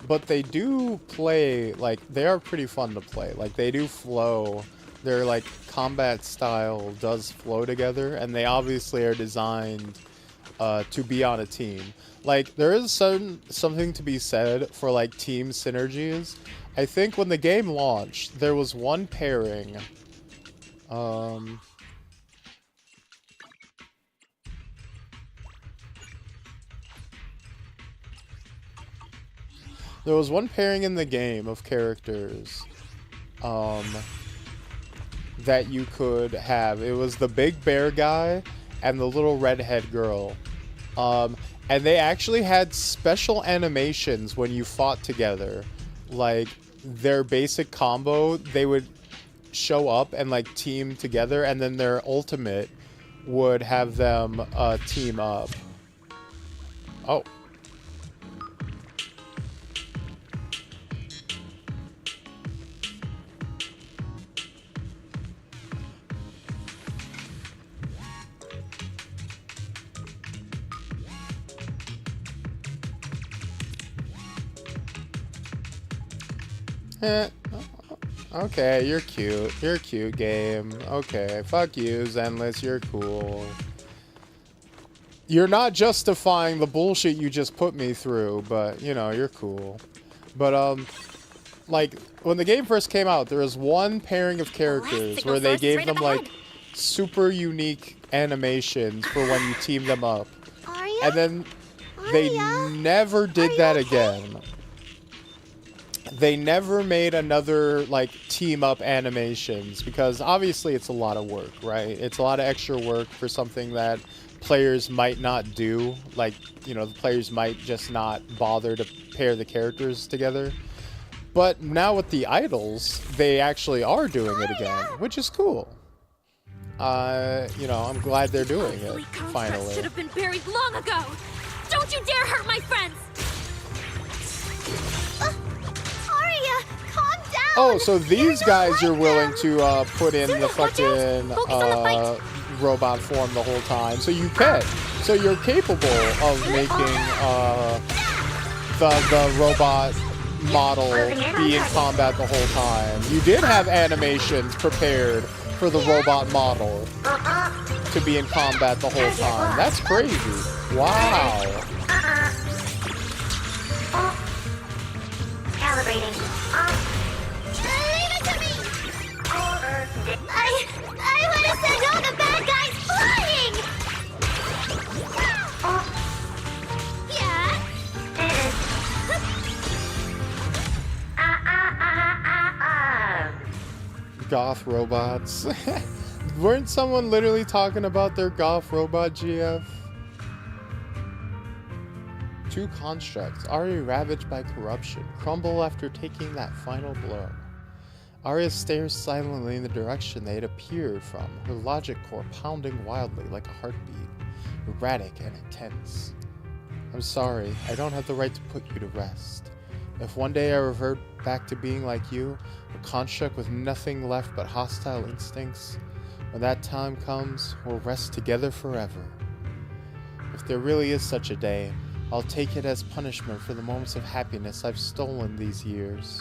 but they do play, like, they are pretty fun to play. Like, they do flow. Their, like, combat style does flow together, and they obviously are designed to be on a team. Like, there is something to be said for, like, team synergies. I think when the game launched, there was one pairing, there was one pairing in the game of characters that you could have. It was the big bear guy and the little redhead girl. And they actually had special animations when you fought together. Like, their basic combo, they would show up and, like, team together, and then their ultimate would have them team up. Oh. Okay, you're cute. You're cute, game. Okay, fuck you, Zenless, you're cool. You're not justifying the bullshit you just put me through, but, you know, you're cool. But, like, when the game first came out, there was one pairing of characters where they gave them, like, super unique animations for when you team them up. And then they never did that again. They never made another, like, team-up animations, because obviously it's a lot of work, right? It's a lot of extra work for something that players might not do. Like, you know, the players might just not bother to pair the characters together. But now with the idols, they actually are doing it again, which is cool. You know, I'm glad they're doing it, finally. Should have been buried long ago! Don't you dare hurt my friends! Oh, so these guys you're willing to put in the fucking robot form the whole time. So you can. So you're capable of making the robot model be in combat the whole time. You did have animations prepared for the robot model to be in combat the whole time. That's crazy. Wow. Calibrating. I would have sent all the bad guys flying! Goth robots. Weren't someone literally talking about their goth robot, GF? Two constructs. Arya ravaged by corruption. Crumble after taking that final blow. Arya stares silently in the direction they had appeared from, her logic core pounding wildly like a heartbeat, erratic and intense. I'm sorry, I don't have the right to put you to rest. If one day I revert back to being like you, a construct with nothing left but hostile instincts, When that time comes, we'll rest together forever. If there really is such a day, I'll take it as punishment for the moments of happiness I've stolen these years.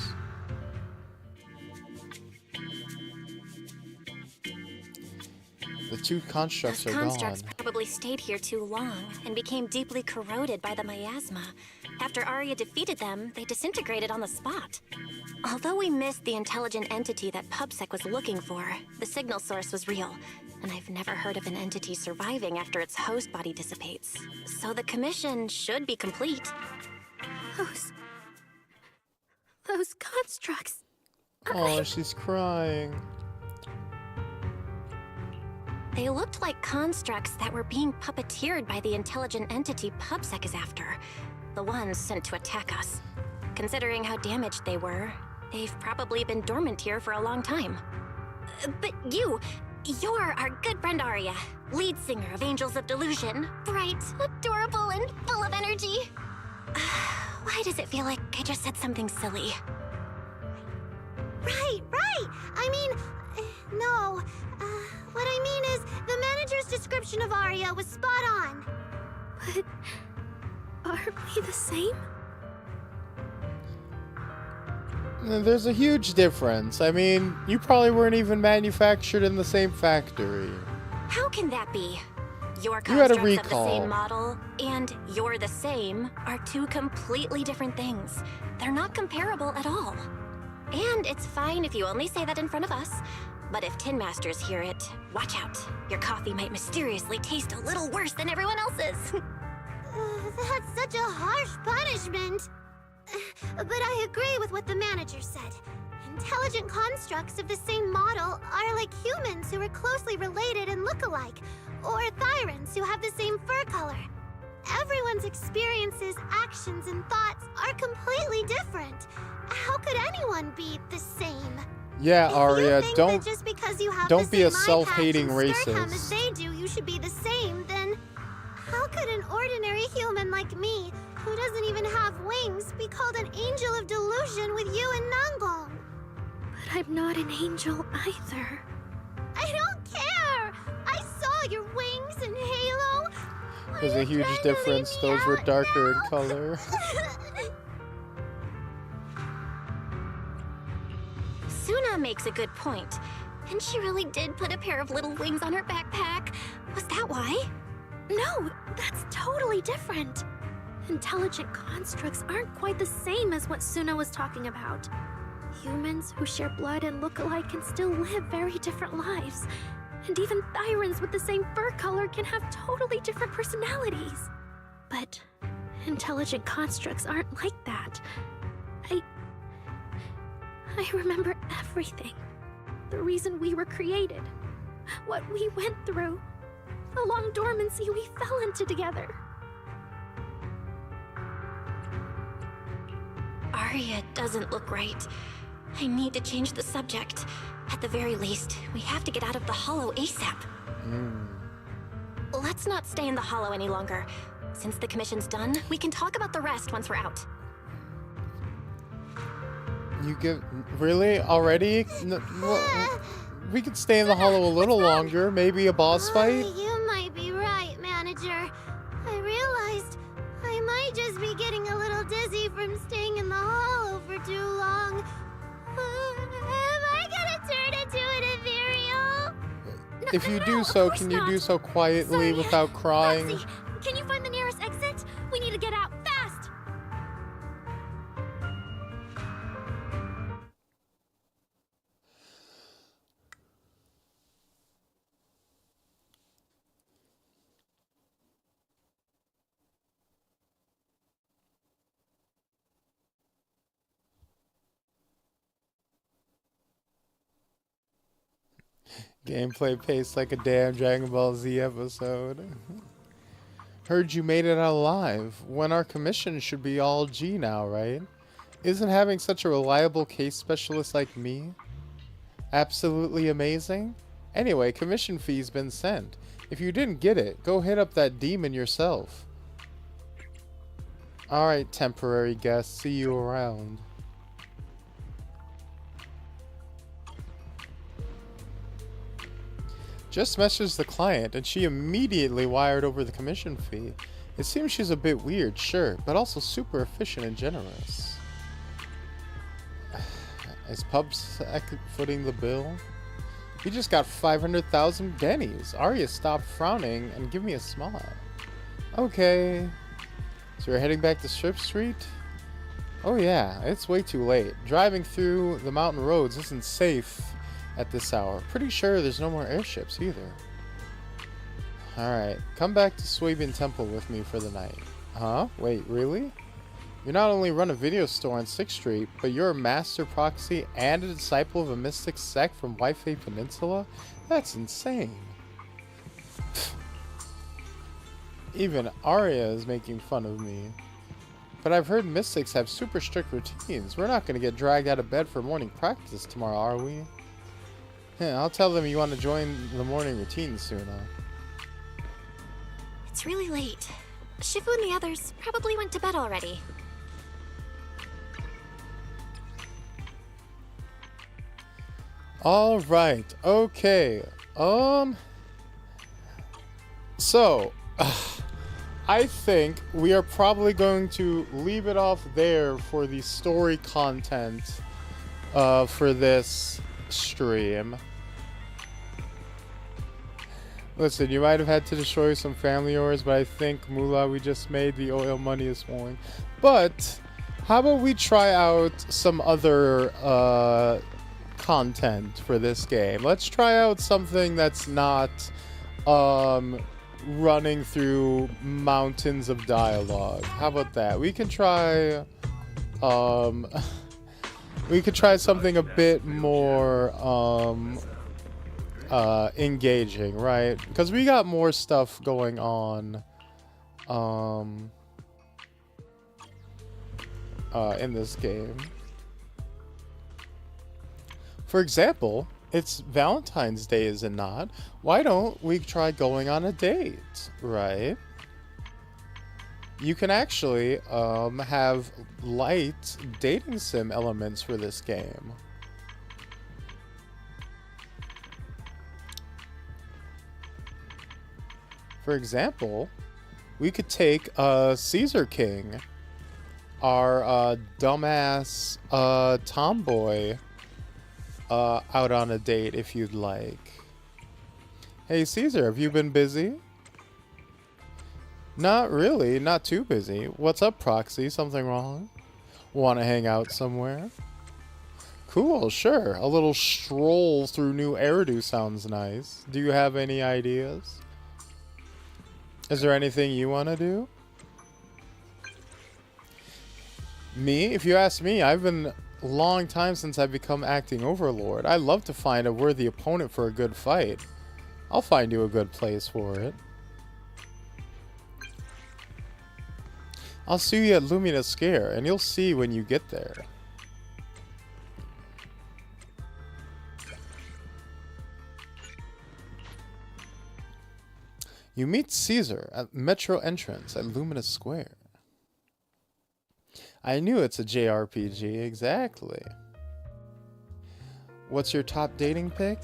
The two constructs Those are constructs gone. probably stayed here too long and became deeply corroded by the miasma. After Arya defeated them, they disintegrated on the spot. Although we missed the intelligent entity that PubSec was looking for, the signal source was real, and I've never heard of an entity surviving after its host body dissipates. So the commission should be complete. Those constructs. Oh, she's crying. They looked like constructs that were being puppeteered by the intelligent entity PubSec is after. The ones sent to attack us. Considering how damaged they were, they've probably been dormant here for a long time. But you're our good friend Arya, lead singer of Angels of Delusion. Bright, adorable, and full of energy. Why does it feel like I just said something silly? Right. I mean, no. What I mean is, the manager's description of Arya was spot on. But are we the same? There's a huge difference. I mean, you probably weren't even manufactured in the same factory. How can that be? Your You had a constructs of the recall. same model and you're the same are two completely different things. They're not comparable at all. And it's fine if you only say that in front of us. But if Tin Masters hear it, watch out. Your coffee might mysteriously taste a little worse than everyone else's. That's such a harsh punishment. But I agree with what the manager said. Intelligent constructs of the same model are like humans who are closely related and look alike, or Thyrans who have the same fur color. Everyone's experiences, actions, and thoughts are completely different. How could anyone be the same? Yeah, If Arya, you think that just because you have don't the be a same eye self-hating patch and skirt hem as racist. they do, you should be the same, then how could an ordinary human like me, who doesn't even have wings, be called an angel of delusion with you and Nangong? But I'm not an angel either. I don't care! I saw your wings and halo! There's a huge difference. Those were darker in color. Suna makes a good point. And she really did put a pair of little wings on her backpack. Was that why? No, that's totally different. Intelligent constructs aren't quite the same as what Suna was talking about. Humans who share blood and look alike can still live very different lives. And even Thyrans with the same fur color can have totally different personalities. But intelligent constructs aren't like that. I remember everything. The reason we were created. What we went through. The long dormancy we fell into together. Arya doesn't look right. I need to change the subject. At the very least, we have to get out of the Hollow ASAP. Let's not stay in the Hollow any longer. Since the commission's done, we can talk about the rest once we're out. You give... Really? Already? Well, we could stay in the Hollow a little longer. Maybe a boss fight? You might be right, manager. I realized I might just be getting a little dizzy from staying in the hollow for too long. Am I gonna turn into an ethereal? If you do so, can you do so quietly without crying? Foxy, can you find the nearest exit? We need to get out fast! Gameplay paced like a damn Dragon Ball Z episode. Heard you made it out alive. When our commission should be all G now, right? Isn't having such a reliable case specialist like me absolutely amazing? Anyway, commission fee's been sent. If you didn't get it, go hit up that demon yourself. Alright, temporary guest. See you around. Just messaged the client, and she immediately wired over the commission fee. It seems she's a bit weird, sure, but also super efficient and generous. Is Pubsec footing the bill? He just got 500,000 guineas. Arya stopped frowning and give me a smile. Okay. So we're heading back to Strip Street? Oh yeah, it's way too late. Driving through the mountain roads isn't safe at this hour. Pretty sure there's no more airships either. Alright, come back to Swabian Temple with me for the night. Huh? Wait, really? You not only run a video store on 6th Street, but you're a master proxy and a disciple of a mystic sect from Wi-Fi Peninsula? That's insane. Even Arya is making fun of me. But I've heard mystics have super strict routines. We're not going to get dragged out of bed for morning practice tomorrow, are we? Yeah, I'll tell them you want to join the morning routine soon, huh? It's really late. Shifu and the others probably went to bed already. All right. Okay. So, I think we are probably going to leave it off there for the story content for this stream. Listen, you might have had to destroy some family yours, but I think Moolah, we just made the oil money this morning. But how about we try out some other content for this game? Let's try out something that's not running through mountains of dialogue. How about that? We can try something a bit more engaging, right? Because we got more stuff going on in this game. For example, it's Valentine's Day, is it not? Why don't we try going on a date, right? You can actually have light dating sim elements for this game. For example, we could take Caesar King, our dumbass tomboy, out on a date if you'd like. Hey Caesar, have you been busy? Not really, not too busy. What's up, Proxy? Something wrong? Want to hang out somewhere? Cool, sure. A little stroll through New Eridu sounds nice. Do you have any ideas? Is there anything you want to do? Me? If you ask me, I've been a long time since I've become acting overlord. I love to find a worthy opponent for a good fight. I'll find you a good place for it. I'll see you at Lumina Scare, and you'll see when you get there. You meet Caesar at Metro entrance at Lumina Square. I knew it's a JRPG, exactly. What's your top dating pick?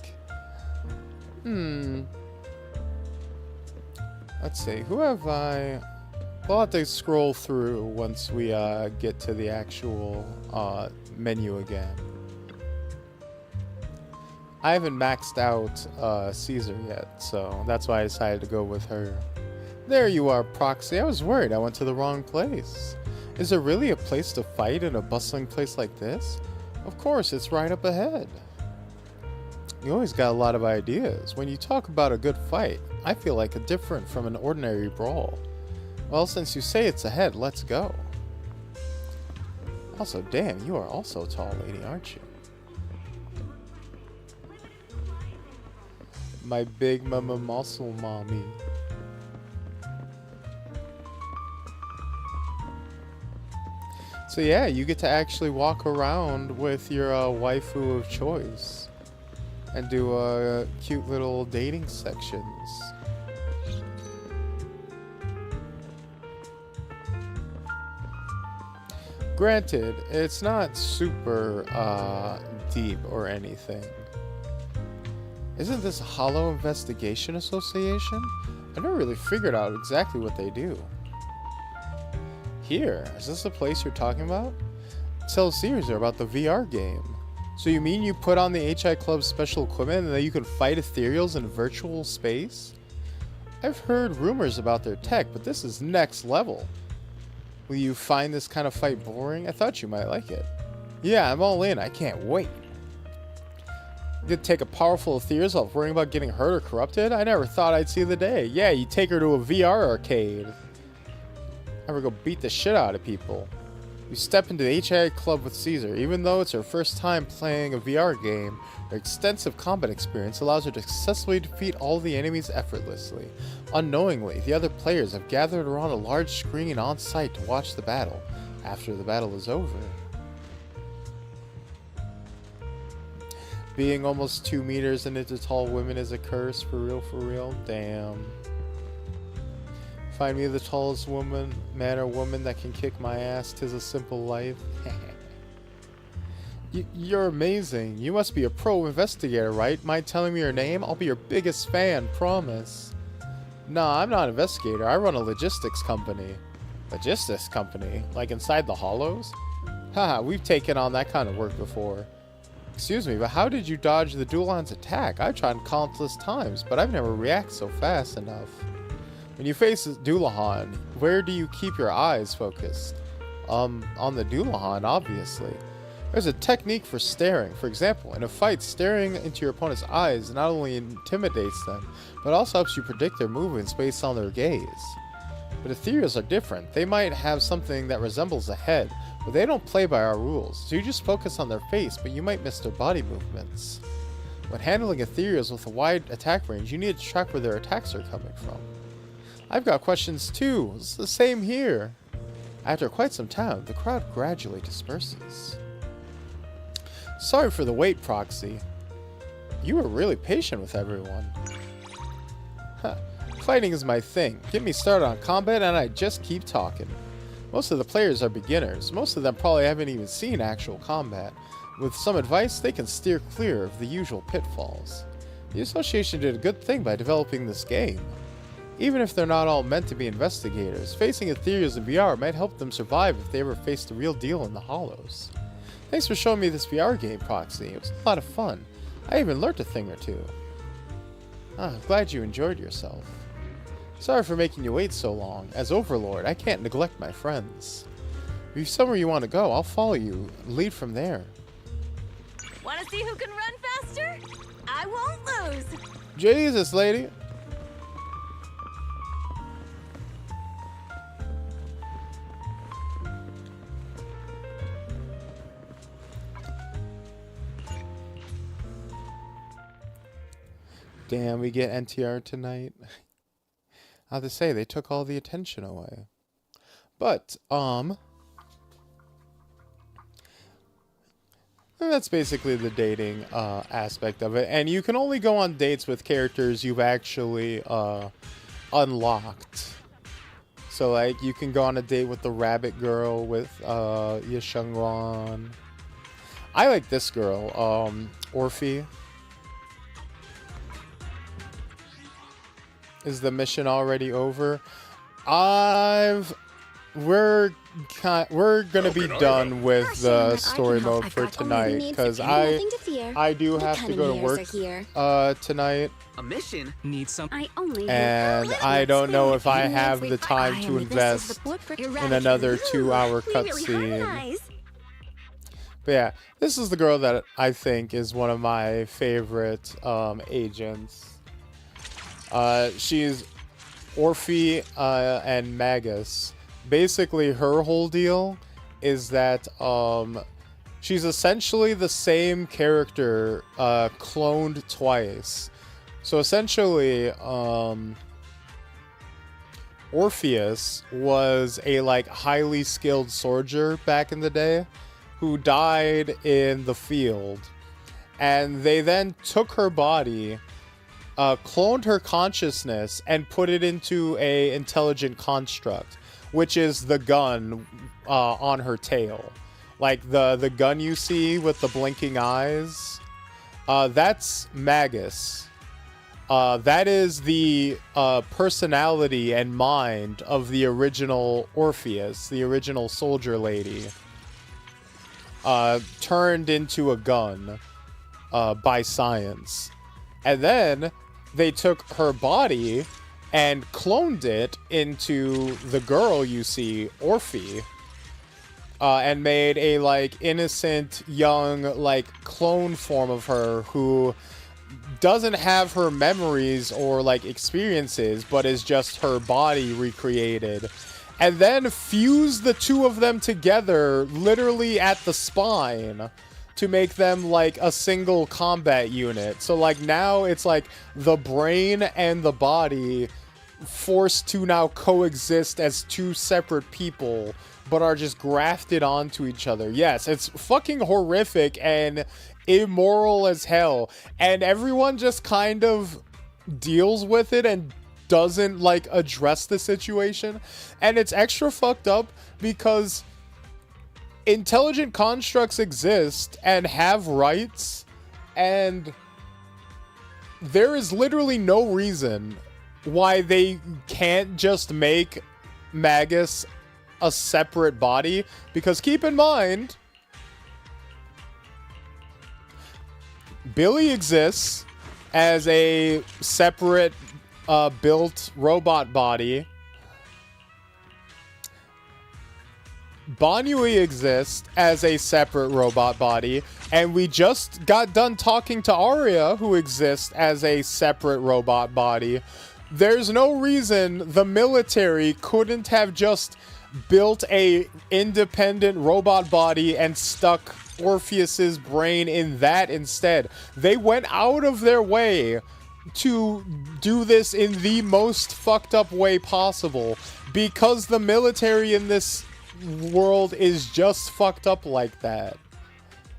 Let's see, who have I... We'll have to scroll through once we get to the actual menu again. I haven't maxed out Caesar yet, so that's why I decided to go with her. There you are, Proxy. I was worried I went to the wrong place. Is there really a place to fight in a bustling place like this? Of course, it's right up ahead. You always got a lot of ideas. When you talk about a good fight, I feel like a different from an ordinary brawl. Well, since you say it's ahead, let's go. Also, damn, you are also a tall lady, aren't you? My big mama muscle mommy. So yeah, you get to actually walk around with your waifu of choice and do cute little dating sections. Granted, it's not super deep or anything. Isn't this a Hollow Investigation Association? I never really figured out exactly what they do. Here, is this the place you're talking about? Tell Caesar about the VR game. So you mean you put on the HI Club's special equipment and then you can fight ethereals in virtual space? I've heard rumors about their tech, but this is next level. Will you find this kind of fight boring? I thought you might like it. Yeah, I'm all in. I can't wait. You could take a powerful ethereal without worrying about getting hurt or corrupted? I never thought I'd see the day. Yeah, you take her to a VR arcade. Ever go beat the shit out of people. You step into the HI Club with Caesar. Even though it's her first time playing a VR game, her extensive combat experience allows her to successfully defeat all the enemies effortlessly. Unknowingly, the other players have gathered around a large screen on site to watch the battle. After the battle is over. Being almost 2 meters and into tall women is a curse, for real, for real. Damn. Find me the tallest woman, man or woman that can kick my ass. 'Tis a simple life. You're amazing. You must be a pro investigator, right? Mind telling me your name? I'll be your biggest fan, promise. Nah, I'm not an investigator. I run a logistics company. Logistics company? Like inside the Hollows? Haha, we've taken on that kind of work before. Excuse me, but how did you dodge the Dulan's attack? I've tried countless times, but I've never reacted so fast enough. When you face Dullahan, where do you keep your eyes focused? On the Dullahan, obviously. There's a technique for staring. For example, in a fight, staring into your opponent's eyes not only intimidates them, but also helps you predict their movements based on their gaze. But ethereals are different. They might have something that resembles a head, but they don't play by our rules, so you just focus on their face, but you might miss their body movements. When handling ethereals with a wide attack range, you need to track where their attacks are coming from. I've got questions too. It's the same here. After quite some time, the crowd gradually disperses. Sorry for the wait, Proxy. You were really patient with everyone. Huh. Fighting is my thing. Get me started on combat and I just keep talking. Most of the players are beginners. Most of them probably haven't even seen actual combat. With some advice, they can steer clear of the usual pitfalls. The association did a good thing by developing this game. Even if they're not all meant to be investigators, facing ethereals in VR might help them survive if they ever face the real deal in the Hollows. Thanks for showing me this VR game, Proxy. It was a lot of fun. I even learned a thing or two. I'm glad you enjoyed yourself. Sorry for making you wait so long. As Overlord, I can't neglect my friends. If you're somewhere you want to go, I'll follow you and lead from there. Want to see who can run faster? I won't lose. Jesus, lady. Damn, we get NTR tonight. I have to say, they took all the attention away. But, that's basically the dating aspect of it. And you can only go on dates with characters you've actually unlocked. So, like, you can go on a date with the rabbit girl, with Yashengwan. I like this girl, Orphe. Is the mission already over? We're gonna be done with the story mode for tonight because I do have to go to work tonight. A mission needs some. And I don't know if I have the time to invest in another 2-hour cutscene. But yeah, this is the girl that I think is one of my favorite agents. She's Orphe and Magus. Basically, her whole deal is that she's essentially the same character cloned twice. So essentially, Orpheus was a highly skilled soldier back in the day who died in the field, and they then took her body, cloned her consciousness, and put it into a intelligent construct, which is the gun on her tail. Like the gun you see with the blinking eyes, that's Magus. That is the personality and mind of the original Orpheus, the original soldier lady, turned into a gun by science. And then they took her body and cloned it into the girl you see, Orphe, and made a, like, innocent, young, like, clone form of her who doesn't have her memories or, like, experiences, but is just her body recreated. And then fuse the two of them together, literally at the spine, to make them, like, a single combat unit. So, like, now it's, like, the brain and the body forced to now coexist as two separate people, but are just grafted onto each other. Yes, it's fucking horrific and immoral as hell. And everyone just kind of deals with it and doesn't, like, address the situation. And it's extra fucked up because intelligent constructs exist and have rights, and there is literally no reason why they can't just make Magus a separate body, because keep in mind, Billy exists as a separate built robot body. Banui exists as a separate robot body, and we just got done talking to Arya, who exists as a separate robot body. There's no reason the military couldn't have just built a independent robot body and stuck Orpheus's brain in that instead. They went out of their way to do this in the most fucked up way possible, because the military in this world is just fucked up like that.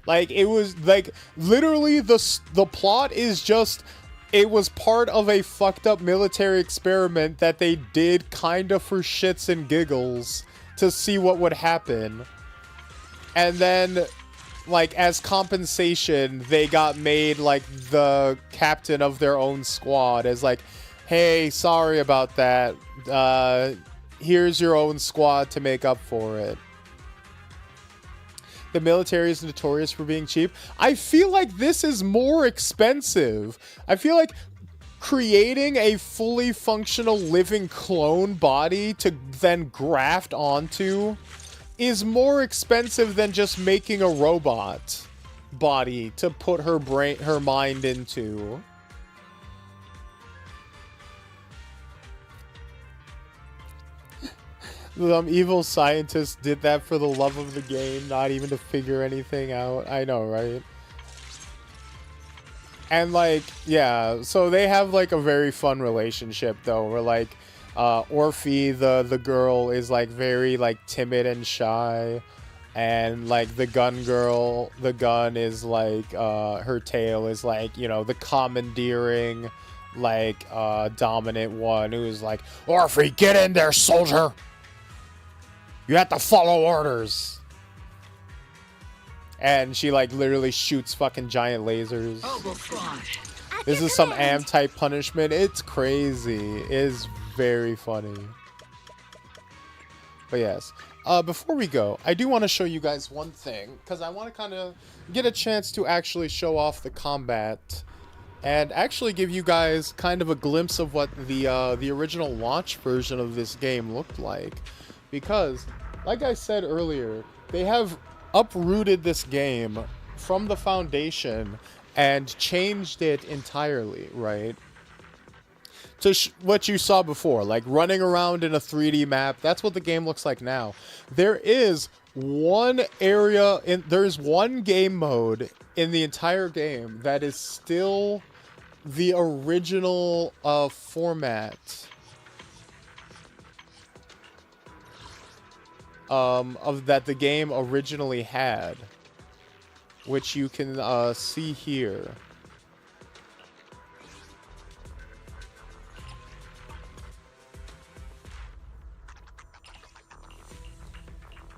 Like, it was, like, literally the plot is just, it was part of a fucked up military experiment that they did kind of for shits and giggles to see what would happen. And then, like, as compensation, they got made, like, the captain of their own squad, as like, hey, sorry about that. Here's your own squad to make up for it. The military is notorious for being cheap. I feel like this is more expensive. I feel like creating a fully functional living clone body to then graft onto is more expensive than just making a robot body to put her mind into. Some evil scientists did that for the love of the game, not even to figure anything out. I know, right? And, like, yeah, so they have, like, a very fun relationship, though, where, like, Orphe, the girl, is, like, very, like, timid and shy. And, like, the gun girl, the gun is, like, her tail is, like, you know, the commandeering, like, dominant one who is like, Orphe, get in there, soldier! You have to follow orders. And she, like, literally shoots fucking giant lasers. This is some type punishment. It's crazy. It is very funny. But yes. Before we go, I do want to show you guys one thing, because I want to kind of get a chance to actually show off the combat and actually give you guys kind of a glimpse of what the original launch version of this game looked like. Because, like I said earlier, they have uprooted this game from the foundation and changed it entirely, right? To what you saw before, like running around in a 3D map. That's what the game looks like now. There is one area, there's one game mode in the entire game that is still the original format of that the game originally had, which you can see here.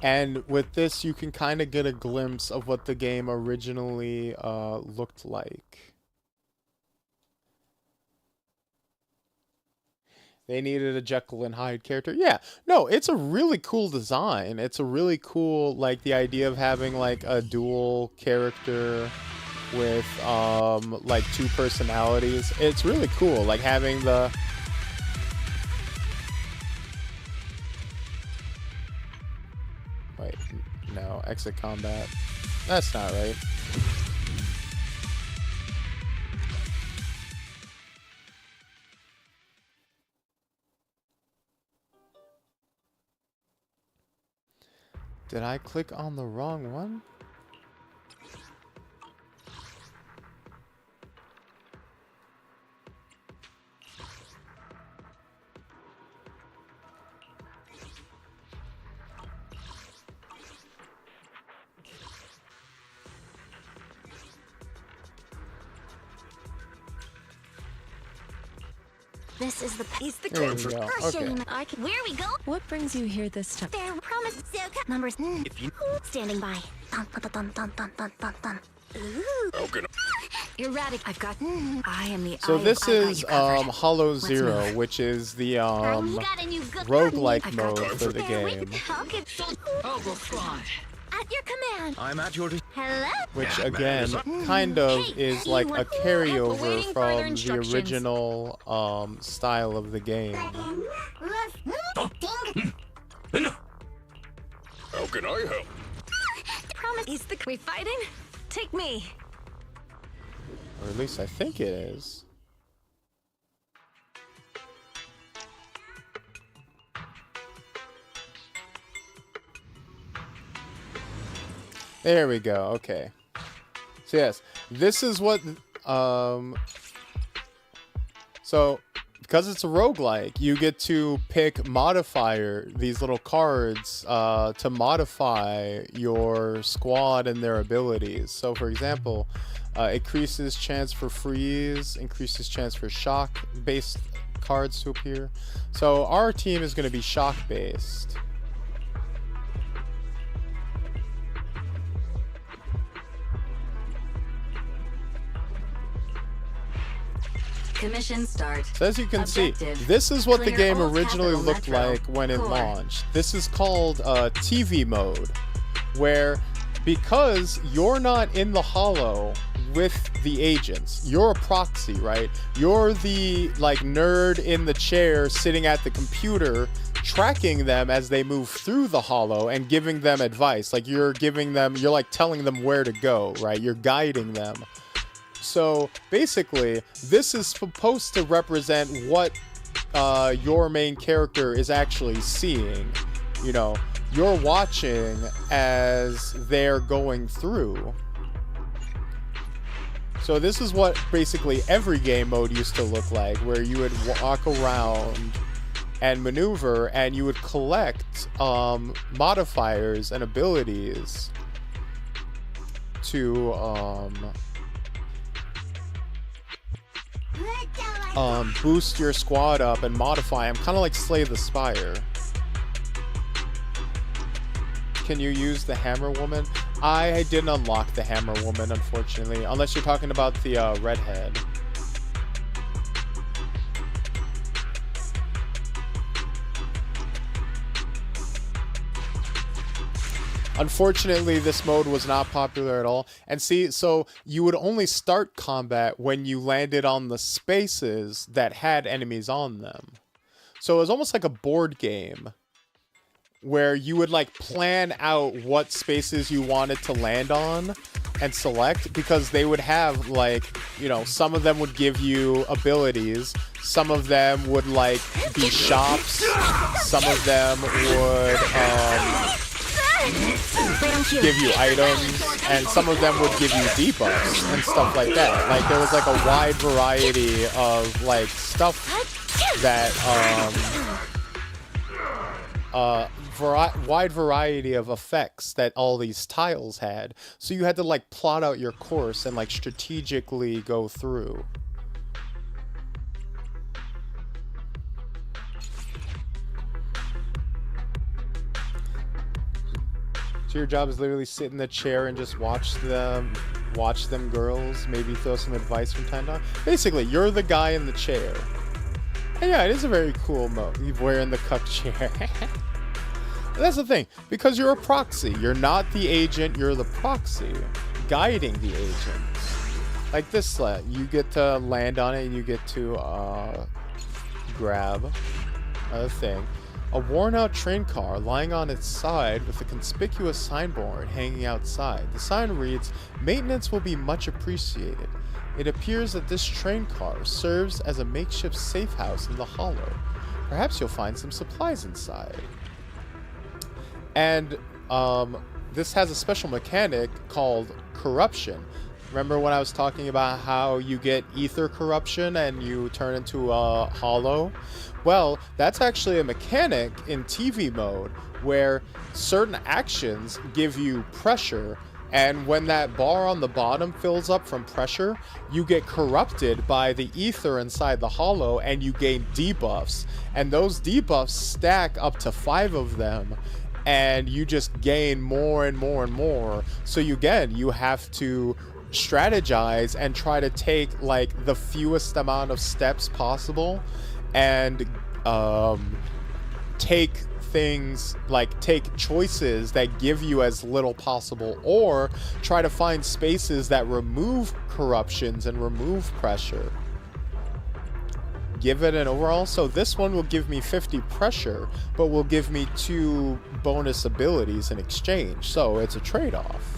And with this, you can kind of get a glimpse of what the game originally looked like. They needed a Jekyll and Hyde character. Yeah, no, it's a really cool design. It's a really cool, like, the idea of having, like, a dual character with, like, 2 personalities. It's really cool, like, having the... Wait, no, exit combat. That's not right. Did I click on the wrong one? This is the There we go. Okay. Where we go? What brings you here this time? There, promise. Numbers. If you... Standing by. Dun, dun, dun, dun, dun, dun, dun, dun. Ooh. Okay. Erratic. I've got. I am the. So this is Hollow Zero, which is the roguelike mode for the game. At your command. I'm at your... Hello. Which again, kind of is like a carryover from the original style of the game. How can I help? Promise. Is the we fighting? Take me. Or at least I think it is. There we go. Okay. So yes, this is what so because it's a roguelike, you get to pick these little cards to modify your squad and their abilities. So for example, increases chance for freeze, increases chance for shock based cards to appear. So our team is going to be shock based. Commission start. So as you can Objective. see, this is what the Clear game Old originally Capital looked Metro. like when it Core. launched. This is called TV mode, where because you're not in the Hollow with the agents, you're a proxy, right? You're the like nerd in the chair sitting at the computer tracking them as they move through the Hollow and giving them advice. Like you're like telling them where to go, right? You're guiding them. So basically, this is supposed to represent what your main character is actually seeing. You know, you're watching as they're going through. So this is what basically every game mode used to look like, where you would walk around and maneuver, and you would collect modifiers and abilities to boost your squad up and modify them, kind of like Slay the Spire. Can you use the Hammer Woman? I didn't unlock the Hammer Woman, unfortunately, unless you're talking about the redhead. Unfortunately, this mode was not popular at all. And see, so you would only start combat when you landed on the spaces that had enemies on them. So it was almost like a board game where you would like plan out what spaces you wanted to land on and select, because they would have like, you know, some of them would give you abilities, some of them would like be shops, some of them would give you items, and some of them would give you debuffs and stuff like that. Like there was like a wide variety of like stuff that wide variety of effects that all these tiles had. So you had to like plot out your course and like strategically go through. So your job is literally sit in the chair and just watch them girls, maybe throw some advice from time to time. Basically, you're the guy in the chair. And yeah, it is a very cool mode. You're wearing the cup chair. That's the thing, because you're a proxy. You're not the agent, you're the proxy, guiding the agent. Like this sled, you get to land on it and you get to grab a thing. A worn-out train car lying on its side with a conspicuous signboard hanging outside. The sign reads, "Maintenance will be much appreciated." It appears that this train car serves as a makeshift safe house in the hollow. Perhaps you'll find some supplies inside. And this has a special mechanic called corruption. Remember when I was talking about how you get ether corruption and you turn into a hollow? Well, that's actually a mechanic in TV mode where certain actions give you pressure, and when that bar on the bottom fills up from pressure, you get corrupted by the ether inside the hollow and you gain debuffs. And those debuffs stack up to 5 of them, and you just gain more and more and more. So you have to strategize and try to take like the fewest amount of steps possible and take things like take choices that give you as little possible, or try to find spaces that remove corruptions and remove pressure. Give it an overall. So this one will give me 50 pressure, but will give me 2 bonus abilities in exchange. So it's a trade-off.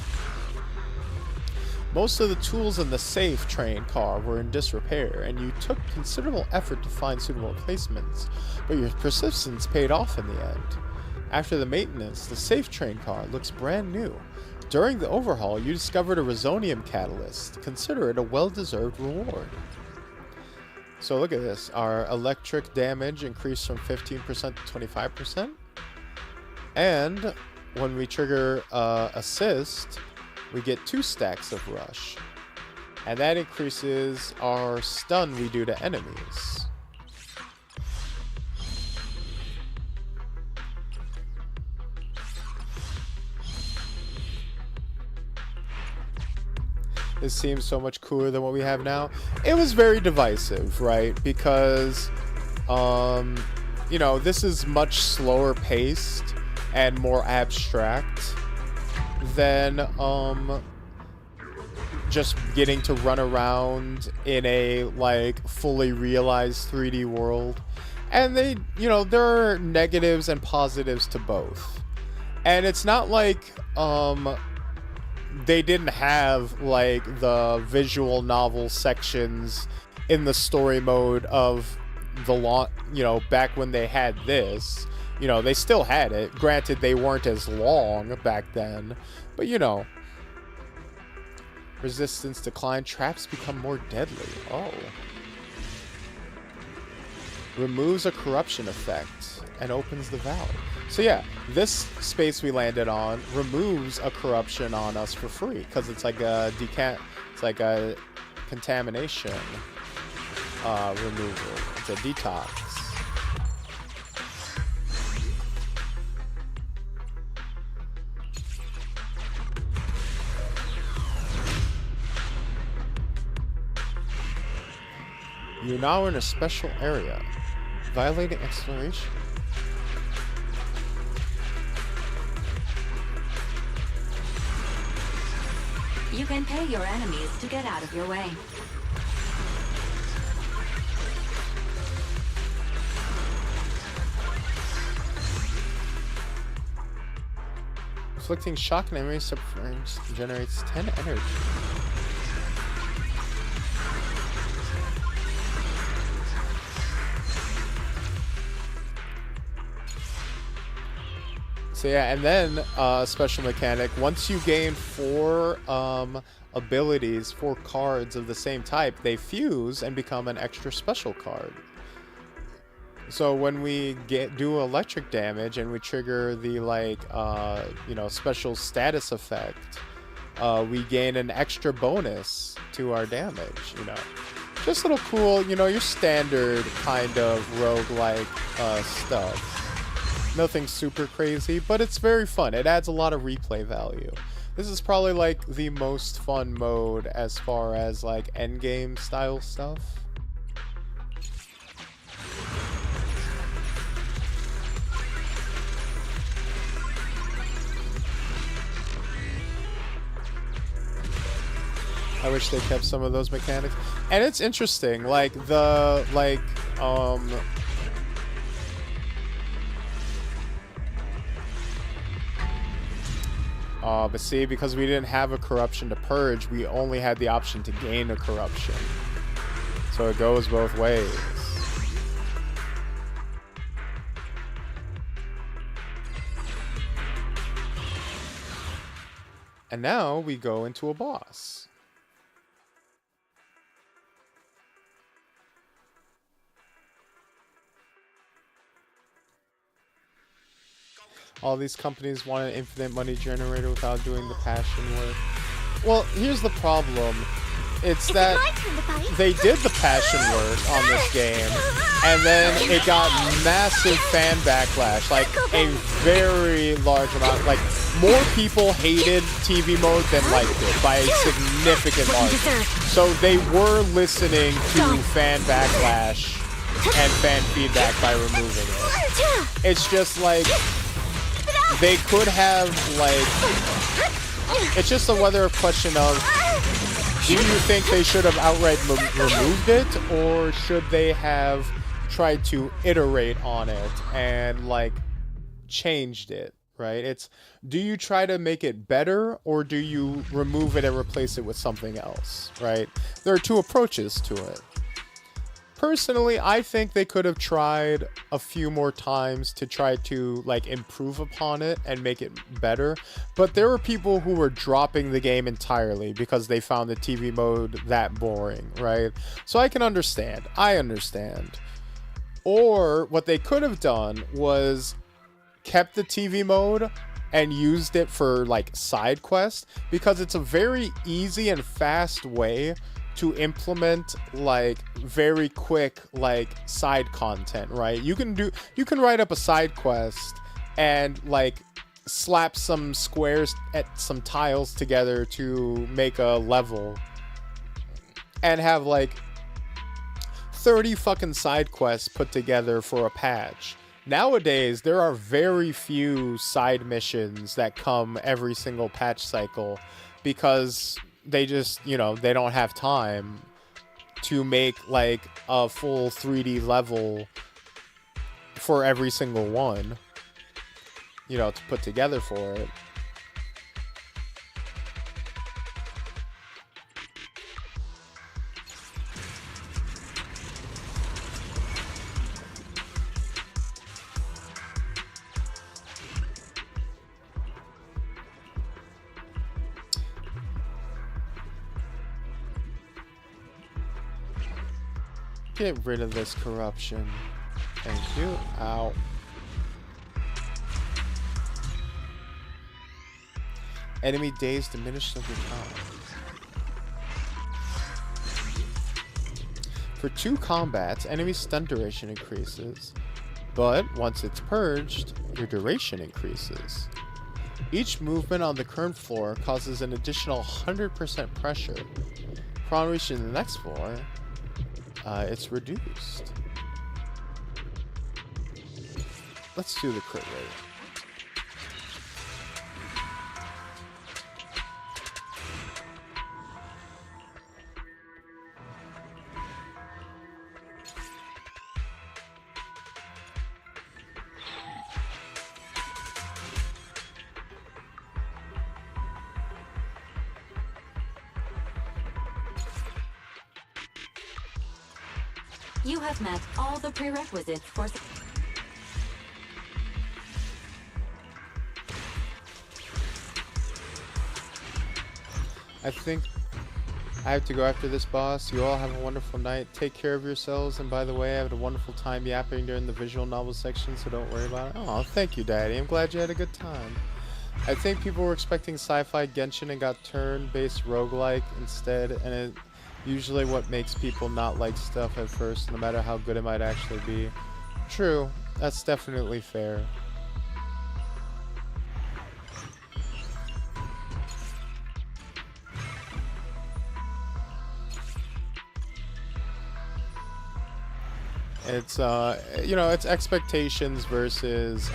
Most of the tools in the safe train car were in disrepair, and you took considerable effort to find suitable replacements, but your persistence paid off in the end. After the maintenance, the safe train car looks brand new. During the overhaul, you discovered a resonium catalyst. Consider it a well-deserved reward. So look at this. Our electric damage increased from 15% to 25%. And when we trigger assist, we get 2 stacks of rush. And that increases our stun we do to enemies. This seems so much cooler than what we have now. It was very divisive, right? Because, you know, this is much slower paced and more abstract than just getting to run around in a like fully realized 3D world. And they, you know, there are negatives and positives to both. And it's not like they didn't have like the visual novel sections in the story mode of the you know, back when they had this. You know, they still had it. Granted, they weren't as long back then, but you know, resistance decline, traps become more deadly. Oh. Removes a corruption effect and opens the valve. So yeah, this space we landed on removes a corruption on us for free because it's like a contamination removal. It's a detox. You're now in a special area. Violating exploration. You can pay your enemies to get out of your way. Inflicting shock on enemy subframes generates 10 energy. So yeah, and then special mechanic, once you gain 4 abilities, 4 cards of the same type, they fuse and become an extra special card. So when we do electric damage and we trigger the like you know, special status effect, we gain an extra bonus to our damage, you know. Just a little cool, you know, your standard kind of roguelike stuff. Nothing super crazy, but it's very fun. It adds a lot of replay value. This is probably like the most fun mode as far as like endgame style stuff. I wish they kept some of those mechanics. And it's interesting, like but see, because we didn't have a corruption to purge, we only had the option to gain a corruption. So it goes both ways. And now we go into a boss. All these companies want an infinite money generator without doing the passion work. Well, here's the problem. It's that they did the passion work on this game, and then it got massive fan backlash, like a very large amount. Like, more people hated TV mode than liked it by a significant margin. So they were listening to fan backlash and fan feedback by removing it. It's just like, they could have, like, it's just a whether question of, do you think they should have outright removed it, or should they have tried to iterate on it and, like, changed it, right? It's, do you try to make it better, or do you remove it and replace it with something else, right? There are two approaches to it. Personally, I think they could have tried a few more times to try to, like, improve upon it and make it better. But there were people who were dropping the game entirely because they found the TV mode that boring, right? So I can understand. I understand. Or what they could have done was kept the TV mode and used it for, like, side quests, because it's a very easy and fast way to implement, like, very quick, like, side content, right? You can write up a side quest and, like, slap some squares at some tiles together to make a level and have, like, 30 fucking side quests put together for a patch. Nowadays, there are very few side missions that come every single patch cycle, because they just, you know, they don't have time to make, like, a full 3D level for every single one, you know, to put together for it. Get rid of this corruption. Thank you. Ow. Enemy days diminished over time. For 2 combats, enemy stun duration increases. But once it's purged, your duration increases. Each movement on the current floor causes an additional 100% pressure. Upon reaching the next floor, it's reduced. Let's do the crit rate. You have met all the prerequisites for... I think I have to go after this boss. You all have a wonderful night. Take care of yourselves. And by the way, I had a wonderful time yapping during the visual novel section, so don't worry about it. Oh, thank you, Daddy. I'm glad you had a good time. I think people were expecting sci-fi Genshin and got turn-based roguelike instead, and it usually what makes people not like stuff at first, no matter how good it might actually be. True, that's definitely fair. It's you know, it's expectations versus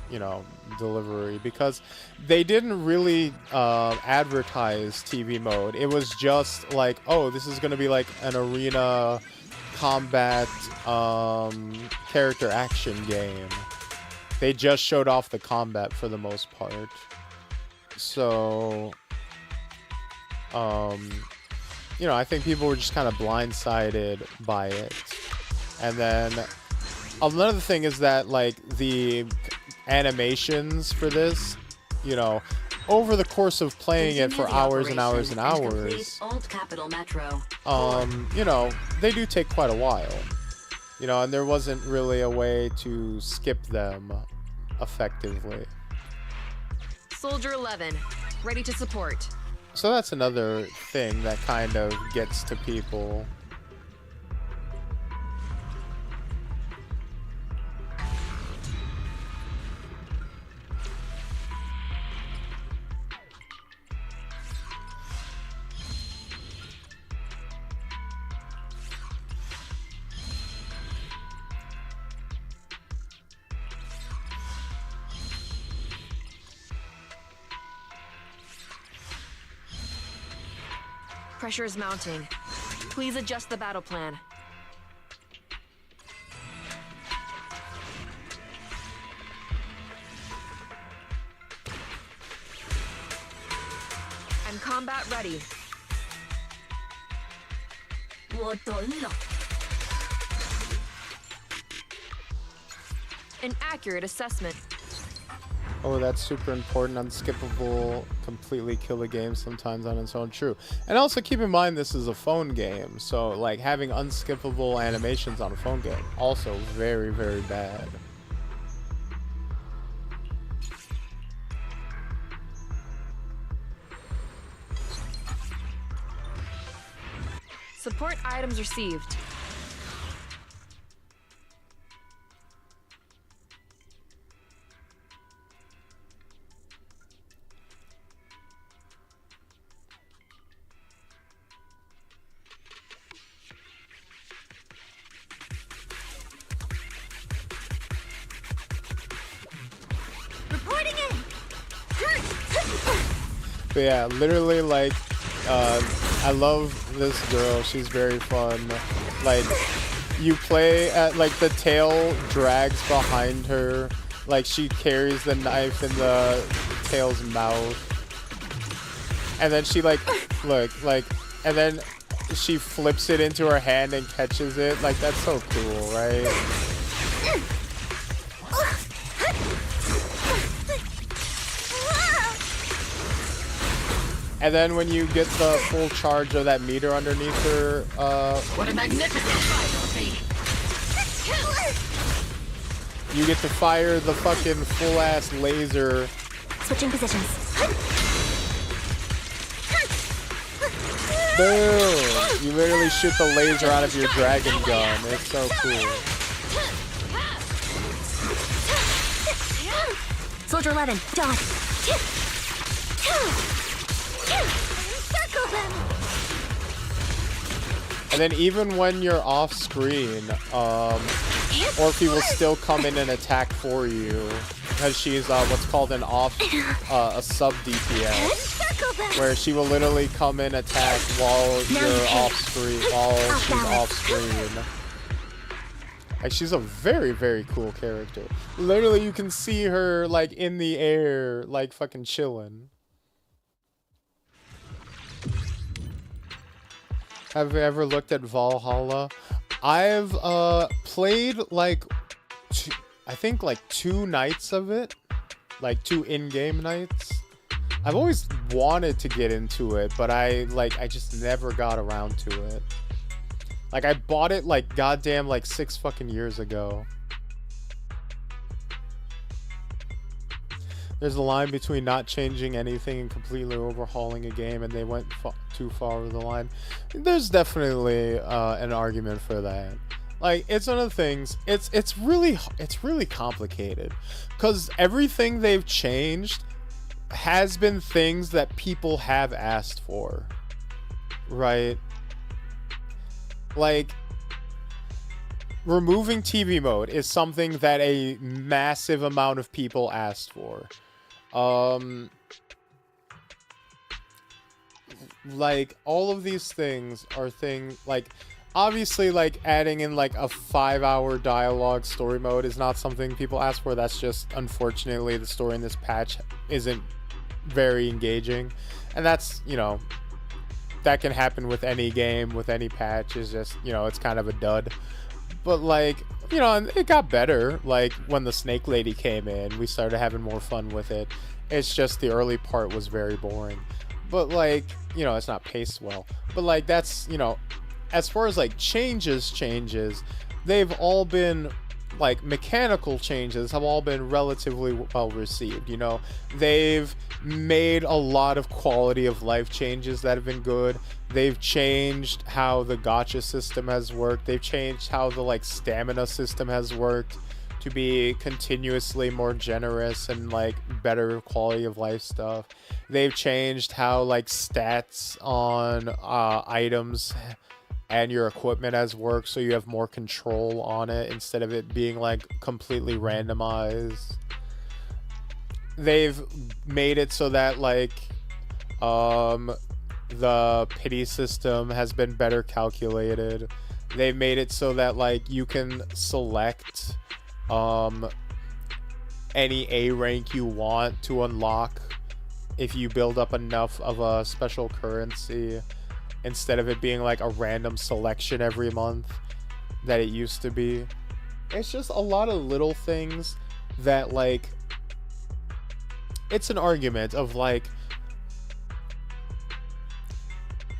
you know, delivery, because they didn't really advertise TV mode. It was just like, oh, this is going to be like an arena combat character action game. They just showed off the combat for the most part. So, you know, I think people were just kind of blindsided by it. And then another thing is that, like, the animations for this, you know, over the course of playing it for hours and hours and hours, Old Capital Metro. you know, they do take quite a while. You know, and there wasn't really a way to skip them effectively. Soldier 11, ready to support. So that's another thing that kind of gets to people. Pressure is mounting. Please adjust the battle plan. I'm combat ready. An accurate assessment. Oh, that's super important. Unskippable, completely kill the game sometimes on its own. True. And also keep in mind this is a phone game, so like having unskippable animations on a phone game, also very, very bad. Support items received. Reporting in. But yeah, literally, like, I love this girl. She's very fun. Like, you play at, like, the tail drags behind her. Like, she carries the knife in the tail's mouth. And then she, like, look, like, and then she flips it into her hand and catches it. Like, that's so cool, right? And then when you get the full charge of that meter underneath her, What a magnificent fight, you get to fire the fucking full-ass laser. Switching positions. Boom! You literally shoot the laser out of your dragon gun. It's so cool. Soldier 11, dodge. Circle them. And then even when you're off screen, Orphe will still come in and attack for you because she's what's called an a sub DPS, where she will literally come in attack while you're off screen, while she's off screen. Like, she's a very, very cool character. Literally, you can see her like in the air, like fucking chilling. Have you ever looked at Valhalla? I've played like I think like 2 nights of it, like 2 in-game nights. I've always wanted to get into it, but I just never got around to it. Like, I bought it like goddamn like 6 fucking years ago. There's a line between not changing anything and completely overhauling a game, and they went too far over the line. There's definitely an argument for that. Like, it's one of the things. It's really complicated, because everything they've changed has been things that people have asked for, right? Like, removing TV mode is something that a massive amount of people asked for. Like, all of these things are like, obviously, like, adding in, like, a 5-hour dialogue story mode is not something people ask for. That's just, unfortunately, the story in this patch isn't very engaging. And that's, you know, that can happen with any game, with any patch. Is just, you know, it's kind of a dud. But, like, you know, and it got better. Like, when the Snake Lady came in, we started having more fun with it. It's just the early part was very boring. But, like, you know, it's not paced well. But, like, that's, you know, as far as, like, changes, they've all been, like, mechanical changes have all been relatively well received, you know. They've made a lot of quality of life changes that have been good. They've changed how the gacha system has worked. They've changed how the, like, stamina system has worked to be continuously more generous and, like, better quality of life stuff. They've changed how, like, stats on items and your equipment has worked, so you have more control on it instead of it being, like, completely randomized. They've made it so that, like, the pity system has been better calculated. They've made it so that, like, you can select any A rank you want to unlock if you build up enough of a special currency, instead of it being like a random selection every month that it used to be. It's just a lot of little things that, like, it's an argument of, like,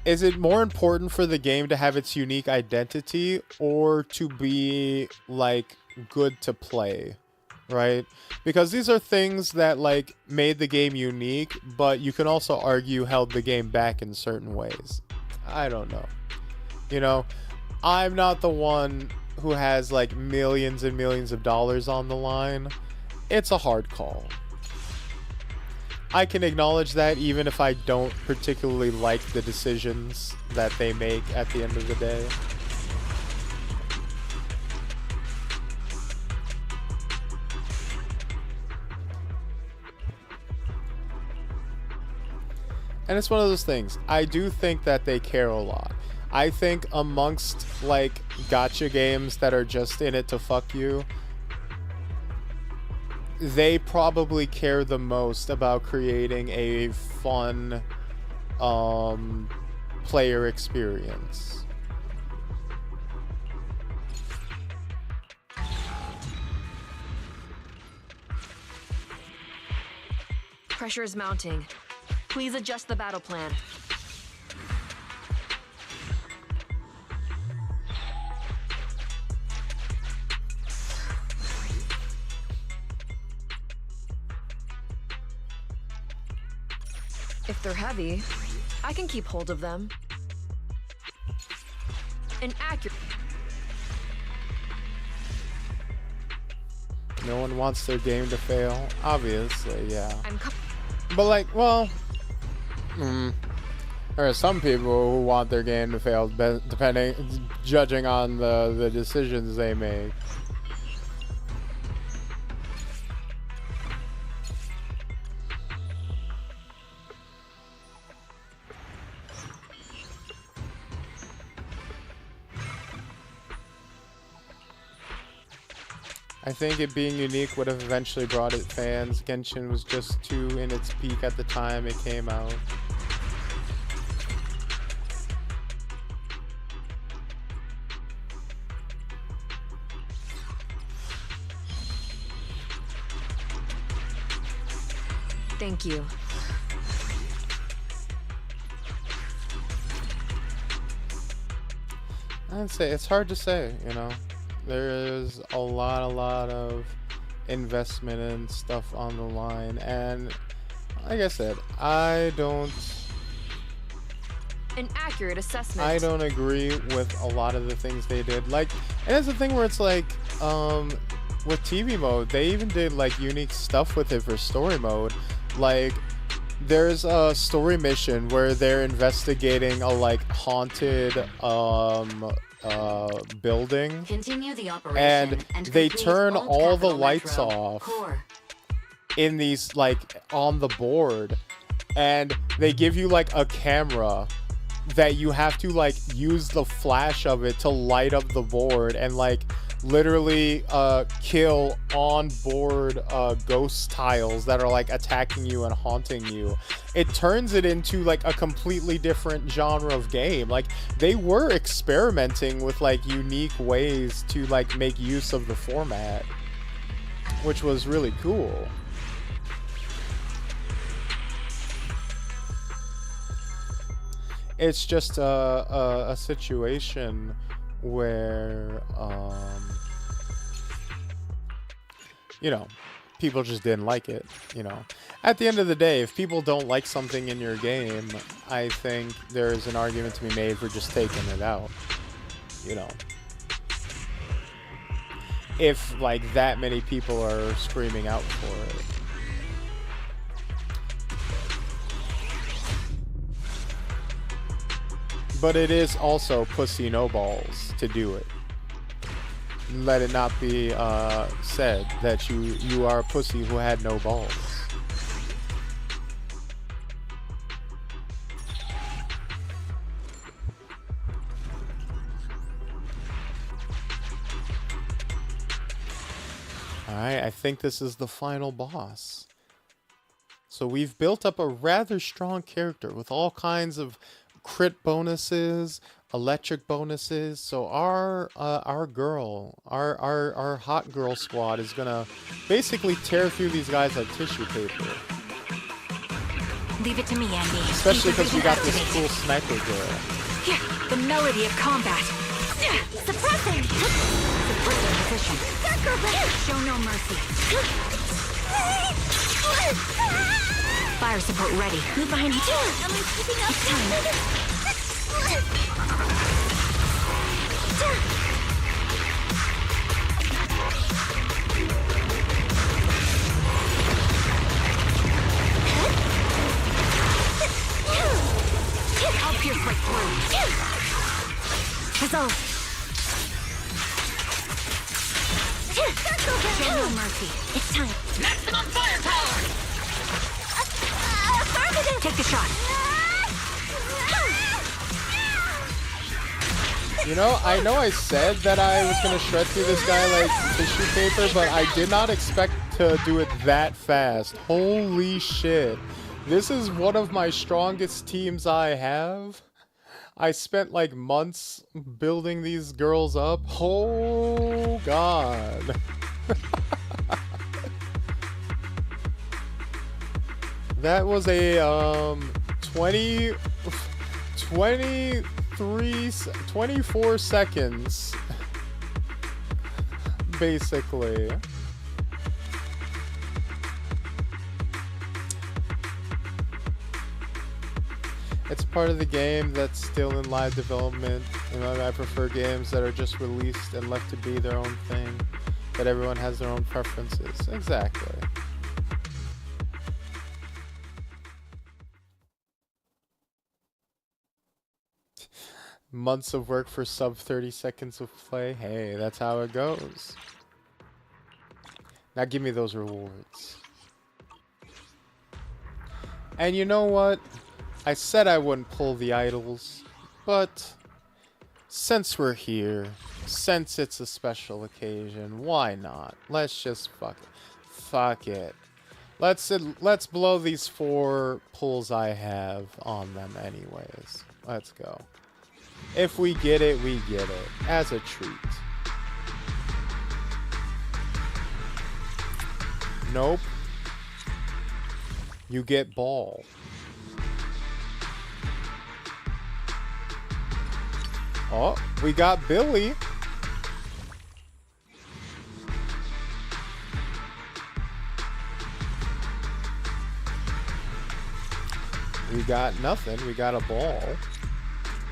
is it more important for the game to have its unique identity or to be, like, good to play, right? Because these are things that, like, made the game unique, but you can also argue held the game back in certain ways. I don't know. You know, I'm not the one who has, like, millions and millions of dollars on the line. It's a hard call. I can acknowledge that even if I don't particularly like the decisions that they make at the end of the day. And it's one of those things. I do think that they care a lot. I think amongst, like, gacha games that are just in it to fuck you, they probably care the most about creating a fun player experience. Pressure is mounting. Please adjust the battle plan. If they're heavy, I can keep hold of them. An accurate... No one wants their game to fail. Obviously, yeah. But, like, well... there are some people who want their game to fail, judging on the decisions they make. I think it being unique would have eventually brought it fans. Genshin was just too in its peak at the time it came out. Thank you. I'd say it's hard to say, you know. There's a lot of investment and stuff on the line, and like I said, I don't... An accurate assessment. I don't agree with a lot of the things they did. Like, and it's the thing where it's like, with TV mode, they even did, like, unique stuff with it for story mode. Like, there's a story mission where they're investigating a, like, haunted, building. Continue the operation And they complete turn Old all the Capital lights Metro off Core. in these, like, on the board. And they give you, like, a camera that you have to, like, use the flash of it to light up the board and, like, literally kill on board ghost tiles that are, like, attacking you and haunting you. It turns it into, like, a completely different genre of game. Like, they were experimenting with, like, unique ways to, like, make use of the format, which was really cool. It's just a situation where, you know, people just didn't like it, you know. At the end of the day, if people don't like something in your game, I think there's an argument to be made for just taking it out, you know. If, like, that many people are screaming out for it. But it is also pussy no balls to do it. Let it not be said that you are a pussy who had no balls. Alright, I think this is the final boss. So we've built up a rather strong character with all kinds of crit bonuses, electric bonuses. So our hot girl squad is gonna basically tear through these guys like tissue paper. Leave it to me, Andy. Especially because we got this cool sniper girl. Here, the melody of combat. Suppressing! Suppressing position. Show no mercy. Fire support ready. Move behind me. Am I keeping up? It's time. I'll pierce right through. Huzzah! Show no mercy. It's time. Maximum firepower! Take the shot. You know I said that I was gonna shred through this guy like tissue paper, but I did not expect to do it that fast. Holy shit. This is one of my strongest teams I have. I spent like months building these girls up. Oh god. That was a 24 seconds basically. It's part of the game that's still in live development. You know, I prefer games that are just released and left to be their own thing, but everyone has their own preferences. Exactly. Months of work for sub 30 seconds of play. Hey, that's how it goes. Now give me those rewards. And you know what? I said I wouldn't pull the idols, but since we're here, since it's a special occasion, why not? Let's just fuck it. Fuck it. Let's blow these 4 pulls I have on them anyways. Let's go. If we get it, we get it. As a treat. Nope. You get ball. Oh, we got Billy. We got nothing. We got a ball.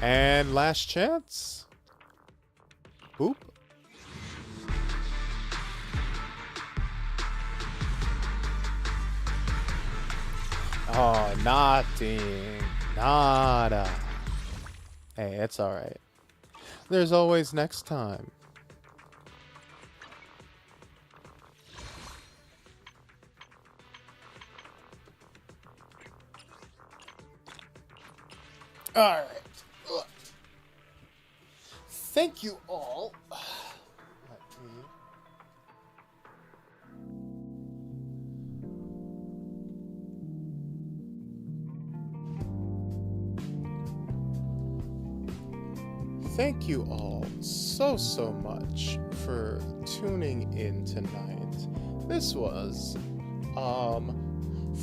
And last chance. Boop. Oh, nothing. Nada. Hey, it's alright. there's always next time. Alright. Thank you all. Thank you all so much for tuning in tonight. This was,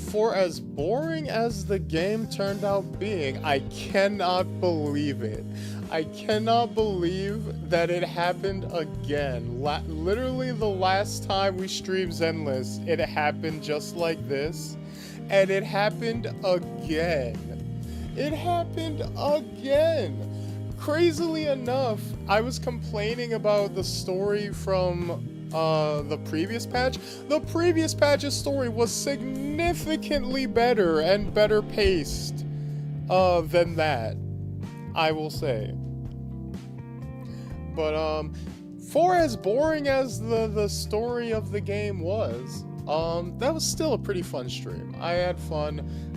for as boring as the game turned out being, I cannot believe it. I cannot believe that it happened again. Literally the last time we streamed Zenless, it happened just like this. And it happened again. It happened again. Crazily enough, I was complaining about the story from the previous patch. The previous patch's story was significantly better and better paced than that, I will say. But for as boring as the story of the game was, that was still a pretty fun stream. I had fun.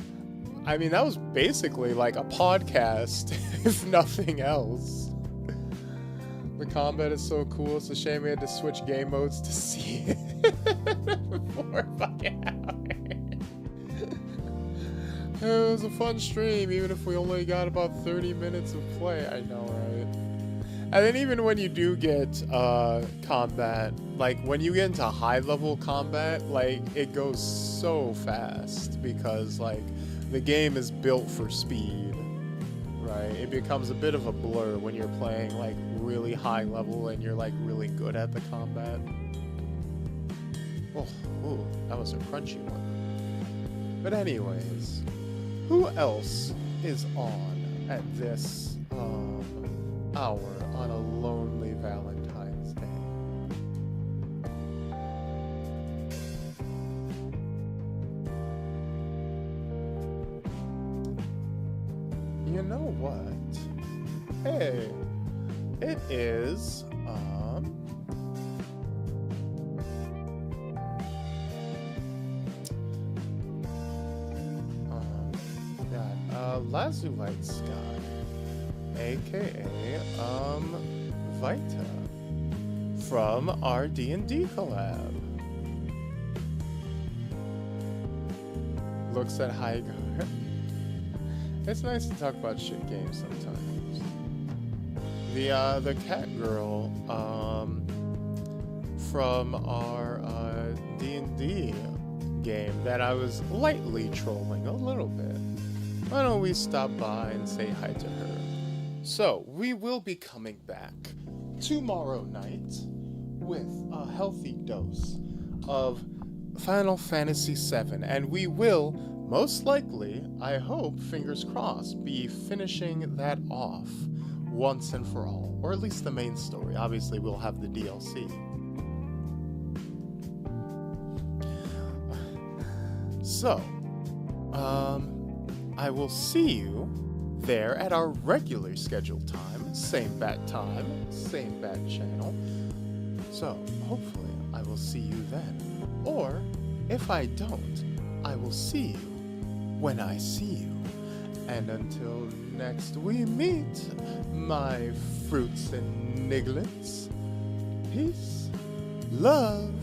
I mean, that was basically like a podcast, if nothing else. The combat is so cool. It's a shame we had to switch game modes to see it for fucking hours. It was a fun stream, even if we only got about 30 minutes of play. I know, right? And then even when you do get combat, like when you get into high-level combat, like it goes so fast because like the game is built for speed, right? It becomes a bit of a blur when you're playing like really high level and you're like really good at the combat. Oh, ooh, that was a crunchy one. But anyways, who else is on at this hour on a lonely Valentine's Day? You know what? Hey, it is, Lazulite Sky, aka, Vita, from our D&D collab. Looks at Hygar. It's nice to talk about shit games sometimes. The cat girl from our D&D game that I was lightly trolling a little bit. Why don't we stop by and say hi to her? So, we will be coming back tomorrow night with a healthy dose of Final Fantasy VII, and we will most likely, I hope, fingers crossed, be finishing that off once and for all. Or at least the main story. Obviously, we'll have the DLC. So, I will see you there at our regular scheduled time. Same bat time, same bat channel. So, hopefully, I will see you then. Or, if I don't, I will see you when I see you. And until next we meet, my fruits and nigglets, peace, love,